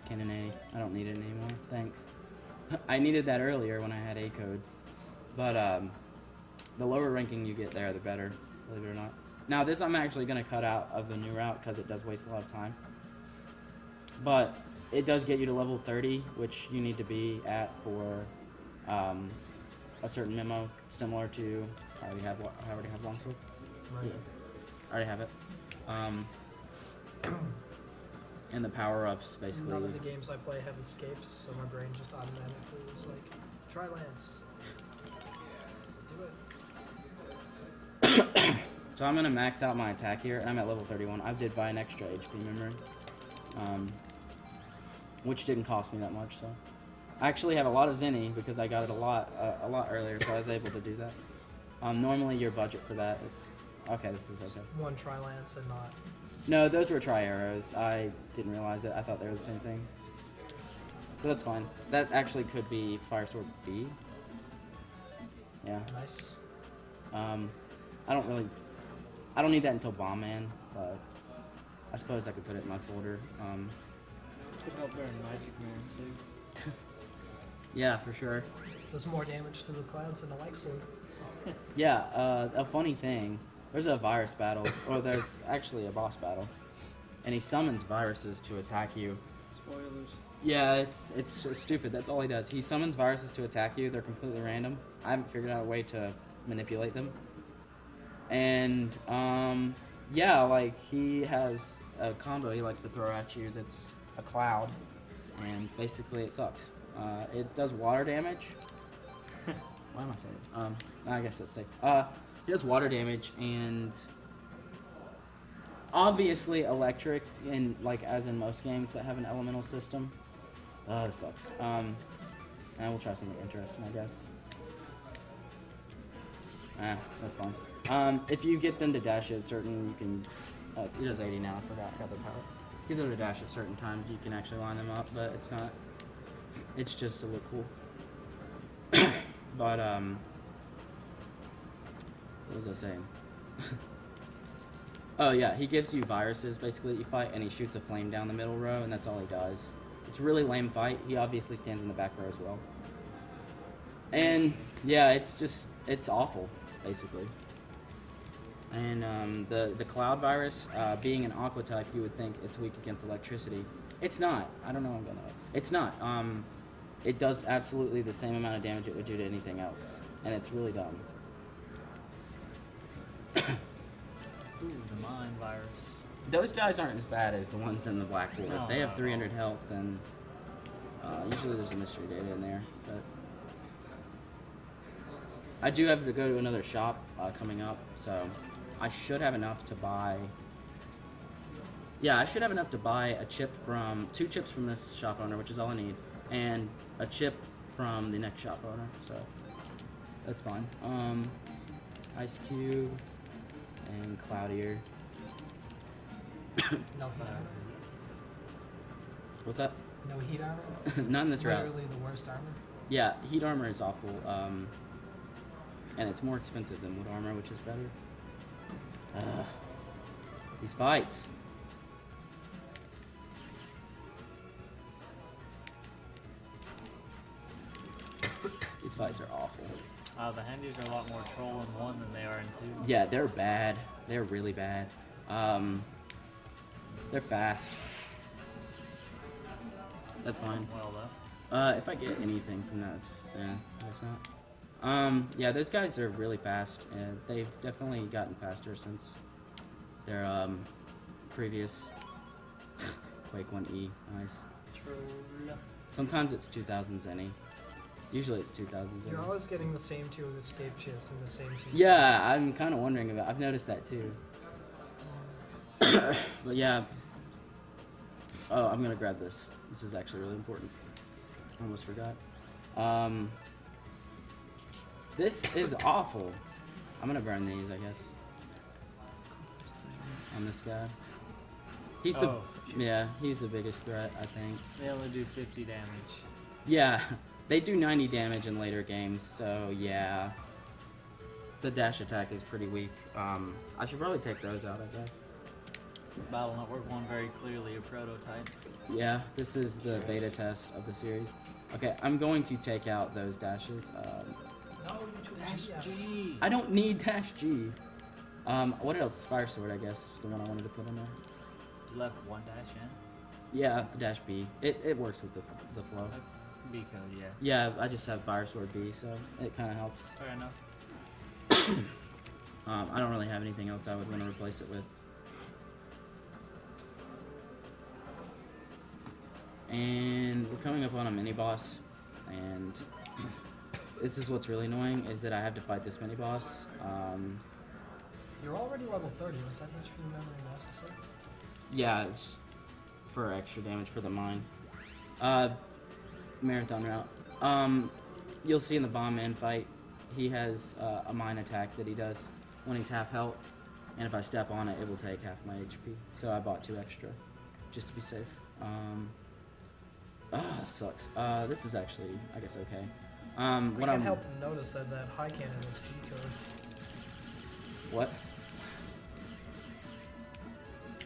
Canon A. I don't need it anymore. Thanks. I needed that earlier when I had A codes. But the lower ranking you get there, the better, believe it or not. Now this I'm actually going to cut out of the new route because it does waste a lot of time. But it does get you to level 30, which you need to be at for a certain memo, similar to, I already have Longsword. Right. Yeah. I already have it. And the power-ups, basically. None of the games I play have escapes, so my brain just automatically is like, try Lance. Do it. So I'm going to max out my attack here, and I'm at level 31. I did buy an extra HP memory, which didn't cost me that much. So I actually have a lot of Zenny because I got it a lot earlier, so I was able to do that. Normally your budget for that is... Okay, this is okay. One try Lance and not... No, those were tri-arrows. I didn't realize it. I thought they were the same thing. But that's fine. That actually could be Fire Sword B. Yeah. Nice. I don't need that until Bomb Man, but I suppose I could put it in my folder. Could help during Magic Man too. Yeah, for sure. Does more damage to the clouds than a light sword. Yeah, a funny thing, there's a virus battle, or there's actually a boss battle, and he summons viruses to attack you. Spoilers. Yeah, it's stupid. That's all he does. He summons viruses to attack you. They're completely random. I haven't figured out a way to manipulate them. And, yeah, like, he has a combo he likes to throw at you that's a cloud, and basically it sucks. It does water damage. Why am I saying this? I guess that's safe. He does water damage, and obviously electric, in like as in most games that have an elemental system. This sucks. And we'll try something interesting, I guess. That's fine. If you get them to dash at certain, you can. He does 80 now. I forgot. Got the power. Get them to dash at certain times. You can actually line them up, but it's not. It's just to look cool. But what was I saying? Oh yeah, he gives you viruses basically that you fight, and he shoots a flame down the middle row, and that's all he does. It's a really lame fight. He obviously stands in the back row as well. And yeah, it's awful, basically. And the cloud virus, being an aqua type, you would think it's weak against electricity. It's not. I don't know what I'm gonna. It's not. It does absolutely the same amount of damage it would do to anything else, and it's really dumb. Ooh, the mind virus. Those guys aren't as bad as the ones in the black hole. No, They have not 300 health, and usually there's a mystery data in there. But I do have to go to another shop coming up, so I should have enough to buy. Yeah, I should have enough to buy a chip from 2 chips from this shop owner, which is all I need, and a chip from the next shop owner. So that's fine. Ice Cube and Cloudier. No heat armor. What's that? No heat armor? Not in this route. Literally the worst armor? Yeah, heat armor is awful. And it's more expensive than wood armor, which is better. These fights. These fights are awful. The handies are a lot more troll in 1 than they are in 2. Yeah, they're bad. They're really bad. They're fast. That's fine. Well, though. If I get anything from that, yeah, I guess not. Yeah, those guys are really fast, and they've definitely gotten faster since their previous Quake 1E. Nice. Troll. Sometimes it's 2000 Zenny. Usually it's 2000 Zenny. You're always getting the same 2 escape chips and the same 2 Yeah, slots. I'm kind of wondering about. I've noticed that too. But yeah. Oh, I'm gonna grab this. This is actually really important. Almost forgot. This is awful. I'm gonna burn these, I guess. On this guy. He's the he's the biggest threat, I think. They only do 50 damage. Yeah, they do 90 damage in later games, so yeah. The dash attack is pretty weak. I should probably take those out, I guess. Battle Network 1 very clearly a prototype. Yeah, this is the beta test of the series. Okay, I'm going to take out those dashes. No, you took Dash G. I don't need dash G. What else? Fire Sword, I guess, is the one I wanted to put in there. You left 1 dash in? Yeah, dash B. It works with the flow. B code, yeah. Yeah, I just have Fire Sword B, so it kind of helps. Fair enough. I don't really have anything else I would want to replace it with. And we're coming up on a mini boss, and this is what's really annoying, is that I have to fight this mini boss. You're already level 30. Was that HP memory necessary? Yeah, it's for extra damage for the mine. Marathon route. You'll see in the Bomb Man fight, he has a mine attack that he does when he's half health, and if I step on it, it will take half my HP. So I bought 2 extra, just to be safe. Sucks. This is actually, I guess, okay. I can't help but notice that high cannon is G code. What?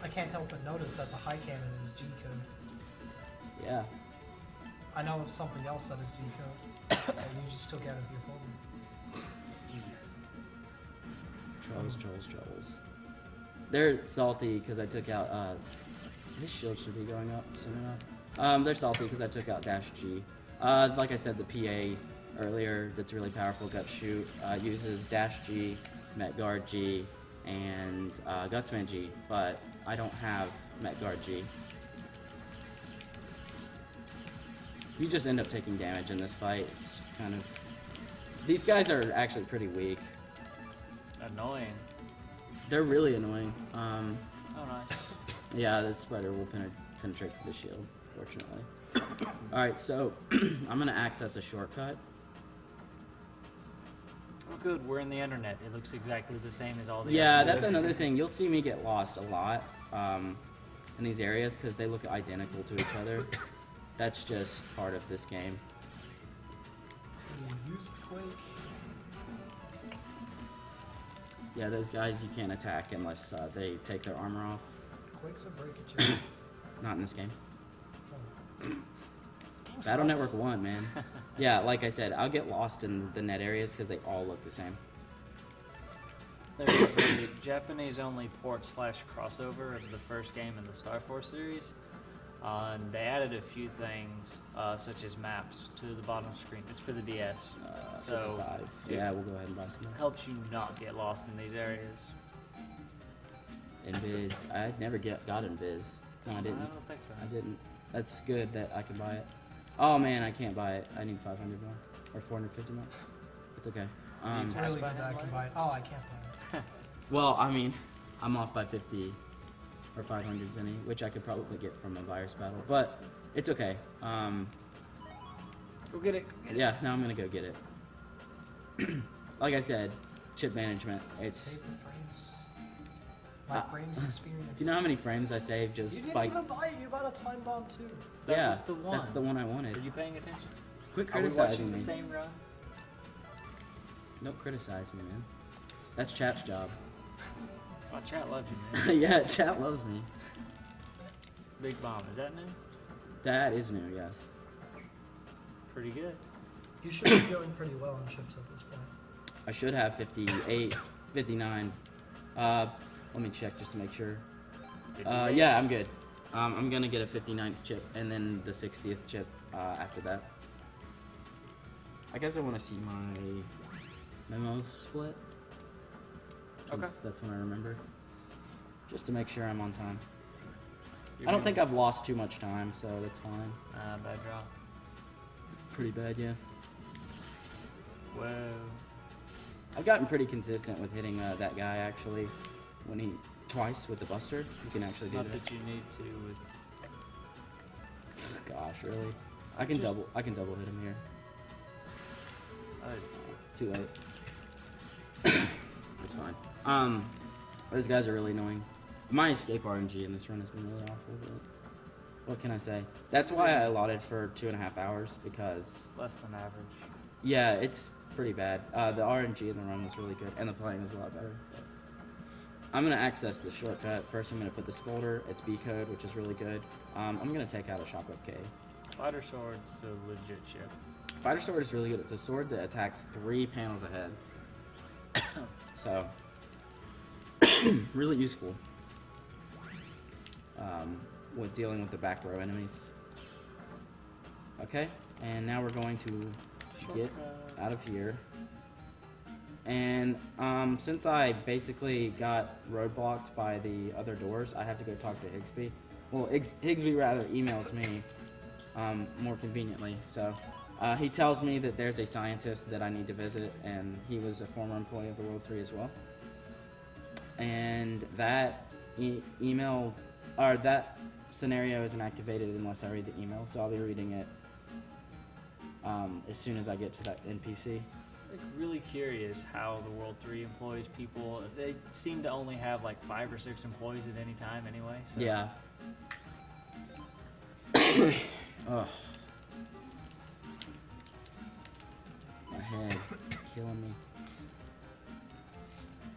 I can't help but notice that the high cannon is G code. Yeah. I know of something else that is G code that you just took out of your folder. Troubles. They're salty because I took out, this shield should be going up soon enough. They're salty because I took out -G. Like I said, the PA earlier that's really powerful, Gut Shoot, uses -G, Met Guard G, and Gutsman G, but I don't have Met Guard G. You just end up taking damage in this fight. It's kind of... These guys are actually pretty weak. Annoying. They're really annoying. Oh, nice. Yeah, the spider will penetrate through the shield, fortunately. Alright, so I'm going to access a shortcut. Oh, good. We're in the internet. It looks exactly the same as all the Yeah, other that's ones. another thing. You'll see me get lost a lot in these areas because they look identical to each other. That's just part of this game. Can you use the Quake? Yeah, those guys you can't attack unless they take their armor off. Quake's a breakage. Not in this game. This game Battle sucks. Network 1, man. Yeah, like I said, I'll get lost in the net areas because they all look the same. There was a Japanese-only port/crossover of the first game in the Star Force series. And they added a few things, such as maps, to the bottom screen. It's for the DS. So 55. Yeah, we'll go ahead and buy some more. helps you not get lost in these areas. Invis. I never got Invis. No, I didn't. I don't think so. I didn't. That's good that I can buy it. Oh man, I can't buy it. I need 500 more. Or 450 more. It's okay. It's really good that I can buy it. Oh, I can't buy it. Well, I mean, I'm off by 50 or 500s any, which I could probably get from a virus battle, but it's okay. Go get it. Yeah, now I'm gonna go get it. Like I said, chip management. It's. Save the frames. My frames experience. Do you know how many frames I saved just You didn't by? even buy it. You bought a time bomb too. That Yeah, was the one. that's the one I wanted. Are you paying attention? Quit Are we criticizing watching me. the same run? Don't criticize me, man. That's chat's job. Oh, chat loves you, man. Yeah, chat loves me. Big Bomb, is that new? That is new, yes. Pretty good. You should be doing pretty well on chips at this point. I should have 58, 59. Let me check just to make sure. 58? Yeah, I'm good. I'm gonna get a 59th chip and then the 60th chip after that. I guess I want to see my memo split. Okay. That's when I remember. Just to make sure I'm on time. You're I don't good. think I've lost too much time, so that's fine. Bad draw. Pretty bad, yeah. Whoa. I've gotten pretty consistent with hitting that guy actually. When he twice with the Buster, you can actually do Not that. that you need to with... Gosh, really? I can double hit him here. Too late. It's fine. Those guys are really annoying. My escape RNG in this run has been really awful, but what can I say? That's why I allotted for 2.5 hours, because... Less than average. Yeah, it's pretty bad. The RNG in the run was really good, and the playing was a lot better. But I'm going to access the shortcut. First, I'm going to put this folder. It's B code, which is really good. I'm going to take out a Shockwave K. Fighter Sword's a legit ship. Fighter Sword is really good. It's a sword that attacks 3 panels ahead. So, really useful with dealing with the back row enemies. Okay, and now we're going to get out of here. And since I basically got roadblocked by the other doors, I have to go talk to Higsby. Well, Higsby rather emails me more conveniently. So he tells me that there's a scientist that I need to visit, and he was a former employee of the World 3 as well. And that email, or that scenario isn't activated unless I read the email, so I'll be reading it as soon as I get to that NPC. Like, really curious how the World 3 employs people. They seem to only have like 5 or 6 employees at any time anyway. So. Yeah. Oh. My head killing me.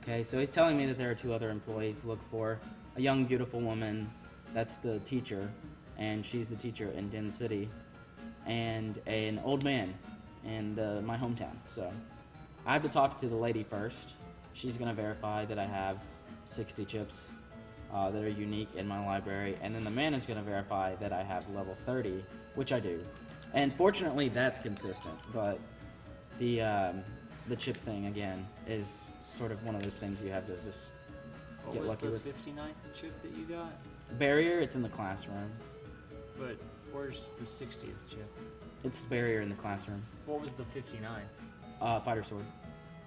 Okay, so he's telling me that there are 2 other employees to look for. A young, beautiful woman, that's the teacher, and she's the teacher in Den City, and an old man in my hometown. So I have to talk to the lady first. She's going to verify that I have 60 chips that are unique in my library, and then the man is going to verify that I have level 30, which I do. And fortunately, that's consistent, but the chip thing, again, is sort of one of those things you have to just get lucky with. What was the 59th chip that you got? Barrier, it's in the classroom. But where's the 60th chip? It's barrier in the classroom. What was the 59th? Fighter sword.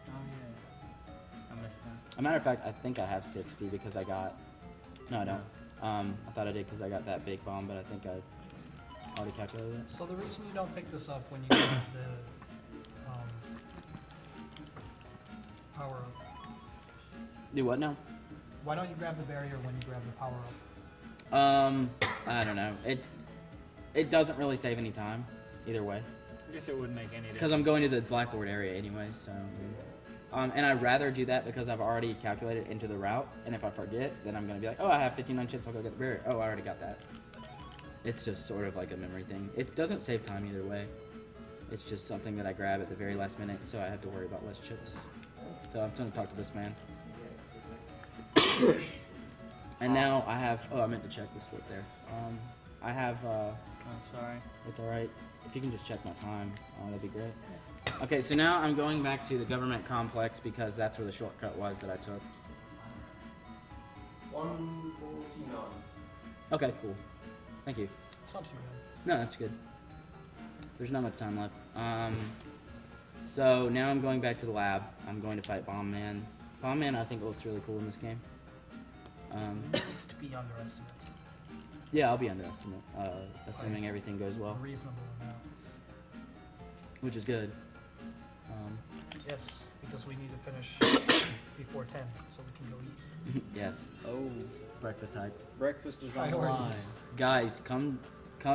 Oh yeah, I missed that. As a matter of fact, I think I have 60 because I got... No, I don't. I thought I did because I got that big bomb, but I think I already calculated it. So the reason you don't pick this up when you have the power up. Do what now? Why don't you grab the barrier when you grab the power up? I don't know. It doesn't really save any time, either way. I guess it wouldn't make any difference. Because I'm going to the blackboard area anyway, so... and I'd rather do that because I've already calculated into the route, and if I forget, then I'm going to be like, oh, I have 59 chips, I'll go get the barrier. Oh, I already got that. It's just sort of like a memory thing. It doesn't save time either way. It's just something that I grab at the very last minute, so I have to worry about less chips. So I'm going to talk to this man. And now I have... Oh, I meant to check this foot there. I have... Oh, sorry. It's alright. If you can just check my time, that'd be great. Okay, so now I'm going back to the government complex because that's where the shortcut was that I took. 149. Okay, cool. Thank you. It's not too bad. No, that's good. There's not much time left. So now I'm going back to the lab. I'm going to fight Bomb Man. Bomb Man, I think, looks really cool in this game. Needs to be underestimated. Yeah, I'll be underestimate, assuming everything goes well. A reasonable amount. Which is good. Yes, because we need to finish before 10, so we can go eat. Yes. Oh. Breakfast hype. Breakfast is on the line. Priorities. Guys, come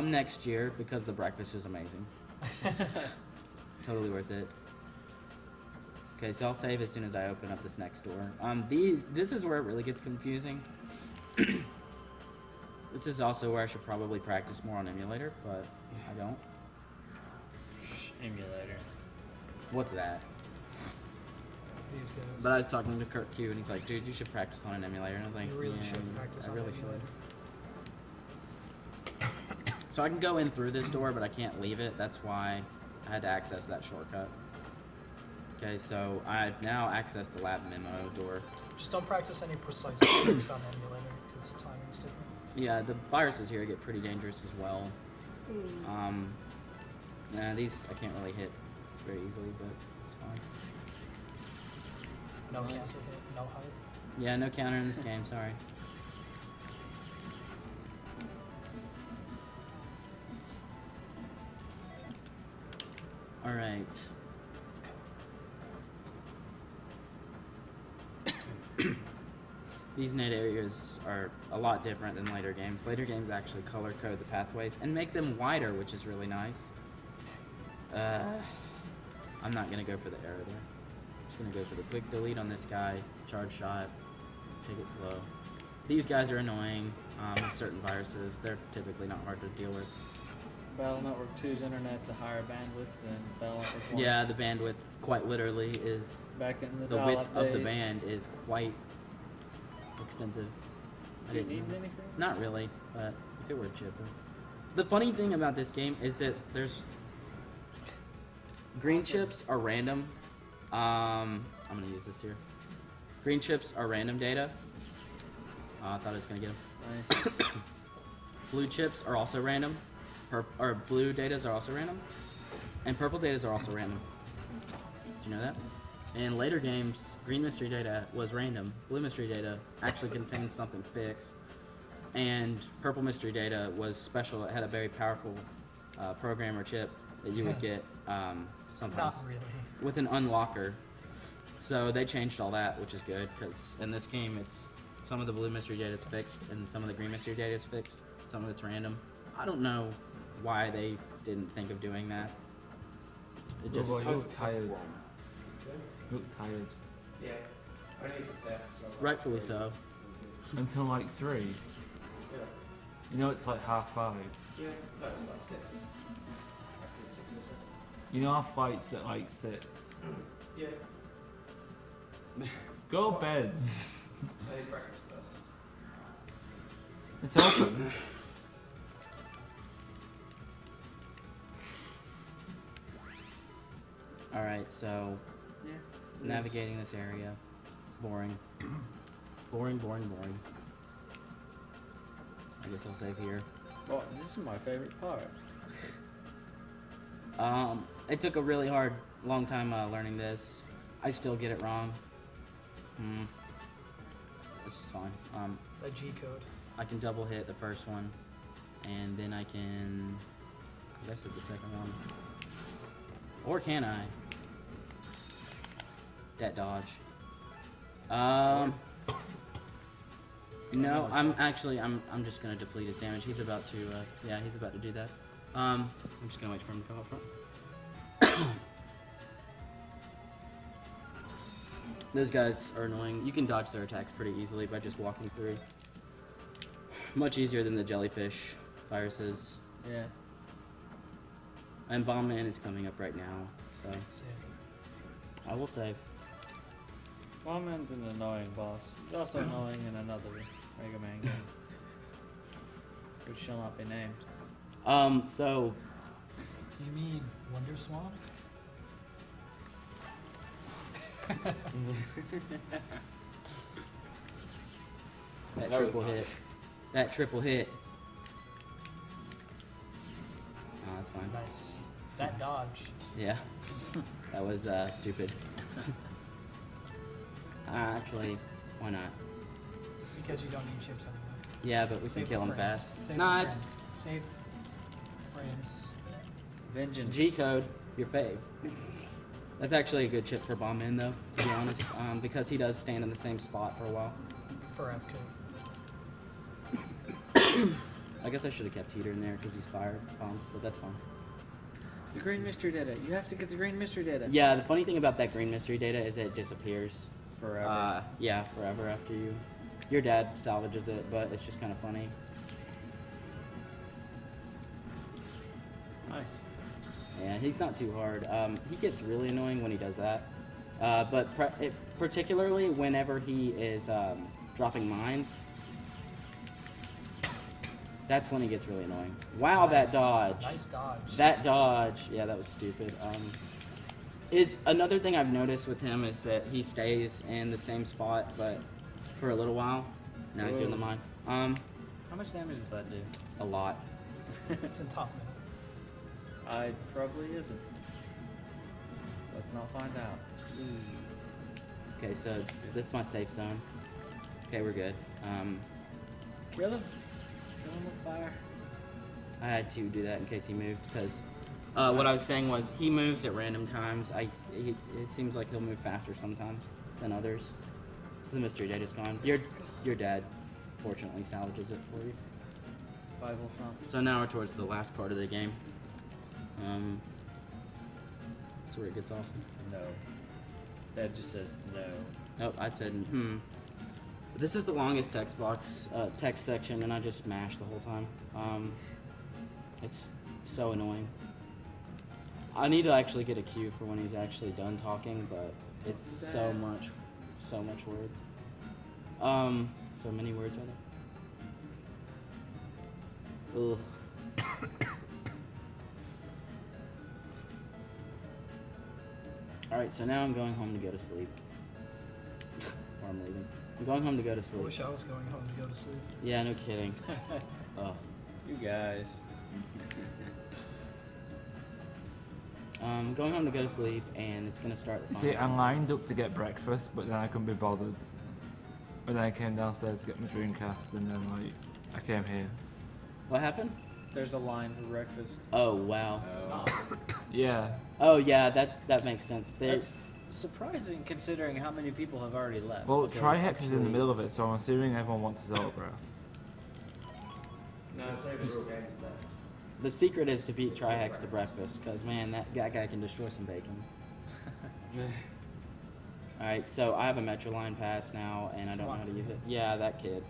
next year because the breakfast is amazing. Totally worth it. Okay, so I'll save as soon as I open up this next door. This is where it really gets confusing. This is also where I should probably practice more on emulator, but I don't. Emulator. What's that? These guys. But I was talking to Kurt Q, and he's like, "Dude, you should practice on an emulator." And I was like, You really yeah, should practice I on really emulator. should. So I can go in through this door, but I can't leave it. That's why I had to access that shortcut. Okay, so I've now accessed the lab memo door. Just don't practice any precise tricks on emulator because the timing's different. Yeah, the viruses here get pretty dangerous as well. These I can't really hit very easily, but it's fine. No counter hit, no hype. Yeah, no counter in this game, sorry. Alright. These net areas are a lot different than later games. Later games actually color code the pathways and make them wider, which is really nice. I'm not gonna go for the arrow there. I'm just gonna go for the quick delete on this guy, charge shot, take it slow. These guys are annoying with certain viruses. They're typically not hard to deal with. Battle Network 2's internet's a higher bandwidth than Battle Network 1. Yeah, the bandwidth quite literally is... Back in the width dial-up of the days. band is quite extensive. Do it needs anything? Not really, but if it were chipper. The funny thing about this game is that there's... Green chips are random. I'm gonna use this here. Green chips are random data. I thought I was gonna get them. Nice. Blue chips are also random. Blue datas are also random. And purple datas are also random. Did you know that? In later games, green mystery data was random. Blue mystery data actually contained something fixed. And purple mystery data was special. It had a very powerful program or chip that you would get sometimes. Not really. With an unlocker. So they changed all that, which is good, because in this game, it's some of the blue mystery data is fixed, and some of the green mystery data is fixed. Some of it's random. I don't know why they didn't think of doing that. It just... You look tired. You look tired. Yeah. Rightfully so. Until like 3. You know it's like 5:30. Yeah, no, it's like 6. After 6 or so. You know our flight's at like 6. Yeah. Go to bed. I need breakfast first. It's open. Alright, so navigating this area. Boring. Boring. I guess I'll save here. Well, this is my favorite part. It took a really long time learning this. I still get it wrong. This is fine. The G code. I can double hit the first one, and then I can, I guess, hit the second one. Or can I? That dodge. No, I'm just gonna deplete his damage. He's about to, he's about to do that. I'm just gonna wait for him to come up front. Those guys are annoying. You can dodge their attacks pretty easily by just walking through. Much easier than the jellyfish viruses. Yeah. And Bomb Man is coming up right now, so. Save. I will save. Lawman's an annoying boss. He's also annoying in another Mega Man game, which shall not be named. So. Do you mean Wonder Swan? That triple hit. That triple hit. Oh, that's fine. Nice. That dodge. Yeah. That was stupid. Actually, why not? Because you don't need chips anymore. Yeah, but we Save can kill the him frames. fast. Save Nah, the frames. Save frames. Vengeance. G code, your fave. That's actually a good chip for Bomb Man, though, to be honest, because he does stand in the same spot for a while. For F code. I guess I should have kept Heater in there because he's fired bombs, but that's fine. The green mystery data. You have to get the green mystery data. Yeah, the funny thing about that green mystery data is it disappears. Forever. Yeah, forever after you. Your dad salvages it, but it's just kind of funny. Nice. Yeah, he's not too hard. He gets really annoying when he does that. But particularly whenever he is dropping mines. That's when he gets really annoying. Wow, Nice. that dodge. Nice dodge. That dodge. Yeah, that was stupid. Is another thing I've noticed with him is that he stays in the same spot, but for a little while. Now he's doing the mine. How much damage does that do? A lot. It's in top middle. I probably isn't. Let's not find out. Okay, so this is my safe zone. Okay, we're good. Kill him. Kill him with fire. I had to do that in case he moved because what I was saying was he moves at random times. It seems like he'll move faster sometimes than others. So the mystery data's gone. Your dad fortunately salvages it for you. Bible thump. So now we're towards the last part of the game. That's where it gets awesome. No. Dad just says no. Oh, I said This is the longest text section, and I just mashed the whole time. It's so annoying. I need to actually get a cue for when he's actually done talking, but it's so much words. So many words, rather. Ugh. Alright, so now I'm going home to go to sleep. Or I'm leaving. I'm going home to go to I sleep. wish I was going home to go to sleep. Yeah, no kidding. Oh. You guys. I'm going home to go to sleep, and it's gonna start the You final see, I lined up to get breakfast, but then I couldn't be bothered. But then I came downstairs to get my Dreamcast, and then I came here. What happened? There's a line for breakfast. Oh wow. Yeah. Oh yeah, that makes sense. That's surprising considering how many people have already left. Well, Trihex is in the middle of it, so I'm assuming everyone wants his autograph. No, it's not even real games left. The secret is to beat Trihex to breakfast, because man, that guy can destroy some bacon. Alright, so I have a Metroline pass now, and I don't know how to use it. Yeah, that kid.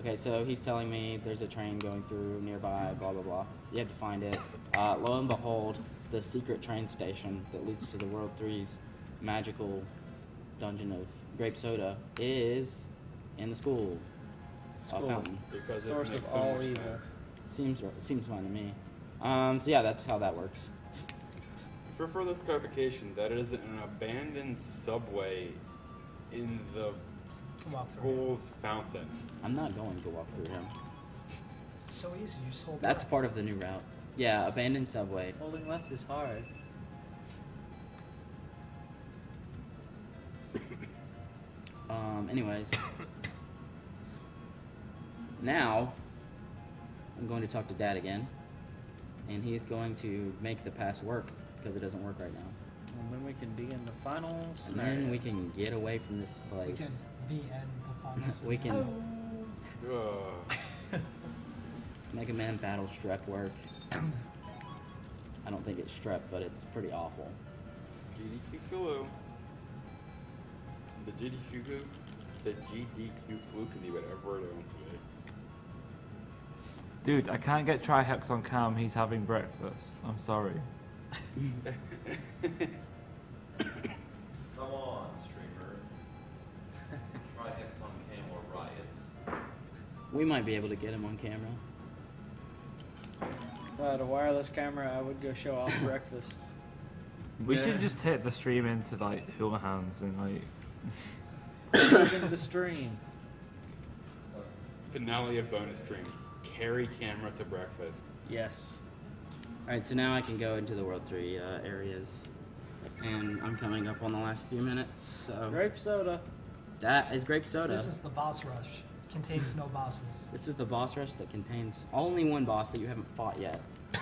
Okay, so he's telling me there's a train going through nearby, blah, blah, blah. You have to find it. Lo and behold, the secret train station that leads to the World 3's magical dungeon of grape soda is in the school. Fountain. Because Source this of makes so all much evil. sense. Seems fine to me. So yeah, that's how that works. For further clarification, that is an abandoned subway in the school's fountain. I'm not going to go walk through him. It's so easy. You just hold That's left. part of the new route. Yeah, abandoned subway. Holding left is hard. Anyways. Now, I'm going to talk to Dad again. And he's going to make the pass work, because it doesn't work right now. And then we can begin the final And scenario. then we can get away from this We place. can be in the final. We can scenario. Mega Man Battle Strep work. I don't think it's strep, but it's pretty awful. GDQ flu. The GDQ flu can be whatever it wants to be. Dude, I can't get Trihex on cam. He's having breakfast. I'm sorry. Come on, streamer. Try X on cam or riots. We might be able to get him on camera. Without a wireless camera, I would go show off breakfast. We should just take the stream into like hula hands and like. Into the stream. Finale of bonus stream. Carry camera to breakfast. Yes. Alright, so now I can go into the World 3 areas. And I'm coming up on the last few minutes, so... Grape soda. That is grape soda. This is the boss rush. Contains no bosses. This is the boss rush that contains only one boss that you haven't fought yet. I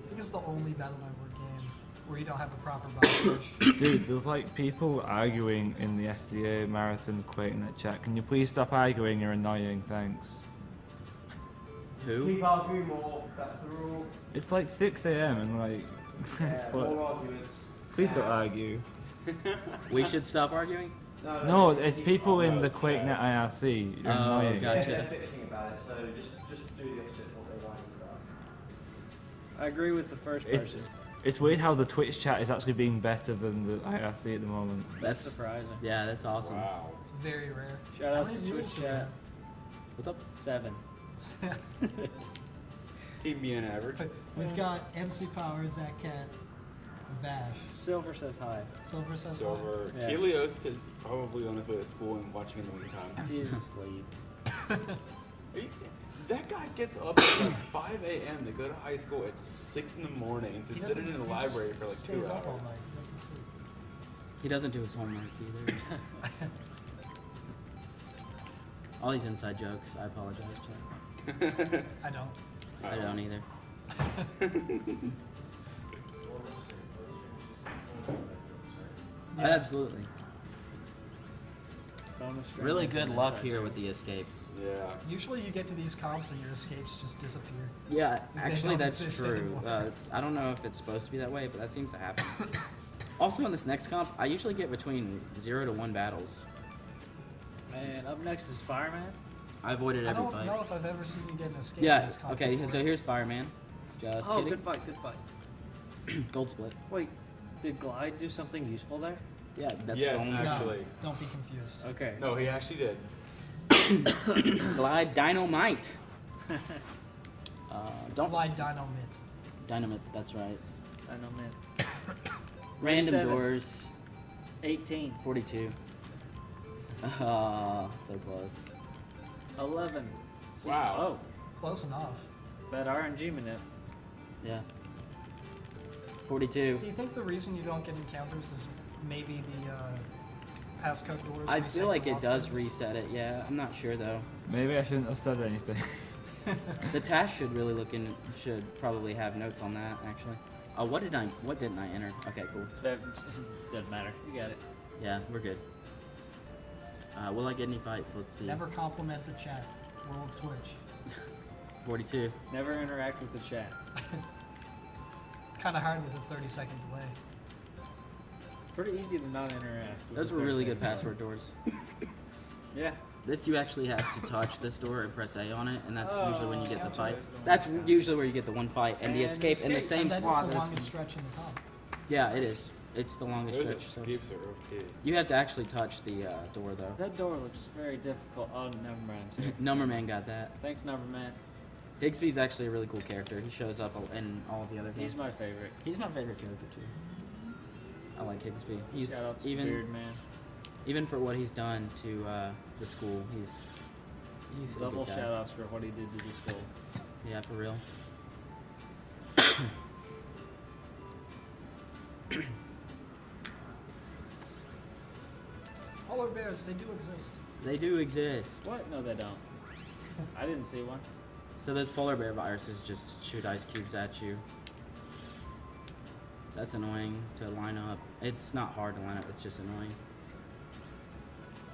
think it's the only Battle Network game where you don't have a proper boss rush. Dude, there's like people arguing in the SDA Marathon QuakeNet chat. Can you please stop arguing? You're annoying. Thanks. Who? Keep arguing more, that's the rule. It's like 6 a.m. and like. It's like more arguments. please don't argue. We should stop arguing? No, it's people in the QuakeNet IRC. You're annoying. Gotcha. They're bitching about it, so just do the opposite of what they're writing about. I agree with the first person. It's weird how the Twitch chat is actually being better than the IRC at the moment. That's surprising. Yeah, that's awesome. Wow. It's very rare. Shout How out many to viewers Twitch do you chat. have? What's up? 7. Team being average. We've got MC Power, Zach Cat, Vash. Silver says hi. Silver says Silver. Yeah. Kelios is probably on his way to school and watching in the meantime. He's asleep. That guy gets up at like 5 a.m. to go to high school at 6 in the morning to sit in the library for like 2 stays up all hours. night. He doesn't sleep. He doesn't do his homework either. All these inside jokes, I apologize, Chuck. I don't. I don't either. Yeah. Absolutely. Bonus stream Really is good an luck inside here joke. with the escapes. Yeah. Usually you get to these comps and your escapes just disappear. Yeah, They actually don't that's exist true. anymore. I don't know if it's supposed to be that way, but that seems to happen. Also, in this next comp, I usually get between 0 to 1 battles. And up next is Fireman. I avoided I every don't fight. know if I've ever seen you get an escape in Yeah, this comp okay, before. so here's Fireman. Just Oh, kidding. good fight, good fight. Gold split. Wait, did Glide do something useful there? Yeah, that's Yes, the only actually. No, don't be confused. Okay. No, he actually did. Glide Dynamite. Don't Glide Dynamite. Dynamite, that's right. I know, man. Random 37. doors. 18. 42. Ah, so close. 11. See, Wow. Oh, Close enough. that RNG minute. Yeah. 42. Do you think the reason you don't get encounters is maybe the passcode doors? I reset feel like your it does walkthroughs? reset it, yeah. I'm not sure though. Maybe I shouldn't have said anything. The task should really should probably have notes on that actually. Oh, what didn't I enter? Okay, cool. So, doesn't matter. You got it. Yeah, we're good. Will I get any fights? Let's see. Never compliment the chat. World of Twitch. 42. Never interact with the chat. kind of hard with a 30-second delay. Pretty easy to not interact. with Those the were really 30 good password doors. Yeah. This you actually have to touch this door and press A on it, and that's usually when you get the Oh, fight. That's usually where you get the one fight, and the escape in the same and that slot. is the that longest it's- stretch in the comp. Yeah, it is. It's the longest Those stretch. So. escapes are okay. You have to actually touch the door, though. That door looks very difficult. Oh, never mind. Sorry. Numberman got that. Thanks, Numberman. Higsby's actually a really cool character. He shows up in all of the other games. He's my favorite. He's my favorite character too. I like Higsby. He's Shout out to even Beard Man. even for what he's done to the school. He's a Double good guy. shout outs for what he did to the school. Yeah, for real. Polar bears, they do exist. They do exist. What? No, they don't. I didn't see one. So those polar bear viruses just shoot ice cubes at you. That's annoying to line up. It's not hard to line up, it's just annoying.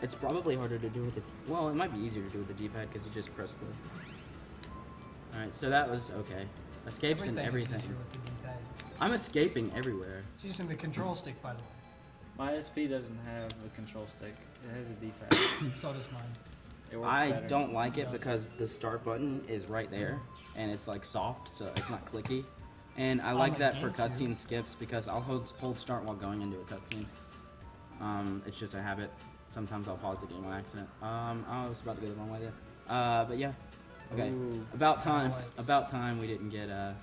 It's probably harder to do with the... Well, it might be easier to do with the D-pad because you just press the... Alright, so that was okay. Escapes and Everything is everything. easier with the D-pad. I'm escaping everywhere. It's using the control stick, by the way. My SP doesn't have a control stick. It has a D-pad. So does mine. It works I better. don't like it because the start button is right there, and it's like soft, so it's not clicky. And I like the that for GameCube. cutscene skips because I'll hold start while going into a cutscene. It's just a habit. Sometimes I'll pause the game on accident. I was about to go the wrong way there. But yeah. Okay. Ooh, About time. satellites. About time we didn't get an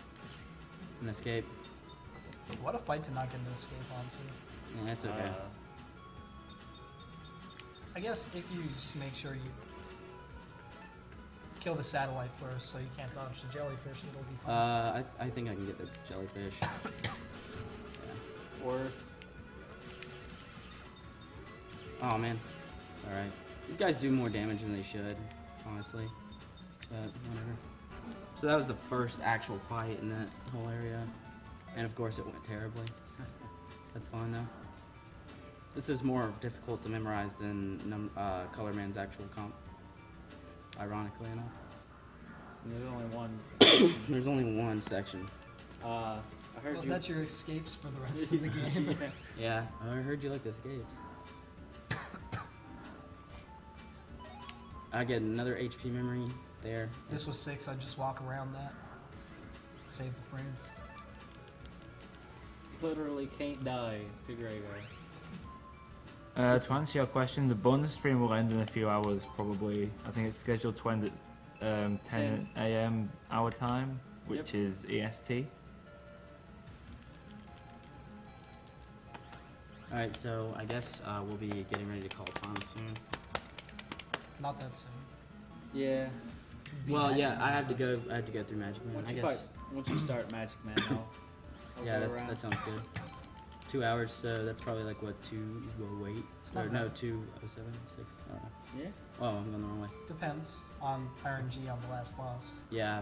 escape. What a fight to not get an escape onto. Yeah, that's okay. I guess if you just make sure you kill the satellite first so you can't dodge the jellyfish, it'll be fine. I think I can get the jellyfish. Yeah. Or Oh man, alright. These guys do more damage than they should, honestly. But whatever. So that was the first actual fight in that whole area. And of course it went terribly. That's fine though. This is more difficult to memorize than Color Man's actual comp. Ironically enough. And there's only one. There's only one section. I heard Well, you. that's your escapes for the rest of the game. Yeah, I heard you like escapes. I get another HP memory there. This was 6, I'd just walk around that. Save the frames. Literally can't die to Graveyard. To answer your question, the bonus stream will end in a few hours, probably. I think it's scheduled to end at 10 a.m. our time, which is EST. Alright, so I guess we'll be getting ready to call time soon. Not that soon. Yeah. Well, Magic yeah, Man I have to first. go through Magic Man. Once I you guess. once you start Magic Man, I'll Yeah, go around. that sounds good. 2 hours, so that's probably like what 2:08 It's or not no bad. 2:07, 6. I don't know. Yeah. Oh, I'm going the wrong way. Depends on RNG on the last boss. Yeah.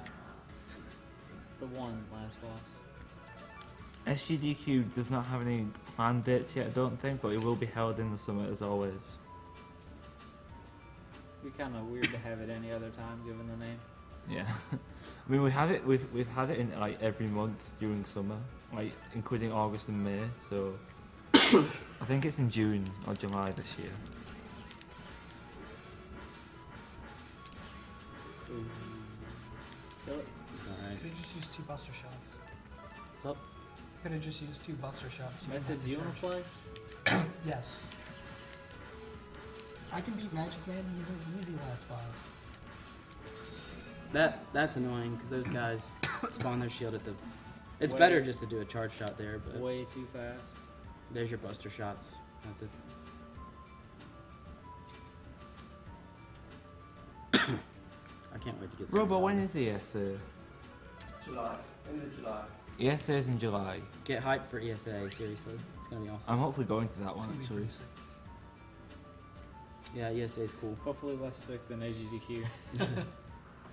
The one last boss. SGDQ does not have any planned dates yet, I don't think, but it will be held in the summer as always. Be kind of weird to have it any other time, given the name. Yeah, I mean we've had it in like every month during summer, like including August and May. So I think it's in June or July this year. Alright. Could have just used 2 buster shots. What's up? Could have just used 2 buster shots. You Method, didn't do you have want to to play? charge. Yes. I can beat Magic Man using the easy last boss. That's annoying because those guys spawn their shield at the. It's Way- better just to do a charge shot there, but Way too fast. there's your buster shots. At the... I can't wait to get. Robo, some when is ESA? July. End of July. ESA is in July. Get hyped for ESA, seriously. It's gonna be awesome. I'm hopefully going to that It's one gonna be actually. pretty sick. Yeah, ESA is cool. Hopefully less sick than AGDQ.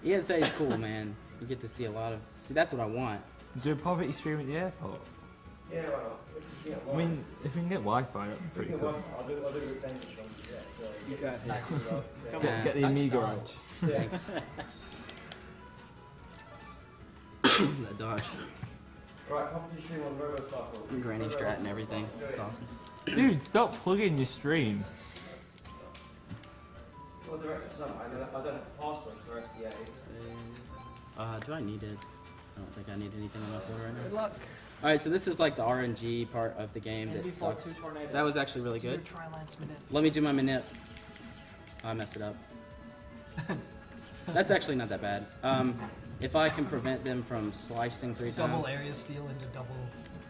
ESA is cool, man. You get to see a lot of. See, that's what I want. Do a poverty stream at the airport. Yeah, well, I mean, if we can get Wi-Fi, that'd be pretty cool. I'll do the thing from so You got Nice. Come Get, on. get the Nice Amiga dodge. out. Thanks. That dodge. Right, pop to stream on Robo Sparkle. Granny strat and everything. It's awesome. Dude, stop plugging your stream. Well, I don't have a password for SDAs. Do I need it? I don't think I need anything on my phone right now. Good luck. Alright, so this is like the RNG part of the game that sucks. That was actually really good. Let me do my minute. I messed it up. That's actually not that bad. If I can prevent them from slicing 3 times. Double area steal into double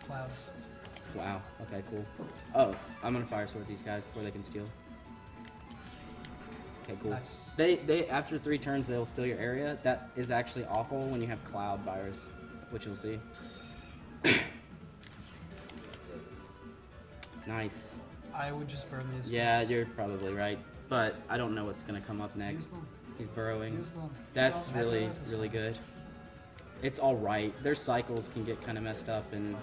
clouds. Wow. Okay, cool. Oh, I'm gonna fire sword these guys before they can steal. Okay, cool. Nice. They after 3 turns they'll steal your area. That is actually awful when you have cloud virus, which you'll see. Nice. I would just burn these. Yeah, guys. you're probably right, but I don't know what's gonna come up next. Use them. He's burrowing. Use them. That's You don't really have to really good. It's all right. Their cycles can get kind of messed up and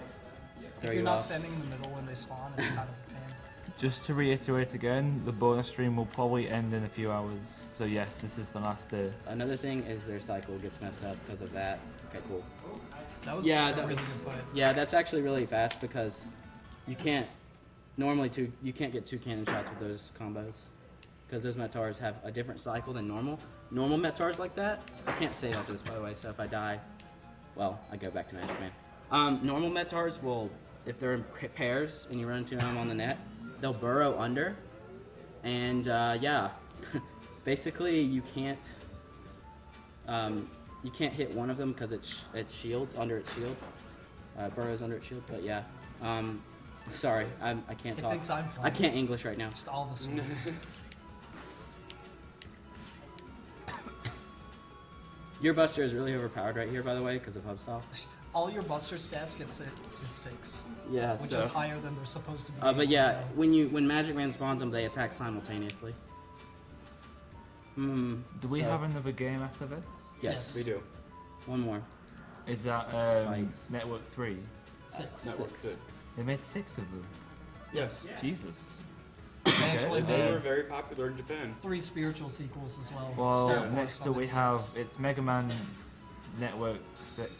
If throw you're you not off. standing in the middle when they spawn, it's kind of a pain. Just to reiterate again, the bonus stream will probably end in a few hours. So yes, this is the last day. Another thing is their cycle gets messed up because of that. Okay, cool. That was Yeah, a that really was. good fight. Yeah, that's actually really fast because you can't normally you can't get 2 cannon shots with those combos because those Metars have a different cycle than normal. Normal Metars like that. I can't save after this, by the way. So if I die, well, I go back to Magic Man. Normal Metars will, if they're in pairs and you run into them on the net, they'll burrow under, and yeah, basically you can't hit one of them because it's shields under its shield, burrows under its shield. But yeah, sorry, I can't It talk. thinks I'm I can't English right now. Just all the swords. Your Buster is really overpowered right here, by the way, because of hub style. All your Buster stats get just 6. Yeah, which so- is higher than they're supposed to be. But yeah, when Magic Man spawns them, they attack simultaneously. Do we so- have another game after this? Yes, we do. One more. Is that Fights. Network 3? 6. Network 6. They made 6 of them. Yes. Jesus. Actually, They were very popular in Japan. 3 spiritual sequels as well. Well, Star Wars next on up the we DS. have it's Mega Man Network 6.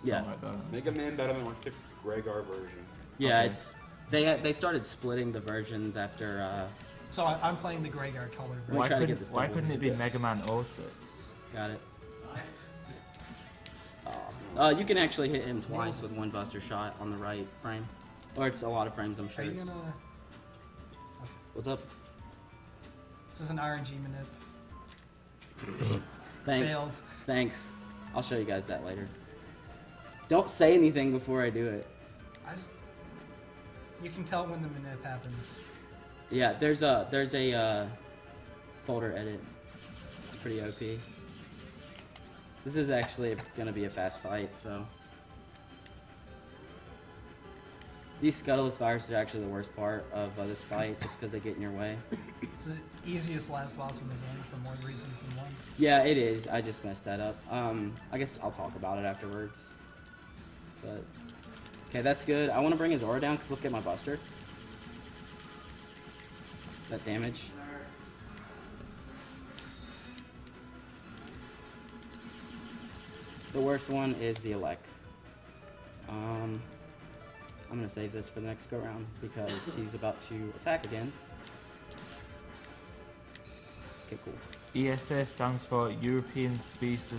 Yeah. Something like that. Mega Man Battle Network 6 Gregar version. Yeah, Okay. it's they started splitting the versions after. So I'm playing the Gregar color version. Why try to couldn't, get this why double. couldn't it be Mega Man 06? Got it. You can actually hit him twice with 1 Buster shot on the right frame, or it's a lot of frames. I'm sure. Are you it's- gonna? What's up? This is an RNG manip. Thanks. Failed. Thanks. I'll show you guys that later. Don't say anything before I do it. You can tell when the manip happens. Yeah, there's a folder edit. It's pretty OP. This is actually gonna be a fast fight, so. These scuttleless viruses are actually the worst part of this fight, just because they get in your way. It's the easiest last boss in the game for more reasons than one. Yeah, it is. I just messed that up. I guess I'll talk about it afterwards. But okay, that's good. I want to bring his aura down because look at my Buster. That damage. The worst one is the Elec. I'm gonna save this for the next go round because he's about to attack again. Okay, cool. ESA stands for European Speedster.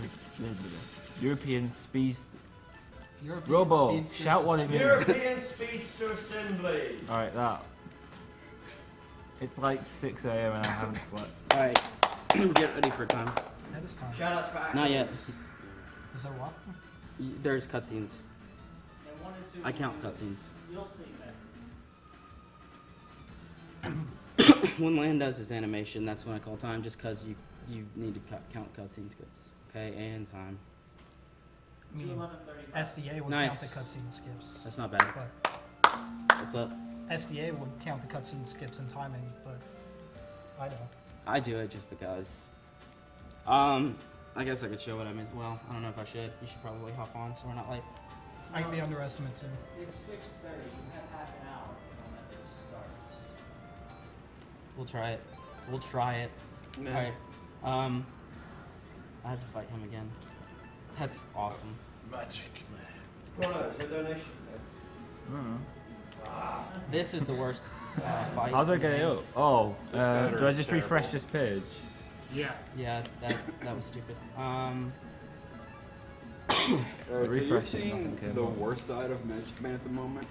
European Speedster. European Robo, Speedster shout what it means. European Speedster Assembly. Alright, that. It's like 6 AM and I haven't slept. Alright, get ready for time. That is time. Shout outs for Not yet. Is there what? There's cutscenes. I count cutscenes. You'll see that. When Land does his animation, that's when I call time, just because you need to count cutscene skips. Okay, and time. I mean, SDA would Nice. count the cutscene skips. That's not bad. But What's up? SDA would count the cutscene skips and timing, but I don't. I do it just because. I guess I could show what I mean. Well, I don't know if I should. You should probably hop on so we're not late. I can be underestimated too. It's 6:30. You have half an hour when this starts. We'll try it. We'll try it. No. Alright. I have to fight him again. That's awesome. Magic Man. Chrono, is there a donation? This is the worst fight. How do I get it up? Oh, better, do I just terrible. refresh this page? Yeah. Yeah, that was stupid. Alright, so you're Refresh it, seeing nothing came the up. worst side of Magic Man at the moment.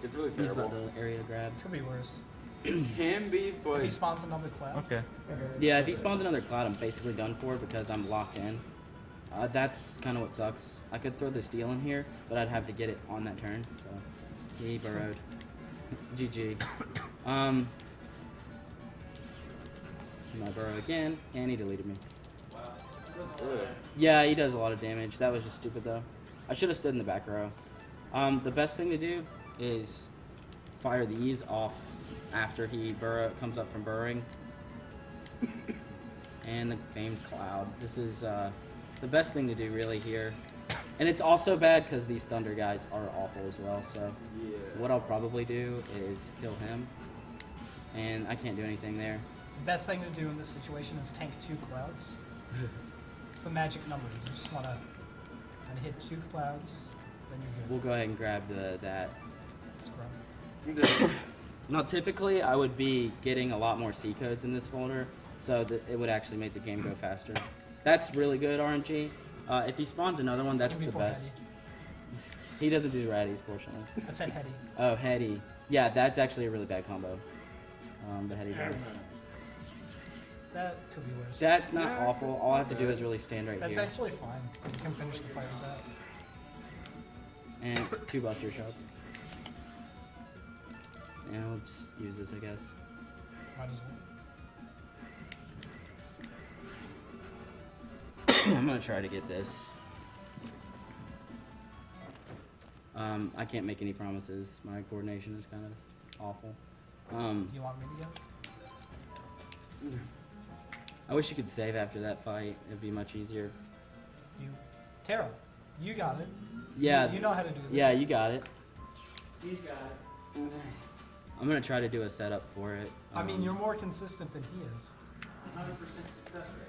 It's really He's terrible. about the area to grab. Could be worse. It can be, If but he spawns another cloud. Okay. Yeah, if he spawns another cloud, I'm basically done for because I'm locked in. That's kind of what sucks. I could throw the steel in here, but I'd have to get it on that turn. So he burrowed. GG. I burrow again, and he deleted me. really. Yeah, he does a lot of damage. That was just stupid though. I should have stood in the back row. The best thing to do is fire these off after he comes up from burrowing. And the famed cloud. This is the best thing to do really here. And it's also bad because these thunder guys are awful as well. So what I'll probably do is kill him. And I can't do anything there. The best thing to do in this situation is tank 2 clouds. It's the magic number. You just want to hit 2 clouds, then you're good. We'll go ahead and grab that. Scrub. Now, typically, I would be getting a lot more C codes in this folder, so that it would actually make the game go faster. That's really good RNG. If he spawns another one, that's the Before best. Heady. He doesn't do ratties, fortunately. I said heady. Oh, heady. Yeah, that's actually a really bad combo. The heady does. That could be worse. That's not awful. All I have to do is really stand right That's here. actually fine. You can finish the fight with that. And 2 buster shots. And I'll just use this, I guess. Might as well. I'm gonna try to get this. I can't make any promises. My coordination is kind of awful. Do you want me to go? I wish you could save after that fight. It'd be much easier. Tara, you got it. Yeah. You know how to do this. Yeah, you got it. He's got it. I'm gonna try to do a setup for it. I mean, you're more consistent than he is. 100% success rate.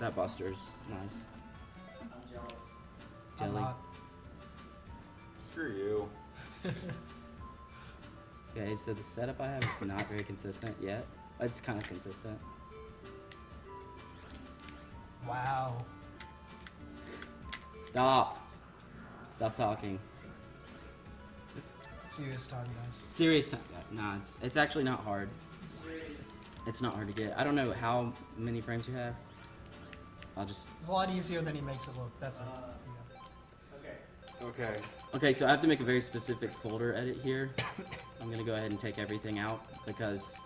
That buster's nice. I'm jealous. I'm Jelly. not. Screw you. Okay, so the setup I have is not very consistent yet. It's kind of consistent. Wow. Stop. Stop talking. Serious time, guys. Serious time. Nah, it's actually not hard. It's not hard to get. I don't know how many frames you have. I'll just. It's a lot easier than he makes it look. That's it. Okay. Okay, so I have to make a very specific folder edit here. I'm gonna go ahead and take everything out because,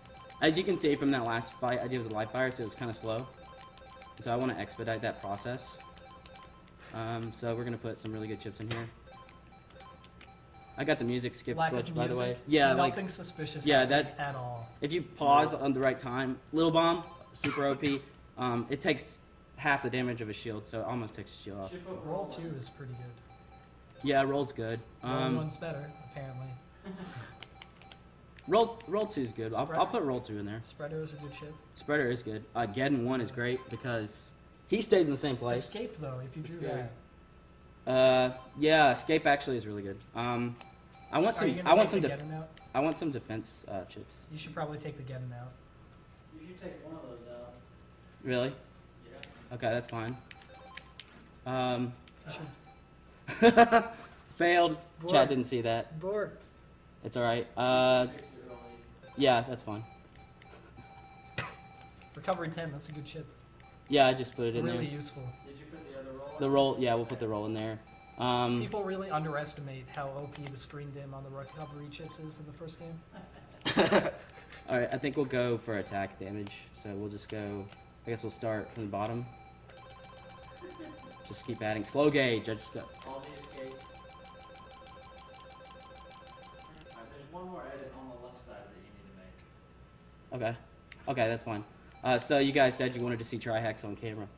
as you can see from that last fight I did with the live fire, so it was kind of slow. So I want to expedite that process. So we're gonna put some really good chips in here. I got the music skip Lack of glitch, by the way. music, Yeah, nothing like suspicious Yeah, happening that at all. If you pause on the right time, Little Bomb, super OP. It takes half the damage of a shield, so it almost takes a shield off. Roll 2 is pretty good. Yeah, roll's good. Roll 1's better, apparently. Roll 2 is good. I'll put roll 2 in there. Spreader is a good chip. Spreader is good. Geddon 1 is great because he stays in the same place. Escape, though, if you drew that. Yeah, escape actually is really good. I want some. Are you gonna I want take some. the Geddon out? I want some defense chips. You should probably take the Geddon out. You should take one of those out. Really? Yeah. Okay, that's fine. You should. Failed. Borked. Chat didn't see that. Borked. It's all right. Yeah, that's fine. Recovery 10, that's a good chip. Yeah, I just put it in Really there. useful. Did you put the other roll? The roll. Yeah, we'll put the roll in there. People really underestimate how OP the screen dim on the recovery chips is in the first game. All right, I think we'll go for attack damage. So we'll just go. I guess we'll start from the bottom. Just keep adding. Slow gauge. I just got. All the escapes. Alright, there's one more edit on the left side that you need to make. Okay. Okay, that's fine. So you guys said you wanted to see Trihex on camera.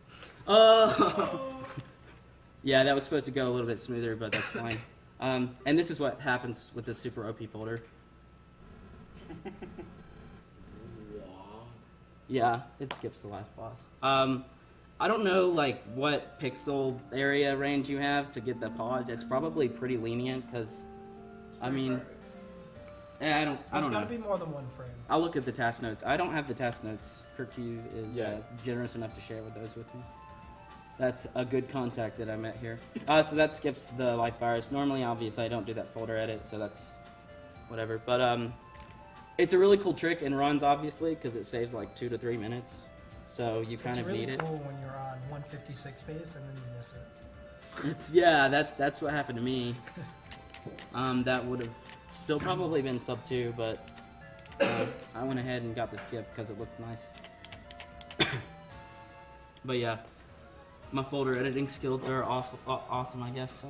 Yeah, that was supposed to go a little bit smoother, but that's fine. And this is what happens with this super OP folder. Yeah, it skips the last boss. I don't know like what pixel area range you have to get the pause. It's probably pretty lenient because, I mean, I don't There's know. gotta be more than one frame. I'll look at the task notes. I don't have the task notes. Kirkyu is generous enough to share with those with me. That's a good contact that I met here. So that skips the life virus. Normally, obviously, I don't do that folder edit, so that's whatever. But it's a really cool trick and runs obviously because it saves like 2 to 3 minutes. So you kind of need it. It's really cool when you're on 156 pace and then you miss it. It's that's what happened to me. That would have still probably been sub 2, but I went ahead and got the skip because it looked nice. But yeah, my folder editing skills are awesome, I guess. So.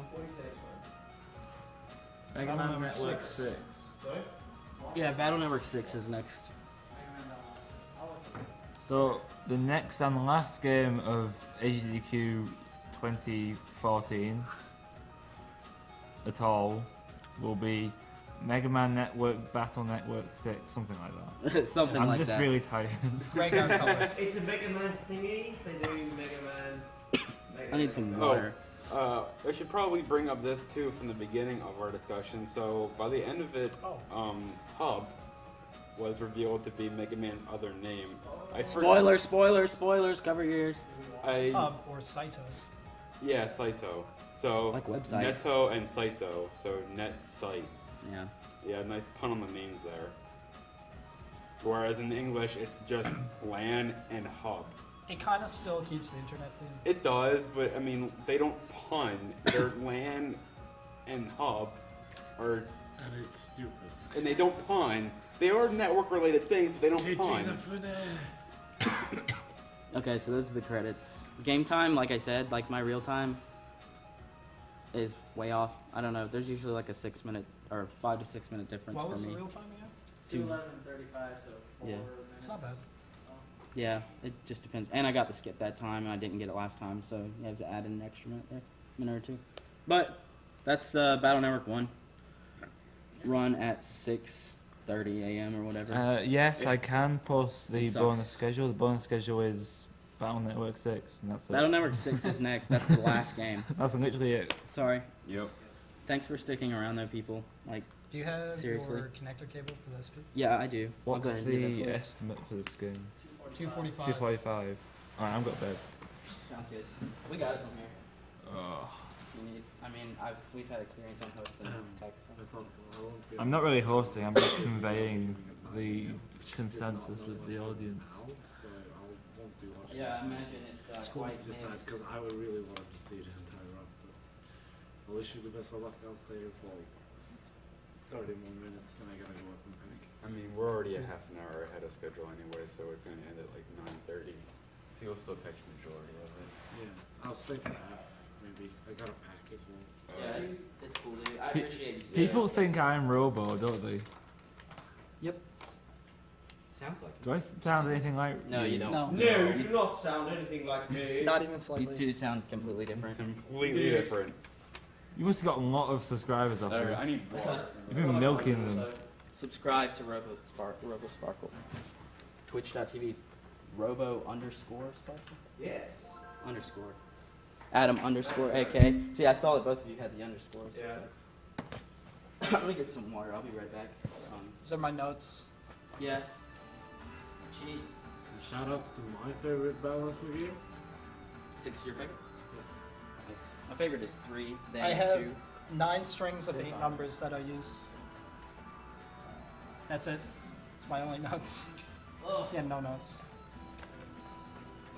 Mega Man Network 6. Yeah, Battle Network 6 is next. So the next and last game of Agdq 2014 at all will be Mega Man Network Battle Network 6, something like that. Something I'm like just that. really tired. It's a Mega Man thingy. They do Mega Man. I need some water. I should probably bring up this too from the beginning of our discussion. So by the end of it, Hub was revealed to be Mega Man's other name. Spoilers, cover your ears. Hub or Saito. Yeah, Saito. So like website. Neto and Saito. So net site. Yeah. Yeah, nice pun on the names there. Whereas in English, it's just LAN and Hub. It kind of still keeps the internet theme. It does, but I mean, they don't pun. Their LAN and Hub are. And it's stupid. And they don't pun. They are network-related things, but they don't pun. Okay, so those are the credits. Game time, like I said, like my real time, is way off. I don't know. There's usually like a 6 minute or 5 to 6 minute difference What was for me. the real time again? 2:11:35, so 4 Yeah. minutes. It's not bad. Yeah, it just depends. And I got the skip that time, and I didn't get it last time, so you have to add in an extra minute or two. But that's Battle Network 1. Run at 6:30 a.m. or whatever. Yes, I can post the It sucks. bonus schedule. The bonus schedule is Battle Network 6, and that's it. Battle Network 6 is next. That's the last game. That's literally it. Sorry. Yep. Thanks for sticking around, though, people. Like, Do you have seriously. your connector cable for this too? Yeah, I do. I'll What's go ahead and do that the for you. estimate for this game? 245. 245. Alright, I've got bed. Sounds good. We got it from here. Oh. If you need. I mean, we've had experience on hosting tech, so. I'm not really hosting, I'm just conveying the consensus of the audience. Yeah, I imagine it's cool quite to decide because I would really love to see the entire run. But I'll wish you the best of luck. I'll stay here for like 30 more minutes, then I gotta go up and pack. I mean, we're already a half an hour ahead of schedule anyway, so it's going to end at like 9:30. So you'll still catch the majority of it. Yeah, I'll stay for half, maybe. I gotta pack as well. Yeah, it's cool, dude. I appreciate you staying. People think I'm Robo, don't they? Yep. Sounds like Do I sound anything like No, you don't. No, you do not sound anything like me. Not even slightly. You two sound completely different. Completely different. You must have got a lot of subscribers off Alright, this. I need water. You've been milking them. Subscribe to RoboSparkle. Twitch.tv Robo_Sparkle? Yes. Underscore. Adam_AK. See, I saw that both of you had the underscores. So Yeah. let me get some water. I'll be right back. These are my notes. Yeah. Cheat. Shout out to my favorite balance review. 6 is your favorite? Yes. Nice. My favorite is 3, then I have 2. 9 strings of 8 numbers that I use. That's it. It's my only notes. Yeah, no notes.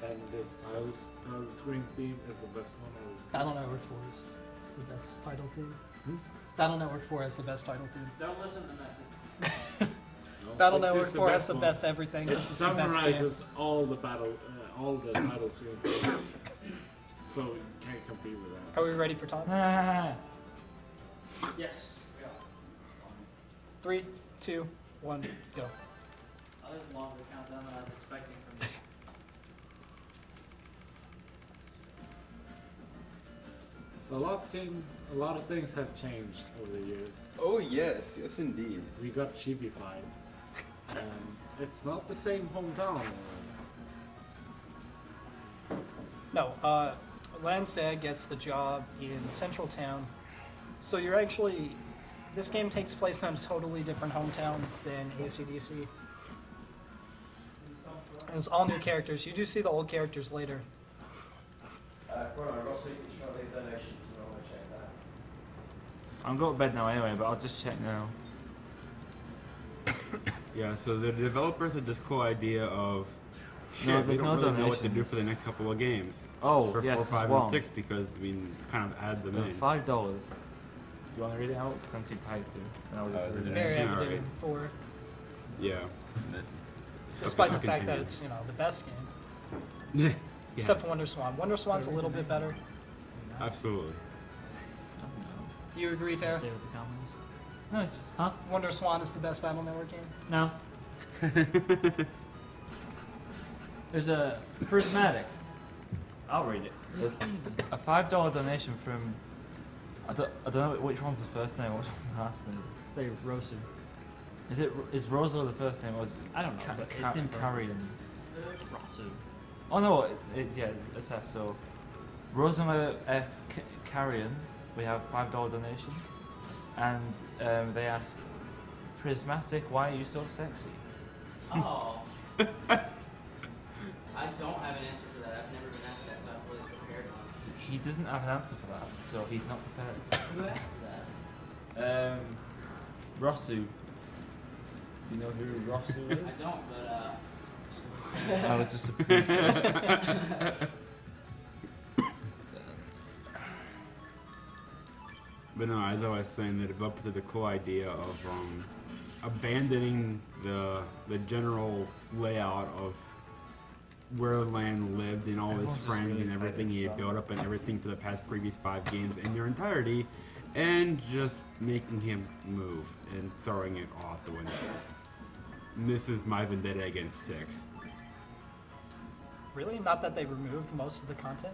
And this title screen theme is the best one. Or is Battle this- Network 4 is the best title theme. Hmm? Battle Network 4 has the best title theme. Don't listen to Method. No, Battle 6 Network is the 4 has best the one. best everything. It This is the best game. summarizes all the title screen themes. So you can't compete with that. Are we ready for time? Yes. 3, 2, 1, go. Oh, this is a longer countdown than I was expecting from you. So a lot of things have changed over the years. Oh yes, yes indeed. We got chibified, and it's not the same hometown anymore. No, Lan's dad gets the job in Central Town. So you're actually... This game takes place in a totally different hometown than ACDC. And it's all new characters. You do see the old characters later. I'm going to bed now anyway, but I'll just check now. Yeah, so the developers had this cool idea of No, they there's don't no really know what to do donations. for the next couple of games. Oh, for yes, 4, there's 5, one. and 6 because I mean, kind of add them in. $5. You want to read it out? Because I'm too tired to. And I'll just read it Very out. evident for... Yeah. Despite Okay, the fact that continue. it's, the best game. Yes. Except for Wonder Swan. Wonder Swan's a little bit better. Absolutely. Do you agree, Tara? Say what the comment is. No, it's just... Huh? Wonder Swan is the best Battle Network game? No. There's a prismatic. I'll read it. There's a $5 donation from... I don't know which one's the first name, which one's the last name. Say Rosu. Is Rosa the first name, or is it I don't know, but it's in Carrion? Rosu. Oh no, yeah, it's F, so... Rosa F. Carrion, we have $5 donation. And they ask, Prismatic, why are you so sexy? Oh. I don't have an answer for that. I've never been asked that, so I'm really prepared on it. He doesn't have an answer for that, so he's not prepared. Who asked that? Rosu. Do you know who Rosu is? I don't, but I would just appreciate But no, as I was saying, the developers had the cool idea of abandoning the general layout of where Lan lived and all Everyone's his just friends really and everything he had excited, built up and everything for the past previous 5 games in their entirety, and just making him move and throwing it off the window. And this is my vendetta against 6. Really? Not that they removed most of the content?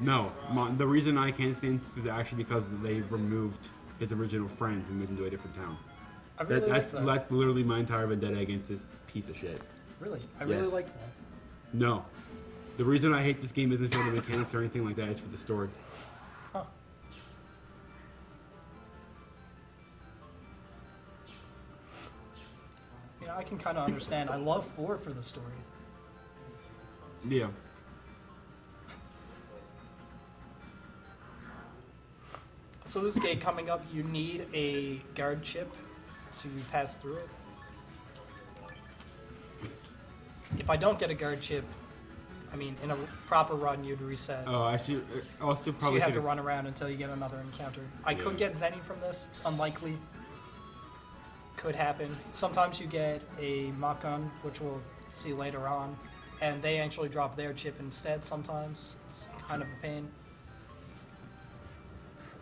No, the reason I can't stand this is actually because they removed his original friends and moved him to a different town. I really that's like that. that's literally my entire vendetta against this piece of shit. Really? I really Yes. like that. No. The reason I hate this game isn't for the mechanics or anything like that, it's for the story. Huh. I can kind of understand. I love 4 for the story. Yeah. So this gate coming up, you need a guard chip to pass through it. If I don't get a guard chip, I mean, in a proper run, you'd reset. Oh, I should also So probably you have should to run around until you get another encounter. I Yeah. could get Zenny from this. It's unlikely. Could happen. Sometimes you get a mock gun, which we'll see later on, and they actually drop their chip instead sometimes. It's kind of a pain.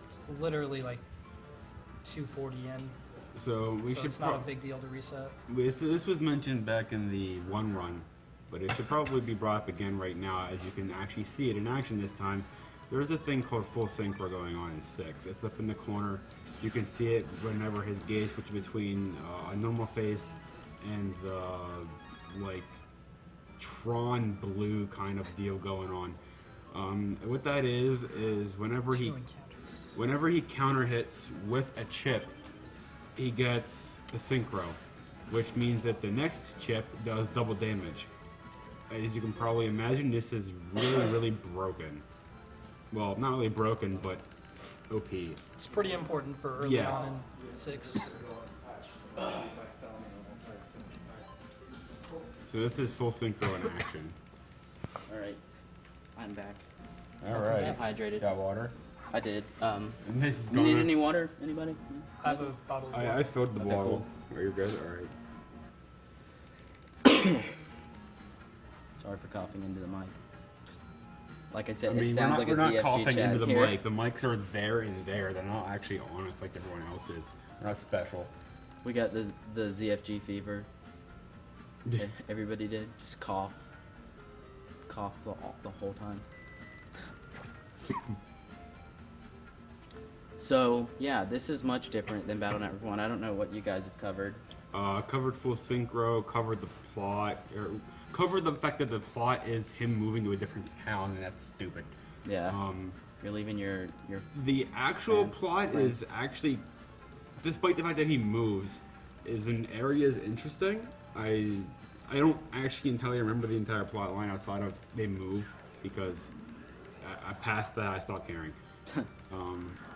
It's literally like 240 yen. So we so should it's not a big deal to reset. This was mentioned back in the 1 run, but it should probably be brought up again right now as you can actually see it in action this time. There's a thing called full synchro going on in 6. It's up in the corner. You can see it whenever his gaze switches between a normal face and the like Tron blue kind of deal going on. What that is whenever he counter hits with a chip, he gets a synchro, which means that the next chip does double damage. As you can probably imagine, this is really broken. Well, not really broken, but OP. It's pretty important for early Yes. on in 6. So this is full synchro in action. Alright. I'm back. All right. I'm hydrated. Got water? I did. And this is You going need on- any water? Anybody? I have a bottle of water. I filled the Okay, bottle. Are you good? All right. Sorry for coughing into the mic. Like I said, I mean, it sounds like a we're not ZFG coughing chat into the here. mic. The mics are there and there. They're not actually on us like everyone else is. They're not special. We got the ZFG fever. Everybody did. Just cough. Cough the whole time. So, yeah, this is much different than Battle Network 1. I don't know what you guys have covered. Covered full synchro, covered the plot. cover the fact that the plot is him moving to a different town, and that's stupid. Yeah. You're leaving your. The actual plot is actually, despite the fact that he moves, is in areas interesting. I don't actually entirely remember the entire plot line outside of they move, because I past that I stopped caring.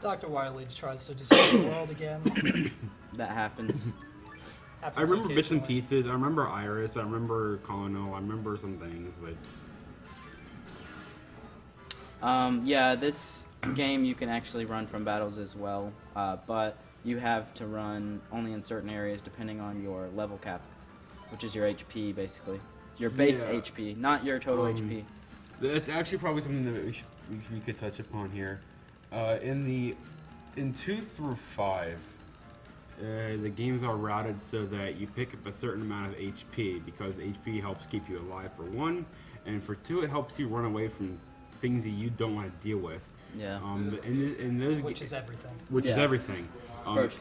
Dr. Wily tries to destroy the world again. That happens. I remember bits and pieces. I remember Iris. I remember Colonel. I remember some things, but. Yeah, this game you can actually run from battles as well, but you have to run only in certain areas depending on your level cap, which is your HP basically. Your base HP, not your total HP. That's actually probably something that we could touch upon here. In 2 through 5, the games are routed so that you pick up a certain amount of HP, because HP helps keep you alive for 1, and for 2 it helps you run away from things that you don't want to deal with. Yeah. Which is everything. Which is everything.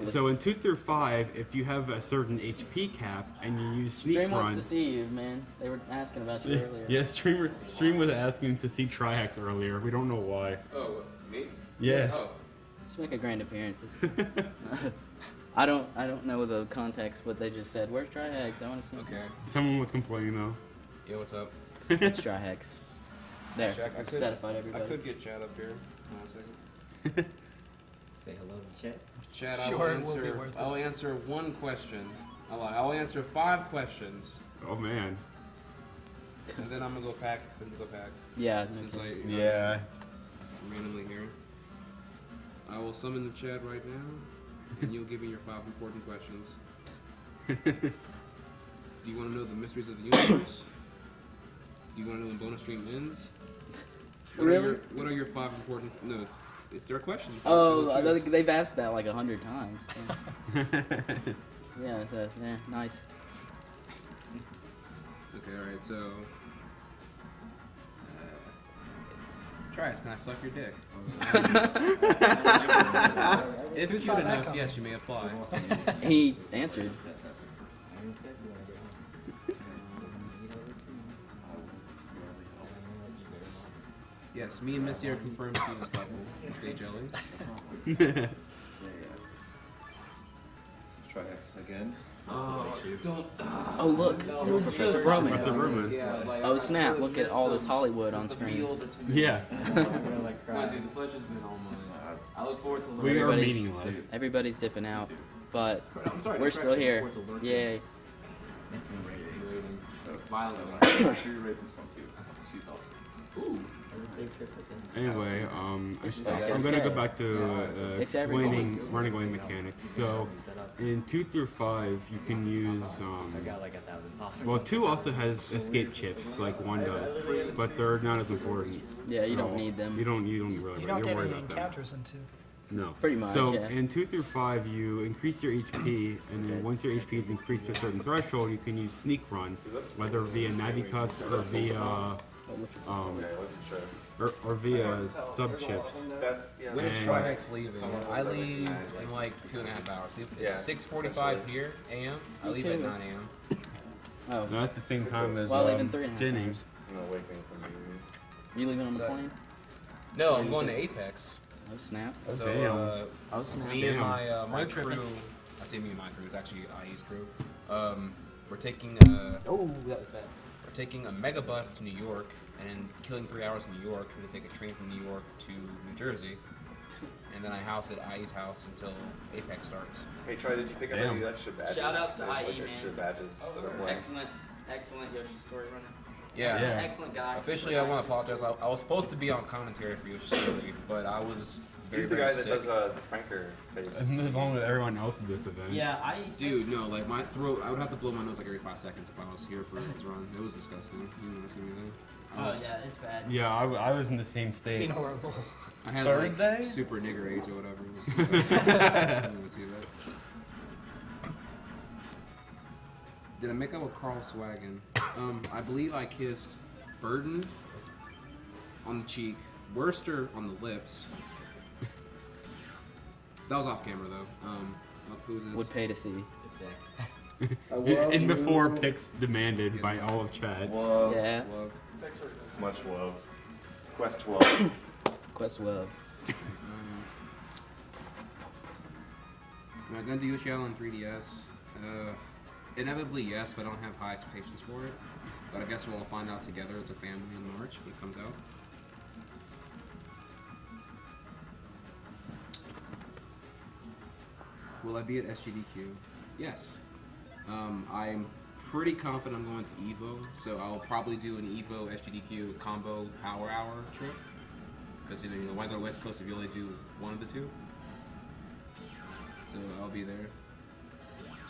So in 2 through 5, if you have a certain HP cap and you use sneak Stream run. wants to see you, man. They were asking about you earlier. Yeah, Stream was asking to see Trihex earlier. We don't know why. Oh, me? Yes. Oh. Just make a grand appearances. I don't know the context, but they just said, "Where's Trihex? I want to see." Okay. Someone was complaining though. Yo, what's up? It's Trihex. There. I could, satisfied everybody. I could get chat up here. Hold on a second. Say hello to chat. Chat, Sure, I'll answer 1 question. I'll answer 5 questions. Oh man. And then I'm gonna go pack. Yeah. Since okay. Yeah. Randomly here. I will summon the chat right now, and you'll give me your 5 important questions. Do you want to know the mysteries of the universe? Do you want to know when bonus stream ends? What are your 5 important? No, it's their questions. Oh, I think they've asked that like 100 times. Yeah. Yeah. Nice. Okay. All right. So. Trias, can I suck your dick? If Who it's saw cute that enough, coming? yes, you may apply. He answered. Yes, me and Missy are confirmed to be this couple. Stay jelly. Trihex again. Don't. Oh look, it's Professor Broman. Professor Broman. Oh snap! Look at all this Hollywood on screen. Yeah. No, dude, the pleasure's been all mine. I look forward to learning. We are meaningless. Everybody's dipping out, but I'm sorry, we're still here. Yay! Violet. She rate this one too. She's awesome. Ooh. Anyway, I'm gonna go back to explaining running away mechanics. So, in 2 through 5, you can use. Well, 2 also has escape chips, like 1 does, but they're not as important. Yeah, you don't need them. You don't really. You don't get any encounters in 2. No. Pretty much. So yeah. in 2 through 5, you increase your HP, and then once your HP is increased to a certain threshold, you can use sneak run, whether via Navi cuts or via or via sub chips. When is Trihex leaving? I leave in like 2.5 hours. It's 6:45 here a.m. I leave at 9 a.m. Oh. No, that's the same time as leaving 3.5 Jenny. hours. You leaving on the plane? No, I'm going to Apex. Oh snap! So oh snap! Me and my crew. I say me and my crew. It's actually IE's crew. We're taking. Oh, that was bad. We're taking a mega bus to New York and killing 3 hours in New York. We're gonna take a train from New York to New Jersey, and then I house at IE's house until Apex starts. Hey, Troy, did you pick up any extra badges? Shoutouts to Like IE, extra man. badges that are blank? Excellent Yoshi story runner. Yeah. Excellent guy. Officially, I want to apologize. I was supposed to be on commentary for Yoshi Story, but I was very, He's the very guy that sick. does the Franker face. Along with everyone else at this event. Yeah, Dude, no, like my throat, I would have to blow my nose like every 5 seconds if I was here for his run. It was disgusting. You didn't want to see me there. Oh yeah, it's bad. Yeah, I was in the same state. It's been horrible. I had Thursday? like super nigger AIDS or whatever. It was disgusting. I didn't want to see that. Did I make up with Carl Swaggin? I believe I kissed Burden on the cheek, Worcester on the lips. That was off camera though. Who's this? Would pay to see. And before picks demanded by all of chat. Love. Yeah. Love. Much love. Quest 12. Quest 12. Am I gonna do Yoshi's on 3DS? Inevitably yes, but I don't have high expectations for it. But I guess we'll all find out together as a family in March when it comes out. Will I be at SGDQ? Yes. I'm pretty confident I'm going to EVO, so I'll probably do an EVO SGDQ combo power hour trip. Because why go West Coast if you only do one of the two? So I'll be there.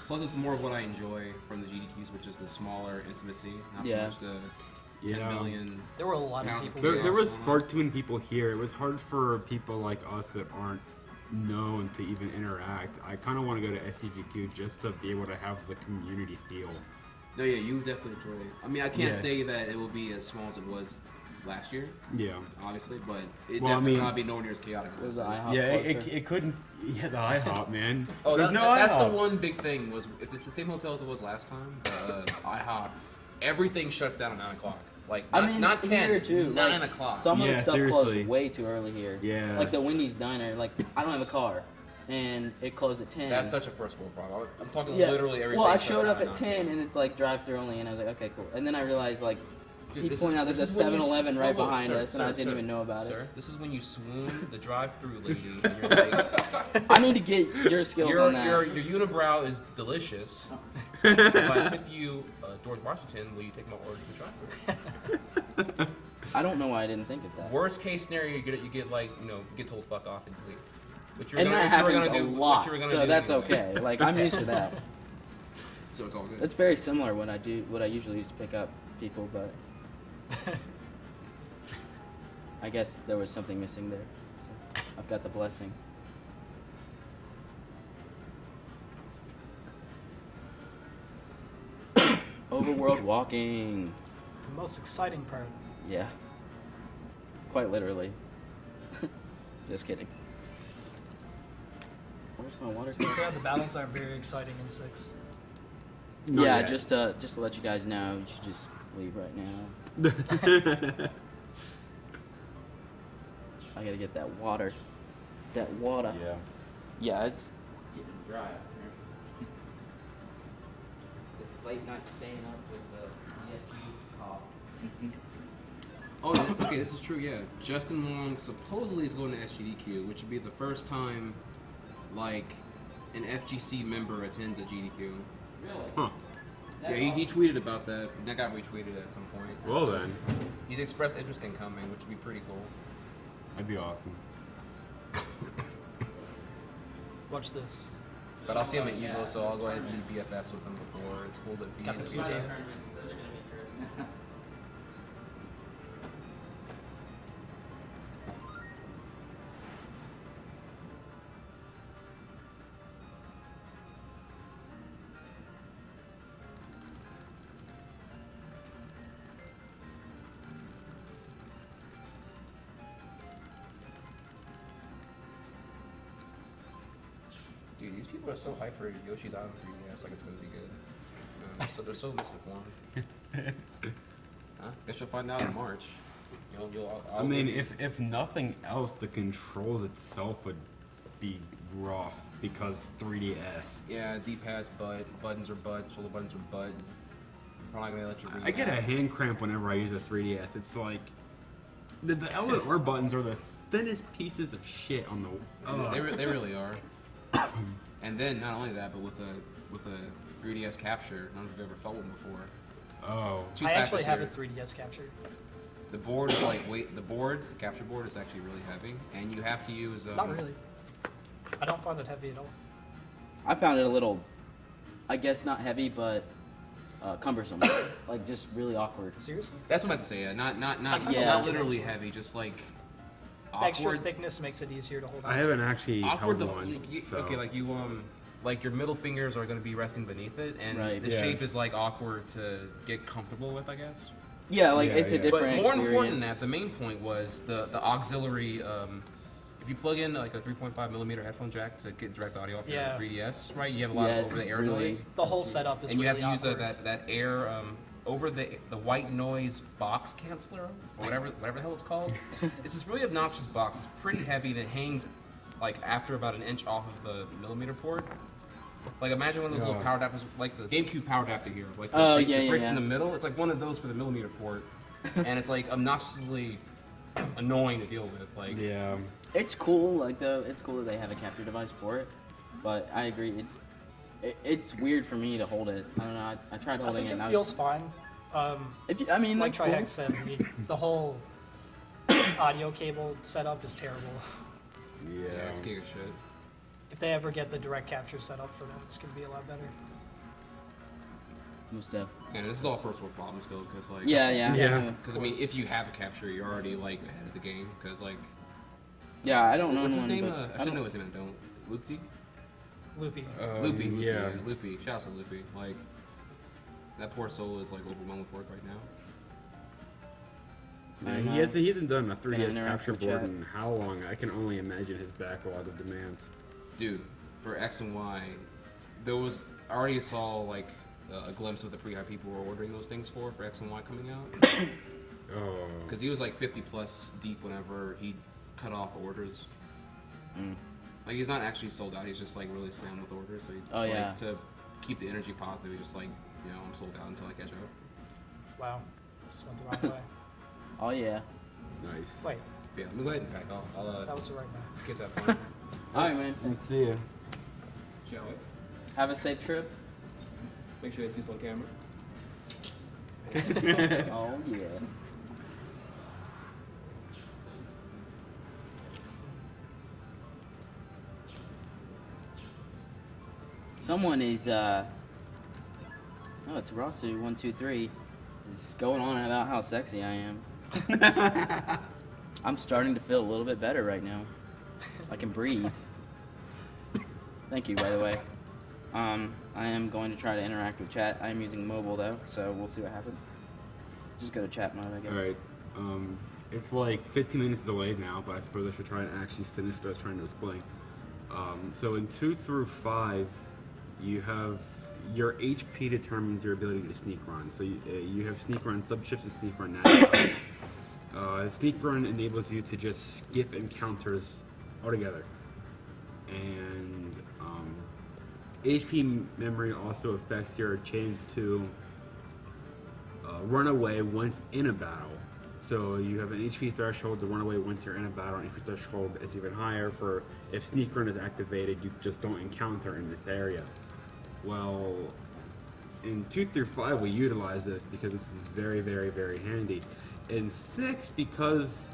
Plus, it's more of what I enjoy from the GDQs, which is the smaller intimacy, not so much the 10 million. There were a lot of people. There was far too many people here. It was hard for people like us that aren't known to even interact. I kind of want to go to SCGQ just to be able to have the community feel. No, yeah, you definitely enjoy it. I mean, I can't say that it will be as small as it was last year. Yeah. Obviously, but it definitely will not be nowhere near as chaotic as this is. Yeah, it couldn't. Yeah, the IHOP, man. Oh, There's that's IHOP. the one big thing was if it's the same hotel as it was last time, IHOP, everything shuts down at 9 o'clock. Like, not 10, here too, 9 like, o'clock. Some of the stuff closed way too early here. Yeah. Like the Wendy's Diner, like I don't have a car, and it closed at 10. That's such a first world problem. I'm talking Yeah. literally everything. Well, I shuts showed down up at 10, and it's like drive-through only, and I was like, okay, cool. And then I realized like Dude, he this pointed is- out there's a this is when you 7-Eleven right whoa, behind sir, us, and I sir, didn't sir, even know about sir, it. This is when you swoon the drive-through lady, and you're like, I need to get your skills on that. Your unibrow is delicious. If I tip you George Washington, will you take my order to the drive-through? I don't know why I didn't think of that. Worst case scenario, you get like get told fuck off and you leave. Which And that happens a lot, which you were so gonna do that's anyway. okay. Like I'm used to that. So it's all good. It's very similar what I usually use to pick up people, but I guess there was something missing there. So I've got the blessing. Overworld walking. The most exciting part. Yeah. Quite literally. Just kidding. Where's my water? To be fair, the battles aren't very exciting in 6. Yeah, just to let you guys know, you should just leave right now. I gotta get that water. That water. Yeah. Yeah, it's getting dry out here. This late night staying up with the Yeti cough. Oh, okay, this is true. Yeah, Justin Long supposedly is going to SGDQ, which would be the first time, like, an FGC member attends a GDQ. Really? Huh. Yeah, he tweeted about that. That got retweeted at some point. Well So then. he's expressed interest in coming, which would be pretty cool. That'd be awesome. Watch this. But I'll see him at Evo, so I'll go ahead and be BFFs with him before. It's cool to be Got in the the few BFF. days. Dude, these people are so hyped for Yoshi's Island 3DS, like it's gonna be good. So they're so misinformed. Huh? Guess you'll find out in March. I mean, if nothing else, the controls itself would be rough because 3DS. Yeah, D-pad's butt, buttons are butt, shoulder buttons are butt. Probably not gonna let you read. I get a hand cramp whenever I use a 3DS. It's like the L and R buttons are the thinnest pieces of shit on the. They really are. And then not only that, but with a 3DS capture, I don't know if you've ever felt one before. Oh. I actually have a 3DS capture. The board is like the capture board is actually really heavy, and you have to use. Not really. I don't find it heavy at all. I found it a little, I guess not heavy, but cumbersome. Like just really awkward. Seriously? That's what I meant to say. Yeah, not literally heavy, just like The extra awkward. thickness makes it easier to hold on. I haven't actually Awkward. held one. So. Okay, like you like your middle fingers are going to be resting beneath it, and Right. the shape is like awkward to get comfortable with, I guess. Yeah, like it's a different But more important than experience. that, the main point was the auxiliary if you plug in like a 3.5 millimeter headphone jack to get direct audio off Yeah. your 3DS, right? You have a lot of over the air noise. The whole setup is and you really have to use awkward. that air over the white noise box canceller or whatever the hell it's called. It's this really obnoxious box. It's pretty heavy and it hangs like after about an inch off of the millimeter port. Like imagine one of those little power adapters, like the GameCube power adapter here, like the bricks in the middle. It's like one of those for the millimeter port, and it's like obnoxiously annoying to deal with. Like It's cool, like it's cool that they have a capture device for it, but I agree, it's weird for me to hold it. I don't know. I tried holding it. I think it feels fine. I mean, like that's cool. Trihex said, the whole audio cable setup is terrible. Yeah, it's giga shit. If they ever get the direct capture set up for that, it's gonna be a lot better. Most def. Yeah, this is all first world problems still, because like Because I mean, if you have a capture, you're already like ahead of the game. Because like I don't know. What's his one, name? but I should know his name. I don't. Loopy. Loopy. Loopy. Yeah. Loopy. Shout out to Loopy. Like that poor soul is like overwhelmed with work right now. Yeah, he hasn't done a 3DS interact capture with board chat. in how long? I can only imagine his backlog of demands. Dude, for X and Y, there was I already saw like a glimpse of the pre-high people were ordering those things for X and Y coming out. Oh. Because he was like 50 plus deep whenever he cut off orders. Like he's not actually sold out. He's just like really slammed with orders. So to keep the energy positive, he's just like, I'm sold out until I catch up. Wow, just went the wrong way. Oh yeah. Nice. Wait. Yeah, let me go ahead and pack. I'll that was the right way. kids have fun. All right, man. Let's see you. Shall we? Have a safe trip. Make sure they see us on camera. Oh yeah. Someone is it's Rasu123 is going on about how sexy I am. I'm starting to feel a little bit better right now. I can breathe. Thank you, by the way. I am going to try to interact with chat. I am using mobile though, so we'll see what happens. Just go to chat mode, I guess. Alright. It's like 15 minutes delayed now, but I suppose I should try and actually finish what I was trying to explain. So in 2 through 5, you have your HP determines your ability to sneak run. So you have sneak run subshifts and sneak run naturals. Sneak run enables you to just skip encounters altogether. And HP memory also affects your chance to run away once in a battle. So you have an HP threshold to run away once you're in a battle, and HP threshold is even higher for if sneak run is activated, you just don't encounter in this area. Well, in 2 through 5 we utilize this because this is very, very, very handy. In 6, because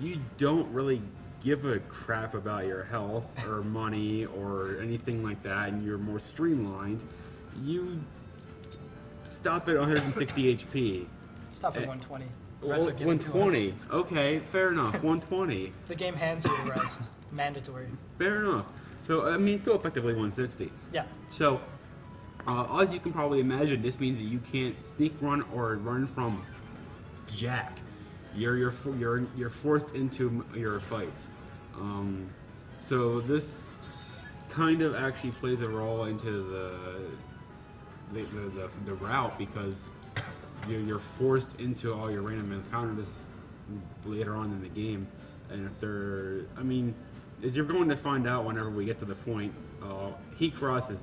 you don't really give a crap about your health or money or anything like that, and you're more streamlined, you stop at 160 HP. Stop at 120. The Well, rest are given to us. 120. Okay, fair enough. 120. The game hands you the rest. Mandatory. Fair enough. So, I mean, still effectively 160. Yeah. So, as you can probably imagine, this means that you can't sneak run or run from jack. You're forced into your fights. So this kind of actually plays a role into the route, because you're forced into all your random encounters later on in the game. And if they're, I mean, as you're going to find out whenever we get to the point, Heat Cross is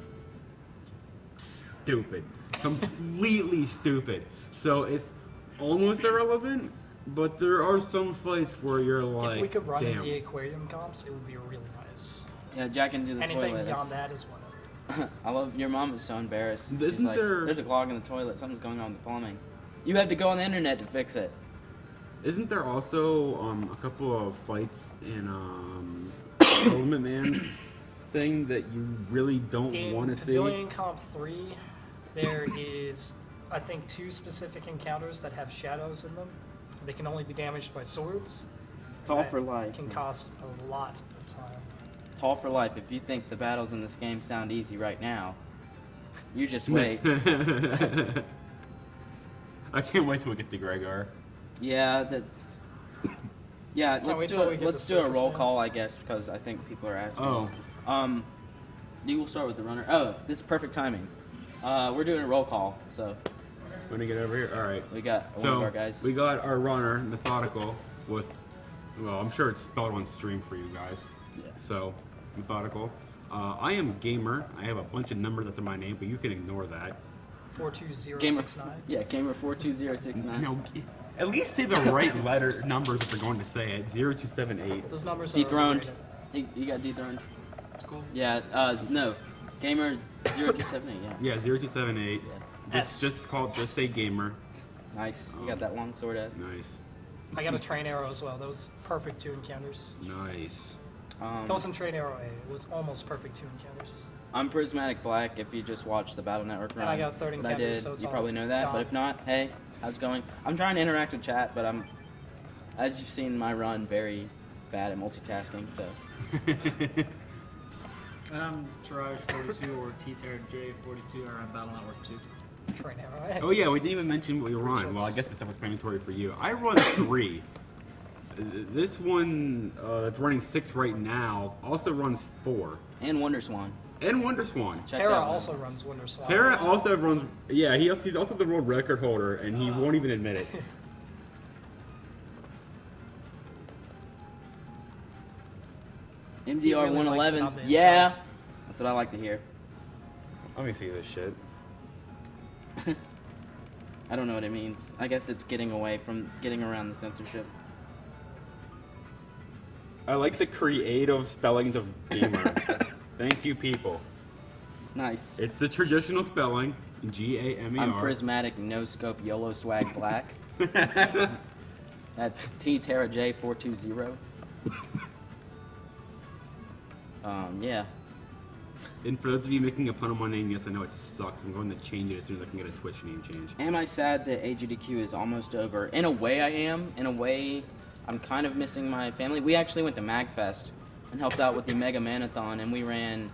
stupid. Completely stupid. So it's almost irrelevant, but there are some fights where you're like, If we could run damn. the aquarium comps, it would be really nice. Yeah, jack into the Anything toilet. beyond that is whatever. I love your mom is so embarrassed. She's Isn't like, there- There's a clog in the toilet. Something's going on with the plumbing. You have to go on the internet to fix it. Isn't there also a couple of fights in Element Man's thing that you really don't want to see? In Pavilion Comp 3, there is, I think, 2 specific encounters that have shadows in them. They can only be damaged by swords. Tall That for life. Can cost a lot of time. Tall for life. If you think the battles in this game sound easy right now, you just wait. I can't wait till we get to Gregar. Yeah, that. Yeah, Can't wait let's till we do get let's to do a service roll now. call, I guess, because I think people are asking. Oh. You will start with the runner. Oh, this is perfect timing. We're doing a roll call, so When I get over here, all right. we got one So of our guys. we got our runner, methodical, with. Well, I'm sure it's spelled on stream for you guys. Yeah. So, methodical. I am gamer. I have a bunch of numbers after my name, but you can ignore that. 42069. Yeah, gamer 42069. No, at least say the right letter numbers if you're going to say it. 0278. Those numbers are Dethroned. overrated. You got dethroned. That's cool. Yeah. No. Gamer 0278. Yeah. Yeah, 0278. Yeah. Just say gamer. Nice. You got that long sword ass. Nice. I got a train arrow as well. That was perfect 2 encounters. Nice. That wasn't train arrow A. It was almost perfect 2 encounters. I'm Prismatic Black. If you just watched the Battle Network run, And I got third that I encounter, did, so it's you all probably know that. gone. But if not, hey, how's it going? I'm trying to interact with chat, but I'm, as you've seen my run, very bad at multitasking. So. Taraj 42 or T-J 42 are on Battle Network 2. Train arrow. Oh yeah, we didn't even mention what you run. Well, I guess it's self-explanatory for you. I run 3. This one that's running 6 right now also runs 4. And Wonder Swan. And Wonder Swan. Terra also runs Wonder Swan. Terra also runs. Yeah, he's also the world record holder, and he won't even admit it. MDR He really likes 111. it on the Yeah, inside. that's what I like to hear. Let me see this shit. I don't know what it means. I guess it's getting around the censorship. I like the creative spellings of gamer. Thank you, people. Nice. It's the traditional spelling, G-A-M-E-R. I'm Prismatic No Scope YOLO Swag Black. That's T Terra J 420. Yeah. And for those of you making a pun of my name, yes, I know it sucks. I'm going to change it as soon as I can get a Twitch name change. Am I sad that AGDQ is almost over? In a way, I am. In a way, I'm kind of missing my family. We actually went to MagFest and helped out with the Mega Manathon, and we ran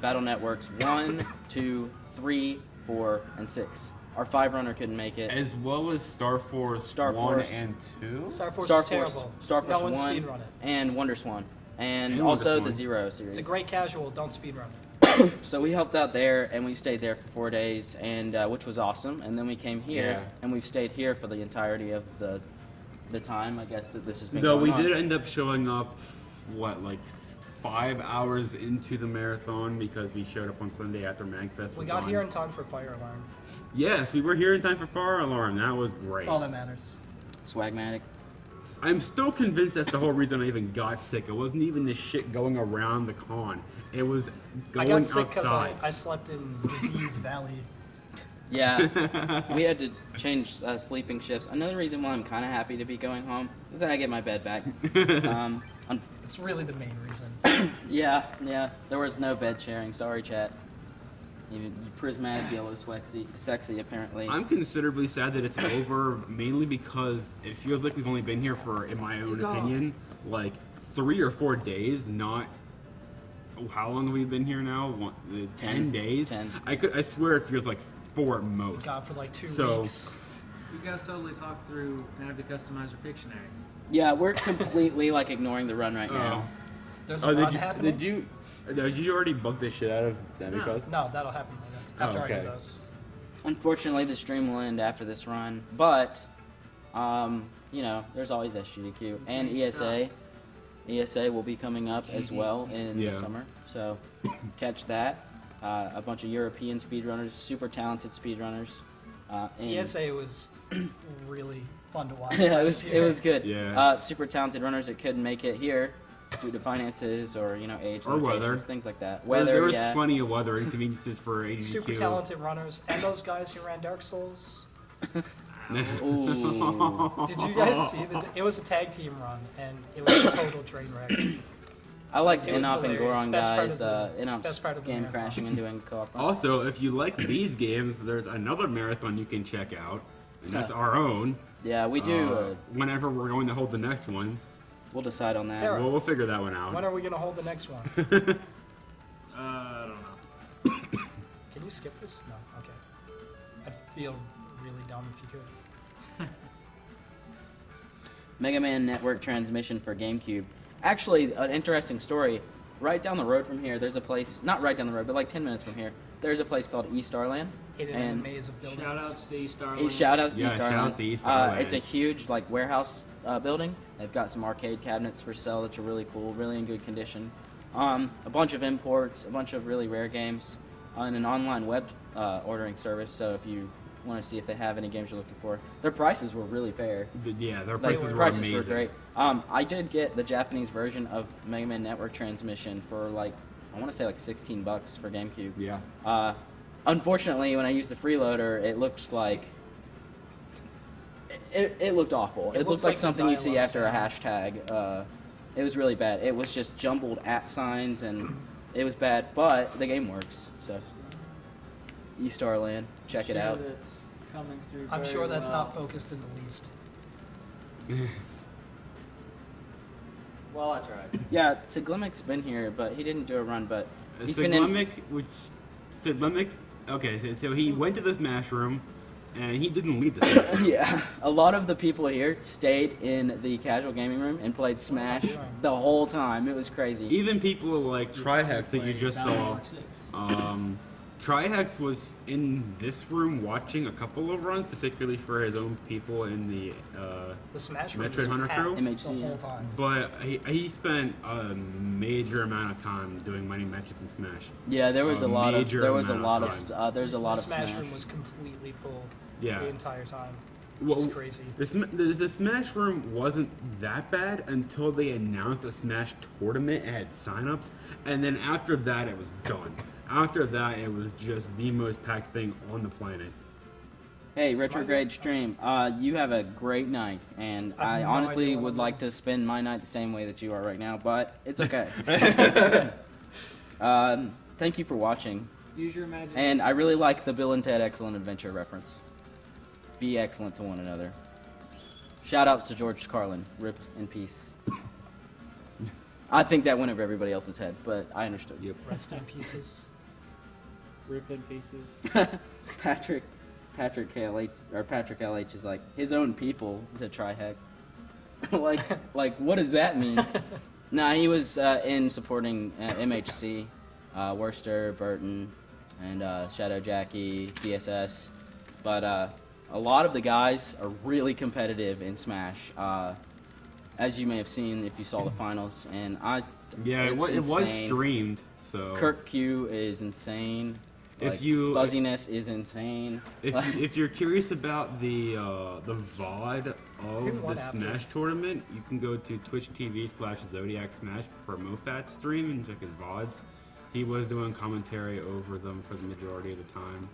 Battle Networks 1, 2, 3, 4, and 6. Our 5 runner couldn't make it. As well as Star Force 1 and 2? Star Force Star is terrible. Star Force No one 1 speedrun it. and Wonder Swan. And And also Wonder the Swan. Zero series. It's a great casual. Don't speedrun. So we helped out there, and we stayed there for 4 days, and which was awesome. And then we came here, Yeah. and we've stayed here for the entirety of the time, I guess, that this has been No, going we on. did end up showing up, like 5 hours into the marathon because we showed up on Sunday after MagFest. We was got on. here in time for fire alarm. Yes, we were here in time for Fire Alarm. That was great. That's all that matters. Swagmatic. I'm still convinced that's the whole reason I even got sick. It wasn't even the shit going around the con. It was I going got sick because outside. I slept in Disease Valley. Yeah, we had to change sleeping shifts. Another reason why I'm kind of happy to be going home is that I get my bed back. It's really the main reason. Yeah, there was no bed sharing. Sorry, chat. You Prismatic Yellow sexy apparently. I'm considerably sad that it's over, mainly because it feels like we've only been here for, in my own opinion, like 3 or 4 days. Not how long have we been here now? 10 days. 10. I swear it feels like 4 at most. God, for like 2 So, weeks. You guys totally talked through Navi Customizer Pictionary. Yeah, we're completely like ignoring the run right now. There's a run happening. Did you already bug this shit out of Navi? No, that'll happen later. After I do those. Unfortunately, the stream will end after this run, but there's always SGDQ and ESA. ESA will be coming up as well in the summer, so catch that. A bunch of European speedrunners, super talented speedrunners. ESA was really fun to watch. Yeah, last it year. was good. Yeah. Super talented runners that couldn't make it here due to finances or age Or weather. limitations, things like that. There was yeah. plenty of weather inconveniences for AGDQ. Super talented runners, and those guys who ran Dark Souls. Ooh. Did you guys see it was a tag team run, and it was a total train wreck. I liked It was Inop and hilarious. Goron Best part guys. of the- Inop's best part of the game marathon. crashing and doing co-op. Also, if you like these games, there's another marathon you can check out, and that's our own. Yeah, we do. Whenever we're going to hold the next one. We'll decide on that. Tara. We'll figure that one out. When are we gonna hold the next one? I don't know. Can you skip this? No. Okay. I'd feel really dumb if you could. Mega Man Network transmission for GameCube. Actually, an interesting story. Right down the road from here, there's a place, not right down the road, but like 10 minutes from here, there's a place called East Starland. Hidden in a maze of buildings. Shoutouts to East Starland. Shoutouts to Yeah, East Starland. shoutouts to East Starland. It's a huge like warehouse building. They've got some arcade cabinets for sale that are really cool, really in good condition. A bunch of imports, a bunch of really rare games, and an online web ordering service. So if you want to see if they have any games you're looking for, their prices were really fair. Yeah, their Like, prices were amazing. great. I did get the Japanese version of Mega Man Network transmission for like, I want to say like $16 for GameCube. Yeah. Unfortunately, when I used the freeloader, it looked like it looked awful. It looked like something you see after a hashtag. It was really bad. It was just jumbled @ signs, and it was bad. But the game works. So, East Starland, check it out. That's coming through I'm very sure that's well. not focused in the least. Well, I tried. Yeah, Siglimic's been here, but he didn't do a run. But he's been in. Siglimic, okay, so he went to the Smash room, and he didn't leave the Smash room. Yeah, a lot of the people here stayed in the casual gaming room and played Smash the whole time. It was crazy. Even people like Trihex that you just saw. Trihex was in this room watching a couple of runs, particularly for his own people in the Smash room Metroid was Hunter packed crew. the whole time. But he spent a major amount of time doing many matches in Smash. Yeah, there was a lot of time. there's a The lot of Smash Smash. room was completely full Yeah. the entire time. Well, It was crazy. The Smash room wasn't that bad until they announced a Smash tournament. It had signups, and then after that, it was done. After that, it was just the most packed thing on the planet. Hey, Retrograde Stream, you have a great night, and I I have no honestly idea what would I'm like to spend my night the same way that you are right now, but it's okay. Thank you for watching. Use your imagination. And I really like the Bill and Ted Excellent Adventure reference. Be excellent to one another. Shoutouts to George Carlin. Rip in peace. I think that went over everybody else's head, but I understood. Yep. Rest in pieces. Rip in pieces. Patrick LH is like his own people to try heck. like what does that mean? Nah, he was in supporting MHC, Worcester, Burton, and Shadow Jackie, DSS. But a lot of the guys are really competitive in Smash. As you may have seen if you saw the finals, and it was streamed. So Kirk Q is insane. Fuzziness is insane. If you're curious about the VOD of the Smash tournament, you can go to Twitch TV/Zodiac Smash for MoFat stream and check his VODs. He was doing commentary over them for the majority of the time.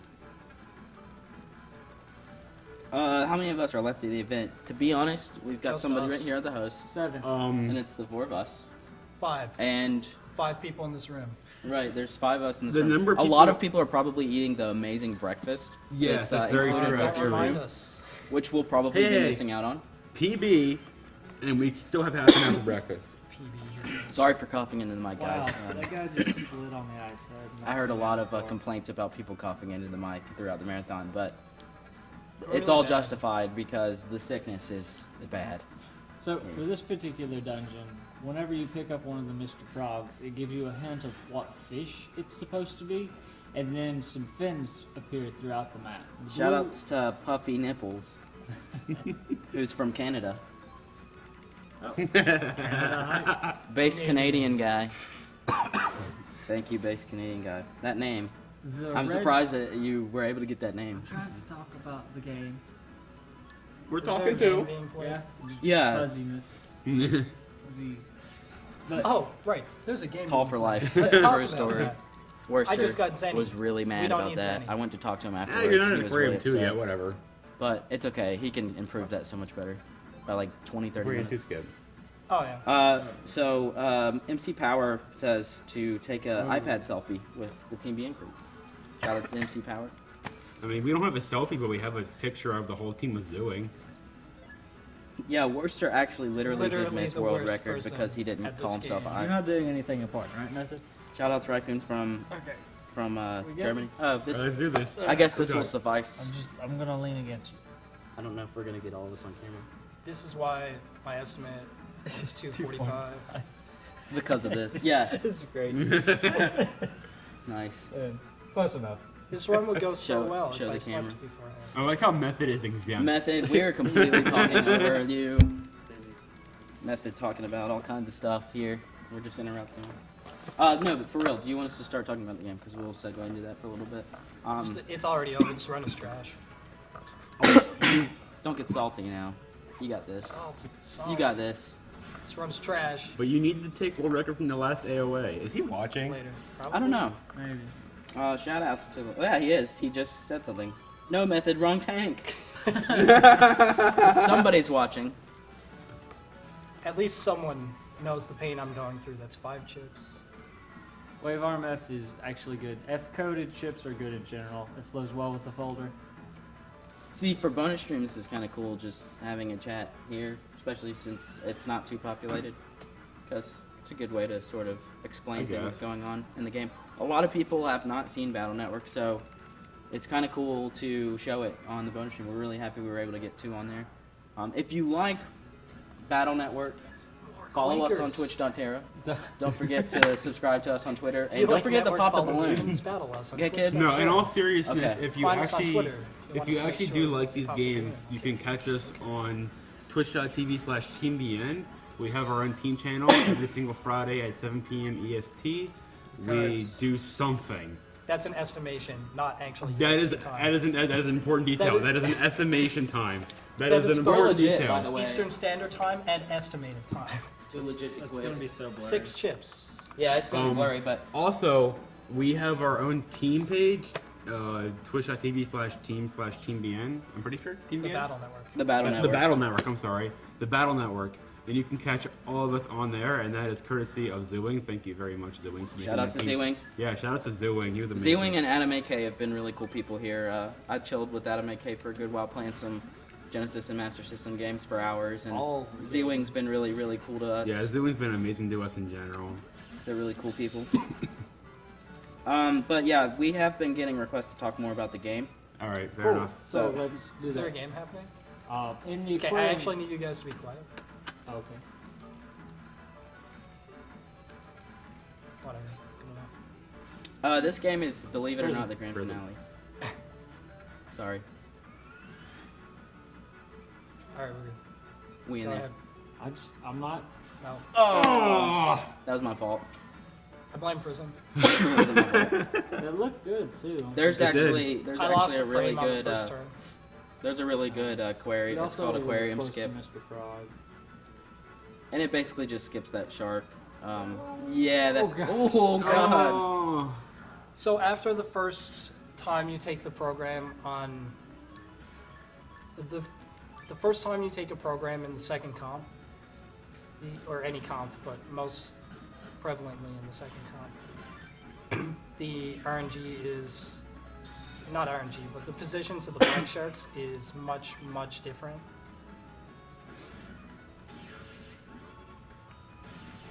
How many of us are left at the event? To be honest, we've got Just somebody us. right here at the host. 7. And it's the 4 of us. 5. And 5 people in this room. right, there's 5 of us in this The room. number of a lot people- of people are probably eating the amazing breakfast. Yes, that's very included true, with your actually. room, us. which we'll probably be Hey. missing out on. PB, and we still have half an hour for breakfast. Sorry for coughing into the mic, Wow, guys. that guy just slid on the ice. I heard a lot of complaints about people coughing into the mic throughout the marathon, but Really it's all bad. justified because the sickness is bad. So, for this particular dungeon, whenever you pick up one of the Mr. Frogs, it gives you a hint of what fish it's supposed to be, and then some fins appear throughout the map. The blue- Shoutouts to Puffy Nipples, who's from Canada. Oh, Canada Base Canadian guy. Thank you, base Canadian guy. That name. The I'm red- surprised that you were able to get that name. I'm trying to talk about the game. We're Is there talking a game too. being played? Yeah. Fuzziness. Fuzzy. But Oh, right. There's a game. Call being for played. life. Let's talk True about story. that. Worcester I just got Zenny. was really We mad don't about need that. Zenny. I went to talk to him Yeah, afterwards. you're not and an he was aquarium really too upset. yet, whatever. But it's okay. He can improve that so much better. By like 20, 30 Aquarium minutes. 2's good. Oh, yeah. So MC Power says to take a iPad selfie with the Team BN crew. Shout out to MC Power. I mean, we don't have a selfie, but we have a picture of the whole team with Zooing. Yeah, Worcester actually literally did miss the world worst record person because he didn't at call this himself game. You're not doing anything important, right? Nothing? Shout out to Raccoon from Okay. from We Germany. Oh, this. Let's do this. I guess this Okay. will suffice. I'm gonna lean against you. I don't know if we're gonna get all of this on camera. This is why My estimate is 245. Because of this. Yeah. This is great. Nice. Close enough. This run would go so well show if I the slept camera. beforehand. I like how Method is exempt. Method, we are completely talking over you. Method talking about all kinds of stuff here. We're just interrupting. No, but for real, do you want us to start talking about the game? Because we'll segue into that for a little bit. It's already over. This run is trash. Don't get salty now. You got this. Salt. You got this. This run is trash. But you need to take world record from the last AOA. Is he watching? Later. I don't know. Maybe. Shout outs to the. Yeah, he is. He just said something. No, Method, wrong tank. Somebody's watching. At least someone knows the pain I'm going through. That's 5 chips. Wave RMF is actually good. F-coded chips are good in general. It flows well with the folder. See, for bonus stream, this is kind of cool just having a chat here, especially since it's not too populated. Because it's a good way to sort of explain things going on in the game. A lot of people have not seen Battle Network, so it's kind of cool to show it on the bonus stream. We're really happy we were able to get 2 on there. If you like Battle Network, follow us on twitch.terra. Don't forget to subscribe to us on Twitter. And don't forget to pop the balloons. Okay, kids? No, in all seriousness, Okay. if you actually do like these games, you can catch us on twitch.tv/teambn. We have our own team channel every single Friday at 7 p.m. EST. We do something. That's an estimation, not actually That is time. that is an important detail. That is an estimation time. That is an both important detail. Eastern Standard Time and estimated time. Too legit. It's gonna be so blurry. 6 chips. Yeah, it's gonna be blurry, but also we have our own team page, twitch.tv/team/teambn. I'm pretty sure teambn. The Battle Network. The Battle Network. The Battle Network. I'm sorry, the Battle Network. And you can catch all of us on there, and that is courtesy of Zooing. Thank you very much, Zooing. Shout out to Zooing. Yeah, shout out to Zooing. He was amazing. Zooing and Anime K have been really cool people here. I chilled with Anime K for a good while, playing some Genesis and Master System games for hours, and Zooing's been really, really cool to us. Yeah, Zooing's been amazing to us in general. They're really cool people. But yeah, we have been getting requests to talk more about the game. All right, fair enough. So let's do Is there a that. game happening? In the Okay, I aquarium- actually need you guys to be quiet. Okay. Whatever. Good enough. This game is, believe it or Prison. not, the grand finale. Sorry. Alright, we're good. We in Go there. ahead. I'm not. No. Oh! That was my fault. I blame Prison. They look good too. There's I actually lost a a really frame on the good first turn. there's a really good aquarium. You're It's also called Aquarium close to Skip, Mr. Frog. and it basically just skips that shark. Yeah, that. Oh, gosh. Oh god. Oh. So after the first time you take the program on the first time you take a program in the second comp, or any comp, but most prevalently in the second comp, the RNG is not RNG, but the positions of the black sharks is much, much different.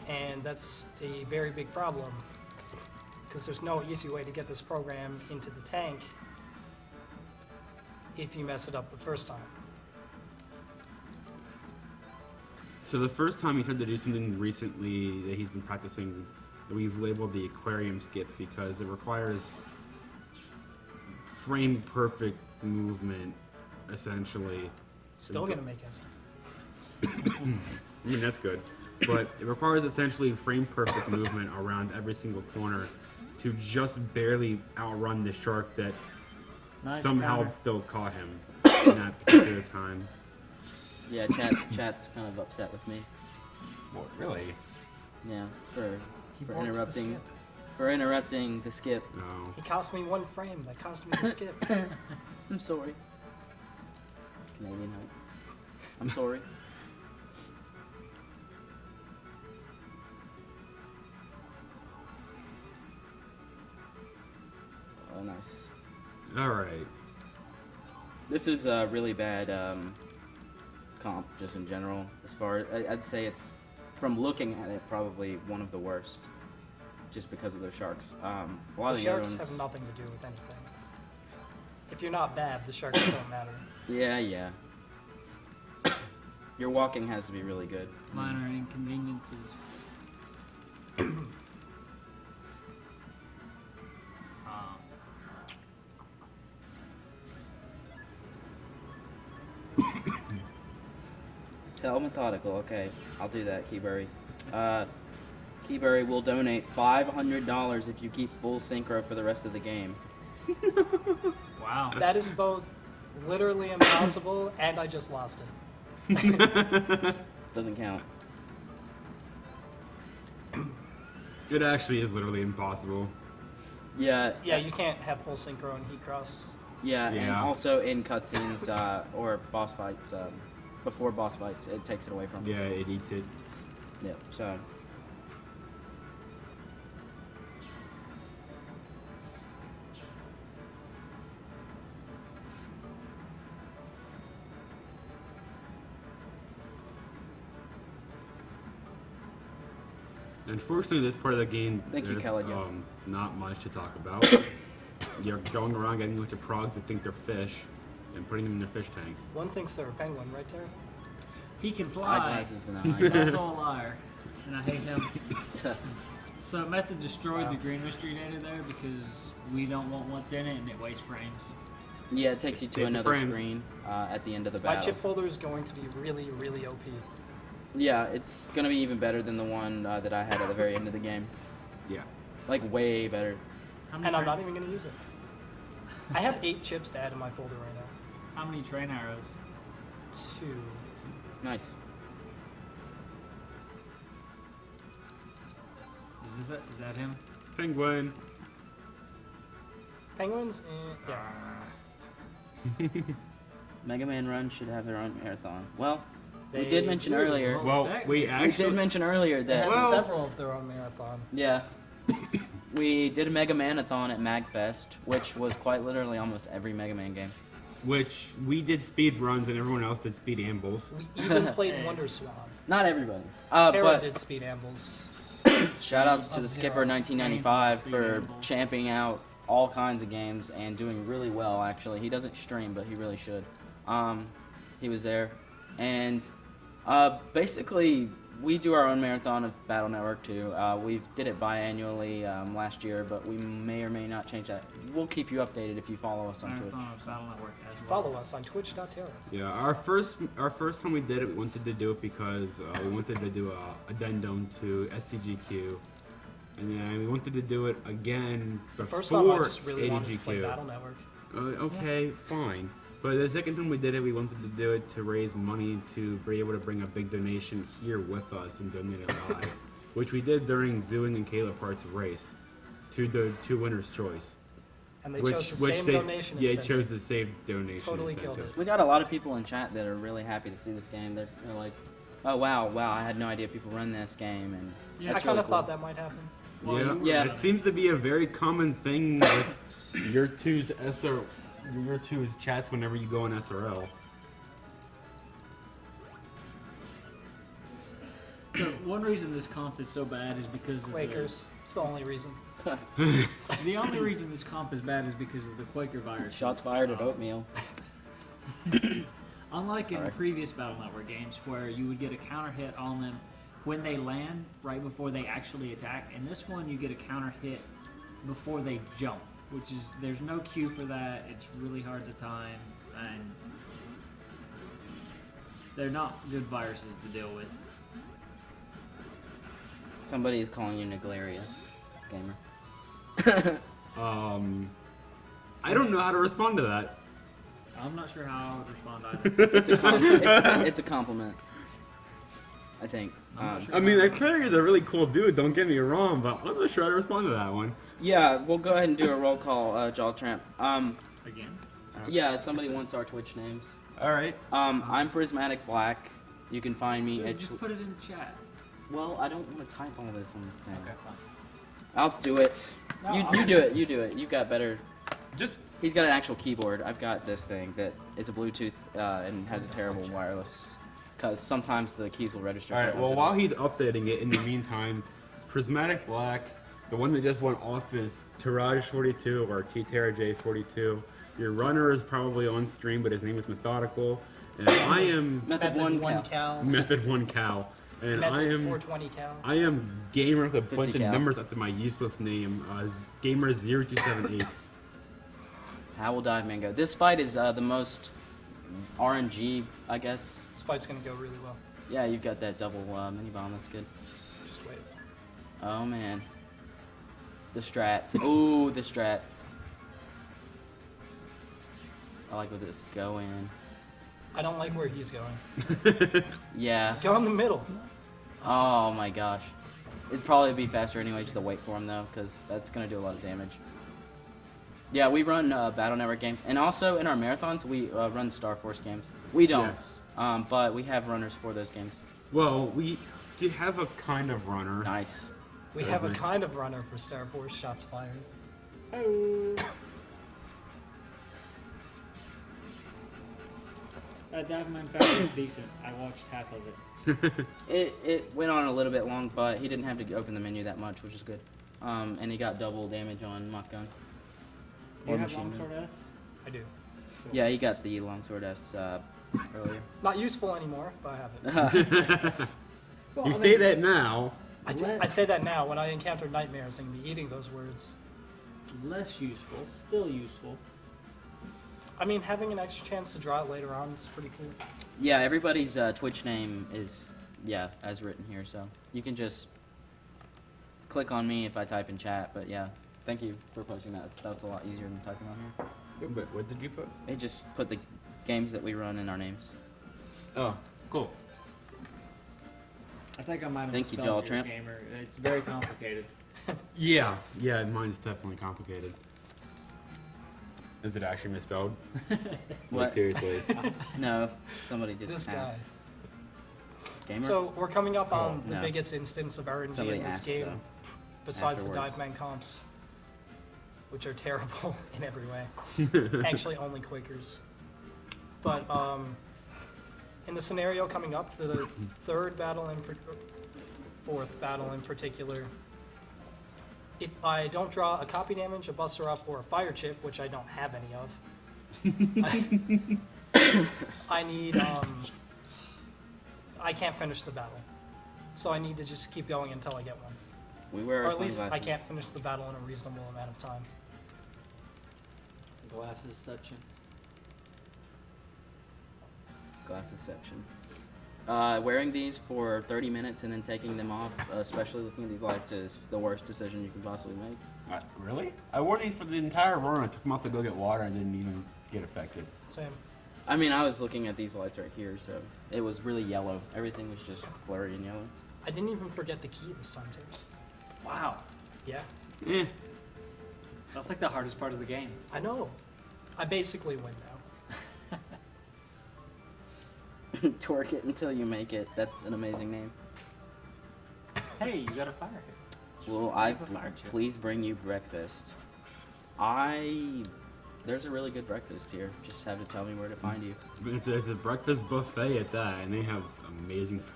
And that's a very big problem, because there's no easy way to get this program into the tank if you mess it up the first time. So the first time he tried to do something recently that he's been practicing, that we've labeled the aquarium skip because it requires frame perfect movement, essentially. Still gonna make us. I mean, that's good. But it requires essentially frame perfect movement around every single corner to just barely outrun the shark that somehow counter. still caught him in that particular time. Yeah, chat's kind of upset with me. What, really? Yeah, for borked the interrupting skip. the skip. No. He cost me 1 frame. That cost me the skip. I'm sorry. Canadian hype. I'm sorry. Oh, nice. All right. This is a really bad comp, just in general. As far I'd say it's, from looking at it, probably one of the worst, just because of those sharks. A lot The of the other sharks ones. have nothing to do with anything. If you're not bad, the sharks don't matter. Yeah, yeah. Your walking has to be really good. Minor inconveniences. Tell methodical. Okay, I'll do that, Keyberry. Keyberry will donate $500 if you keep full synchro for the rest of the game. Wow. That is both literally impossible and I just lost it. Doesn't count. It actually is literally impossible. Yeah. Yeah, you can't have full synchro in Heat Cross. Yeah, and Yeah. also in cutscenes or boss fights, before boss fights, it takes it away from you. Yeah, it eats it. Yeah, so. Unfortunately, this part of the game, Thank you, there's Kelly, yeah. not much to talk about. You're going around getting a bunch of progs that think they're fish and putting them in their fish tanks. One thinks they're a penguin, right, Terry? He can fly. Eyeglasses denied. He's also a liar, and I hate him. So Method destroyed the green mystery data there because we don't want what's in it and it wastes frames. Yeah, it takes you to Save the another frames. screen at the end of the My battle. chip folder is going to be really, really OP. Yeah, it's gonna be even better than the one that I had at the very end of the game. Yeah. Like, way better. And I'm not even going to use it. I have 8 chips to add in my folder right now. How many train arrows? 2. Nice. Is that him? Penguin. Penguins? Yeah. Mega Man Run should have their own marathon. Well, we They did mention do. earlier. Well, we actually did mention earlier They that. have several of their own marathon. Yeah. We did a Mega Man-a-thon at MagFest, which was quite literally almost every Mega Man game. Which we did speed runs and everyone else did speed ambles. We even played Wonder Swan. Not everybody. Tara But did speed ambles. shoutouts to the Skipper F-Zero, 1995 Speed for Ambles. champing out all kinds of games and doing really well, actually. He doesn't stream, but he really should. He was there. And basically, we do our own marathon of Battle Network too. We did it biannually last year, but we may or may not change that. We'll keep you updated if you follow us on Twitch. Marathon of Battle Network as well. Follow us on twitch.tara. Yeah, our first time we did it, we wanted to do it because we wanted to do a addendum to STGQ, and then we wanted to do it again The before first time I just really wanted to play ADGQ. Battle Network. Okay, fine. But the second time we did it, we wanted to do it to raise money to be able to bring a big donation here with us and donate it live, which we did during Zooing and Caleb Hart's race to the Winner's Choice. And they chose the same donation Yeah, incentive. chose the same donation Totally incentive. killed it. We got a lot of people in chat that are really happy to see this game. They're like, oh wow, I had no idea people run this game, and Yeah, I that's kind really of cool. thought that might happen. Yeah, it seems to be a very common thing with your two's chats whenever you go on SRL. So one reason this comp is so bad is because of Quakers. It's the only reason. The only reason this comp is bad is because of the Quaker virus. Shots fired at Oatmeal. Unlike in Sorry. previous Battle Network games where you would get a counter hit on them when they land right before they actually attack, in this one you get a counter hit before they jump, which is, there's no cue for that, it's really hard to time, and they're not good viruses to deal with. Somebody is calling you Niglaria, gamer. I don't know how to respond to that. I'm not sure how I would respond either. It's a compliment, I think. I mean, Clary is a really cool dude, don't get me wrong, but I'm not sure how to respond to that one. Yeah, we'll go ahead and do a roll call, Jaw Tramp. Again? Yeah, somebody wants our Twitch names. Alright. I'm Prismatic Black. You can find me at... Just put it in the chat. Well, I don't want to type all this on this thing. Okay, fine. I'll do it. No, you I'll- do it. You do it. You got better. Just. He's got an actual keyboard. I've got this thing that is a Bluetooth and has a terrible wireless. Because sometimes the keys will register. Alright, sometimes well, they while won't. he's updating it, in the meantime, Prismatic Black, the one that just went off is Tirage42 or TTRJ42. Your runner is probably on stream, but his name is Methodical. And I am Method 1 Cal. Method 1 Cal. And Method I am 420 Cal. I am gamer with a bunch of cal. numbers after my useless name. Gamer0278. How will Dive Man go? This fight is the most RNG, I guess. This fight's gonna go really well. Yeah, you've got that double mini bomb. That's good. Just wait. Oh man. The strats. Ooh, the strats. I like where this is going. I don't like where he's going. Yeah. Go in the middle. Oh my gosh. It'd probably be faster anyway just to wait for him though, because that's going to do a lot of damage. Yeah, we run Battle Network games. And also in our marathons, we run Star Force games. We don't. Yes. But we have runners for those games. Well, we do have a kind of runner. Nice. We have a kind of runner for Star Force. Shots fired. Diveman Battle was decent. I watched half of it. It went on a little bit long, but he didn't have to open the menu that much, which is good. And he got double damage on Mock Gun. Do you have Longsword S? I do. Yeah, he got the Longsword S earlier. Not useful anymore, but I have it. You say that now. I say that now. When I encounter nightmares, I'm going to be eating those words. Less useful, still useful. I mean, having an extra chance to draw it later on is pretty cool. Yeah, everybody's Twitch name is, as written here, so you can just click on me if I type in chat, but yeah, thank you for posting that. That was a lot easier than typing on here. But what did you put? It just put the games that we run in our names. Oh, cool. I think I might have Thank you, misspelled Jaw your Tramp. gamer. It's very complicated. Yeah, mine's definitely complicated. Is it actually misspelled? What? Like, seriously? No, somebody just This asked. guy. Gamer? So we're coming up on the no. biggest instance of RNG Somebody in this asked, game, though, besides the afterwards. Diveman comps, which are terrible in every way. Actually, only Quakers. But in the scenario coming up, the fourth battle in particular, if I don't draw a copy damage, a buster up, or a fire chip, which I don't have any of, I need, I can't finish the battle. So I need to just keep going until I get one. We wear Or our at least I sunglasses. can't finish the battle in a reasonable amount of time. Glasses section. Glasses section. Wearing these for 30 minutes and then taking them off, especially looking at these lights, is the worst decision you can possibly make. Really? I wore these for the entire run. I took them off to go get water and didn't even get affected. Same. I mean, I was looking at these lights right here, so it was really yellow. Everything was just blurry and yellow. I didn't even forget the key this time, too. Wow. Yeah. Eh. That's like the hardest part of the game. I know. I basically win now. Torque it until you make it. That's an amazing name. Hey, you got a fire hit. Will I I have a fire chip. please bring you breakfast? There's a really good breakfast here. Just have to tell me where to find you. It's a breakfast buffet at that, and they have amazing food.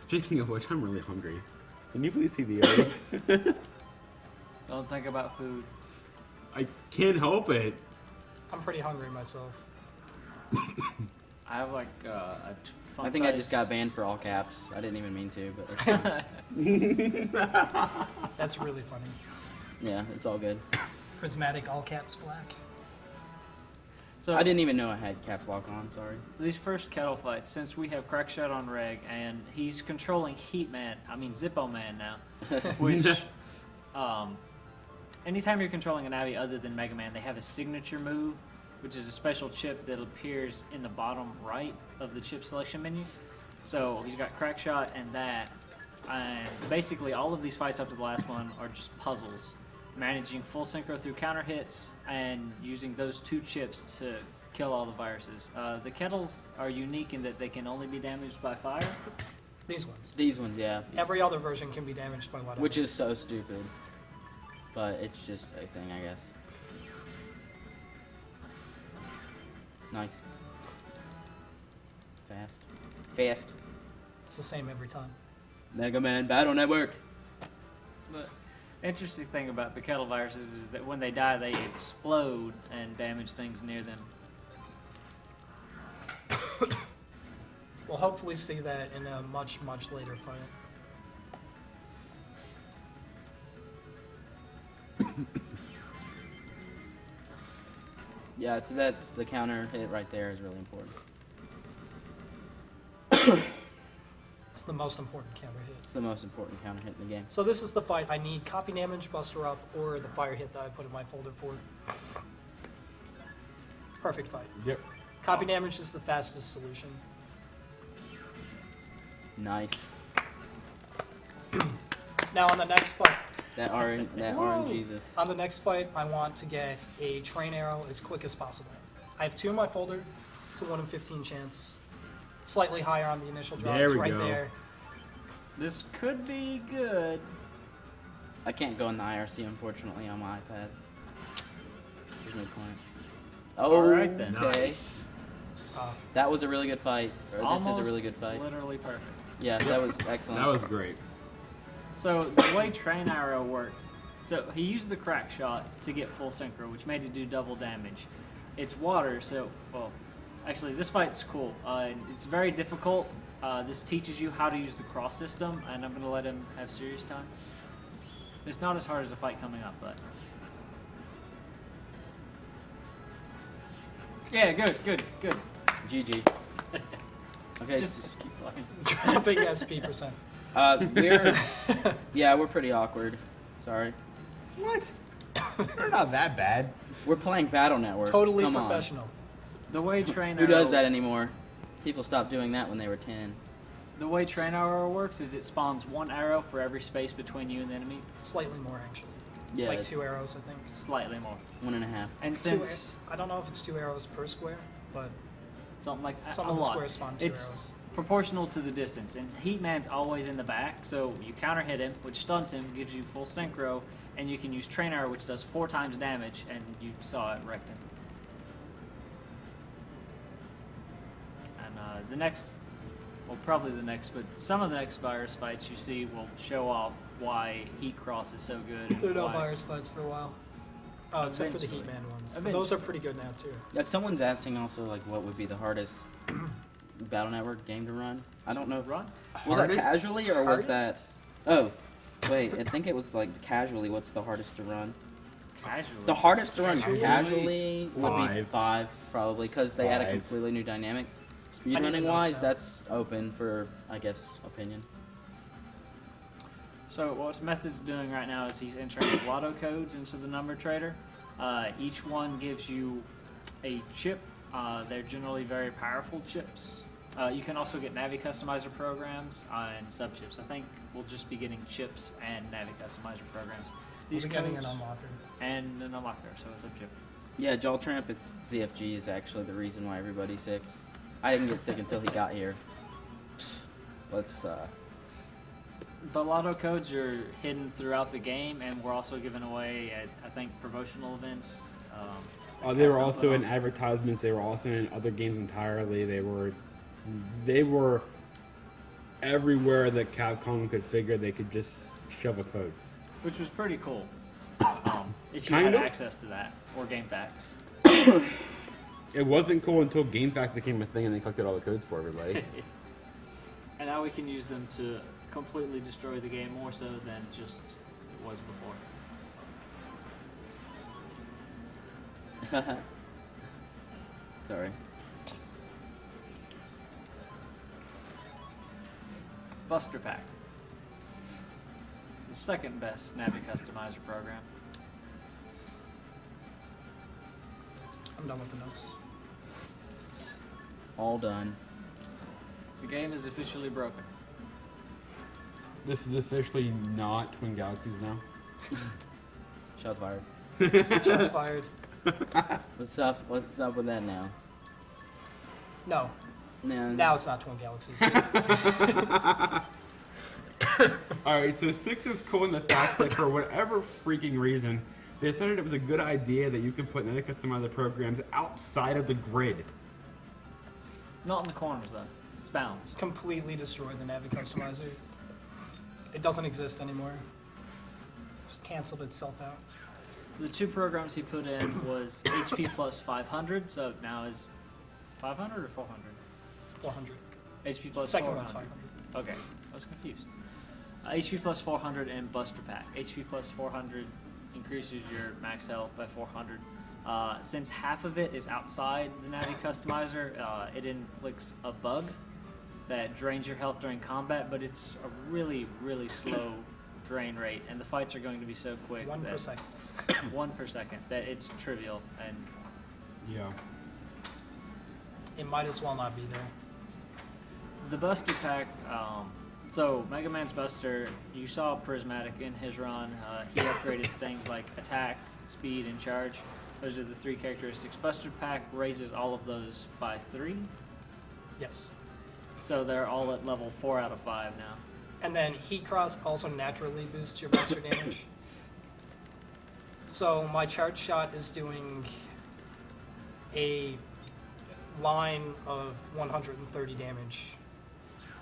Speaking of which, I'm really hungry. Can you please PBO? Don't think about food. I can't help it. I'm pretty hungry myself. I have like a fun I think I size- just got banned for all caps. I didn't even mean to, but that's fine. That's really funny. Yeah, it's all good. Prismatic all caps black. So I didn't even know I had caps lock on, sorry. These first kettle fights, since we have Crackshot on reg and he's controlling Zippo Man now, which anytime you're controlling a Navi other than Mega Man, they have a signature move, which is a special chip that appears in the bottom right of the chip selection menu. So he's got Crackshot and that, and basically all of these fights up to the last one are just puzzles, managing full synchro through counter hits and using those two chips to kill all the viruses. The kettles are unique in that they can only be damaged by fire. These ones. These ones, yeah. Every other version can be damaged by whatever. Which is so stupid. But it's just a thing, I guess. Nice. Fast. It's the same every time. Mega Man Battle Network. But the interesting thing about the kettle viruses is that when they die, they explode and damage things near them. We'll hopefully see that in a much, much later fight. Yeah, so that's the counter hit right there is really important. It's the most important counter hit. It's the most important counter hit in the game. So this is the fight. I need copy damage, buster up, or the fire hit that I put in my folder for. Perfect fight. Yep. Copy damage is the fastest solution. Nice. Now on the next fight. That RNGesus. On the next fight, I want to get a train arrow as quick as possible. I have 2 in my folder. It's a 1 in 15 chance. Slightly higher on the initial draw. There It's we right go. there. This could be good. I can't go in the IRC, unfortunately, on my iPad. There's no point. Oh, Alright then. Okay. Nice. That was a really good fight. Or this is a Almost really good fight. Literally perfect. Yeah, that was excellent. That was great. So the way Train Arrow worked, so he used the crack shot to get full synchro, which made it do double damage. It's water, so, well, actually this fight's cool. It's very difficult. This teaches you how to use the cross system, and I'm going to let him have serious time. It's not as hard as the fight coming up, but... Yeah, good. GG. Okay. Just keep playing. Dropping SP percent. We're pretty awkward. Sorry. What? They're not that bad. We're playing Battle Network. Totally Come professional. The way Train Who Arrow... does that anymore? People stopped doing that when they were 10. The way Train Arrow works is it spawns 1 arrow for every space between you and the enemy. Slightly more, actually. Yeah, Like it's 2 arrows, I think. Slightly more. 1.5. And Two since... I don't know if it's 2 arrows per square, but Something like some a of the lot. squares spawn 2 It's arrows. proportional to the distance, and Heatman's always in the back, so you counter hit him, which stuns him, gives you full synchro, and you can use Train Arrow, which does 4 times damage, and you saw it wrecked him. And the next, well, probably the next, but some of the next virus fights you see will show off why Heat Cross is so good. There are no why- virus fights for a while. Oh, except for the Eventually. Heatman ones. But those are pretty good now, too. Yeah, someone's asking also like what would be the hardest Battle Network game to run. I don't know. Was that Hardest? casually or was that? Hardest? Oh, wait. I think it was like casually. What's the hardest to run? Casually. The hardest to run Casually? casually would be 5. 5 probably because they had a 5. completely new dynamic. I need to Speedrunning know wise, so. that's open for I guess opinion. So what Method's doing right now is he's entering Lotto codes into the number trader. Each one gives you a chip. They're generally very powerful chips. You can also get Navi customizer programs and sub-chips. I think we'll just be getting chips and Navi customizer programs. We'll These be getting codes an unlocker. and an unlocker, so it's a chip. Yeah, Jawtramp, it's ZFG is actually the reason why everybody's sick. I didn't get sick until he got here. Let's The Lotto codes are hidden throughout the game, and we're also giving away at, I think, promotional events. They were also in advertisements. They were also in other games entirely. They were everywhere that Capcom could figure they could just shove a code. Which was pretty cool. If you Kind had of. access to that, or GameFAQs. It wasn't cool until GameFAQs became a thing and they collected all the codes for everybody. And now we can use them to completely destroy the game more so than just it was before. Sorry. Buster Pack. The second best Navi customizer program. I'm done with the notes. All done. The game is officially broken. This is officially not Twin Galaxies now. Shots fired. Shots fired. What's up with that now? No. No. Now it's not Twin Galaxies. Alright, so 6 is cool in the fact that for whatever freaking reason, they decided it was a good idea that you can put Navi customizer programs outside of the grid. Not in the corners though. It's bound. It's completely destroyed the Navi customizer. It doesn't exist anymore. Just canceled itself out. The 2 programs he put in was HP plus 500, so now is 500 or 400? 400. HP plus Second 400. one's 500. Okay, I was confused. HP plus 400 and Buster Pack. HP plus 400 increases your max health by 400. Since half of it is outside the Navi customizer, it inflicts a bug that drains your health during combat, but it's a really, really slow drain rate, and the fights are going to be so quick. 1 per second. 1 per second. That it's trivial, and Yeah. It might as well not be there. the Buster Pack. So Mega Man's Buster, you saw Prismatic in his run. He upgraded things like attack, speed, and charge. Those are the 3 characteristics. Buster Pack raises all of those by 3. Yes. So they're all at level 4 out of 5 now. And then Heat Cross also naturally boosts your buster damage. So my charge shot is doing a line of 130 damage,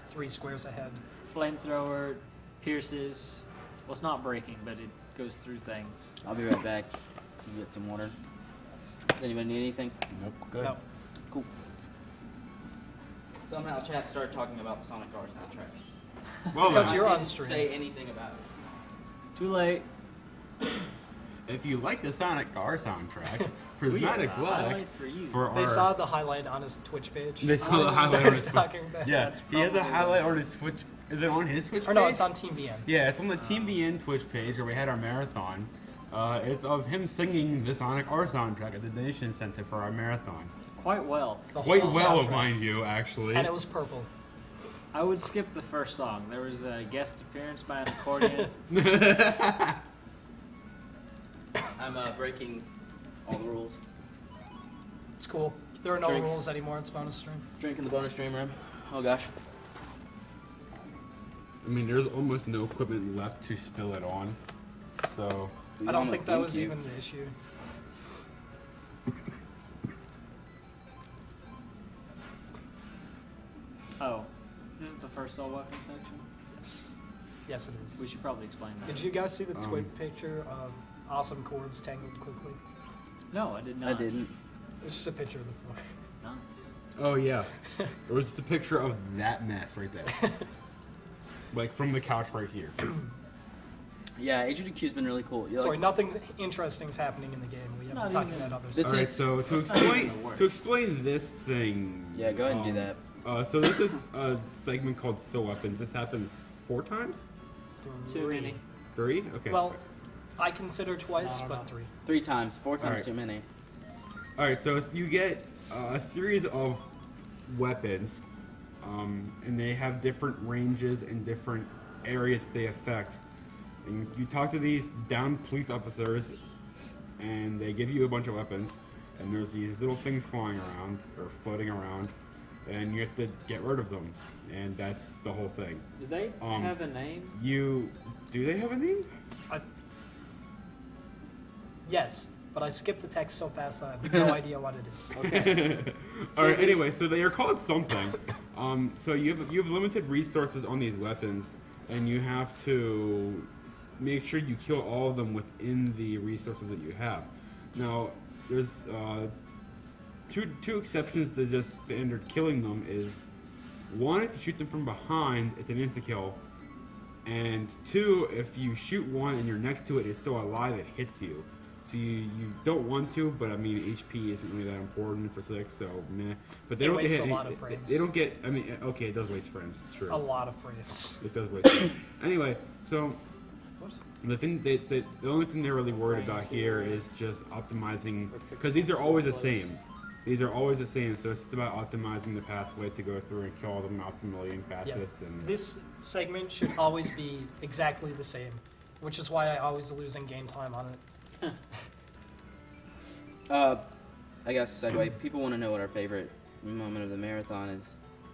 3 squares ahead. Flamethrower pierces. Well, it's not breaking, but it goes through things. I'll be right back. You get some water. Does anybody need anything? Nope. Good. No. Cool. Somehow chat started talking about the Sonic R soundtrack. Well, Because then. you're I on didn't stream. say anything about it. Too late. If you like the Sonic R soundtrack, Prismatic a Black highlight for you. for They our saw the highlight on his Twitch page. They saw the just highlight on his started Twitch. talking about Yeah, it. he has a probably highlight on his Twitch. Is it on his Twitch page? Or no, it's on Team BN. Yeah, it's on the Team BN Twitch page where we had our marathon. It's of him singing the Sonic R soundtrack at the donation center for our marathon. Quite well. The Quite whole well, soundtrack. mind you, actually. And it was purple. I would skip the first song. There was a guest appearance by an accordion. I'm breaking all the rules. It's cool. There are no Drink. rules anymore. It's bonus stream. Drinking the bonus stream room. Oh gosh. I mean, there's almost no equipment left to spill it on. So. I don't think that was even the issue. Oh, this is the first soul weapon section? Yes. Yes, it is. We should probably explain that. Did you guys see the twit picture of awesome chords tangled quickly? No, I did not. I didn't. It's just a picture of the floor. Nice. Oh yeah, it was just a picture of that mess right there, like from the couch right here. Yeah, Agdq's been really cool. You're Sorry, like, nothing interesting is happening in the game. We have to talk about other This All right, is- so to explain this thing. Yeah, go ahead and do that. So this is a segment called So Weapons. This happens 4 times. Too many. 3? Okay. Well, I consider twice, but 3. 3 times. 4 times Alright. too many. All right, so you get a series of weapons, and they have different ranges and different areas they affect. And you talk to these downed police officers, and they give you a bunch of weapons. And there's these little things flying around or floating around, and you have to get rid of them. And that's the whole thing. Do they have a name? Do they have a name? Yes, but I skipped the text so fast that I have no idea what it is. Okay. All right. Anyway, so they are called something. So you have limited resources on these weapons, and you have to make sure you kill all of them within the resources that you have. Now, there's two exceptions to just standard killing them. Is 1, if you shoot them from behind, it's an insta kill, and 2, if you shoot one and you're next to it, it's still alive, it hits you. So you don't want to, but I mean HP isn't really that important for 6, so meh. But they It don't get wastes hit. a lot of frames. They don't get. I mean, okay, it does waste frames. It's true. A lot of frames. It does waste frames. Anyway, so the only thing they're really worried about here is just optimizing, because these are always the same. These are always the same, so it's just about optimizing the pathway to go through and kill them optimally and fastest. And This segment should always be exactly the same, which is why I always lose in game time on it. I guess segue. People want to know what our favorite moment of the marathon is.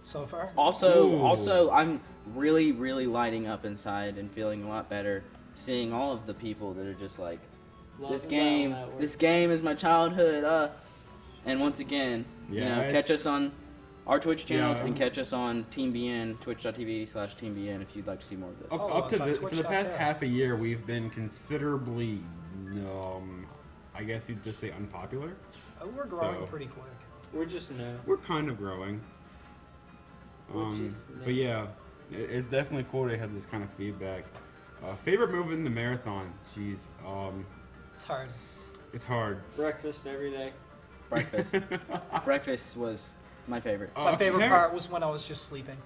So far? Also, I'm really, really lighting up inside and feeling a lot better seeing all of the people that are just like, this game is my childhood. And once again, catch us on our Twitch channels and catch us on Team BN, twitch.tv/Team BN if you'd like to see more of this. up to for the past half a year, we've been considerably, I guess you'd just say unpopular. We're growing So- pretty quick. We're just new. We're kind of growing. But yeah, it's definitely cool to have this kind of feedback. Favorite move in the marathon? Jeez. It's hard. It's hard. Breakfast every day. Breakfast. Breakfast was my favorite. My favorite part was when I was just sleeping.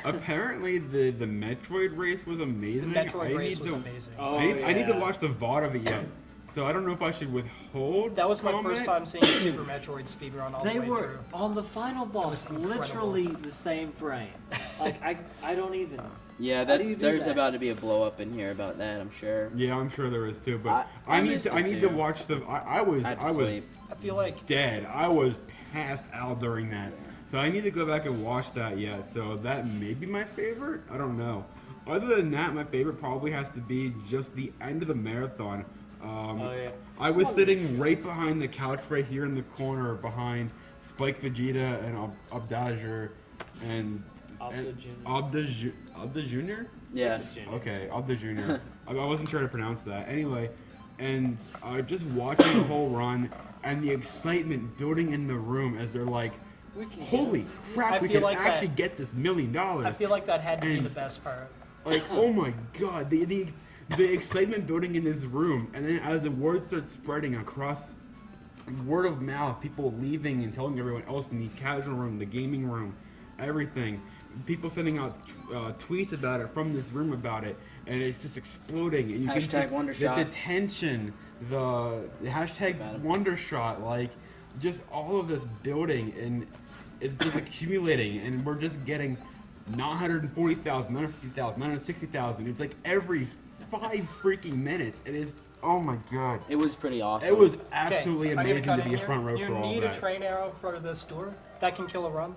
Apparently, the Metroid race was amazing. The Metroid race was amazing. I need to watch the VOD of it yet. So I don't know if I should withhold. That was my comment. first time seeing Super Metroid speedrun all They the way were through. on the final boss, literally the same frame. Like I don't even. Yeah, How do you do there's that? about to be a blow up in here about that, I'm sure. Yeah, I'm sure there is too. But I I need missed to. it I need too. to watch the. I was. had to I was. sleep. I feel like dead. I was passed out during that. So I need to go back and watch that yet. So that may be my favorite. I don't know. Other than that, my favorite probably has to be just the end of the marathon. I was sitting right behind the couch right here in the corner behind Spike Vegeta and Abdajur and Abda Jr.? Yeah. Okay, Abda Jr. I wasn't sure to pronounce that. Anyway, and just watching the whole run and the excitement building in the room as they're like, holy crap, we can actually get this $1 million. I feel like that had to be And, the best part. Like, oh my god, the excitement building in this room, and then as the word starts spreading across word of mouth, people leaving and telling everyone else in the casual room, the gaming room, everything. People sending out tweets about it from this room about it, and it's just exploding. And you Hashtag can just, Wondershot. The tension, the hashtag Wondershot, like just all of this building, and it's just accumulating, and we're just getting 940,000, 950,000, 960,000. It's like every 5 freaking minutes. It is. Oh my god. It was pretty awesome. It was absolutely Okay, I'm gonna amazing cut to in be a here. front row you for all need that. a train arrow for this door that can kill a run.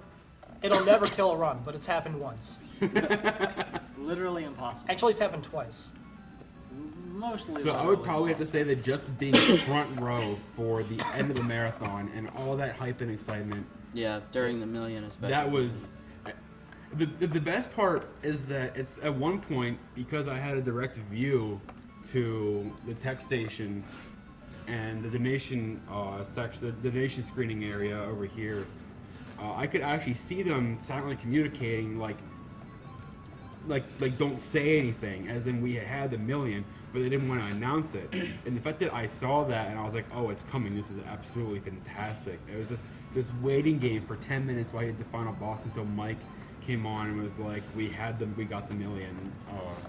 It'll never kill a run, but it's happened once. Literally impossible. Actually, it's happened twice. Mostly. So I would probably have to say that just being front row for the end of the marathon and all that hype and excitement. Yeah, during the million especially. That was the best part is that it's at one point, because I had a direct view to the tech station and the donation section, the donation screening area over here. I could actually see them silently communicating, like don't say anything, as in we had the million, but they didn't want to announce it. And the fact that I saw that and I was like, oh, it's coming, this is absolutely fantastic. It was just this waiting game for 10 minutes while I hit the final boss until Mike came on and was like, we got the million.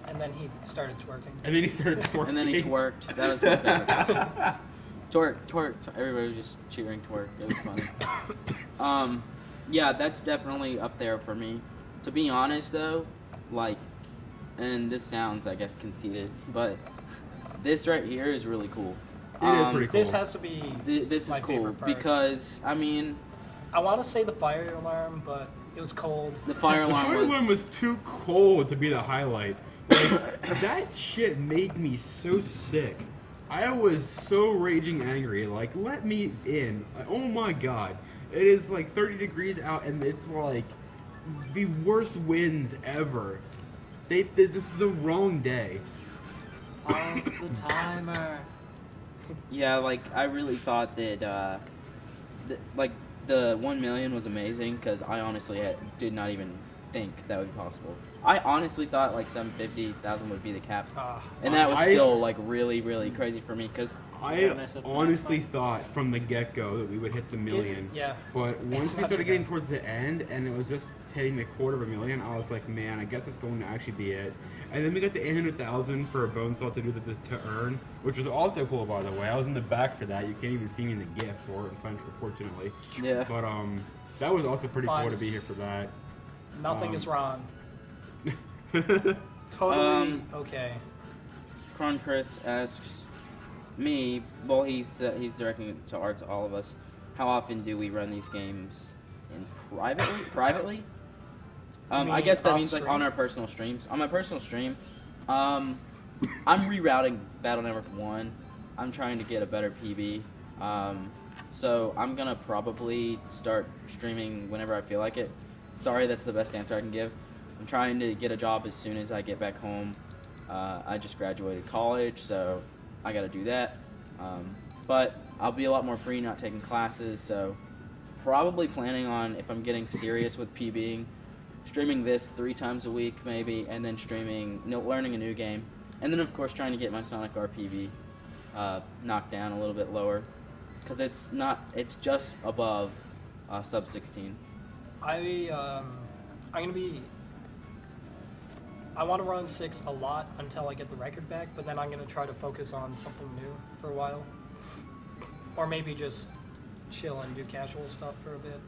And then he started twerking. And then he started twerking. And then he twerked. That was my favorite. Twerk. Everybody was just cheering twerk. It was funny. Yeah, that's definitely up there for me. To be honest, though, like, and this sounds, I guess, conceited, but this right here is really cool. It is pretty cool. This has to be This my is cool favorite part. because, I mean, I want to say the fire alarm, but it was cold. The fire alarm was too cold to be the highlight. Like, that shit made me so sick. I was so raging angry. Like, let me in. Oh my god. It is like 30 degrees out, and it's like the worst winds ever. This is the wrong day. Pause the timer. yeah, like, I really thought that, like, the 1 million was amazing because I honestly did not even think that would be possible. I honestly thought like 750,000 would be the cap, and that was still like really, really crazy for me because I honestly thought from the get-go that we would hit the million. Yeah. But once It's we not started too getting bad. towards the end and it was just hitting the $250,000, I was like, man, I guess it's going to actually be it. And then we got the 800,000 for a bone saw to do to earn, which was also cool, by the way. I was in the back for that. You can't even see me in the GIF for it, unfortunately. Yeah. But that was also pretty Fine. cool to be here for that. Nothing is wrong. Totally okay. Kron Chris asks me, well, he's directing it to all of us. How often do we run these games in privately? I guess that means like on our personal streams. On my personal stream, I'm rerouting Battle Network 1. I'm trying to get a better PB. So I'm gonna probably start streaming whenever I feel like it. Sorry, that's the best answer I can give. I'm trying to get a job as soon as I get back home. I just graduated college, so I gotta do that. But I'll be a lot more free not taking classes, so probably planning on, if I'm getting serious with PBing, streaming this 3 times a week maybe, and then learning a new game. And then of course trying to get my Sonic RPV knocked down a little bit lower. Because it's just above sub 16. I want to run 6 a lot until I get the record back, but then I'm going to try to focus on something new for a while. Or maybe just chill and do casual stuff for a bit.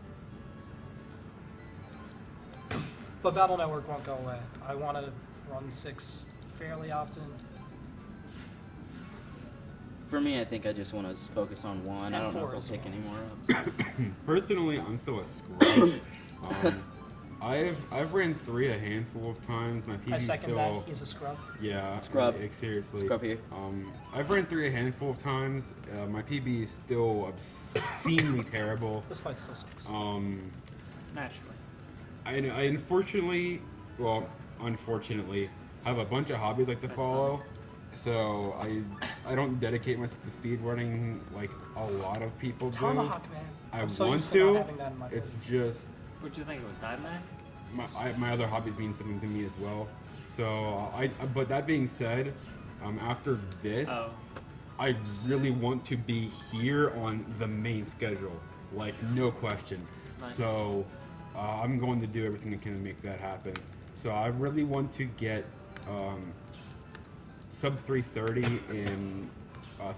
But Battle Network won't go away. I want to run 6 fairly often. For me, I think I just want to focus on 1. I don't know if I'll pick any more up. Personally, I'm still a scrub. I've ran 3 a handful of times. My PB's I second still, that. He's a scrub. Yeah, Scrub. Seriously. Scrub here. I've ran 3 a handful of times. My PB is still obscenely terrible. This fight still sucks. Naturally. I unfortunately have a bunch of hobbies like to follow. So I don't dedicate myself to speedrunning like a lot of people do. Tomahawk, man. I I'm so want used to not to. having that in my It's phone. just What do you think it was, Dynamac? my other hobbies mean something to me as well. So but that being said, after this, I really want to be here on the main schedule, like no question. Nice. So I'm going to do everything I can to make that happen. So I really want to get sub 330 in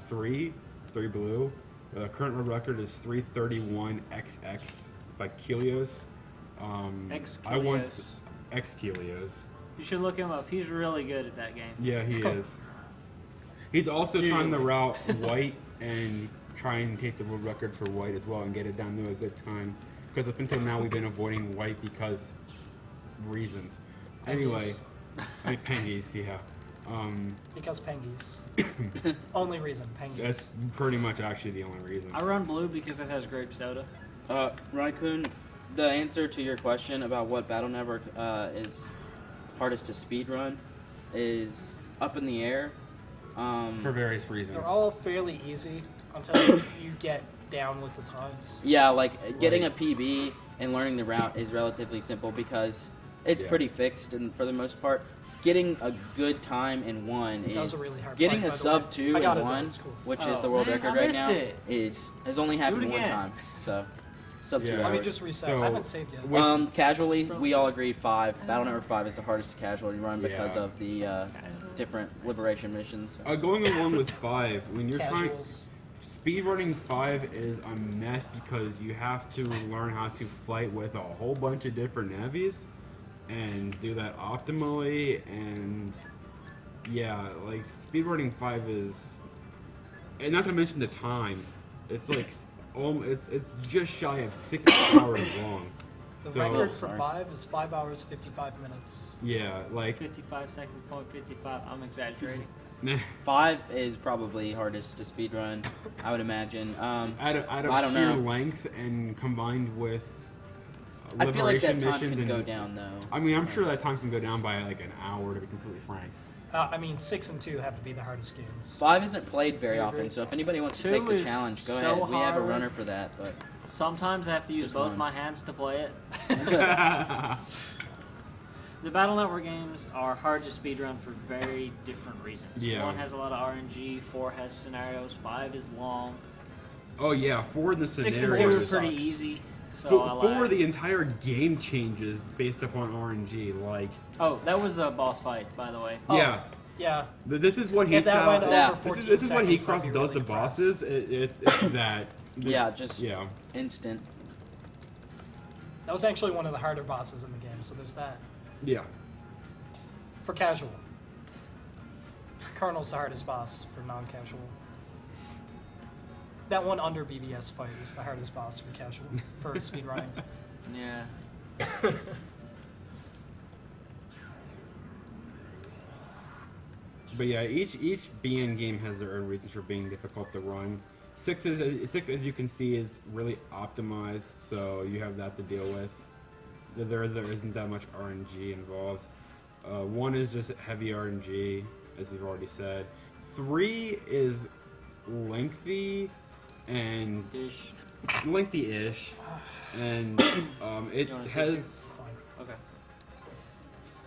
3 blue. The current world record is 331 XX by Kelios. I want X Kelios. You should look him up. He's really good at that game. Yeah, he is. He's also trying to route white and try and take the world record for white as well and get it down to a good time. Because up until now we've been avoiding white because reasons. Anyway, pengies, yeah. Because pengies. Only reason, pengies. That's pretty much actually the only reason. I run blue because it has grape soda. Raikkoon, the answer to your question about what Battle Network is hardest to speedrun is up in the air. For various reasons. They're all fairly easy until you get down with the times. Yeah, like getting a PB and learning the route is relatively simple because it's pretty fixed and for the most part. Getting a good time in 1 is a really hard getting fight, a by the sub way. 2 I got in it, though. 1, It's cool. which is the world record right now, it. has only happened one again. time. So sub 2 Yeah. hours. Let me just reset. I haven't saved yet. Casually, we all agree 5. Battle Network 5 is the hardest to casually run because of the different liberation missions. Going along with 5, when you're Casuals. speedrunning 5 is a mess because you have to learn how to fight with a whole bunch of different Navis and do that optimally, and yeah, like speedrunning 5 is, and not to mention the time, it's like it's just shy of 6 hours long. The record for 5 is 5 hours 55 minutes. Yeah, like 55 seconds, 0.55. I'm exaggerating. 5 is probably hardest to speedrun, I would imagine. out of I don't sheer know. length and combined with I feel like that time missions can and, go down though. I mean, I'm sure that time can go down by like an hour, to be completely frank. I mean, 6 and 2 have to be the hardest games. 5 isn't played very You often, agree? so if anybody wants to 2 take the is challenge, go so ahead. We have a hard. runner for that, but Sometimes I have to use Just both one. my hands to play it. The Battle Network games are hard to speedrun for very different reasons. Yeah. 1 has a lot of RNG, 4 has scenarios, 5 is long. Oh yeah, 4 in the 6 and 2 scenarios. are pretty easy. So For the entire game changes based upon RNG, like Oh, that was a boss fight, by the way. yeah. Yeah. This is what he If that went over 14 This is what he seconds, I'd cross be does really to bosses. It's that. yeah, just yeah. instant. That was actually one of the harder bosses in the game, so there's that. Yeah. For casual. Colonel's the hardest boss for non-casual. That one under BBS fight is the hardest boss for casual, for speedrunning. Yeah. But yeah, each BN game has their own reasons for being difficult to run. 6 as you can see is really optimized, so you have that to deal with. There isn't that much RNG involved. 1 is just heavy RNG, as you've already said. 3 is lengthy and lengthy-ish, and it has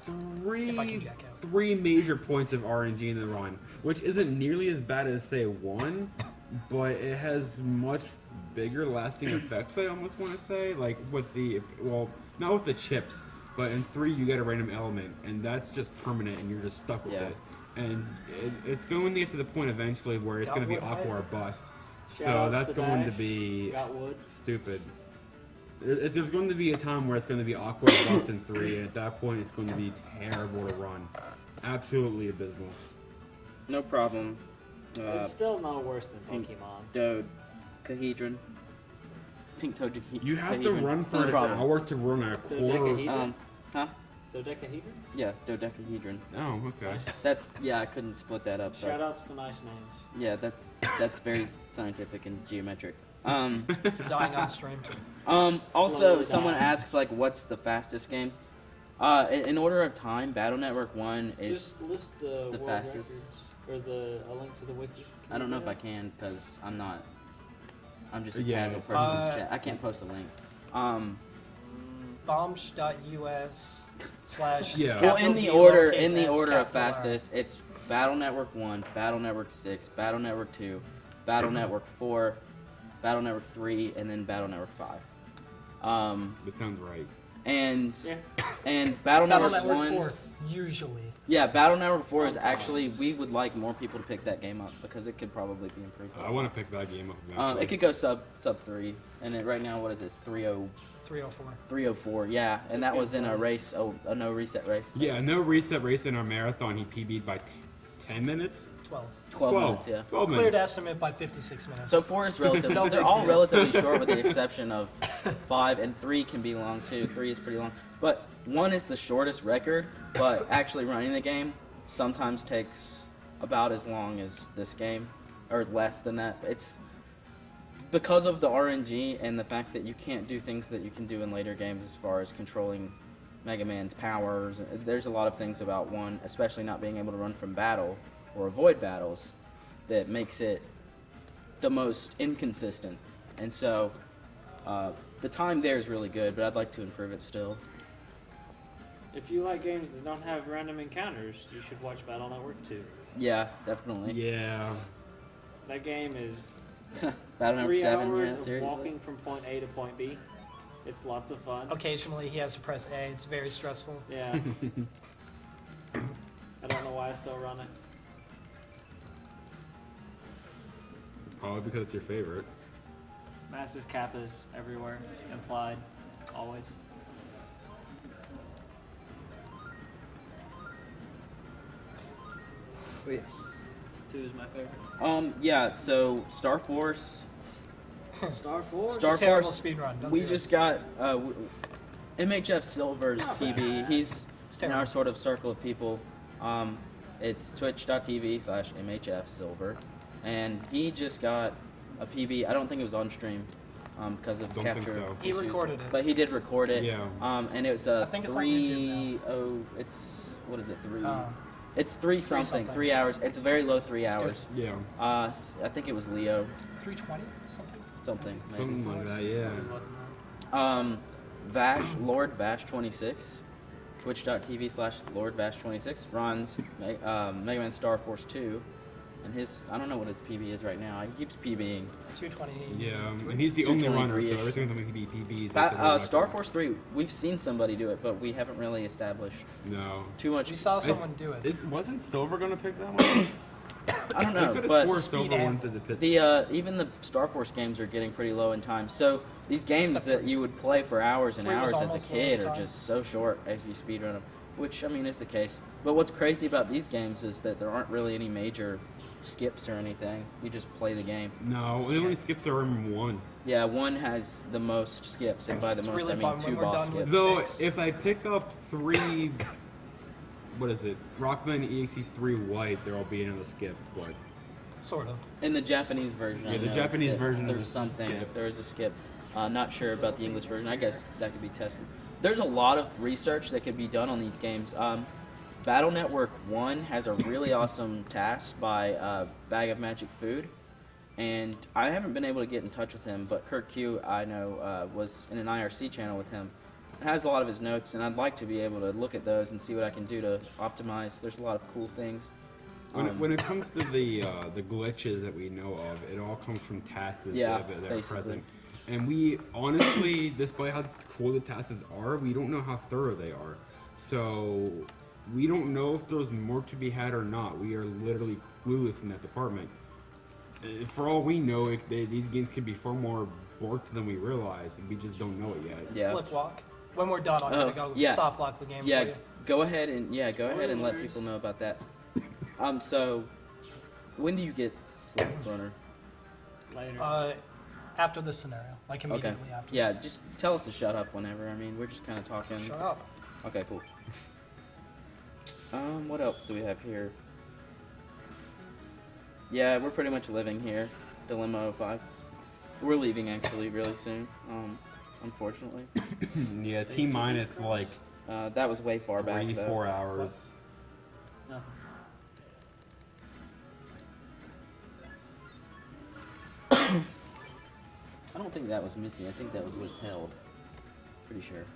three major points of RNG in the run, which isn't nearly as bad as say 1, but it has much bigger lasting effects. I almost want to say, like with the not with the chips, but in 3 you get a random element, and that's just permanent, and you're just stuck with it. And it's going to get to the point eventually where it's going to be aqua or bust. So that's going to be stupid. There's going to be a time where it's going to be aqua or bust in 3, and at that point it's going to be terrible to run. Absolutely abysmal. No problem. It's still no worse than Pokemon. Dodecahedron. Pink Dodecahedron. You have to run for an hour to run a quarter. Huh? Dodecahedron? Yeah, dodecahedron. Oh, okay. That's I couldn't split that up. Sorry. Shoutouts to nice names. Yeah, that's very scientific and geometric. Dying on stream. Also, someone asks like, what's the fastest games? In order of time, Battle Network 1 is just list the world fastest. Records, or a link to the wiki. I don't know if I can because I'm just a casual person in chat. I can't post a link. Bombs.us / Well, in the order of fastest, it's Battle Network 1, Battle Network 6, Battle Network 2, Battle Network 4, Battle Network 3, and then Battle Network 5. That sounds right. And Battle Network 1 4 usually. Yeah, Battle Network 4 is actually, we would like more people to pick that game up because it could probably be improved. I want to pick that game up eventually. It could go sub 3, and right now, what is this? 304. 304, yeah, and that was in a race, a no reset race. Yeah, no reset race in our marathon. He PB'd by 10 minutes. 12 minutes, yeah. 12 Cleared minutes. estimate by 56 minutes. So 4 is relatively. No they're big all deal. relatively short, with the exception of 5, and 3 can be long too. 3 is pretty long, but 1 is the shortest record. But actually running the game sometimes takes about as long as this game, or less than that. It's because of the RNG and the fact that you can't do things that you can do in later games as far as controlling Mega Man's powers. There's a lot of things about 1, especially not being able to run from battle or avoid battles, that makes it the most inconsistent. And so the time there is really good, but I'd like to improve it still. If you like games that don't have random encounters, you should watch Battle Network 2. Yeah, definitely. Yeah. That game is Battle Network 3 7, hours yeah, of seriously. walking from point A to point B. It's lots of fun. Occasionally he has to press A. It's very stressful. Yeah. I don't know why I still run it. Probably because it's your favorite. Massive kappas everywhere, implied, always. Yes. 2 is my favorite. Yeah, so Star Force. Star Force? Star Terrible Force. speedrun, don't We do it. just got MHF Silver's PB. He's in our sort of circle of people. It's twitch.tv/MHF Silver. And he just got a PB. I don't think it was on stream because of Don't think capture so. He issues. recorded it. But he did record it. Yeah. And it was a I think it's on YouTube it's what is it? 3. Uh, It's 3 something. something. 3 hours. It's a very low 3 It's hours. Yeah. I think it was Leo. 320 something. Something. Maybe. Something like that, yeah. Vash, Lord Vash 26, twitch.tv/Lord Vash 26 runs Mega Man Star Force 2, and I don't know what his PB is right now. He keeps PBing. 220. Yeah, and he's the only runner, so 223-ish. every time he PBs. Star Force 3, we've seen somebody do it, but we haven't really established No. too much. We saw someone do it. Wasn't Silver gonna pick that one? I don't know, I could've but swore Silver went to the pit. even the Star Force games are getting pretty low in time. So these games Except that for you would play for hours and 3 was hours as almost a kid low in are time. just so short as you speedrun them, which I mean is the case. But what's crazy about these games is that there aren't really any major skips or anything. You just play the game. No, the only skips are in 1. Yeah, 1 has the most skips, and by the It's most really I mean fun 2 when we're boss done with skips. Though, 6. if I pick up 3, what is it? Rockman EXE3 White, there will be another skip, but Sort of. In the Japanese version, I Yeah, the know Japanese that version there's is a something. skip. There is a skip. Not sure about the English version. I guess that could be tested. There's a lot of research that could be done on these games. Battle Network 1 has a really awesome task by Bag of Magic Food, and I haven't been able to get in touch with him. But Kurt Q, I know, was in an IRC channel with him. It has a lot of his notes, and I'd like to be able to look at those and see what I can do to optimize. There's a lot of cool things. When it comes to the glitches that we know of, it all comes from tasks that are present. And we honestly, despite how cool the tasks are, we don't know how thorough they are. So we don't know if there's more to be had or not. We are literally clueless in that department. For all we know, these games could be far more worked than we realize, and we just don't know it yet. Yeah. Slipwalk. When we're done, I'm gonna go soft lock the game for you. Go ahead and let people know about that. So when do you get Slipwalk? Later. After this scenario, like immediately after. Yeah, just tell us to shut up whenever. I mean, we're just kind of talking. Shut up. Okay, cool. What else do we have here? Yeah, we're pretty much living here. Dilemma 05. We're leaving actually really soon. Unfortunately. Yeah, T-minus like. That was way far back. 4 hours. Nothing. I don't think that was missing. I think that was withheld. Pretty sure.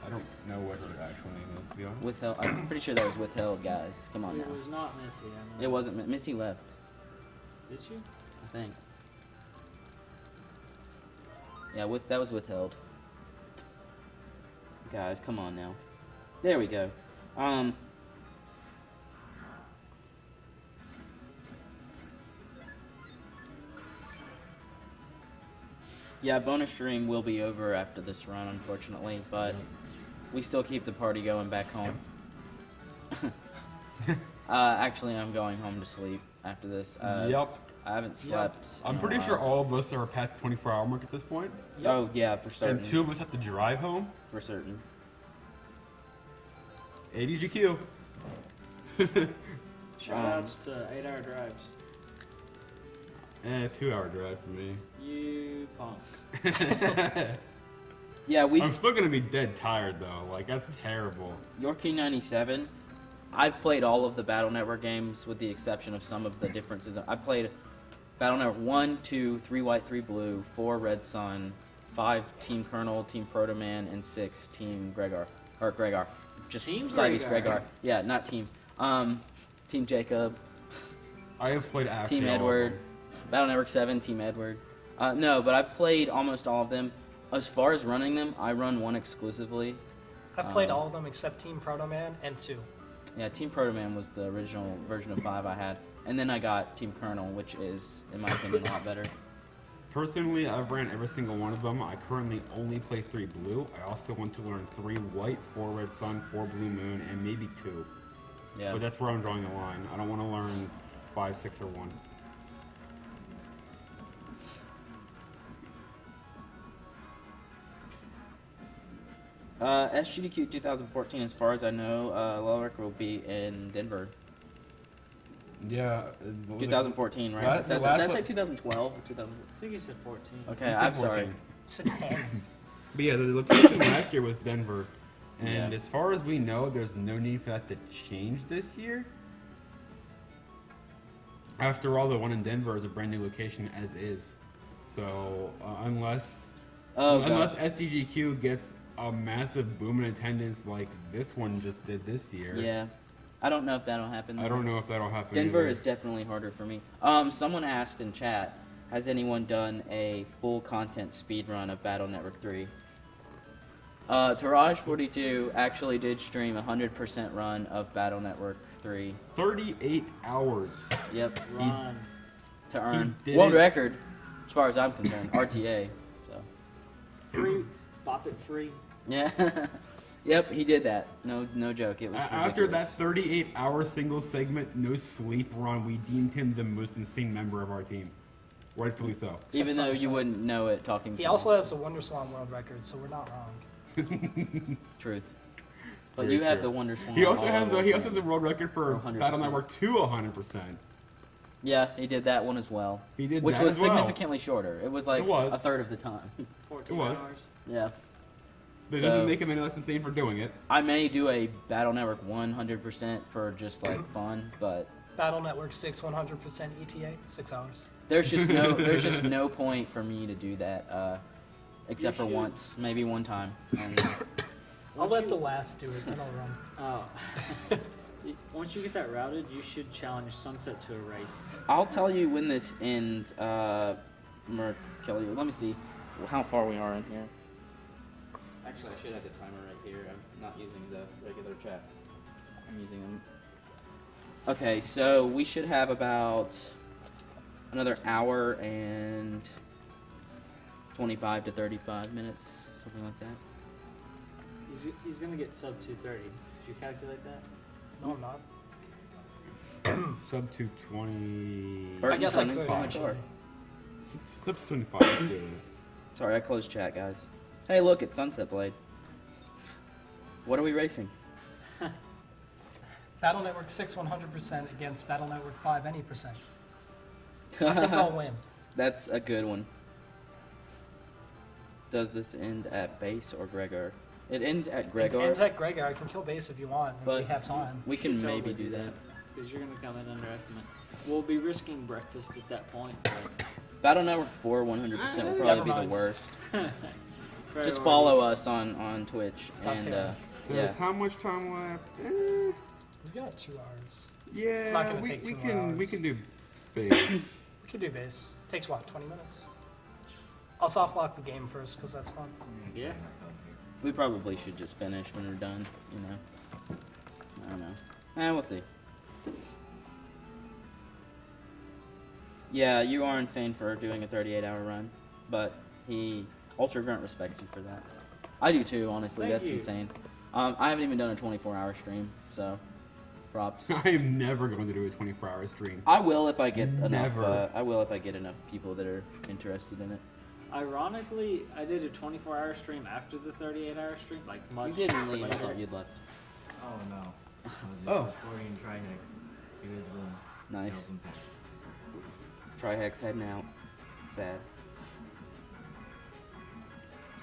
I don't know what her actual name is, to be honest. Withheld. I'm pretty sure that was withheld, guys. Come on now. It was not Missy. I know. It wasn't. Missy left. Did she? I think. Yeah, that was withheld. Guys, come on now. There we go. Yeah, bonus stream will be over after this run, unfortunately, but we still keep the party going back home. Actually, I'm going home to sleep after this. Yep. I haven't slept. I'm pretty sure all of us are past the 24-hour mark at this point. Yep. Oh, yeah, for certain. And 2 of us have to drive home. For certain. ADGQ. Shoutouts to 8-hour drives. 2-hour drive for me. You punk. Yeah, I'm still gonna be dead tired though. Like that's terrible. Yorkie 97. I've played all of the Battle Network games with the exception of some of the differences. I played Battle Network 1, 2, 3 White, 3 Blue, 4 Red Sun, 5 Team Colonel, Team Protoman, and 6 Team Gregar. Or Gregar. Just Team Side's Gregar. Gregar. Yeah, not Team. Team Jacob. I have played actually Team all of Edward. them. Battle Network 7, Team Edward. No, but I've played almost all of them. As far as running them, I run 1 exclusively. I've played all of them except Team Protoman and 2. Yeah, Team Protoman was the original version of 5 I had. And then I got Team Colonel, which is, in my opinion, a lot better. Personally, I've ran every single one of them. I currently only play 3 Blue. I also want to learn 3 White, 4 Red Sun, 4 Blue Moon, and maybe 2. Yeah. But that's where I'm drawing the line. I don't want to learn 5, 6, or 1. SGDQ 2014, as far as I know, Lelric will be in Denver. Yeah. 2014, right? Did I say 2012 or 2000? I think he said 14. Okay, I'm sorry. But yeah, the location last year was Denver. And Yeah. as far as we know, there's no need for that to change this year. After all, the one in Denver is a brand new location as is. So unless SDGQ gets a massive boom in attendance like this one just did this year. Yeah. I don't know if that'll happen. I don't know if that'll happen Denver either. is definitely harder for me. Someone asked in chat, has anyone done a full content speed run of Battle Network 3? Taraj42 actually did stream a 100% run of Battle Network 3. 38 hours. Yep. Run. To earn did world it. record, as far as I'm concerned. RTA. So. Free. Bop it free. Yeah. Yep, he did that. No joke. It was After ridiculous. that 38-hour single segment, no sleep run, we deemed him the most insane member of our team. Rightfully so. Even though you wouldn't know it talking. He to also has a Wonder Swan world record, so we're not wrong. Truth. But Very you have true. the Wonder Swan. He also all has over he also again. has a world record for 100%. Battle Network 2 100%. Yeah, he did that one as well. He did which that was as well. significantly shorter. It was like It was. a third of the time. 14 It was. hours. Yeah. But it So- doesn't make him any less insane for doing it. I may do a Battle Network 100% for just like fun, but Battle Network 6 100% ETA, 6 hours. There's just no point for me to do that, except for once, maybe one time. And I'll let the last do it, then I'll run. Oh. Once you get that routed, you should challenge Sunset to a race. I'll tell you when this ends, Kelly. Let me see how far we are in here. Actually, I should have the timer right here. I'm not using the regular chat. I'm using them. Okay, so we should have about another hour and 25 to 35 minutes, something like that. He's gonna get sub 230. Did you calculate that? No, I'm not. Sub 220. I guess I could, Sure. Sub 25. Let's do this. Sorry, I closed chat, guys. Hey, look, it's Sunset Blade. What are we racing? Battle Network 6 100% against Battle Network 5 any percent. I think I'll win. That's a good one. Does this end at base or Gregor? It ends at Gregor. It ends at Gregor. I can kill base if you want, if we have time. We can Totally maybe do that. Because you're gonna come in underestimate. We'll be risking breakfast at that point. But Battle Network 4 100% will Never probably be mind. the worst. Just Priorities. follow us on Twitch. And There's yeah. how much time left? We've got 2 hours. Yeah, It's not going to take 2 hours. we can do base. We can do base. Takes what, 20 minutes? I'll soft lock the game first because that's fun. Yeah. We probably should just finish when we're done, you know. I don't know. We'll see. Yeah, you are insane for doing a 38-hour run, but Ultra Grunt respects you for that. I do too, honestly. Thank That's you. insane. I haven't even done a 24-hour stream, so props. I am never going to do a 24-hour stream. I will if I get enough. Never. I will if I get enough people that are interested in it. Ironically, I did a 24-hour stream after the 38-hour stream, like much. You didn't leave. I later. thought you'd left. Oh no. I was just escorting Trihex to his room. Nice. Help him pack. Trihex heading out. Sad.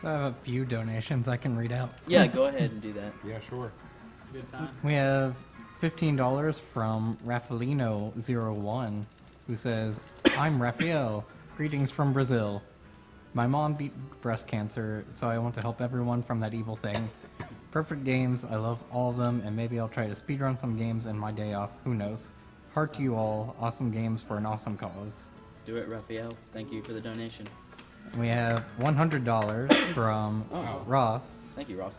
So I have a few donations I can read out. Yeah, go ahead and do that. Yeah, sure. Good time. We have $15 from Rafalino01, who says, I'm Rafael. Greetings from Brazil. My mom beat breast cancer, so I want to help everyone from that evil thing. Perfect games. I love all of them, and maybe I'll try to speedrun some games in my day off. Who knows? Heart to you all. Awesome games for an awesome cause. Do it, Raphael. Thank you for the donation. We have $100 from Ross. Thank you, Ross.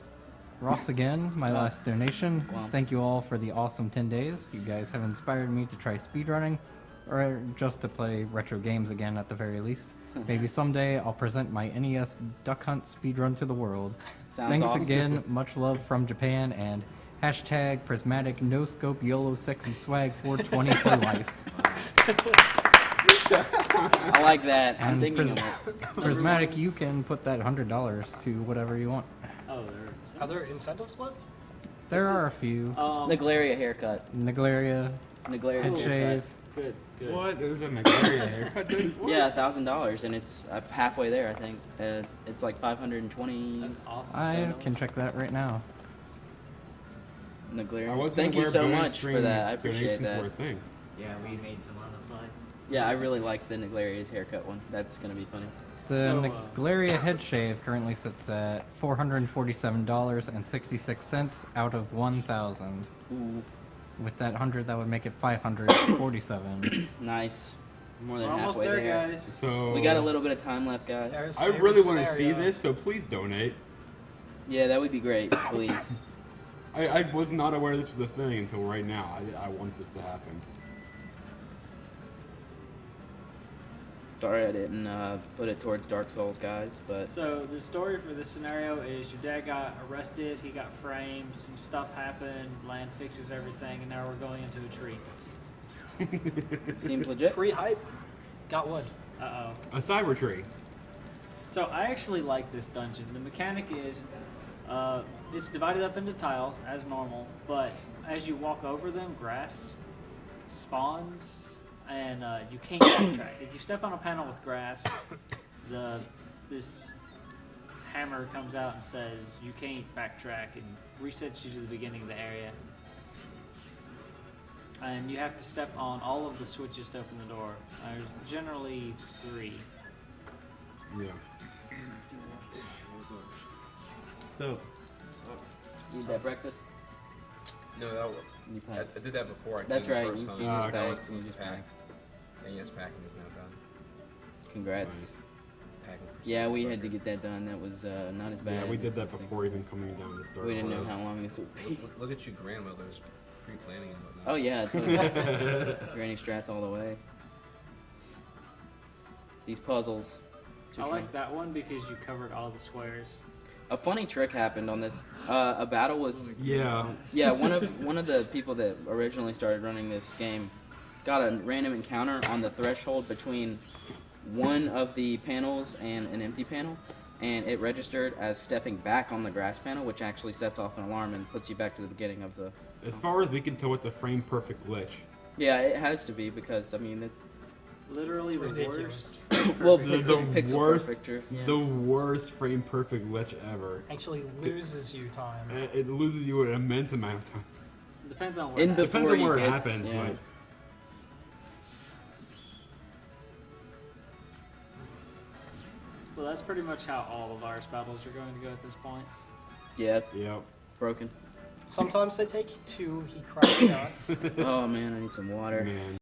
Ross again, my last donation. Wow. Thank you all for the awesome 10 days. You guys have inspired me to try speedrunning, or just to play retro games again at the very least. Maybe someday I'll present my NES Duck Hunt speedrun to the world. Sounds Thanks awesome. again, much love from Japan, and hashtag prismatic no scope YOLO sexy swag 420 for life. I like that. I'm And thinking of it. Prismatic, you can put that $100 to whatever you want. Oh, Are there incentives left? There are a few. Naglaria haircut. Naglaria. Naglaria's Head haircut. shave. Good, good. What? There's a Naglaria haircut, dude? What? Yeah, $1,000, and it's halfway there, I think. It's like 520. That's awesome. I can check that right now. Naglaria. Thank you so much for that. I appreciate that. Yeah, we made some on the fly. Yeah, I really like the Naglaria's haircut one. That's gonna be funny. The Naglaria head shave currently sits at $447.66 out of 1,000. Ooh. With that 100, that would make it 547. Nice. More than We're almost halfway there, guys. So we got a little bit of time left, guys. I really want to see this, so please donate. Yeah, that would be great, please. I was not aware this was a thing until right now. I want this to happen. Sorry I didn't put it towards Dark Souls, guys, but So the story for this scenario is your dad got arrested, he got framed, some stuff happened, land fixes everything, and now we're going into a tree. seems legit. Tree hype. Got wood. Uh-oh. A cyber tree. So I actually like this dungeon. The mechanic is, it's divided up into tiles as normal, but as you walk over them, grass spawns, and you can't backtrack. If you step on a panel with grass, this hammer comes out and says you can't backtrack and resets you to the beginning of the area. and you have to step on all of the switches to open the door. There's generally 3. Yeah. So, Need that breakfast? No, that was, You I packed. did that before I That's came right, the first you time. just I was packed, you supposed to just pack. packed. And yes, packing is now done. Congrats. Packing Yeah, we had to get that done. That was not as bad. Yeah, we did as that I was thinking. before even coming down the start. We didn't know how long this would be. Look at you, grandmothers, pre-planning and whatnot. Oh yeah, totally. Granny strats all the way. These puzzles. I like that one because you covered all the squares. A funny trick happened on this. A battle was. Yeah. Yeah, one of the people that originally started running this game got a random encounter on the threshold between one of the panels and an empty panel, and it registered as stepping back on the grass panel, which actually sets off an alarm and puts you back to the beginning of the. As far as we can tell, it's a frame perfect glitch. Yeah, it has to be because I mean. Literally It's the ridiculous. worst. Well, The pixel worst, perfecter. Yeah. the worst frame perfect glitch ever. Actually loses you time. It loses you an immense amount of time. Depends on where. In it the- happens. Depends on Before where he it hits, happens, yeah. but So that's pretty much how all of ours battles are going to go at this point. Yeah. Yep. Broken. Sometimes they take 2 he crash shots. Oh man, I need some water. Man.